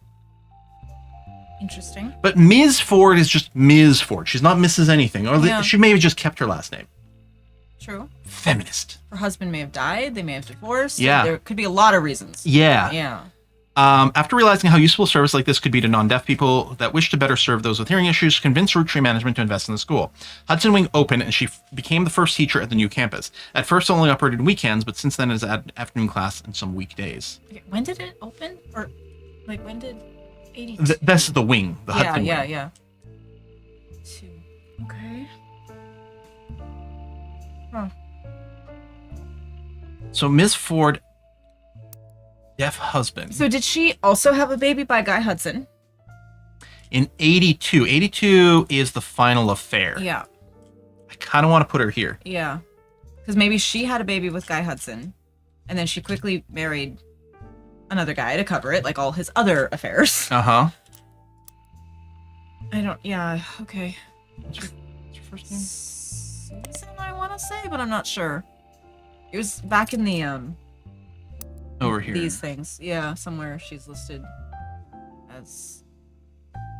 Interesting. But Ms. Ford is just Ms. Ford. She's not Mrs. anything. Or Yeah. she may have just kept her last name. True. Feminist. Her husband may have died. They may have divorced. Yeah. There could be a lot of reasons. Yeah. Yeah. After realizing how useful a service like this could be to non-deaf people that wish to better serve those with hearing issues, convinced Root Tree management to invest in the school. Hudson Wing opened, and she became the first teacher at the new campus. At first, only operated weekends, but since then, it has had afternoon class and some weekdays. Okay, when did it open? Or, like, when did 82? This is the wing, the yeah, Hudson yeah, Wing. yeah. 2. Okay. Huh. So Ms. Ford, deaf husband, So did she also have a baby by Guy Hudson? in 82. 82 is the final affair. Yeah. I kind of want to put her here. Yeah. Because maybe she had a baby with Guy Hudson, and then she quickly married another guy to cover it, like all his other affairs. Uh-huh. Okay. What's your first name? Susan, I want to say, but I'm not sure. It was back in the Over here. these things. Yeah, somewhere she's listed as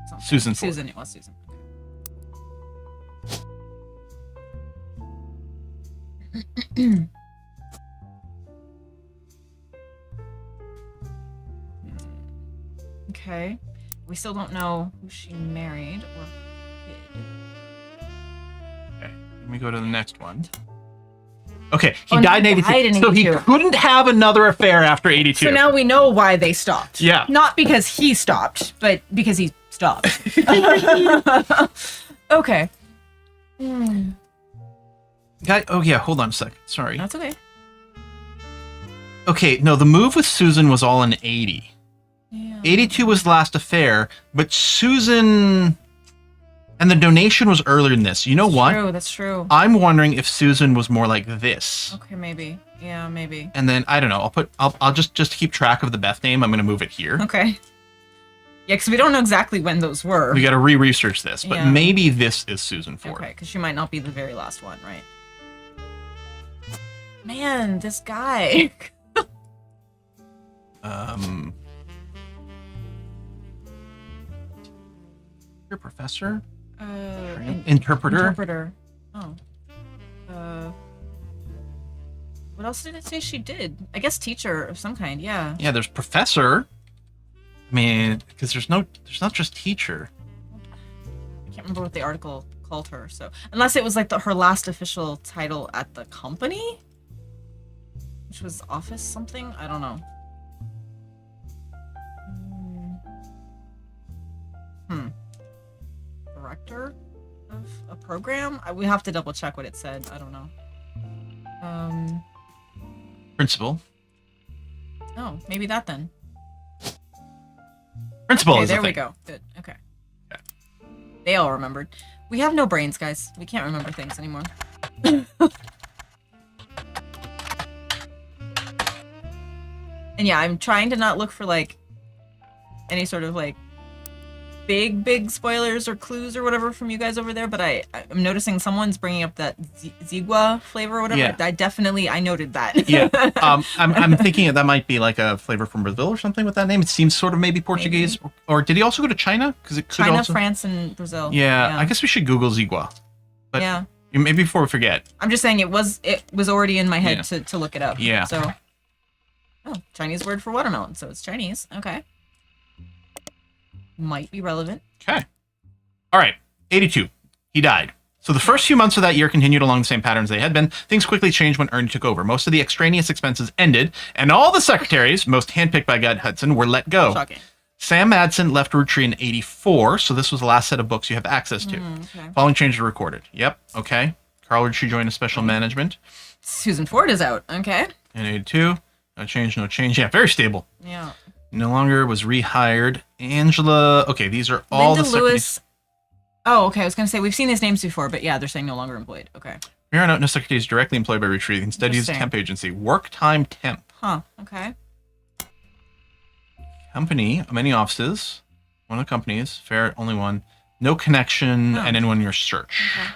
something. Susan Ford. Susan, it was Susan. Okay. We still don't know who she married or did. Okay, let me go to the next one. Okay, he Oh, and died in he 82, died in so he 82. couldn't have another affair after 82. So now we know why they stopped. Yeah. Not because he stopped, but because he stopped. Okay. Guy, oh yeah, hold on a sec. Sorry. That's okay. Okay, no, the move with Susan was all in 80. Yeah. 82 was the last affair, but Susan... And the donation was earlier than this. You know what? True, that's true. I'm wondering if Susan was more like this. Okay, maybe. Yeah, maybe. And then, I don't know, I'll just keep track of the Beth name. I'm going to move it here. Okay. Yeah, because we don't know exactly when those were. We got to re-research this, but Yeah. maybe this is Susan Ford. Okay, because she might not be the very last one, right? Man, this guy. Your professor? Interpreter. Interpreter? Oh. What else did it say she did? I guess teacher of some kind, yeah. Yeah, there's professor. I mean, because there's not just teacher. I can't remember what the article called her, so. Unless it was like her last official title at the company? Which was office something? I don't know. Director of a program? We have to double check what it said. I don't know. Principal. Oh, maybe that then. Principal Okay, is the there we thing. go. Good. Okay. They all remembered. We have no brains, guys. We can't remember things anymore. And yeah, I'm trying to not look for like any sort of like big spoilers or clues or whatever from you guys over there, but I'm noticing someone's bringing up that Zigua flavor or whatever. Yeah. I noted that. Yeah. I'm thinking that might be like a flavor from Brazil or something with that name. It seems sort of maybe Portuguese. Or did he also go to China? Because it could China, also... France, and Brazil. Yeah, I guess we should Google Zigua. But Yeah. maybe before we forget. I'm just saying it was already in my head to look it up. Yeah. So, Chinese word for watermelon, so it's Chinese. Okay. Might be relevant. Okay. All right. 82. He died. So the first few months of that year continued along the same patterns they had been. Things quickly changed when Ernie took over. Most of the extraneous expenses ended, and all the secretaries, most handpicked by Guy Hudson, were let go. Shocking. Sam Madsen left Roottree in 84, so this was the last set of books you have access to. Okay. Following changes are recorded. Yep. Okay. Carl Roottree joined as special management Susan Ford is out. Okay. in 82. No change, no change. Yeah, very stable. Yeah. No longer was rehired. Angela. Okay, these are all Linda the secretaries. Lewis. Oh, okay. I was gonna say we've seen these names before, but yeah, they're saying no longer employed. Okay. Here on out, no secretaries directly employed by Roottree. Instead, use a Interesting. temp agency. Work time temp. Huh. Okay. Company, many offices. One of the companies. Fair, only one. No connection, Oh. and anyone in your search. Okay.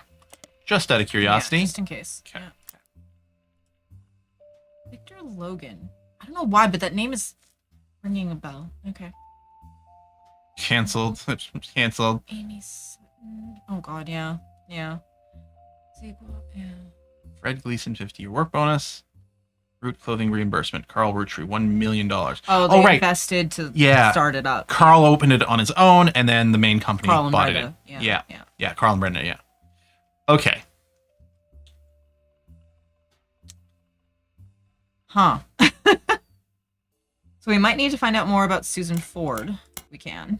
Just out of curiosity. Yeah, just in case. Okay. Yeah. Victor Logan. I don't know why, but that name is ringing a bell. Okay. Cancelled. Cancelled. Amy Sutton. Oh God, yeah. Yeah. Sequel, yeah. Fred Gleason, 50-year work bonus. Root clothing reimbursement. Carl Roottree, $1 million. Oh, they right. invested to Yeah. start it up. Carl opened it on his own, and then the main company Carl and bought Brenda. it. Yeah. Yeah, Carl and Brenda, yeah. Okay. Huh. So we might need to find out more about Susan Ford. We can.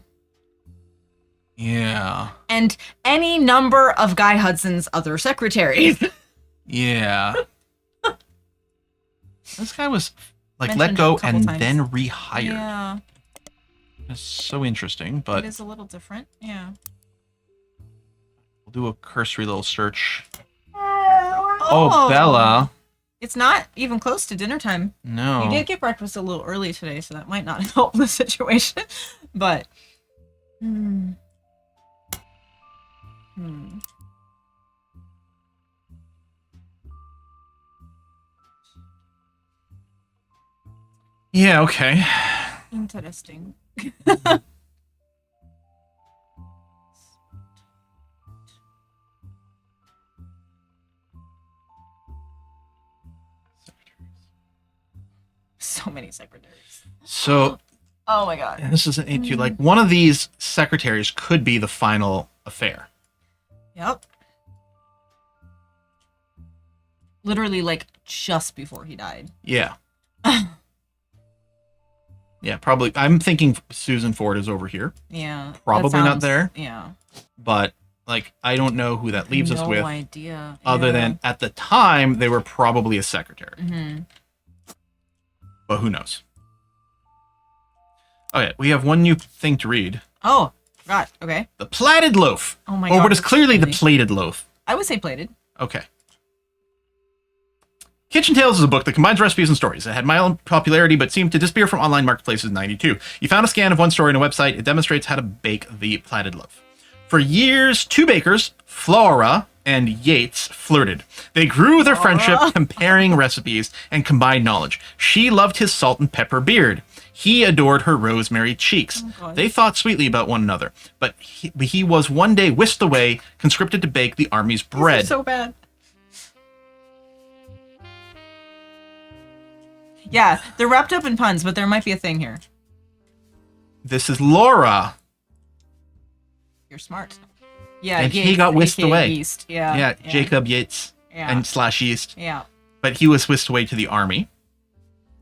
Yeah. And any number of Guy Hudson's other secretaries. Yeah. This guy was like let Mentioned go a couple and times. then rehired. Yeah. It's so interesting, but It is a little different. Yeah. we'll do a cursory little search. Oh, Bella. It's not even close to dinner time. No. You did get breakfast a little early today, so that might not help the situation. But Yeah, okay. Interesting. So many secretaries. So, Oh my god. and this is an A2. Like, one of these secretaries could be the final affair. Yep. Literally, like, just before he died. Yeah. Yeah, probably. I'm thinking Susan Ford is over here. Yeah. that Probably not sounds- there. Yeah. But, like, I don't know who that leaves us No with. idea. Other Yeah. than, at the time, they were probably a secretary. Mm-hmm. But who knows? Okay, we have one new thing to read. Oh, forgot. Okay. The Platted Loaf. Oh my Or god. what is that's clearly the crazy. Plated Loaf. I would say plated. Okay. Kitchen Tales is a book that combines recipes and stories. It had mild popularity but seemed to disappear from online marketplaces in 92. You found a scan of one story on a website. It demonstrates how to bake the platted loaf. For years, two bakers, Flora and Yates, flirted. They grew their friendship comparing recipes and combined knowledge. She loved his salt and pepper beard. He adored her rosemary cheeks. They thought sweetly about one another, but he was one day whisked away, conscripted to bake the army's bread. So bad. Yeah, they're wrapped up in puns, but there might be a thing here. This is Laura. You're smart. Yeah, And he Yates, got whisked aka away. Yeast. Yeah. Yeah, Jacob Yates Yeah. and slash Yeast. Yeah. But he was whisked away to the army.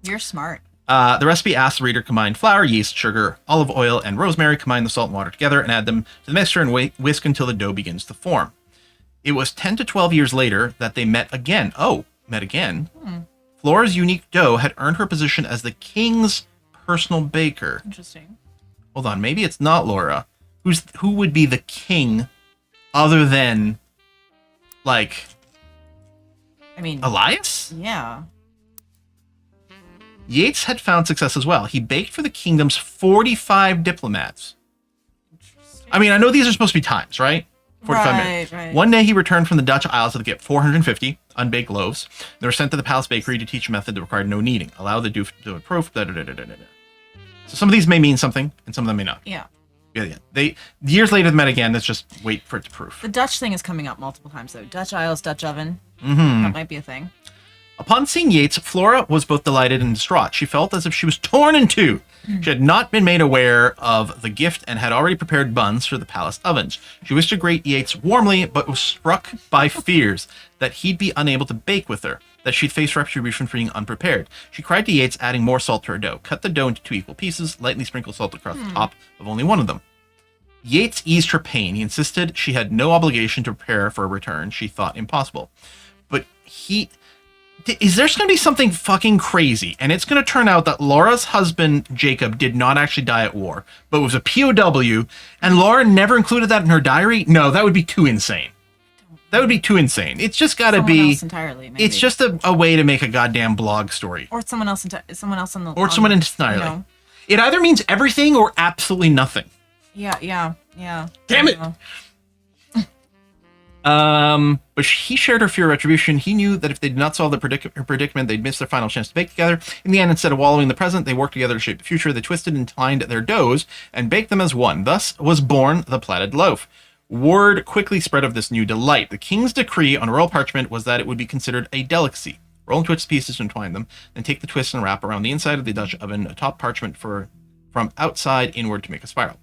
You're smart. The recipe asks the reader to combine flour, yeast, sugar, olive oil, and rosemary, combine the salt and water together, and add them to the mixture and whisk until the dough begins to form. It was 10 to 12 years later that they met again. Met again. Flora's unique dough had earned her position as the king's personal baker. Interesting. Hold on, maybe it's not Laura. Who would be the king other than, like, I mean, Elias? yeah. Yates had found success as well. He baked for the kingdom's 45 diplomats. I mean, I know these are supposed to be times, right? 45 minutes. Right. One day he returned from the Dutch Isles with a gift 450 unbaked loaves. They were sent to the palace bakery to teach a method that required no kneading. Allow the dough to proof. So some of these may mean something, and some of them may not. Yeah. Yeah. They years later they met again. Let's just wait for it to proof. The Dutch thing is coming up multiple times, though. Dutch Isles, Dutch oven. Mm-hmm. That might be a thing. Upon seeing Yates, Flora was both delighted and distraught. She felt as if she was torn in two. She had not been made aware of the gift and had already prepared buns for the palace ovens. She wished to greet Yates warmly, but was struck by fears that he'd be unable to bake with her, that she'd face retribution for being unprepared. She cried to Yates, adding more salt to her dough. Cut the dough into 2 equal pieces, lightly sprinkle salt across the top of only one of them. Yates eased her pain. He insisted she had no obligation to prepare for a return she thought impossible. But is there going to be something fucking crazy? And it's going to turn out that Laura's husband, Jacob, did not actually die at war, but was a POW, and Laura never included that in her diary? No, that would be too insane. That would be too insane. It's just got to Someone be... else entirely, maybe. It's just a way to make a goddamn blog story. Or someone else on the... Or someone entirely. You know. It either means everything or absolutely nothing. Yeah. Damn it! But he shared her fear of retribution. He knew that if they did not solve her predicament, they'd miss their final chance to bake together. In the end, instead of wallowing in the present, they worked together to shape the future. They twisted and twined their doughs and baked them as one. Thus was born the platted loaf. Word quickly spread of this new delight. The king's decree on royal parchment was that it would be considered a delicacy. Roll and twist pieces and twine them, then take the twist and wrap around the inside of the Dutch oven atop parchment from outside inward to make a spiral.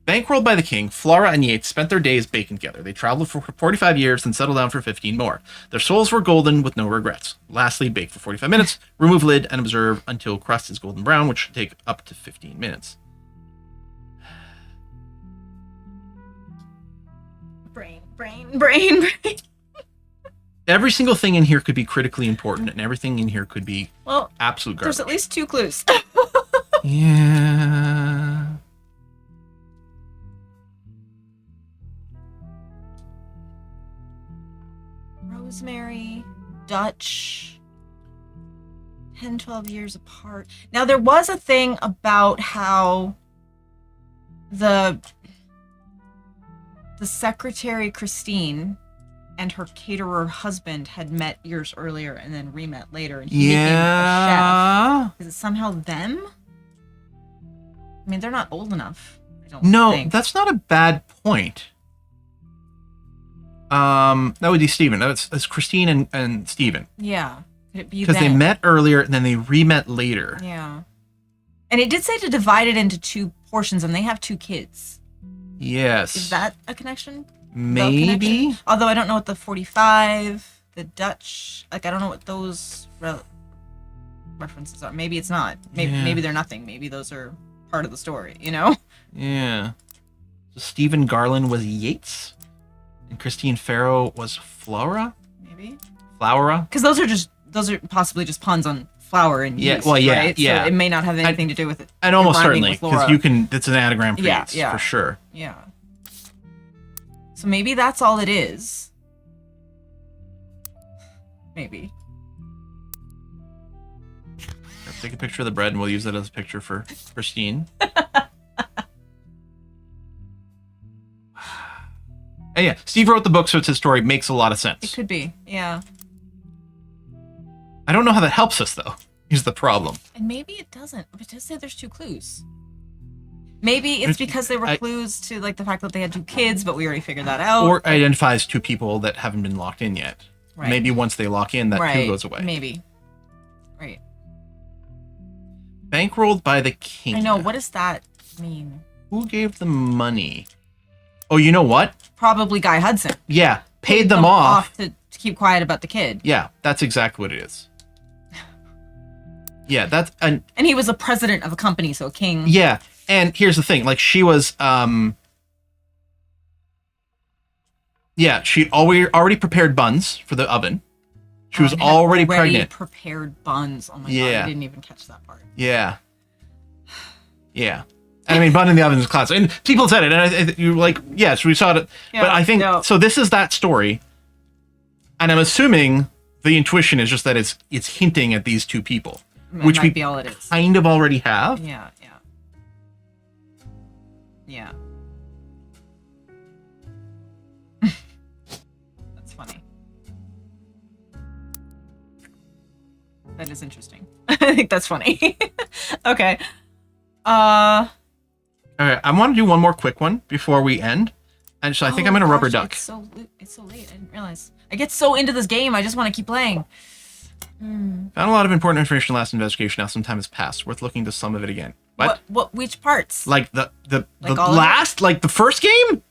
Bankrolled by the king, Flora and Yates spent their days baking together. They traveled for 45 years and settled down for 15 more. Their souls were golden with no regrets. Lastly, bake for 45 minutes, remove lid, and observe until crust is golden brown, which should take up to 15 minutes. Brain. Every single thing in here could be critically important, and everything in here could be Well, absolute garbage. there's at least 2 clues. Yeah. Rosemary, Dutch, 10, 12 years apart. Now, there was a thing about how the secretary, Christine, and her caterer husband had met years earlier and then re-met later, and he became a Yeah. chef. Is it somehow them? I mean, they're not old enough. I don't No, think. that's not a bad point. That would be Steven. That's Christine and Steven. Yeah. Could it be Because they them? met earlier and then they re-met later. Yeah. And it did say to divide it into 2 portions, and they have 2 kids. Yes. Is that a connection? The Maybe? connection? Although I don't know what the 45, the Dutch, like I don't know what those references are. Maybe it's not. Maybe Yeah. maybe they're nothing. Maybe those are part of the story, you know? Yeah. So Stephen Garland was Yates, and Christine Farrow was Flora? Maybe. Flowera? Because those are possibly just puns on flour and Yeah, yeast, well, yeah, right? yeah. So it may not have anything to do with it. And almost rhyming certainly, with because Laura. it's an anagram for Yeah, Yates, yeah. for sure. Yeah. So maybe that's all it is. Maybe. Let's take a picture of the bread and we'll use it as a picture for Christine. And yeah, Steve wrote the book, so it's his story. Makes a lot of It sense. could be. Yeah. I don't know how that helps us, though. Is the problem. And maybe it doesn't. But it does say there's 2 clues. Maybe it's because they were clues to like the fact that they had 2 kids, but we already figured that out. Or identifies 2 people that haven't been locked in yet. Right. Maybe once they lock in, that right. 2 goes away. Maybe. Right. Bankrolled by the king. I know. What does that mean? Who gave them money? Oh, you know what? Probably Guy Hudson. Yeah, paid them off. to keep quiet about the kid. Yeah, that's exactly what it is. Yeah, that's And he was a president of a company, so a king. yeah. And here's the thing, like she was yeah, she already prepared buns for the oven. She was Had already pregnant. Prepared buns. Oh my god, Yeah. I didn't even catch that part. Yeah. Yeah. And I mean, bun in the oven is classic. And people said it, and you're like, yes, we saw it. Yeah, but I think, no. so this is that story. And I'm assuming the intuition is just that it's hinting at these 2 people, That which might we be all it is. kind of already have. Yeah, yeah. Yeah. That's funny. That is interesting. I think that's funny. Okay. Okay, I want to do one more quick one before we end. And so I think I'm going to rubber duck. It's so late. I didn't realize. I get so into this game. I just want to keep playing. Found a lot of important information last investigation. Now some time has passed. Worth looking to some of it again. What? Which parts? Like the Like all of it? last, like the first game?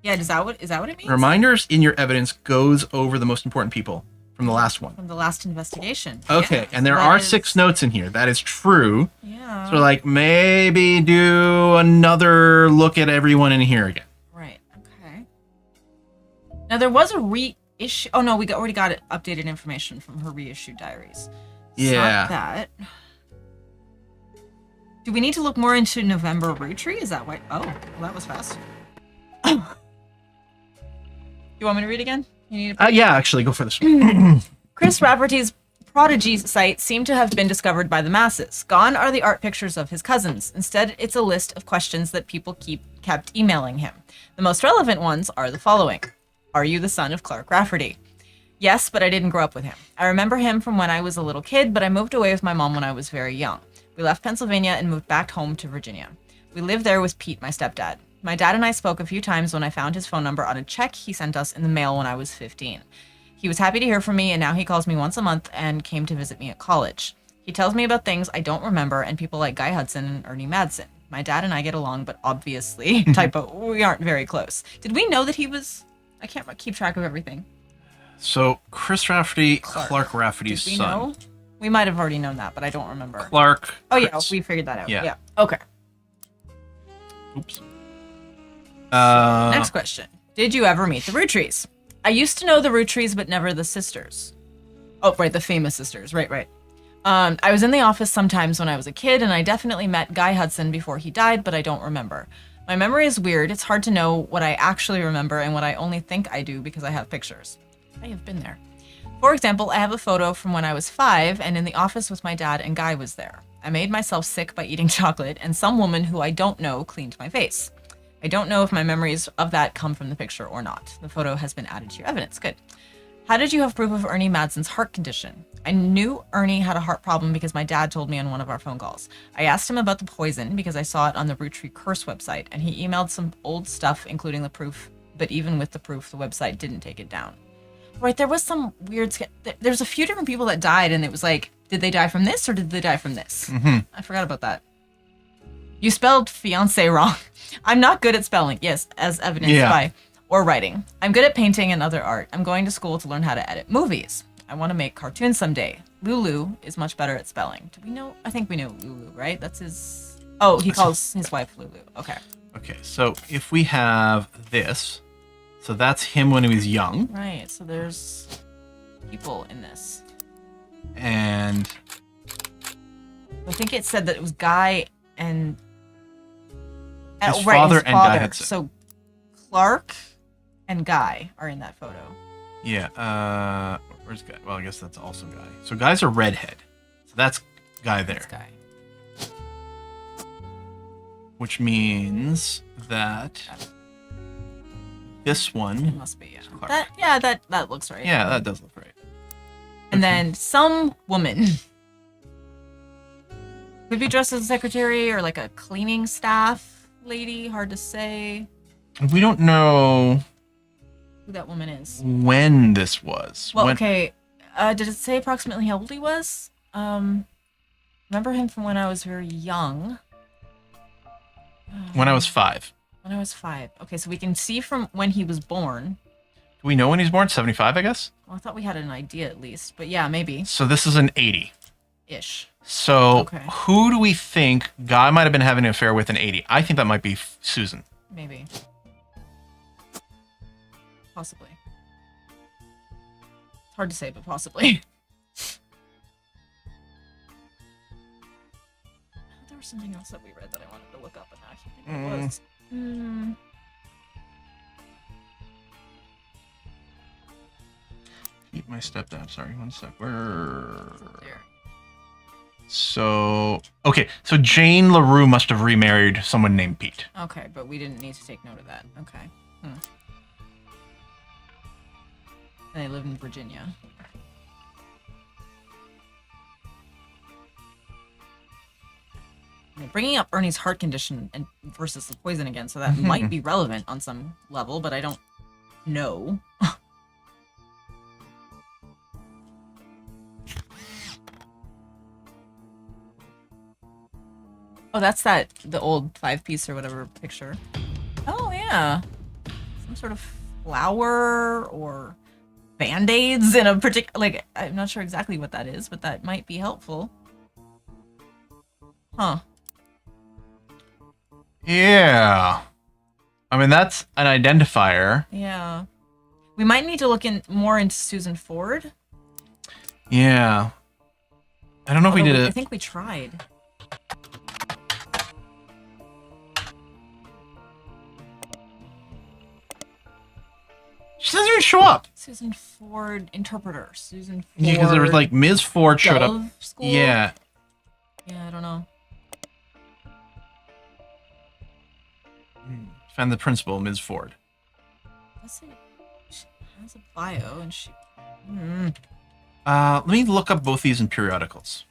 Yeah. Is that what it means? Reminders in your evidence goes over the most important people from the last one. From the last investigation. Okay, Yes, and there that are is- 6 notes in here. That is true. Yeah. So like maybe do another look at everyone in here again. Right. Okay. Now there was a reissue. Oh no, we already got updated information from her reissued diaries. It's Yeah. Not that. Do we need to look more into November Root Tree? Is that why? Oh, well, that was fast. You want me to read again? You need a Yeah, actually, go for this. Chris Rafferty's Prodigy site seemed to have been discovered by the masses. Gone are the art pictures of his cousins. Instead, it's a list of questions that people kept emailing him. The most relevant ones are the following. Are you the son of Clark Rafferty? Yes, but I didn't grow up with him. I remember him from when I was a little kid, but I moved away with my mom when I was very young. We left Pennsylvania and moved back home to Virginia. We lived there with Pete, my stepdad. My dad and I spoke a few times when I found his phone number on a check he sent us in the mail when I was 15. He was happy to hear from me, and now he calls me once a month and came to visit me at college. He tells me about things I don't remember and people like Guy Hudson and Ernie Madsen. My dad and I get along, but obviously, typo, we aren't very close. Did we know that he was... I can't keep track of everything. So Chris Rafferty, Clark Rafferty's Did we son. know? We might have already known that, but I don't remember. Clark. Oh yeah, Chris. we figured that out. Yeah. Yeah. Okay. Oops. Next question. Did you ever meet the ROOTTREES? I used to know the ROOTTREES, but never the sisters. Oh, right, the famous sisters. Right. I was in the office sometimes when I was a kid, and I definitely met Guy Hudson before he died, but I don't remember. My memory is weird. It's hard to know what I actually remember and what I only think I do because I have pictures. I have been there. For example, I have a photo from when I was 5 and in the office with my dad, and Guy was there. I made myself sick by eating chocolate, and some woman who I don't know cleaned my face. I don't know if my memories of that come from the picture or not. The photo has been added to your evidence. Good. How did you have proof of Ernie Madsen's heart condition? I knew Ernie had a heart problem because my dad told me on one of our phone calls. I asked him about the poison because I saw it on the Root Tree Curse website, and he emailed some old stuff, including the proof, but even with the proof, the website didn't take it down. Right, there was some weird... There's a few different people that died, and it was like, did they die from this or did they die from this? I forgot about that. You spelled fiance wrong. I'm not good at spelling, yes, as evidenced by... or writing. I'm good at painting and other art. I'm going to school to learn how to edit movies. I want to make cartoons someday. Lulu is much better at spelling. Do we know? I think we know Lulu, right? That's his... Oh, he calls his wife Lulu. Okay. Okay, so if we have this, so that's him when he was young. Right, so there's people in this. And... I think it said that it was Guy and... His father and Guy had said. So Clark and Guy are in that photo. Yeah, where's Guy? Well, I guess that's also Guy. So Guy's a redhead. So that's Guy there. That's Guy. Which means that this one... It must be, yeah. Clark. That looks right. Yeah, that does look right. And then some woman... Could be dressed as a secretary or like a cleaning staff lady. Hard to say. We don't know Who that woman is. when this was. Well, When- okay. Did it say approximately how old he was? Remember him from when I was very young. When I was 5. When I was 5. Okay, so we can see from when he was born. Do we know when he's born? 75, I guess? Well, I thought we had an idea at least, but yeah, maybe. So this is an 80. Ish. So Okay. who do we think Guy might have been having an affair with in 80? I think that might be Susan. Maybe. Possibly. It's hard to say, but possibly. There was something else that we read that I wanted to look up, and now I can't think what it was. Keep my stepdad. Sorry, one sec. Where? There. So, okay. So Jane LaRue must have remarried someone named Pete. Okay, but we didn't need to take note of that. Okay. And they live in Virginia. Bringing up Ernie's heart condition and versus the poison again, so that might be relevant on some level, but I don't know. Oh, that's the old 5-piece or whatever picture. Oh, yeah. Some sort of flower or band-aids in a particular... Like, I'm not sure exactly what that is, but that might be helpful. Huh. Yeah. I mean, that's an identifier. Yeah. We might need to look more into Susan Ford. Yeah. I don't know if we did I it. think we tried. She doesn't even show up. Susan Ford interpreter. Susan Ford. Yeah, because there was like Ms. Ford showed up. Dove School? Yeah. Yeah, I don't know. Found the principal, Ms. Ford. Let's see. She has a bio and she... Let me look up both these in periodicals.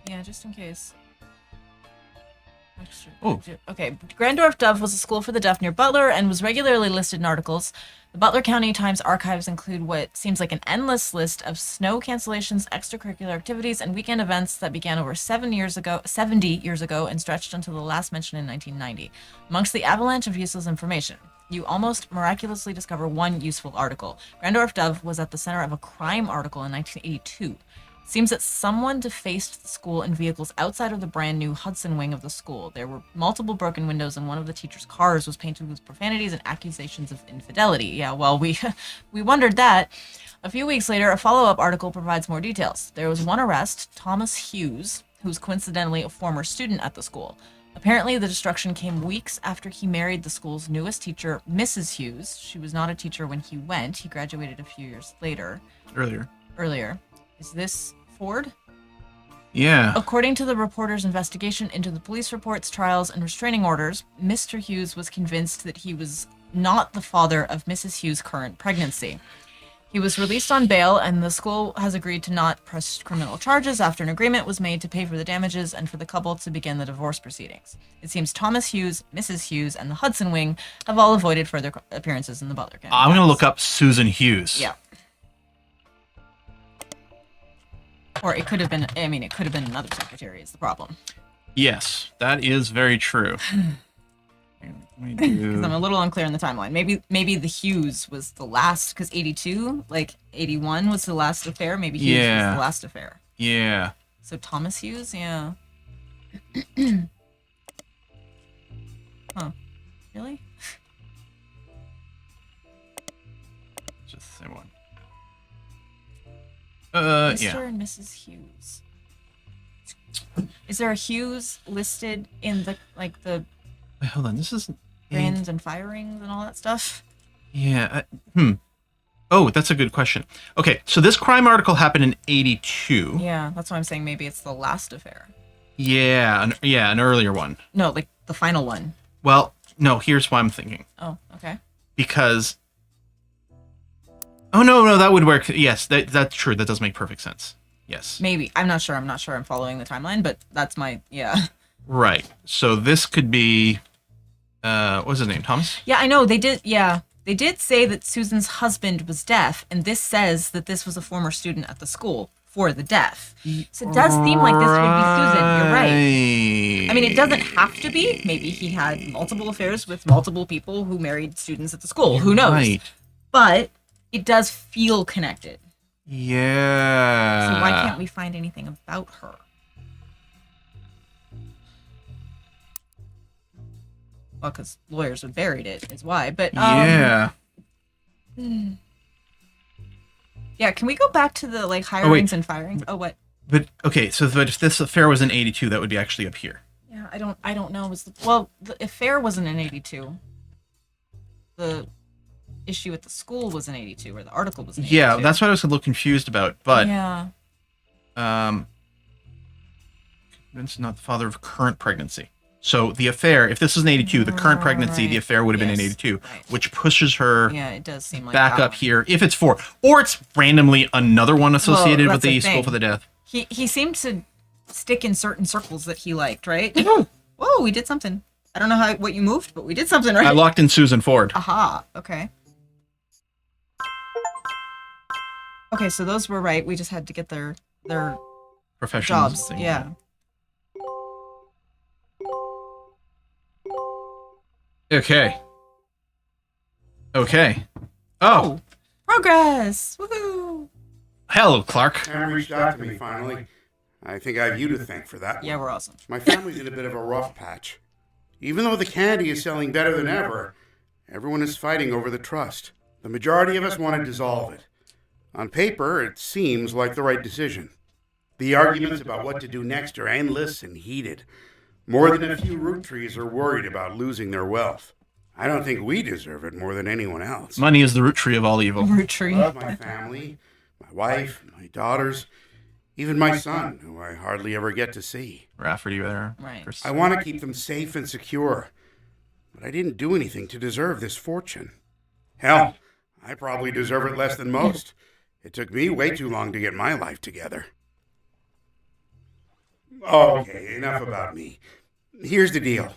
Yeah, just in case. Extra. Oh. Okay, Grandorf Dove was a school for the deaf near Butler and was regularly listed in articles. The Butler County Times archives include what seems like an endless list of snow cancellations, extracurricular activities, and weekend events that began over 70 years ago and stretched until the last mention in 1990. Amongst the avalanche of useless information, you almost miraculously discover one useful article. Grandorf Dove was at the center of a crime article in 1982. Seems that someone defaced the school in vehicles outside of the brand new Hudson wing of the school. There were multiple broken windows, and one of the teacher's cars was painted with profanities and accusations of infidelity. Yeah, well, we wondered that. A few weeks later, a follow-up article provides more details. There was one arrest, Thomas Hughes, who's coincidentally a former student at the school. Apparently, the destruction came weeks after he married the school's newest teacher, Mrs. Hughes. She was not a teacher when he went. He graduated a few years later. Earlier. Is this Ford? Yeah. According to the reporter's investigation into the police reports, trials, and restraining orders, Mr. Hughes was convinced that he was not the father of Mrs. Hughes' current pregnancy. He was released on bail, and the school has agreed to not press criminal charges after an agreement was made to pay for the damages and for the couple to begin the divorce proceedings. It seems Thomas Hughes, Mrs. Hughes, and the Hudson Wing have all avoided further appearances in the Butler County. I'm going to look up Susan Hughes. Yeah. Or it could have been, I mean, it could have been another secretary is the problem. Yes, that is very true. Because I'm a little unclear in the timeline. Maybe the Hughes was the last, because 82, like 81 was the last affair. Maybe Hughes was the last affair. Yeah. So Thomas Hughes, yeah. Huh. Really? Just say one. Mr. Yeah. and Mrs. Hughes. Is there a Hughes listed in the, like, the Wait, hold on. This is. brands and firings and all that stuff? Yeah. Oh, that's a good question. Okay, so this crime article happened in 82. Yeah, that's why I'm saying maybe it's the last affair. Yeah, an earlier one. No, like the final one. Well, no, here's why I'm thinking. Oh, okay. Because. Oh, no, that would work. Yes, that's true. That does make perfect sense. Yes. Maybe. I'm not sure. I'm following the timeline, but that's my, yeah. Right. So this could be. What was his name? Thomas? Yeah, I know. They did say that Susan's husband was deaf, and this says that this was a former student at the school for the deaf. So it does seem like this would be Susan. You're right. I mean, it doesn't have to be. Maybe he had multiple affairs with multiple people who married students at the school. Who knows? Right. But it does feel connected. Yeah. So why can't we find anything about her? Well, because lawyers have buried it, is why. But Yeah. yeah. Can we go back to the like hirings and firings? Oh, what? But okay, so if this affair was in 82, that would be actually up here. Yeah, I don't know. Well, the affair wasn't in 82. The issue at the school was in 82, or the article was in 82. Yeah, that's what I was a little confused about. But yeah, Vince not the father of current pregnancy. So the affair, if this was in 82, the current pregnancy, the Right. affair would have been in Yes. 82, Right. which pushes her yeah, it does seem like back that up one. here. If it's 4, or it's randomly another one associated with that's the the school thing. for the deaf. He seemed to stick in certain circles that he liked, right? Whoa, we did something. I don't know what you moved, but we did something, right? I locked in Susan Ford. Aha. Okay. Okay, so those were right. We just had to get their Professional jobs. thing. Yeah. Okay. Oh, Progress. Woohoo. hello, Clark. Sam reached out to me finally. I think I have you to thank for that. Yeah, we're awesome. My family's in a bit of a rough patch. Even though the candy is selling better than ever, everyone is fighting over the trust. The majority of us want to dissolve it. On paper, it seems like the right decision. The arguments about what to do next are endless and heated. More than a few root trees are worried about losing their wealth. I don't think we deserve it more than anyone else. Money is the root tree of all evil. Root tree. I love my family, my wife, my daughters, even my son, who I hardly ever get to see. Rafferty there. Right. Chris. I want to keep them safe and secure, but I didn't do anything to deserve this fortune. Hell, I probably deserve it less than most. It took me way too long to get my life together. Okay, enough about me. Here's the deal.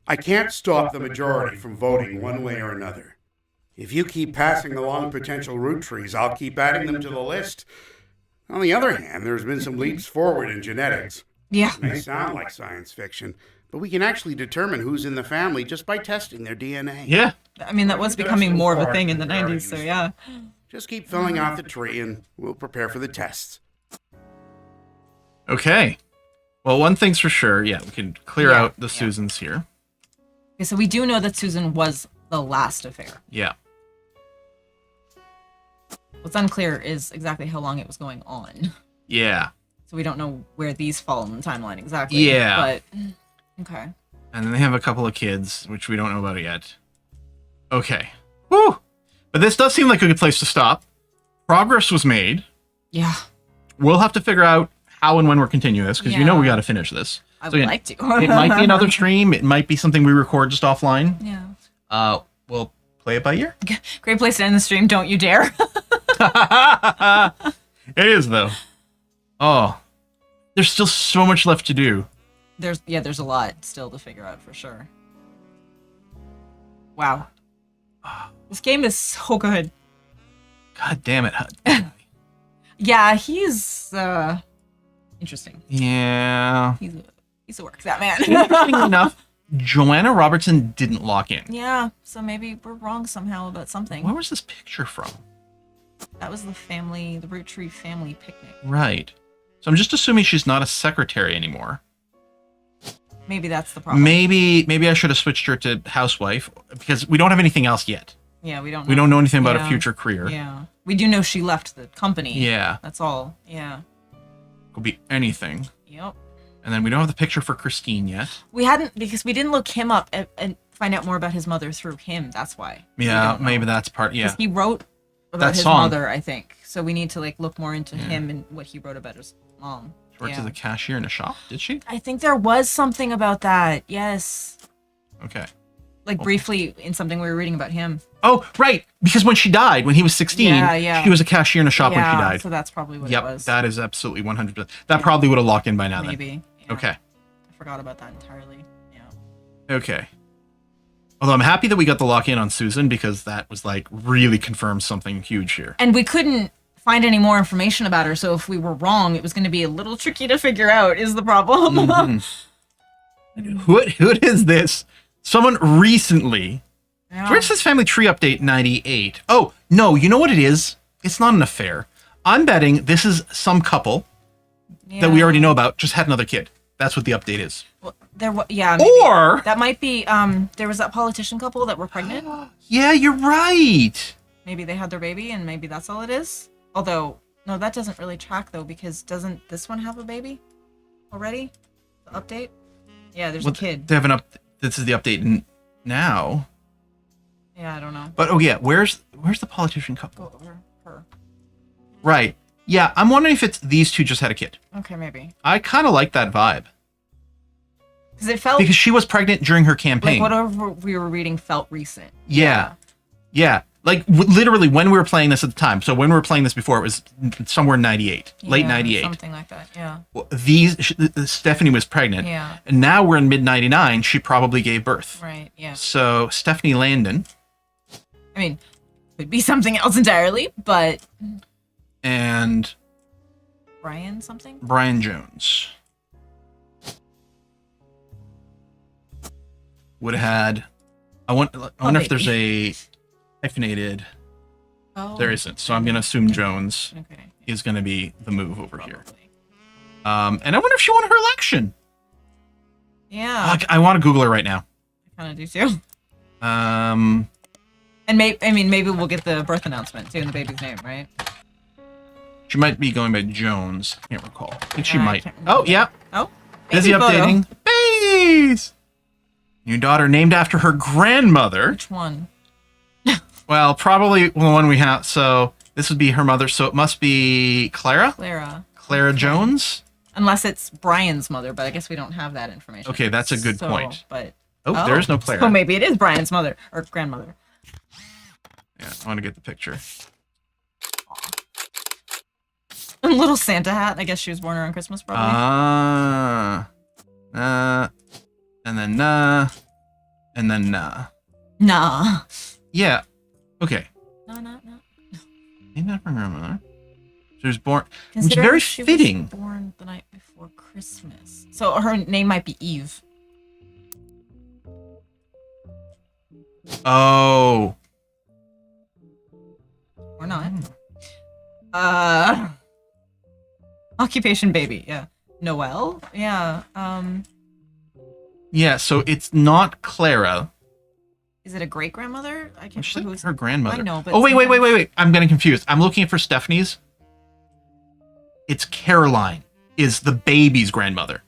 I can't stop the majority from voting one way or another. If you keep passing along potential root trees, I'll keep adding them to the list. On the other hand, there's been some leaps forward in genetics. Yeah. It may sound like science fiction, but we can actually determine who's in the family just by testing their DNA. Yeah. I mean, that was becoming more of a thing in the 90s, so yeah. Just keep filling out the tree and we'll prepare for the tests. Okay. Well, one thing's for sure. Yeah, we can clear Yeah, out the yeah. Susans here. Okay, so we do know that Susan was the last affair. Yeah. What's unclear is exactly how long it was going on. Yeah. So we don't know where these fall in the timeline exactly. Yeah. But, okay. And then they have a couple of kids, which we don't know about yet. Okay. Woo! But this does seem like a good place to stop. Progress was made. Yeah. We'll have to figure out how and when we're continuing this, because you know Yeah. we got to finish this. I So would again, like to. it might be another stream. It might be something we record just offline. Yeah. We'll play it by ear. Great place to end the stream. Don't you dare. It is, though. Oh, there's still so much left to do. There's a lot still to figure out for sure. Wow. This game is so good. God damn it. Yeah, he's interesting. Yeah. He's a work, that man. Interestingly enough, Joanna Robertson didn't lock in. Yeah, so maybe we're wrong somehow about something. Where was this picture from? That was the Root Tree family picnic. Right. So I'm just assuming she's not a secretary anymore. Maybe that's the problem. Maybe I should have switched her to housewife, because we don't have anything else yet. Yeah, we don't know. We don't know anything about Yeah. a future career. Yeah. We do know she left the company. Yeah. That's all. Yeah. Could be anything. Yep. And then we don't have the picture for Christine yet. We hadn't, because we didn't look him up and find out more about his mother through him. That's why. We Yeah, don't know. maybe that's part. Yeah. 'Cause he wrote about That his song. mother, I think. So we need to like look more into him and what he wrote about his mom. She worked Yeah. as a cashier in a shop, did she? I think there was something about that. Yes. Okay. Like briefly in something we were reading about him. Oh, right. Because when she died, when he was 16, Yeah. she was a cashier in a shop when she Yeah, died. so that's probably what Yep, it was. that is absolutely 100%. That probably would have locked in by now Maybe. Yeah. then. Okay. I forgot about that entirely. Yeah. Okay. Although I'm happy that we got the lock in on Susan, because that was like really confirmed something huge here. And we couldn't find any more information about her, so if we were wrong, it was going to be a little tricky to figure out, is the problem. What is this? Someone recently. Yeah. Where's this family tree update 98? Oh, no, you know what it is? It's not an affair. I'm betting this is some couple that we already know about just had another kid. That's what the update is. Well, yeah. Maybe. Or That might be, there was that politician couple that were pregnant. yeah, you're right. Maybe they had their baby and maybe that's all it is. Although, no, that doesn't really track though, because doesn't this one have a baby already? The update? Yeah, there's a kid. They have an up. This is the update now. Yeah, I don't know. But oh yeah, where's the politician couple? Go over her. Right. Yeah, I'm wondering if it's these two just had a kid. Okay, maybe. I kind of like that vibe Because it felt because she was pregnant during her campaign. like whatever we were reading felt recent. Yeah. Like literally when we were playing this at the time. So when we were playing this before, it was somewhere in 98, late Yeah, 98. Something like that, yeah. Well, Stephanie was pregnant. Yeah. And now we're in mid 99. She probably gave birth. Right, yeah. So Stephanie Landon I mean, could be something else entirely, but and Brian something? Brian Jones would have had. I wonder if there's a hyphenated. Oh. There isn't. So I'm going to assume Jones Okay. is going to be the move over here. Probably. And I wonder if she won her election. Yeah, I want to Google her right now. I kind of do too. Um, And maybe we'll get the birth announcement too in the baby's name, right? she might be going by Jones. I can't recall. I think she I might. can't remember. Oh, yeah. Oh, Busy baby photo. updating. Babies! New daughter named after her grandmother. Which one? Well, probably the one we have. So this would be her mother. So it must be Clara? Clara Jones? Unless it's Brian's mother, but I guess we don't have that information. Okay, that's a good point. But Oh, there's no Clara. So maybe it is Brian's mother or grandmother. Yeah, I want to get the picture. A little Santa hat. I guess she was born around Christmas, probably. And then nah. And then nah. Nah. Yeah. Okay. No. Named after her grandmother. She was born. It's Considering very she fitting. was born the night before Christmas. So her name might be Eve. Oh. Or not. Occupation baby, yeah. Noelle? Yeah. Yeah, so it's not Clara. Is it a great grandmother? I can't She's remember like who's her grandmother. I know, but oh, wait. I'm getting confused. I'm looking for Stephanie's. It's Caroline is the baby's grandmother.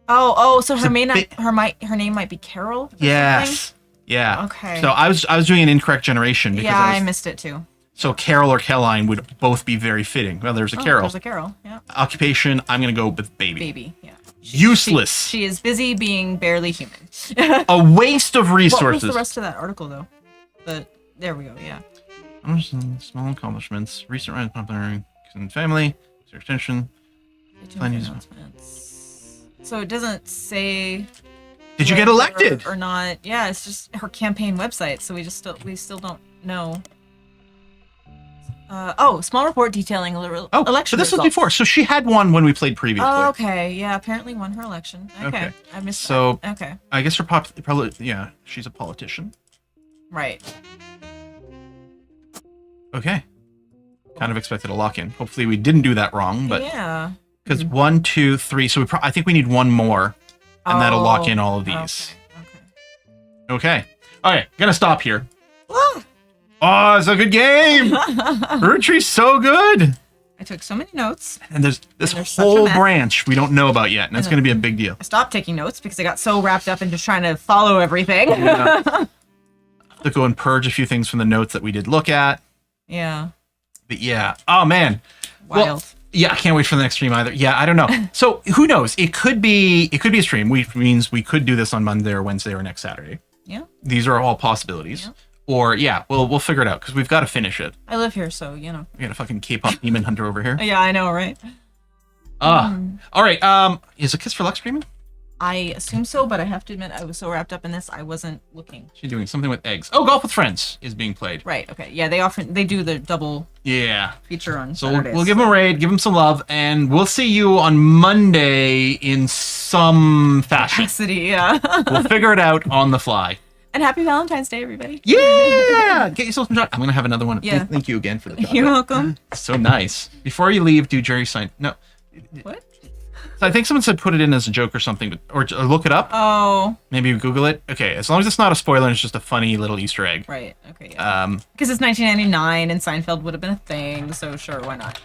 Oh, so her a name bit- her name might be Carol? Or Yes. Yeah. Okay. So I was doing an incorrect generation something? because Yeah, I missed it too. So Carol or Caroline would both be very fitting. Well, there's a Carol. There's a Carol. Yeah. Occupation, I'm going to go with baby. Baby. Yeah. Useless. She is busy being barely human. A waste of What resources. was the rest of that article though? There we go. Yeah. Small accomplishments. Recent rise in popularity in family. Extension. Announcements. So it doesn't say. Did you get elected? Or not? Yeah, it's just her campaign website. So we still don't know. Small report detailing election. So this was results. before. So she had one when we played previously. Oh, okay. Yeah, apparently won her election. Okay. I missed So that. Okay. I guess her probably she's a politician. Right. Okay. Kind of expected a lock-in. Hopefully we didn't do that wrong, but yeah. because 1, 2, 3. So I think we need one more, and that'll lock in all of these. Okay. All right. Gonna stop here. Oh, it's a good game. Root Tree's so good. I took so many notes. And there's this there's such a whole mess. branch we don't know about yet, and it's going to be a big deal. I stopped taking notes because I got so wrapped up in just trying to follow everything. Yeah. To go and purge a few things from the notes that we did look at. Yeah. But yeah. Oh, man. Wild. Well, yeah, I can't wait for the next stream either. Yeah, I don't know. So who knows? It could be a stream, which means we could do this on Monday or Wednesday or next Saturday. Yeah. These are all possibilities. Yeah. Or we'll figure it out because we've got to finish it. I live here, so you know. We got a fucking K-pop demon hunter over here. Yeah, I know, right? All right. Is a Kiss for Luck streaming? I assume so, but I have to admit I was so wrapped up in this I wasn't looking. She's doing something with eggs. Oh, Golf with Friends is being played. Right. Okay. Yeah, they do the double feature on So Saturdays. we'll give them a raid, give them some love, and we'll see you on Monday in some fashion. Capacity, yeah. We'll figure it out on the fly. And happy Valentine's Day, everybody. Yeah! Get yourself some chocolate. I'm going to have another one. Yeah. Thank you again for the chocolate. You're welcome. So nice. Before you leave, do Jerry sign. No. What? So I think someone said put it in as a joke or something, or look it up. Oh. Maybe Google it. Okay, as long as it's not a spoiler and it's just a funny little Easter egg. Right. Okay. Yeah. Because it's 1999 and Seinfeld would have been a thing, so sure, why not?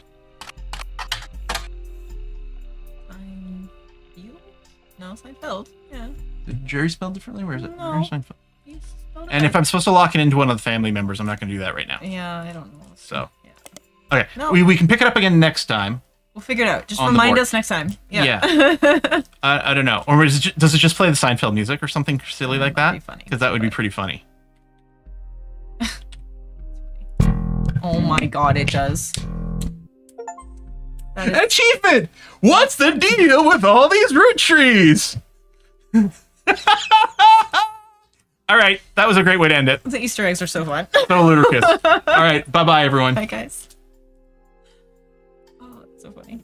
No, Seinfeld. Yeah. Did Jerry spell differently? Where is it? No. Where's Seinfeld? He spelled it And if right. I'm supposed to lock it into one of the family members, I'm not going to do that right now. Yeah, I don't know. So. Yeah. Okay. No. We can pick it up again next time. We'll figure it out. Just On the remind board. us next time. Yeah. Yeah. I don't know. Or does it just play the Seinfeld music or something silly like That'd that? be funny. Because that would be pretty funny. Oh my god, it does. That is Achievement! What's the deal with all these root trees? All right. That was a great way to end it. the Easter eggs are so fun. So ludicrous. All right. Bye-bye, everyone. Bye, guys. Oh, it's so funny.